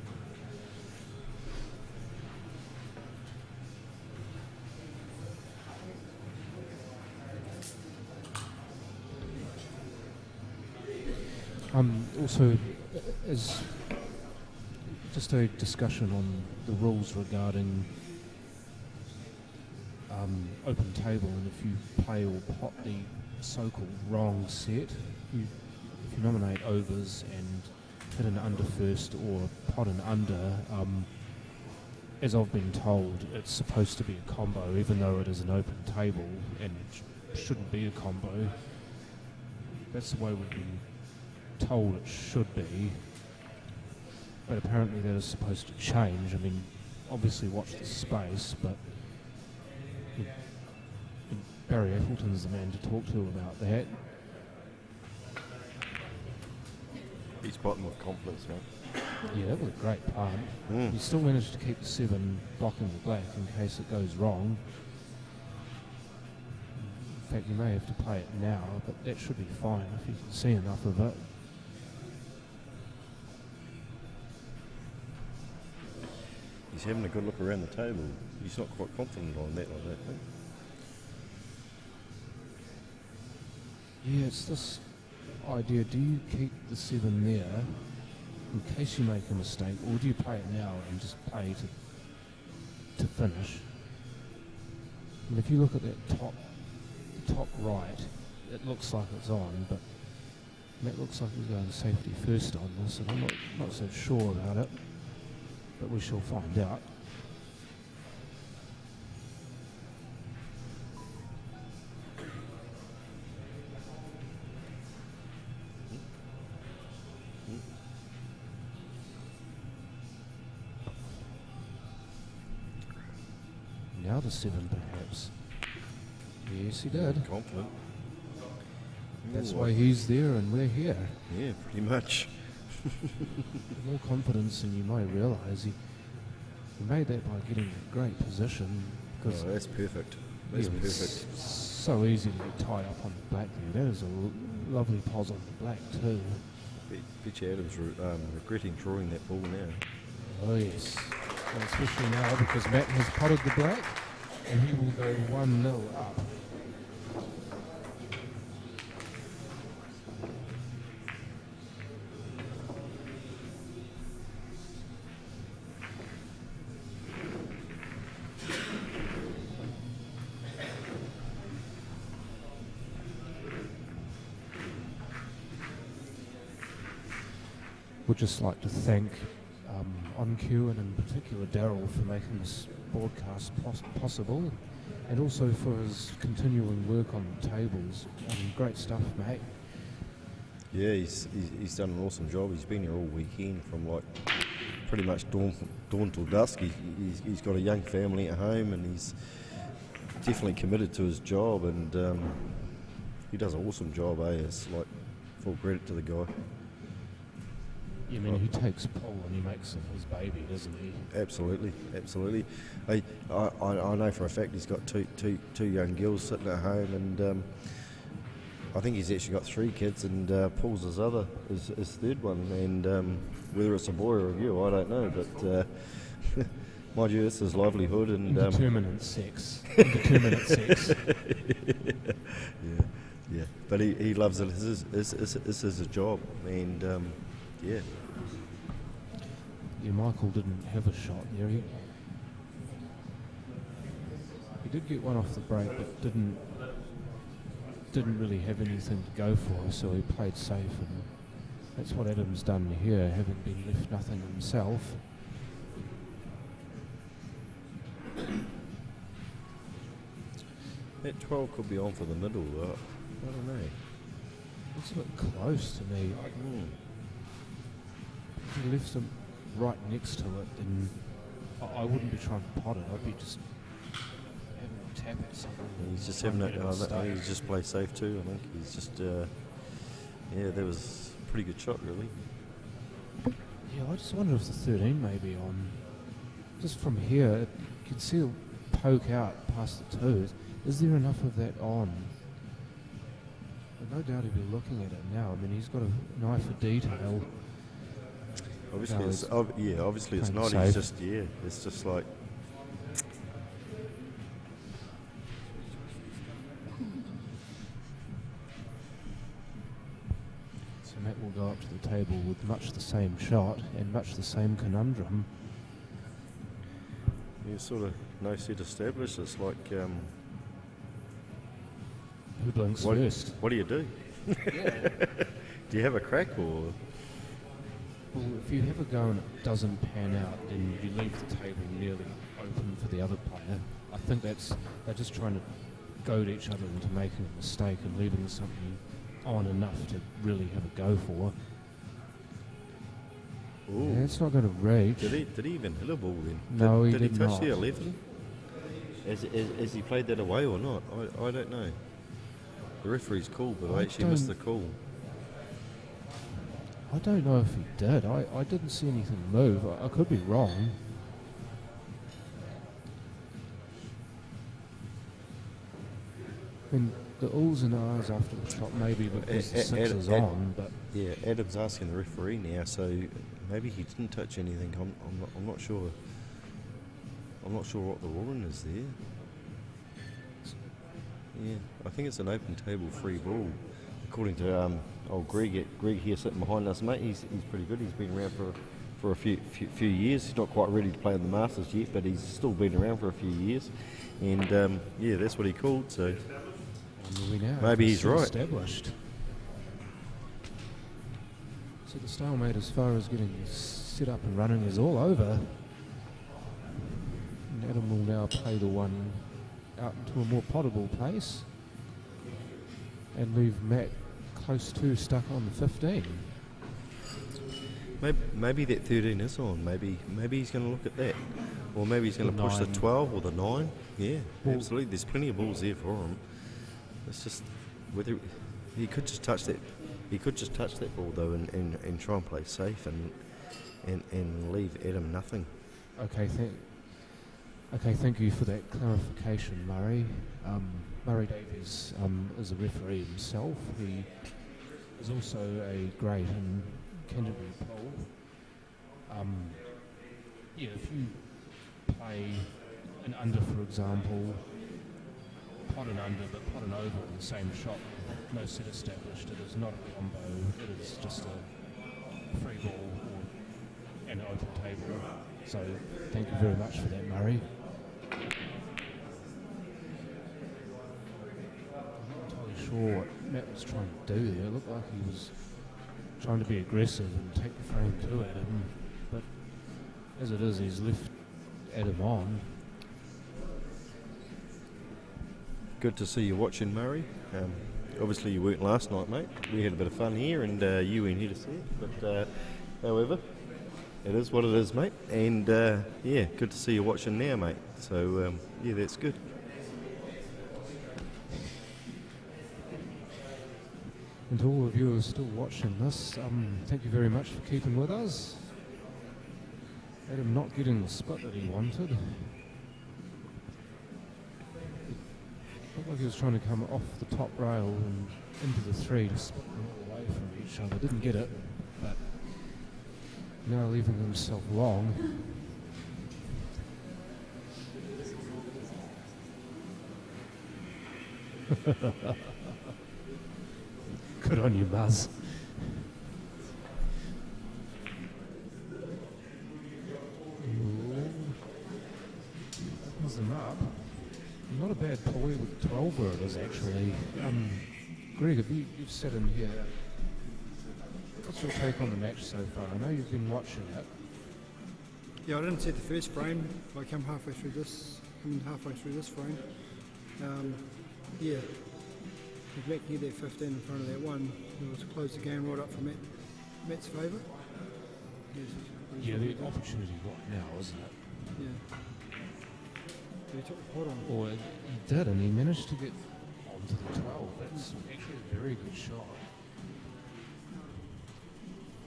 Also, as just a discussion on the rules regarding open table, and if you play or pot the so-called wrong set, if you nominate overs and hit an under first or pot an under, as I've been told, it's supposed to be a combo, even though it is an open table and shouldn't be a combo. That's the way we've been told it should be, but apparently that is supposed to change. I mean, obviously watch the space, but Barry Appleton's the man to talk to about that. He's potting with confidence, man. Yeah, that was a great punt. He still managed to keep the 7 blocking the black in case it goes wrong. In fact, you may have to play it now, but that should be fine if you can see enough of it. He's having a good look around the table. He's not quite confident on that, I don't think. Yeah, it's this idea, do you keep the 7 there in case you make a mistake, or do you play it now and just play to finish? And if you look at that top right, it looks like it's on, but that looks like he's going safety first on this, and I'm not so sure about it, but we shall find out. another 7 perhaps. Yes, he did. Confident. That's Ooh. why he's there and we're here. Yeah, pretty much. More confidence than you might realise. He made that by getting a great position. Because that's perfect. That's perfect. It's so easy to get tied up on the black there. That is a lovely pos on the black too. Bet you Adam's regretting drawing that ball now. Oh yes, and especially now because Matt has potted the black and he will go 1-0 up. Would just like to thank On Cue and in particular Daryl for making this broadcast possible, and also for his continuing work on the tables. Great stuff, mate. Yeah, he's done an awesome job. He's been here all weekend from like pretty much dawn till dusk. He's got a young family at home and he's definitely committed to his job, and he does an awesome job. It's like full credit to the guy. I mean, he takes Paul and he makes him his baby, doesn't he? Absolutely, absolutely. I know for a fact he's got two young girls sitting at home, and I think he's actually got 3 kids, and Paul's his third one. And whether it's a boy or a girl, I don't know, but mind you, it's his livelihood and indeterminate sex. Indeterminate sex. Yeah. But he loves it. It's his job, and yeah. Yeah, Michael didn't have a shot there. He did get one off the break, but didn't really have anything to go for, so he played safe, and that's what Adam's done here, having been left nothing himself. That 12 could be on for the middle, though. I don't know. It's a bit close to me. If he left him right next to it, then I wouldn't be trying to pot it. I'd be just having a tap at something. He's just having he's just play safe too. I think he's just yeah. That was a pretty good shot, really. Yeah, I just wonder if the 13 may be on. Just from here, you can see it poke out past the 2. Is there enough of that on? No doubt he'll be looking at it now. I mean, he's got an eye for detail. Obviously, obviously it's not. Safe. He's just it's just like. So Matt will go up to the table with much the same shot and much the same conundrum. Yeah, sort of no set established. It's like. Who blinks first? What do you do? Yeah. Do you have a crack or? Well, if you have a go and it doesn't pan out, then you leave the table nearly open for the other player. I think they're just trying to goad each other into making a mistake and leaving something on enough to really have a go for. Ooh. Yeah, it's not going to rage. Did he even hit a ball then? No, he did did he touch not. the 11? Has he played that away or not? I don't know. The referee's call, but I actually missed the call. I don't know if he did. I didn't see anything move. I could be wrong. I mean, the oohs and ahs after the shot maybe because the 6 is on, but... Yeah, Adam's asking the referee now, so maybe he didn't touch anything. I'm not sure. I'm not sure what the ruling is there. Yeah, I think it's an open table free ball, according to old Greg here sitting behind us, mate. He's pretty good. He's been around for a few years. He's not quite ready to play in the Masters yet, but he's still been around for a few years. And yeah, that's what he called. So maybe he's right. Established. So the stalemate, as far as getting set up and running, is all over. And Adam will now play the one out into a more potable place and leave Matt close to stuck on the 15. Maybe that 13 is on. Maybe he's going to look at that, or maybe he's going to push the 12 or the 9. Yeah, absolutely. There's plenty of balls there for him. It's just whether he could just touch that. He could just touch that ball though, and try and play safe and leave Adam nothing. Okay, thank you for that clarification, Murray. Murray Davies is a referee himself. He is also a grade in Canterbury pool. Yeah, if you play an under, for example, pot and under, but pot and over in the same shot, no set established, it is not a combo, it is just a free ball or an open table. So thank you very much for that, Murray. I'm not entirely sure what Matt was trying to do there. It looked like he was trying to be aggressive and take the frame to Adam, but as it is, he's left Adam on. Good to see you watching, Murray. Obviously you weren't last night, mate. We had a bit of fun here and you weren't here to see it, but however, it is what it is, mate. And yeah, good to see you watching now, mate. So yeah, that's good. And to all of you who are still watching this, thank you very much for keeping with us. Adam not getting the spot that he wanted. Looked like he was trying to come off the top rail and into the three to split them all away from each other. Didn't get it, but now leaving himself long. Good on you, Buzz. Opens them up. Not a bad ploy with 12 where it is actually. Greg, you've sat in here. What's your take on the match so far? I know you've been watching it. Yeah, I didn't see the first frame. I come halfway through this frame. Yeah, if Matt can get that 15 in front of that one, it was close the game right up for Matt's favour. Yeah, the opportunity right now, isn't it? Yeah. He took the pot on. Or he did, and he managed to get onto the 12. That's actually a very good shot.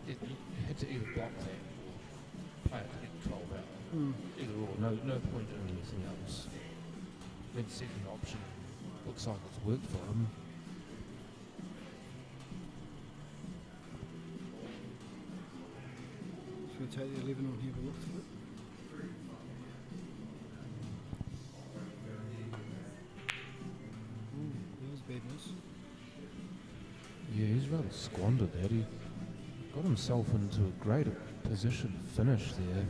You had to either block that or play it to get 12 out. Either or, no point doing anything else. That second option looks like it's worked for him. Should we take the 11 on here to look at it? Yeah, he's rather squandered that. He got himself into a great position to finish there.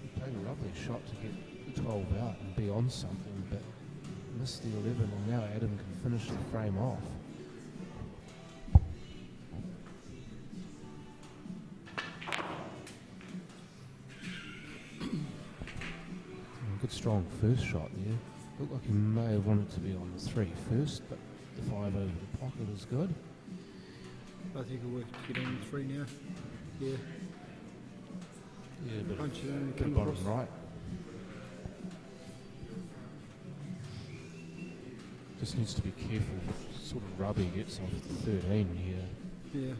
He played a lovely shot to get the 12 out and be on something, but missed the 11, and now Adam can finish the frame off. Good strong first shot there. Looked like he may have wanted to be on the 3 first, but the 5 over the pocket is good. I think it'll work to get on the 3 now. Yeah. Yeah, but punch it in and bit come bottom across. right. Just needs to be careful what sort of rub he gets off the 13 here. Yeah.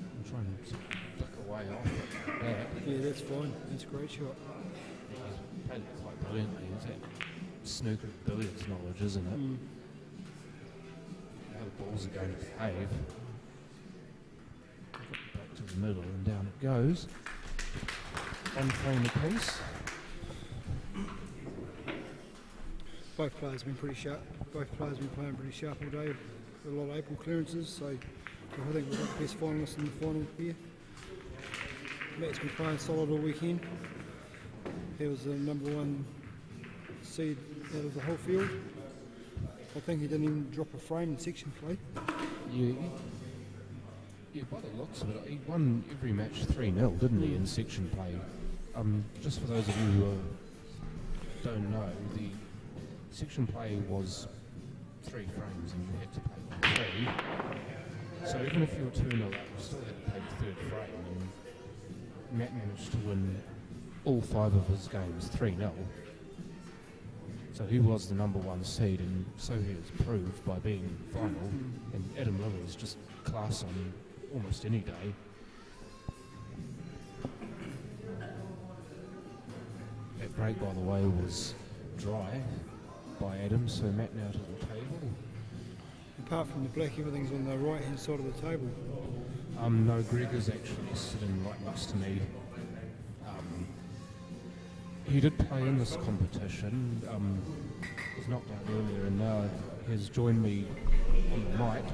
I'm trying to flick away off it like that. Yeah, that's fine. That's a great shot. He's played it quite brilliantly. It's that snooker billiards knowledge, isn't it? Now the balls are going to behave. Back to the middle and down it goes. One frame apiece. Both players have been pretty sharp. Both players have been playing pretty sharp all day. A lot of April clearances, so I think we've got the best finalists in the final here. Matt's been playing solid all weekend. He was the number 1 seed out of the whole field. I think he didn't even drop a frame in section play. Yeah, by the looks of it, he won every match 3-0, didn't he, in section play? Just for those of you who don't know, the section play was 3 frames and you had to play 3. So even if you were 2-0 up, you still had to play the 3rd frame. And Matt managed to win all 5 of his games 3-0. So he was the number 1 seed, and so he has proved by being in the final. And Adam Lilly is just class on almost any day. That break, by the way, was dry by Adam, so Matt now to the table. Apart from the black, everything's on the right hand side of the table. No, Greg is actually sitting right next to me. He did play in this competition. He was knocked out earlier and now has joined me on the night.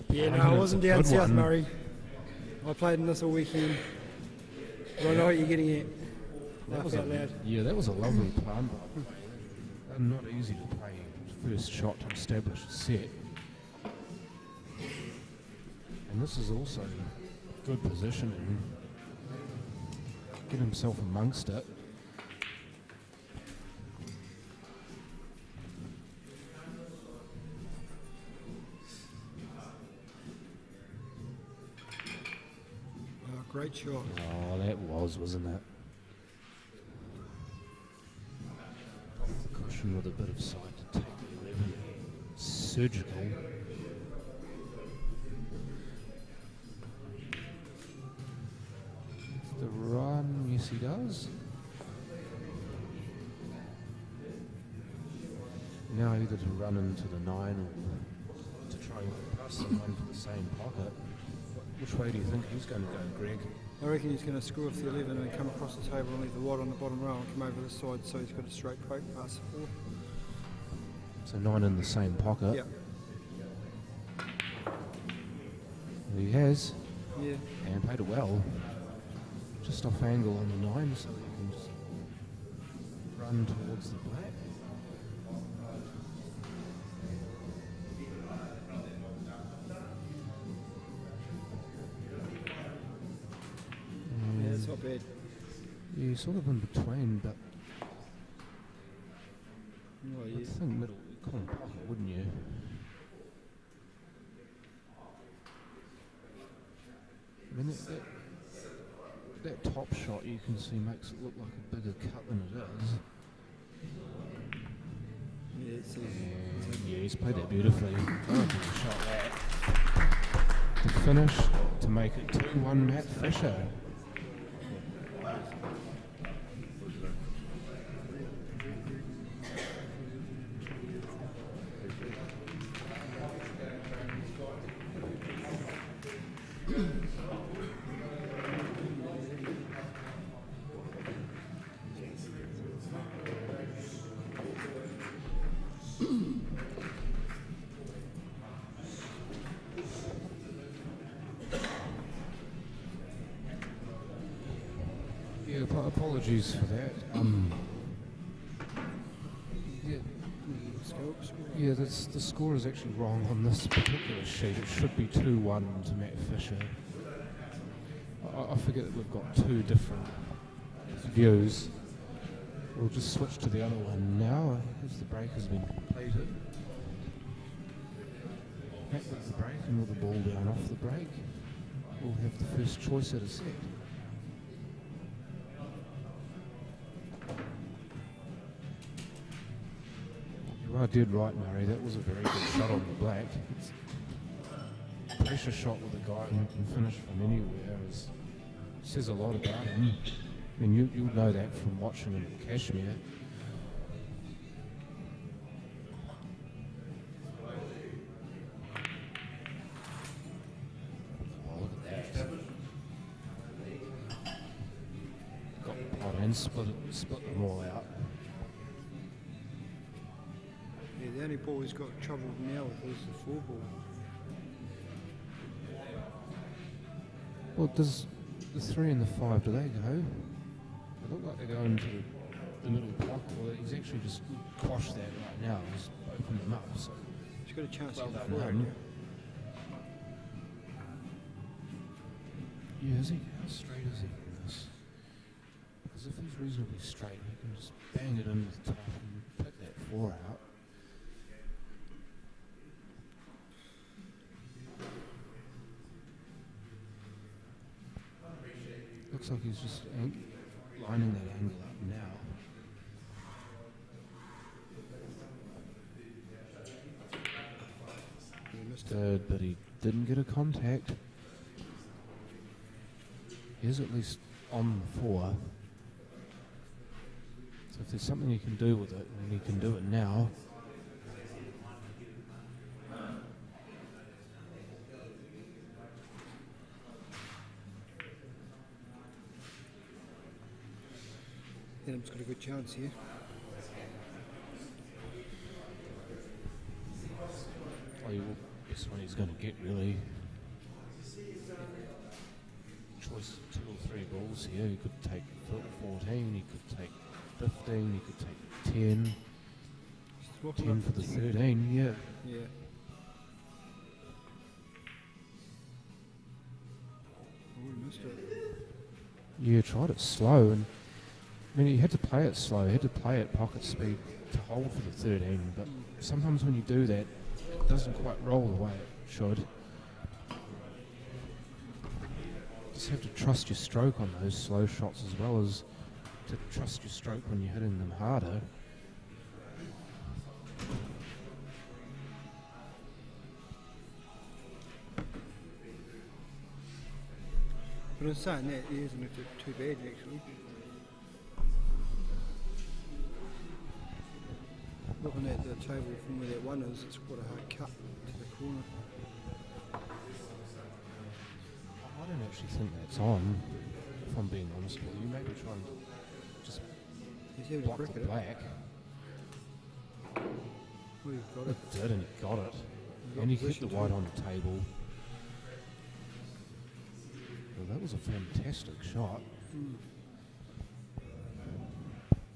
Yeah, no, I wasn't down South Murray. I played in this all weekend. But I know what you're getting at. Laugh out loud. Yeah, that was a lovely plant. Not easy to play first shot to establish a set. And this is also good positioning. Get himself amongst it. Oh, great shot. Oh, that wasn't it? Cushion with a bit of side to take the 11. Surgical. The run, yes he does. Now either to run into the 9 or to try and get past someone for the same pocket. Which way do you think he's going to go, Greg? I reckon he's going to screw off the 11 and come across the table and leave the wide on the bottom row and come over this side so he's got a straight poke pass the 4. So 9 in the same pocket. Yep. He has. Yeah. And played it well. Just off angle on the 9 so he can just run towards the black. Yeah, it's not bad. Yeah, sort of in between, but Oh, I yeah. think middle, you'd call him pocket, wouldn't you? I mean, that top shot you can see makes it look like a bigger cut than it is. Yeah, it's Yeah, he's played that beautifully. Oh, good shot that. To finish, to make it 2-1 Matt Fisher. Yeah, apologies for that. Yeah, the score is actually wrong on this particular sheet. It should be 2-1 to Matt Fisher. I forget that we've got 2 different views. We'll just switch to the other one now as the break has been completed. Matt with the break and with the ball down off the break. We'll have the first choice at a set. You are dead right, Murray. That was a very good shot on the black. It's a pressure shot with a guy who can finish from anywhere says a lot about him. I mean, you'll know that from watching him at Kashmir. Oh, look at that. Got the pot and split them all out. Yeah, the only ball he's got trouble now with is the 4 ball. Well, does the 3 and the 5, do they go? They look like they're going to the middle block. Well, he's actually just quashed that right now. He's opened them up. So He's got a chance well to get done the 4. him. Yeah, is he? How straight is he in this? Because if he's reasonably straight, he can just bang it in with the top and pick that 4 out. looks like he's just lining that angle up now. Third, but he didn't get a contact. He's at least on the 4. So if there's something he can do with it, then he can do it now. Adam's got a good chance here. Oh, this one he's going to get, really. Choice 2 or 3 balls here. He could take 14, he could take 15, he could take 10. 10 for the 13, yeah. Yeah. Oh, he missed it. Yeah, tried it slow, and I mean, he had to play it slow, he had to play at pocket speed to hold for the 13, but sometimes when you do that, it doesn't quite roll the way it should. Just have to trust your stroke on those slow shots as well as to trust your stroke when you're hitting them harder. But in saying that, he hasn't left it too bad actually. Looking at the table from where that one is, it's quite a hard cut to the corner. I don't actually think that's on, if I'm being honest with you. Maybe try and just block the black. Well, you've got it. It did, and he got it. And he hit the white on the table. Well, that was a fantastic shot.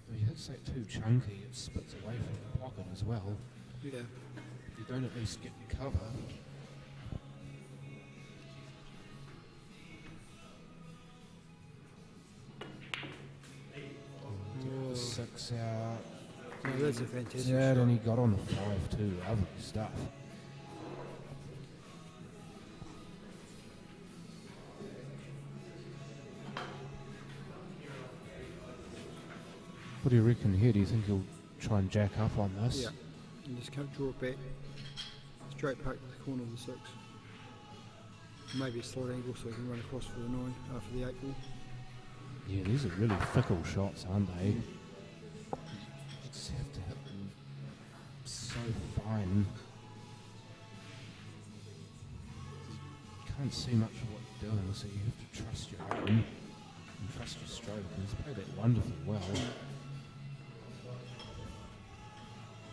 If he hits that too chunky, it spits away from the pocket as well. Yeah. You don't at least get the cover. Oh. 6 out. No, that's a fantastic Yeah, shot. and he got on the 5 too. Lovely stuff. What do you reckon here? Do you think he'll try and jack up on this? Yeah. And just come draw it back. Straight park to the corner of the 6. Maybe a slight angle so he can run across for the 9 after the 8 ball. Yeah, these are really fickle shots, aren't they? You just have to hit them so fine. You can't see much of what you're doing, so you have to trust your aim and trust your stroke. And he's played that wonderfully well.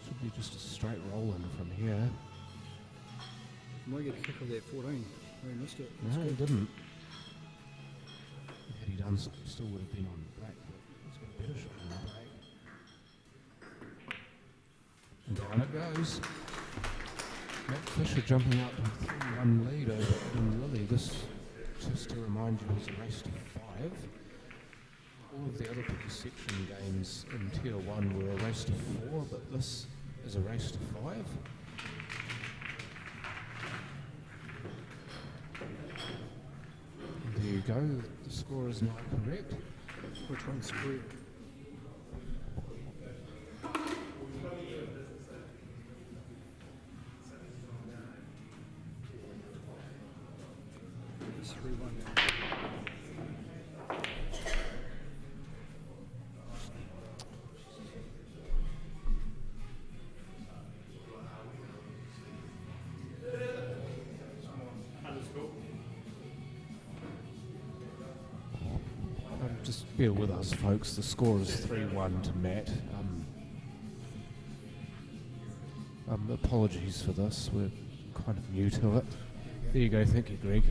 Should be just a straight roll in from here. Might get a kick of that 14. Oh, he missed it. No, he didn't. Had he done so, he still would have been on the black, but he's got a better shot on the black. And down it goes. Matt Fisher jumping out to a 3-1 lead over Adam Lilly. This, just to remind you, is a race to 5. All of the other section games in Tier 1 were a race to 4, but this is a race to 5. There you go, the score is now correct. Which one's correct? It's 3-1 now. Just bear with us, folks. The score is 3-1 to Matt. Apologies for this. We're kind of new to it. There you go. Thank you, Greg.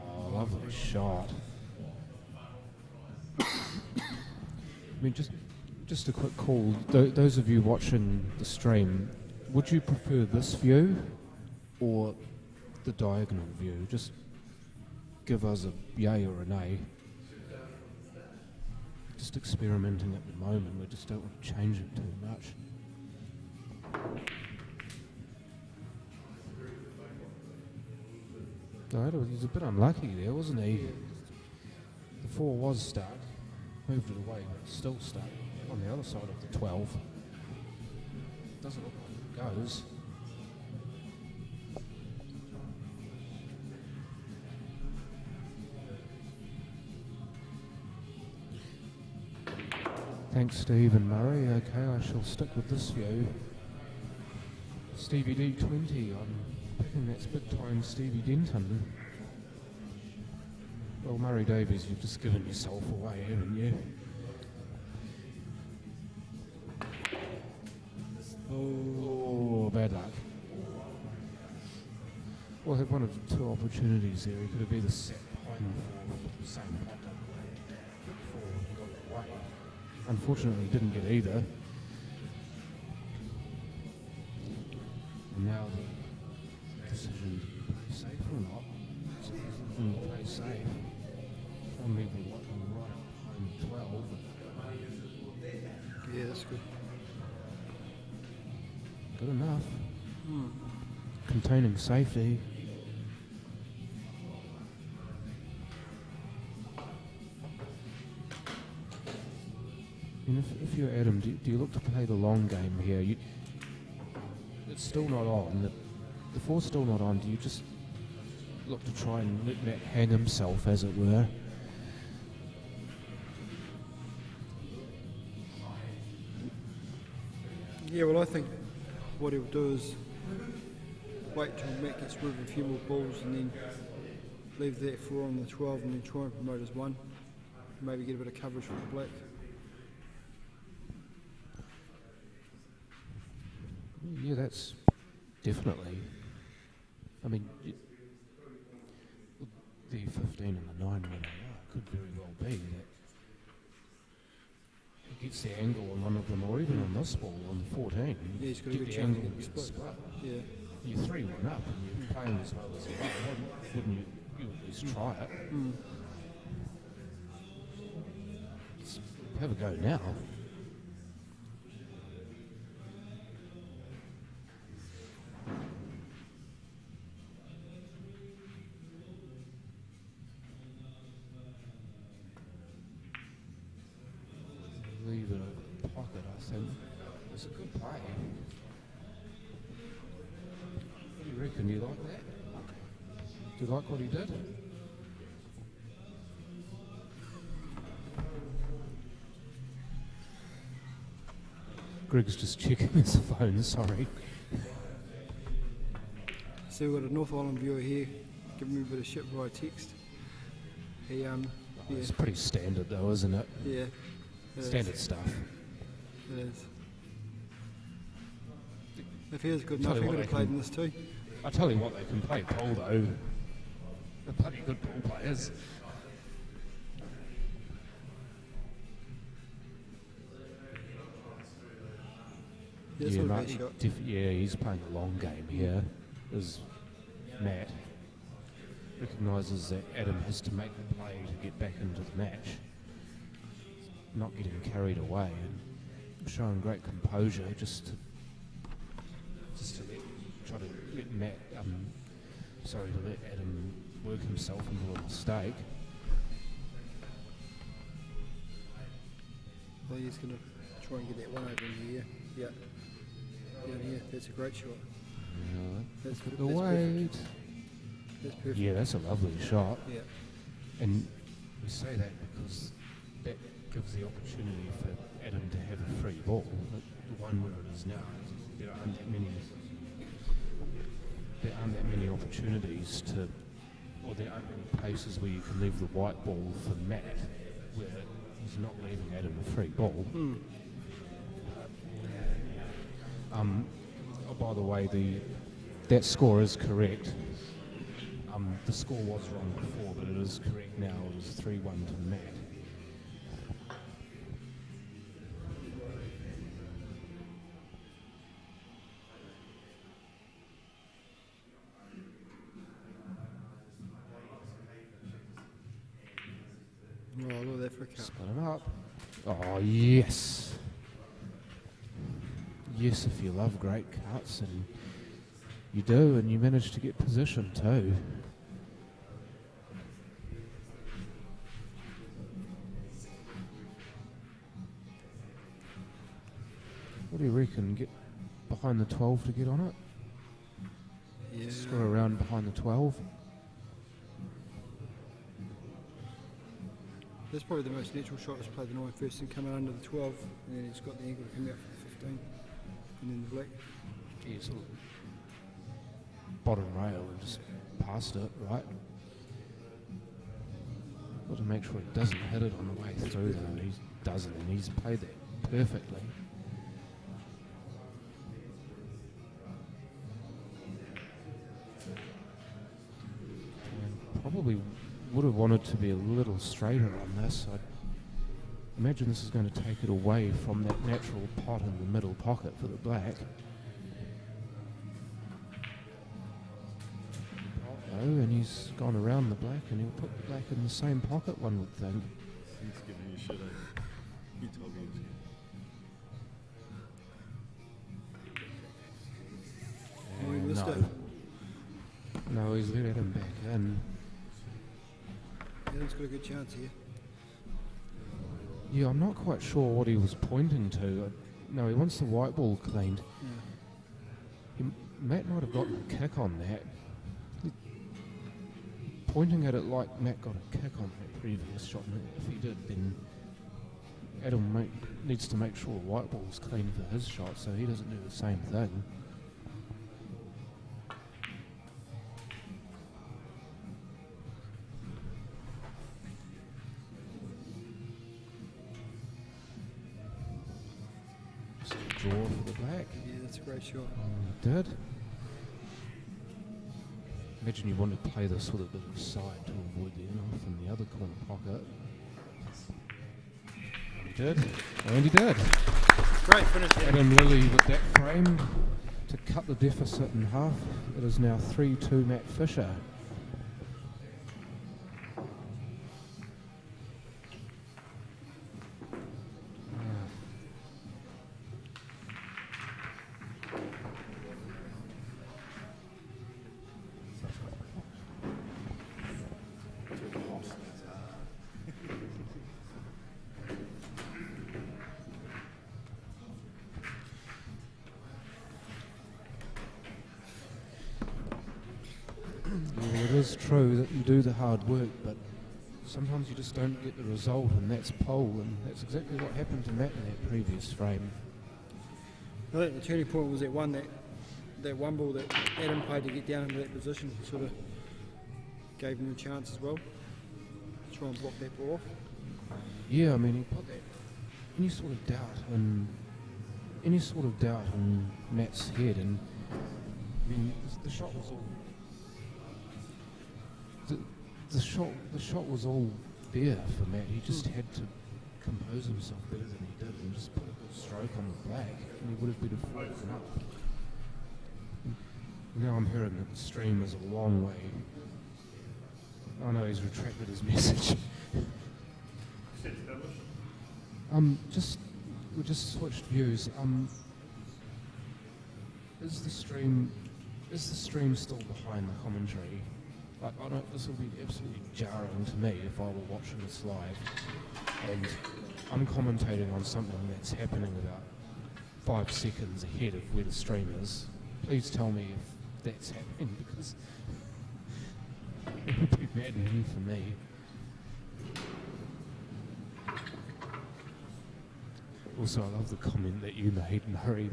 Oh, lovely shot. I mean, just a quick call. Those of you watching the stream, would you prefer this view or the diagonal view? Just give us a yay or a nay. Just experimenting at the moment, we just don't want to change it too much. No, he was a bit unlucky there, wasn't he? The 4 was stuck, moved it away, but still stuck on the other side of the 12. Doesn't look like it goes. Thanks, Steve and Murray. Okay, I shall stick with this view. Stevie D20, I'm picking that's big time Stevie Denton. Well, Murray Davies, you've just given yourself away, haven't you? Oh, bad luck. Well, had one of 2 opportunities there. He could have either set behind for the same putt before he got it away. Unfortunately, he didn't get either. And now the decision to play safe or not. So he's looking to play safe. I'm leaving what right behind 12. Yeah, that's good. Good enough. Containing safety. And if you're Adam, do you look to play the long game here? It's still not on. The 4's still not on. Do you just look to try and let Matt hang himself, as it were? Yeah, well, I think what he'll do is wait till Matt gets rid of a few more balls and then leave that 4 on the 12 and then try and promote as 1. Maybe get a bit of coverage for the black. Yeah, that's definitely. I mean, the 15 and the 9 where they are could very well be that he gets the angle on one of them, or even on this ball on the 14. Yeah, he's got a get good the chance angle to and get get the the split. split. Yeah. You're 3-1 up and you're playing as well as you are. Wouldn't you? You at least try it. Let's have a go now. Leave it over the pocket, I think. It's a good play. What do you reckon? Do you like that? Do you like what he did? Greg's just checking his phone, sorry. So we've got a North Island viewer here giving me a bit of shit via text. He, yeah. It's pretty standard though, isn't it? Yeah. Standard stuff. It is. If he was good Tell enough, you he what could have they played can- in this too. I tell you what, they can play ball though. They're bloody good ball players. Yeah, it's Yeah, not a mate, bad shot. yeah, he's playing a long game here. As Matt recognises that Adam has to make the play to get back into the match, not getting carried away and showing great composure, just to try to let Matt, to let Adam work himself into a mistake. Well, he's going to try and get that one over in the air. Yeah. Down here, that's a great shot. Yeah, That's look at that's the perfect. weight. That's perfect. Yeah, that's a lovely shot. Yeah. And we say that because that gives the opportunity for Adam to have a free ball. The one where it is now, there aren't that many opportunities to, or there aren't many places where you can leave the white ball for Matt, where he's not leaving Adam a free ball. Oh, by the way, that score is correct. The score was wrong before, but it is correct now. It is 3-1 to Matt. Oh, look at that for a cut. Split it up. Oh, yes. Yes, if you love great cuts, and you do, and you manage to get position too. What do you reckon? Get behind the 12 to get on it? Yeah. Screw around behind the 12? That's probably the most natural shot, is play the 9 first and come out under the 12, and then he's got the angle to come out for the 15, and then the black. Yeah, sort of bottom rail and just past it, right? Got to make sure he doesn't hit it on the way through though. He doesn't, and he's played that perfectly. And probably would have wanted to be a little straighter on this. I'd imagine this is going to take it away from that natural pot in the middle pocket for the black. Oh, and he's gone around the black, and he'll put the black in the same pocket, one would think. He's giving you shit, eh? He told me he was Oh, he missed it. No, he's let him back in. Adam's got a good chance here. Yeah, I'm not quite sure what he was pointing to. No, he wants the white ball cleaned. Matt might have gotten a kick on that. Pointing at it like Matt got a kick on that previous shot, and if he did, then Adam needs to make sure white ball's clean for his shot so he doesn't do the same thing. Just a draw for the black. Yeah, that's a great shot. He did. Imagine you want to play this with a bit of side to avoid the in-off in the other corner pocket. And he did. And he did. Great finish there. Adam Lilly with that frame to cut the deficit in half. It is now 3-2 Matt Fisher. Yeah, it is true that you do the hard work, but sometimes you just don't get the result, and that's pole, and that's exactly what happened to Matt in that previous frame. I think the turning point was that one ball that Adam played to get down into that position, sort of gave him a chance as well to try and block that ball off. Yeah, I mean, he put that any sort of doubt in Matt's head, and I mean the shot was all the shot was all there for Matt. He just had to compose himself better than he did and just put a good stroke on the black, and he would have been a 4 up. Now I'm hearing that the stream is a long way. Oh no, he's retracted his message. We just switched views. Is the stream still behind the commentary? Like, this will be absolutely jarring to me if I were watching this live and I'm commentating on something that's happening about 5 seconds ahead of where the stream is. Please tell me if that's happening, because it would be maddening for me. Also, I love the comment that you made, Murray.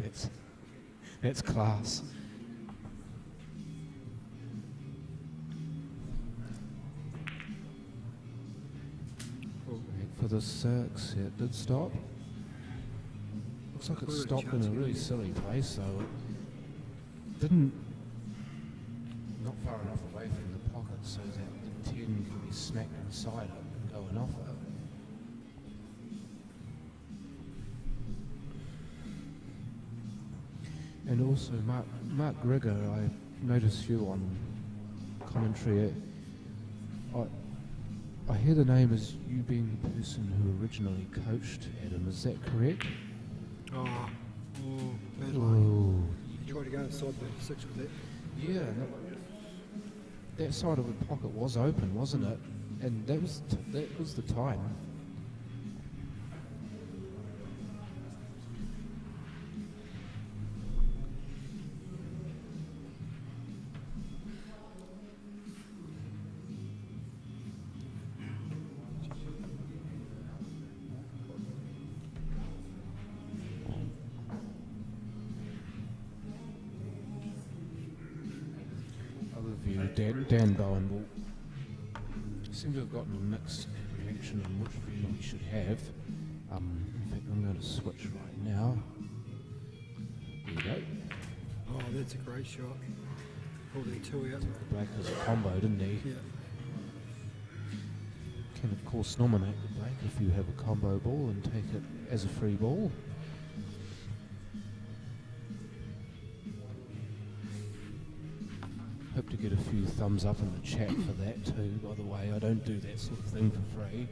That's class. For the 6, it did stop. Looks like it stopped in a really silly place, though. It didn't, not far enough away from the pocket so that the 10 can be smacked inside it and going off it. And also, Mark Grigger, I noticed you on commentary. I hear the name as you being the person who originally coached Adam. Is that correct? Bad line. He tried to go inside the 6 with that. Yeah, that side of the pocket was open, wasn't it? And that was the time. view. Dan Bowen will seem to have gotten a mixed reaction on which view he should have. In fact, I'm going to switch right now. There you go. Oh, that's a great shot. Pulled that two out. The black as a combo, didn't he? Yeah. Can of course nominate the black if you have a combo ball and take it as a free ball. Hope to get a few thumbs up in the chat for that too, by the way. I don't do that sort of thing for free.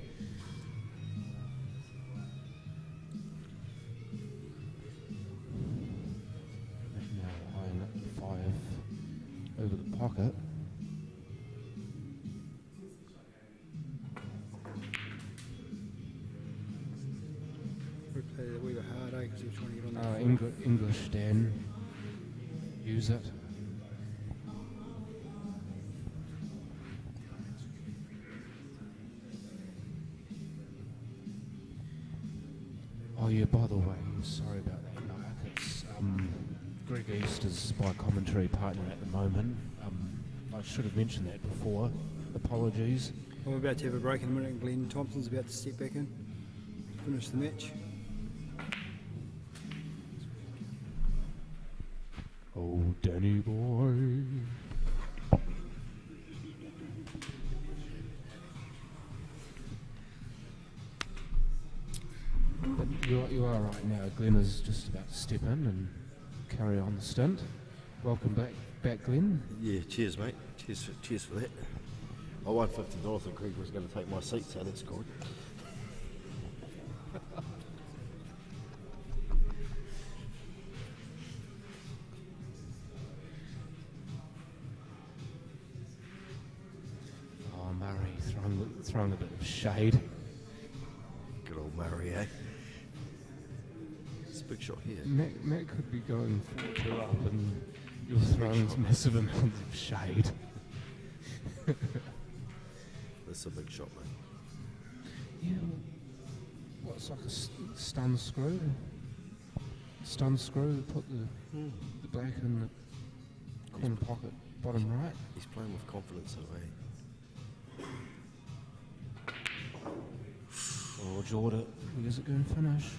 Now eyeing up the 5 over the pocket. We played that we were hard, because he was trying to get on the English Dan. Use it. Oh yeah, by the way, sorry about that, Mark. It's Greg East is my commentary partner at the moment. I should have mentioned that before. Apologies. Well, we're about to have a break in a minute, and Glenn Thompson's about to step back in, finish the match. Oh, Danny boy. But you are right now. Glenn is just about to step in and carry on the stint. Welcome back, Glenn. Yeah, cheers, mate. Cheers for that. I won $50 and Craig was going to take my seat, so that's good. Oh, Murray throwing a bit of shade. Good old Murray, eh? It's a big shot here. Matt could be going 4-2 up and you're throwing massive amounts of shade. That's a big shot, mate. Yeah, what's like a stun screw? Stun screw, put the black in the corner pocket, bottom right. He's playing with confidence away. Oh, Jordan, where's it going to finish?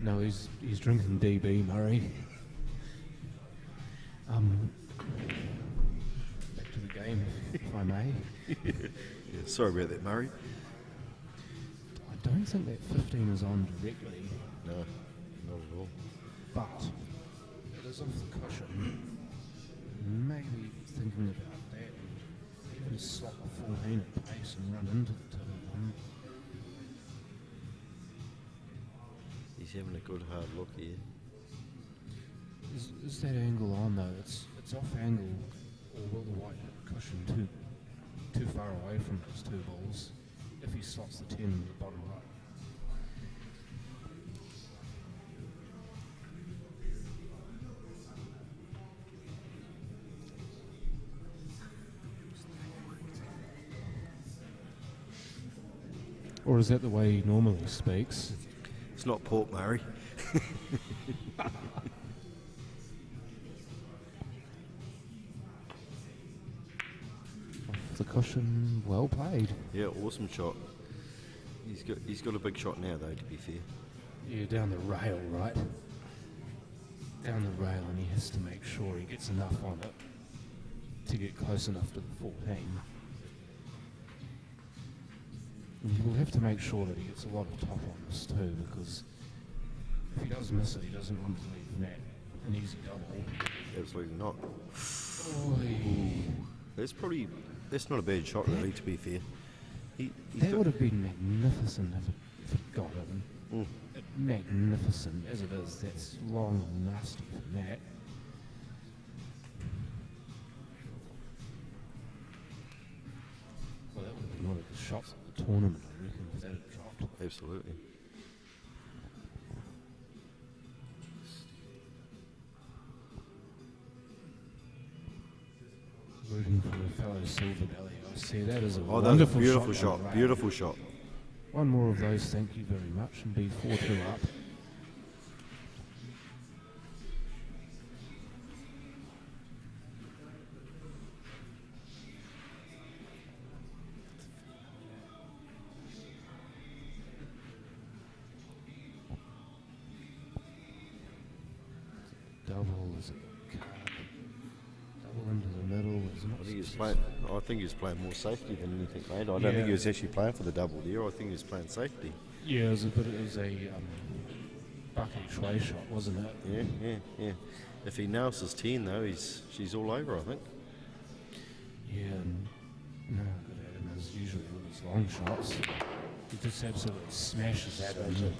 No, he's drinking DB, Murray. Back to the game, if I may. Yeah, sorry about that, Murray. I don't think that 15 is on directly. No, not at all. But it is off the cushion. Maybe thinking about that and even slot a 14 at pace and run into the two of them. He's having a good hard look here. Is that angle on though? It's off angle, or will the white cushion too far away from those two balls if he slots the 10 in the bottom right? Or is that the way he normally speaks? It's not Port Murray. Off the cushion, well played. Yeah, awesome shot. He's got a big shot now, though, to be fair. Yeah, down the rail, right? Down the rail, and he has to make sure he gets enough on it to get close enough to the 14. We'll have to make sure that he gets a lot of top on this too, because if he does miss it, he doesn't want to leave net an easy double. Absolutely not. Oy. That's not a bad shot, really, to be fair. That would have been magnificent if it got him. Magnificent as it is. That's long and nasty for Matt. Well, that would have been one of the shots of the tournament, I reckon, if that had dropped. Absolutely. Rooting for a fellow Silver Belly. I see that is a Oh, that was a wonderful beautiful shot. shot. Beautiful shot. One more of those, thank you very much, and be 4-2 up. Double is a card. Double into the middle. I think he's playing more safety than anything, mate. I don't think he was actually playing for the double there. I think he was playing safety. Yeah, it was a bucket tray shot, wasn't it? Yeah. If he nails his 10 though, she's all over, I think. Yeah, no, good at him as usually with his long shots. He just absolutely smashes at him.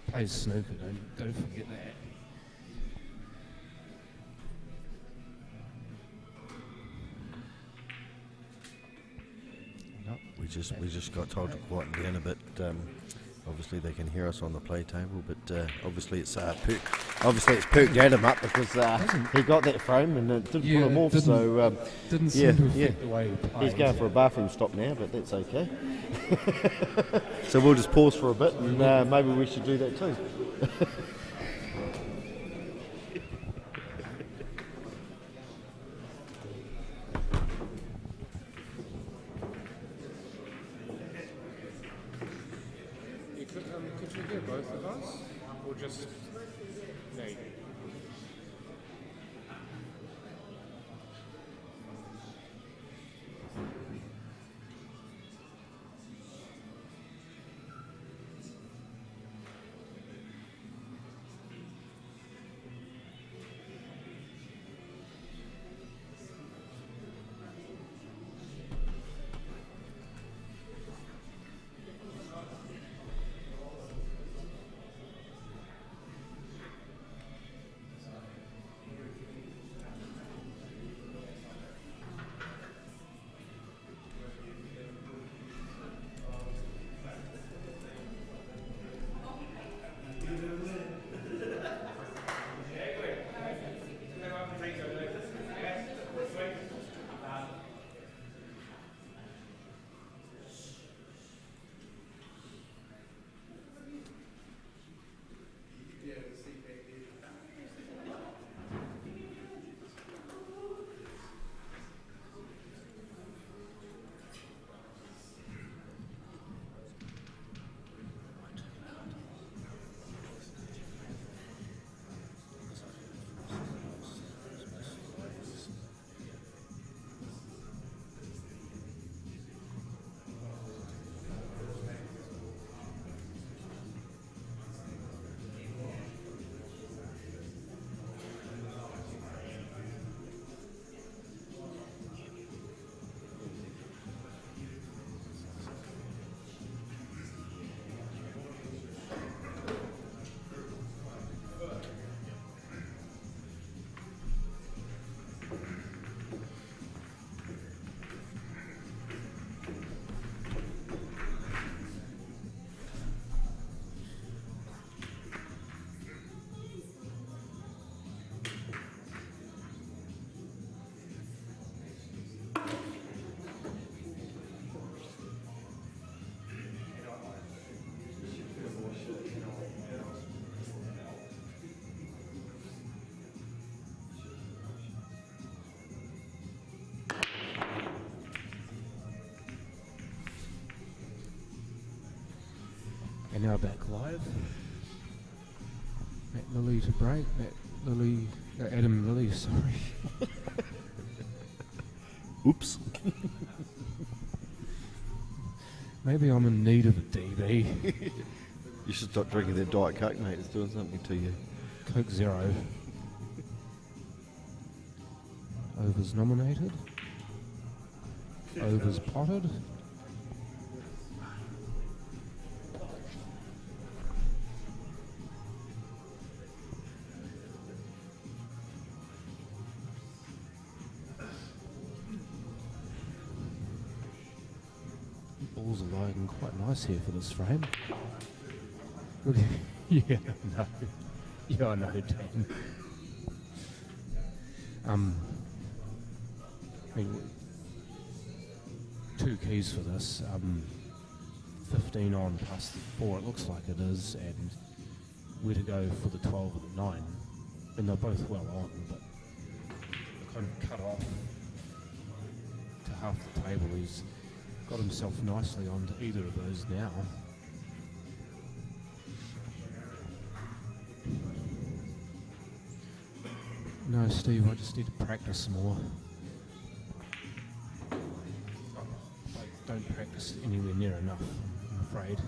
Plays snooker, don't forget that. We just got told to quieten down a bit. Obviously they can hear us on the play table, but obviously it's perked Adam up because he got that frame and it didn't pull him off. So didn't seem to affect the way he played. He's going for a bathroom stop now, but that's okay. So we'll just pause for a bit and maybe we should do that too. Could you hear both of us, or just me? And now back live. Matt Lilly to break. Adam Lilly, sorry. Oops. Maybe I'm in need of a DB. You should stop drinking that Diet Coke, mate. It's doing something to you. Coke Zero. Overs nominated. Overs potted. Balls are lying quite nice here for this frame. Look, yeah, no. Yeah, I know, Dan. I mean, two keys for this. 15 on plus the 4, it looks like it is, and where to go for the 12 and the 9. And they're both well on, but they're kind of cut off to half the table. He's got himself nicely onto either of those now. No, Steve, I just need to practice some more. I don't practice anywhere near enough, I'm afraid.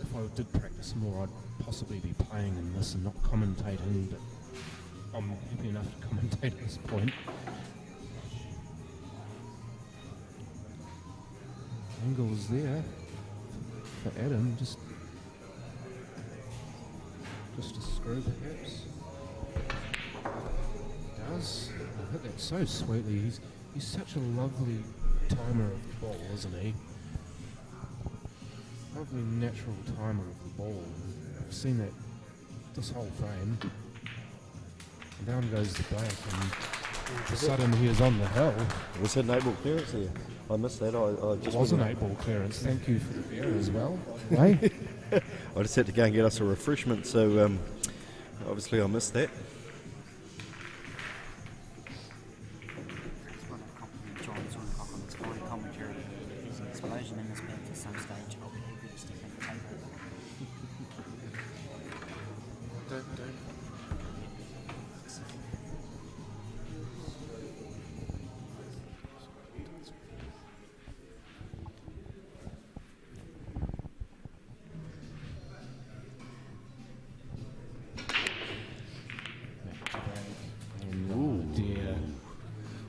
If I did practice more, I'd possibly be playing in this and not commentating, but I'm happy enough to commentate at this point. Angle is there for Adam, just a screw perhaps. He does. I hit that so sweetly. He's such a lovely timer of the ball, isn't he? Lovely natural timer of the ball. I've seen that this whole frame. And down goes the black, and all of a sudden he is on the hill. Was that an 8-ball clearance there? I missed that. I just it was an 8-ball clearance. Thank you for the beer as well, by the way. I just had to go and get us a refreshment, so obviously I missed that.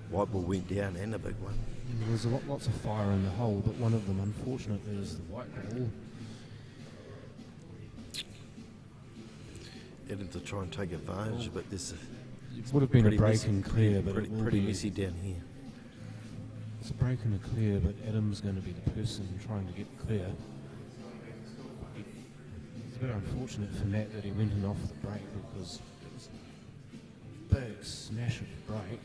White ball went down and a big one. There's lots of fire in the hole, but one of them, unfortunately, is the white ball. Adam to try and take advantage, but this it would have been a break and clear, but it will pretty be messy down here. It's a break and a clear, but Adam's going to be the person trying to get clear. It's a bit unfortunate for Matt that he went in off the break because it was a big smash of the break.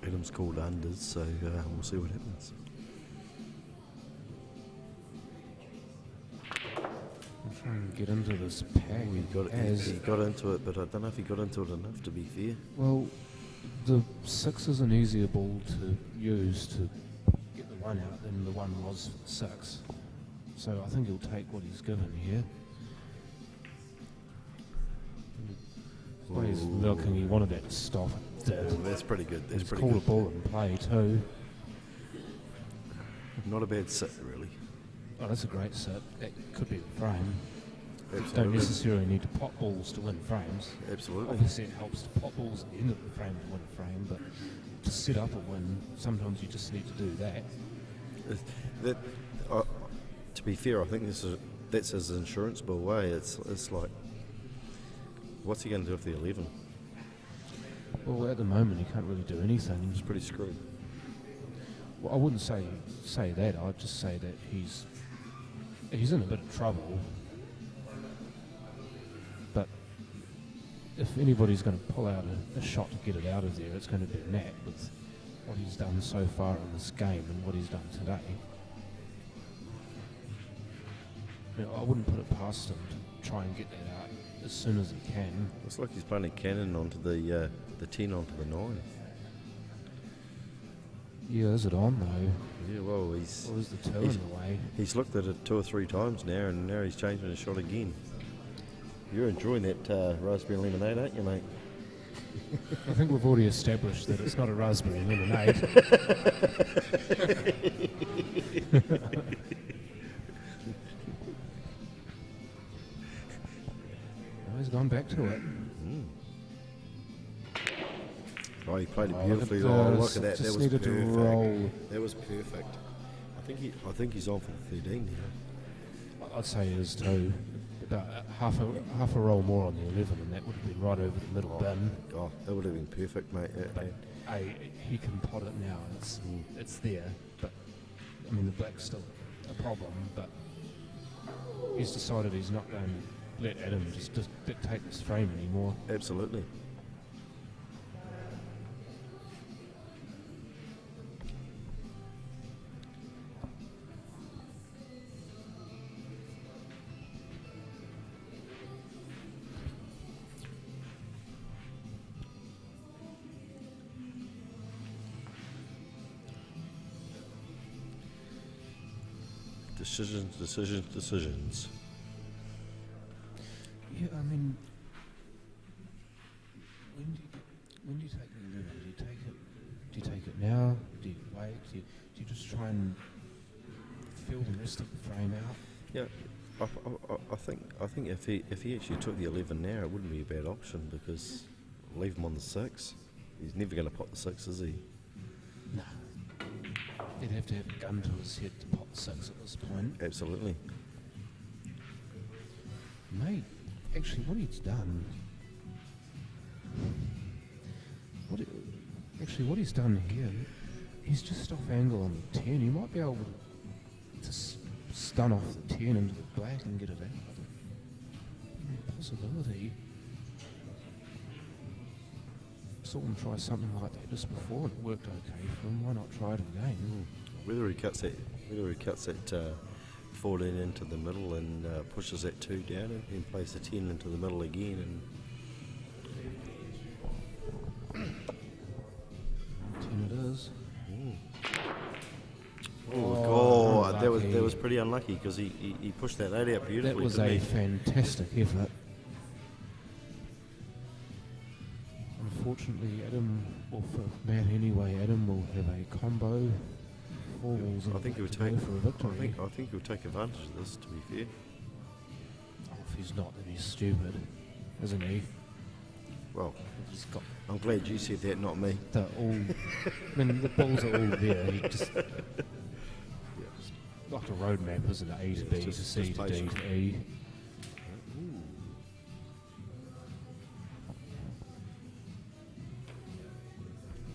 Adam's called unders, so we'll see what happens. I'm trying to get into this pack. He got into it, but I don't know if he got into it enough, to be fair. Well, the 6 is an easier ball to use to get the 1 out than the 1 was for the 6. So I think he'll take what he's given here. The way he's looking, he wanted that to stop. That's pretty good. That's pretty called good. a ball in play too. Not a bad sit, really. Oh, that's a great set. That could be the frame. Absolutely. Don't necessarily need to pop balls to win frames. Absolutely. Obviously, it helps to pop balls at the end of the frame to win a frame, but to set up a win, sometimes you just need to do that. To be fair, I think that's his insurance bill way. It's like, what's he going to do with the 11? Well, at the moment, he can't really do anything. He's pretty screwed. Well, I wouldn't say that. I'd just say that he's in a bit of trouble. But if anybody's going to pull out a shot to get it out of there, it's going to be Matt with what he's done so far in this game and what he's done today. I wouldn't put it past him to try and get that out as soon as he can. Looks like he's playing a cannon onto the 10 onto the 9. Yeah, is it on though? Yeah, well, he's... Or is the 2 in the way? He's looked at it 2 or 3 times now, and now he's changing his shot again. You're enjoying that raspberry lemonade, aren't you, mate? I think we've already established that it's not a raspberry lemonade. Oh, he's gone back to it. Oh, he played it beautifully. Look at that. That was perfect. That was perfect. I think he's on for the 13 now. I'd say he is too. About half a roll more on the 11, and that would have been right over the middle bin. Oh, that would have been perfect, mate. But he can pot it now. It's there, but I mean the black's still a problem. But he's decided he's not going to let Adam just dictate this frame anymore. Absolutely. Decisions. Yeah, I mean, when do you take the 11? Do you take it now? Do you wait? Do you just try and fill the rest of the frame out? Yeah, I think if he actually took the 11 now, it wouldn't be a bad option because leave him on the 6. He's never going to pot the 6, is he? No. He'd have to have a gun to his head to pot the 6 at this point. Absolutely. Mate, actually what he's done... What he's done here, he's just off angle on the 10. He might be able to stun off the 10 into the black and get it out. Possibility. Saw him try something like that just before and it worked okay for him. Why not try it again? Whether he cuts that 14 into the middle and pushes that 2 down and plays the 10 into the middle again and 10 it is. Oh, God, that was pretty unlucky because he pushed that 8 out beautifully. That was a fantastic effort. Unfortunately, Adam, or for Matt anyway, Adam will have a combo. 4 balls I think he would to go take. for a victory. I think he would take advantage of this. To be fair. Oh, if he's not, then he's stupid, isn't he? Well, he's got. I'm glad you said that, not me. I mean, the balls are all there. He just like a roadmap, isn't it? A to B to C to D to E.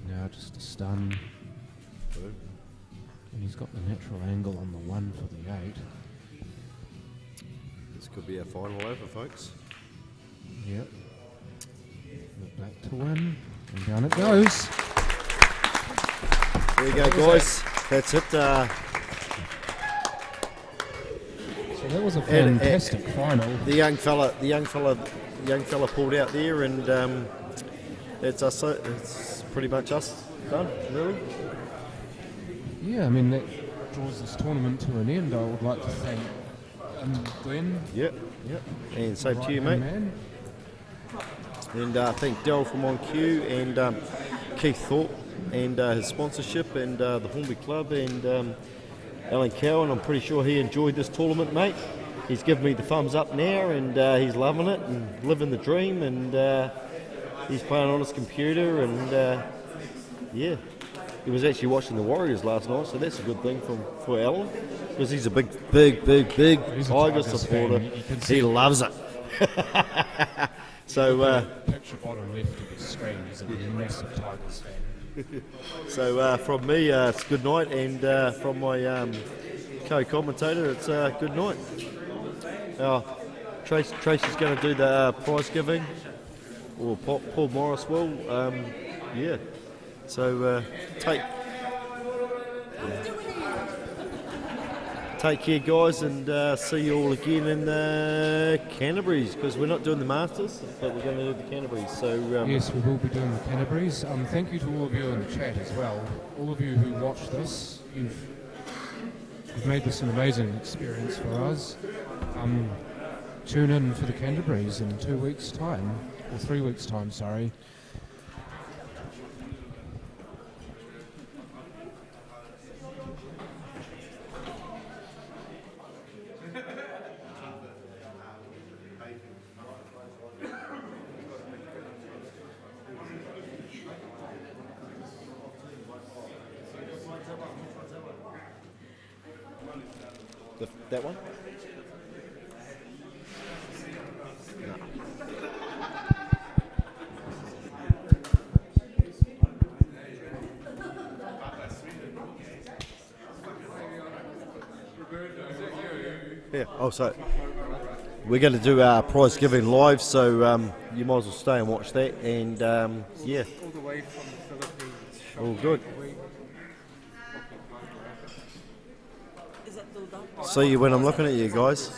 Now just a stun. And he's got the natural angle on the 1 for the 8. This could be our final over, folks. Yep. The black to win, and down it goes. There you go, guys. That's it. So that was a fantastic final. The young fella pulled out there, and it's us. It's pretty much us done, really. Yeah, I mean that draws this tournament to an end. I would like to thank Glenn. Yep. And same to you, mate. Man. And thank Daryl from On Q and Keith Thorpe and his sponsorship and the Hornby Club and Allan Cowan. I'm pretty sure he enjoyed this tournament, mate. He's given me the thumbs up now and he's loving it and living the dream and he's playing on his computer and yeah. He was actually watching the Warriors last night, so that's a good thing for Allan because he's a big Tiger supporter. He loves it. So picture bottom left of the screen, he's a massive Tigers fan. So from me, it's good night, and from my co-commentator, it's good night. Tracy's going to do the prize giving, or Paul Morris will. Yeah. So take care, guys, and see you all again in the Canterbury's because we're not doing the Masters, but we're going to do the Canterbury's. So yes, we will be doing the Canterbury's. Thank you to all of you in the chat as well. All of you who watched this, you've made this an amazing experience for us. Tune in for the Canterbury's in 2 weeks' time, or 3 weeks' time, sorry. That one? No. Yeah. Oh, so we're going to do our prize giving live, so you might as well stay and watch that. And yeah, All the way from the Philippines. all good. See you when I'm looking at you guys.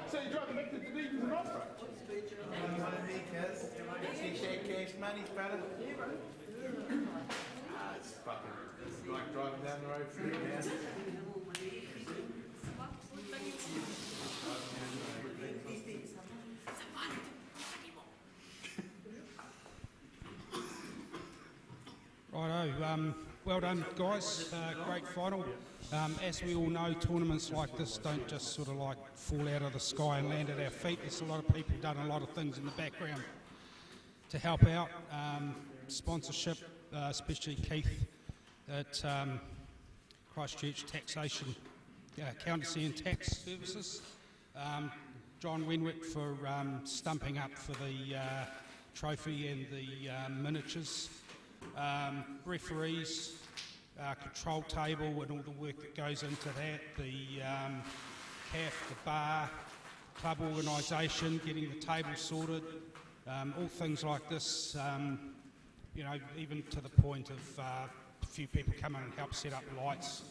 So you're driving back to Dunedin tonight, bro? Money's better. It's fucking like driving down the road for you, man. Righto, well done guys, great final. As we all know, tournaments like this don't just sort of like fall out of the sky and land at our feet. There's a lot of people done a lot of things in the background to help out. Sponsorship, especially Keith at Christchurch Taxation, Accountancy and Tax Services. John Wenwick for stumping up for the trophy and the miniatures. Referees, control table and all the work that goes into that, the CAF, the bar, club organisation, getting the table sorted, all things like this, you know, even to the point of a few people come in and help set up lights,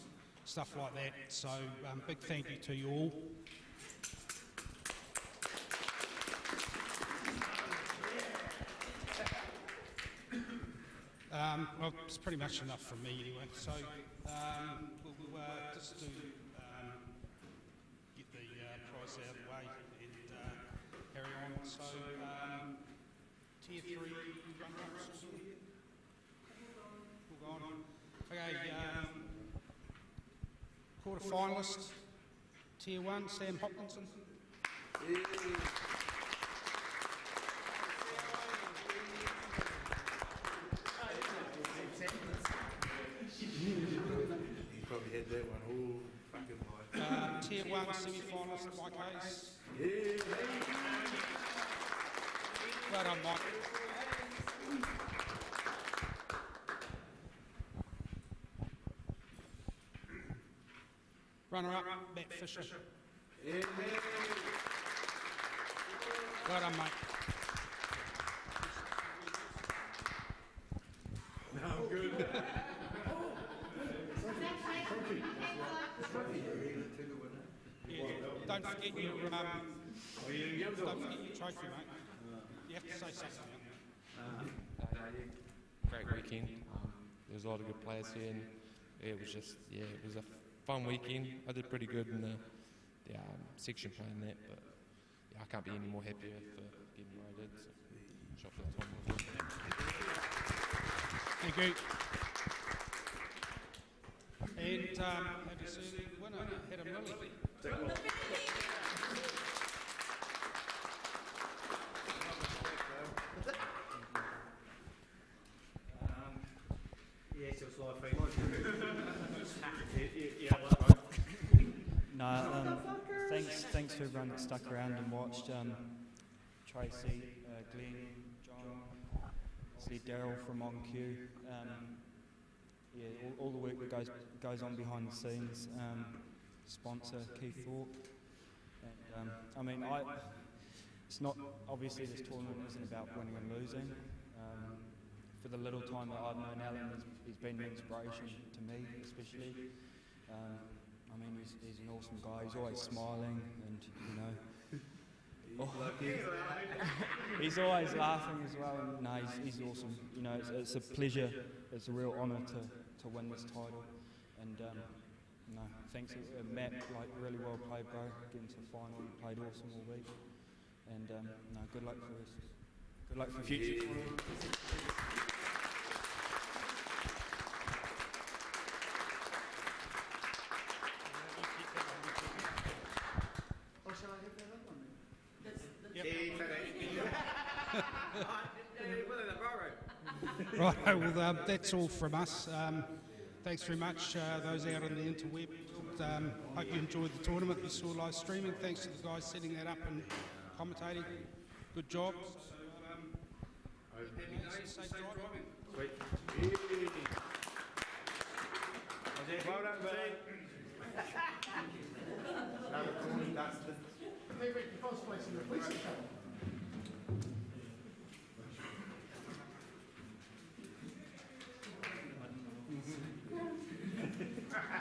stuff like that. So big thank you to you all. Well, it's pretty much enough from me anyway, so we'll just do get the prize out of the way and carry on. So tier 3 runner-ups all gone. Okay, quarter finalist, tier 1, Sam Hopkinson. He probably had that one all fucking live. Tier 1 semi-finalist, Mike Hayes. Yeah. Well done, Mike. Runner-up, Matt Fisher. Yeah. Well done, mate. No, good. Yeah, don't forget your trophy, mate. You have to say something. Great weekend. There was a lot of good players here, and it was just, it was a fun weekend. I did pretty good in the section playing that, but I can't be any more happier for getting where I did. So, shot for the top. Thank you. And a deserving winner, Adam Lilly. Yes, it was live feed. No, thanks to everyone that stuck around and watched. Tracy, Glenn, John, see Daryl from On Q. Yeah, all the work that goes on behind the scenes. Sponsor Keith Thorpe. And, I mean, it's not obviously this tournament isn't about winning and losing. For the little time that I've known Allan, he's been an inspiration to me, especially. I mean, he's an awesome guy. He's always smiling, and he's always laughing as well. And no, he's awesome. You know, it's a pleasure. It's a real honour to win this title. And no, thanks, Matt. Like really well played, bro. Getting to the final, you played awesome all week. And no, good luck for us. Good luck for future. Right, well, that's all from us. Thanks very much, those out on the interweb. Hope you enjoyed the tournament. You saw live streaming. Thanks to the guys setting that up and commentating. Good job. Safe driving. Sweet. Well done, team. Another corner, that's the... Maybe the first place in the police academy.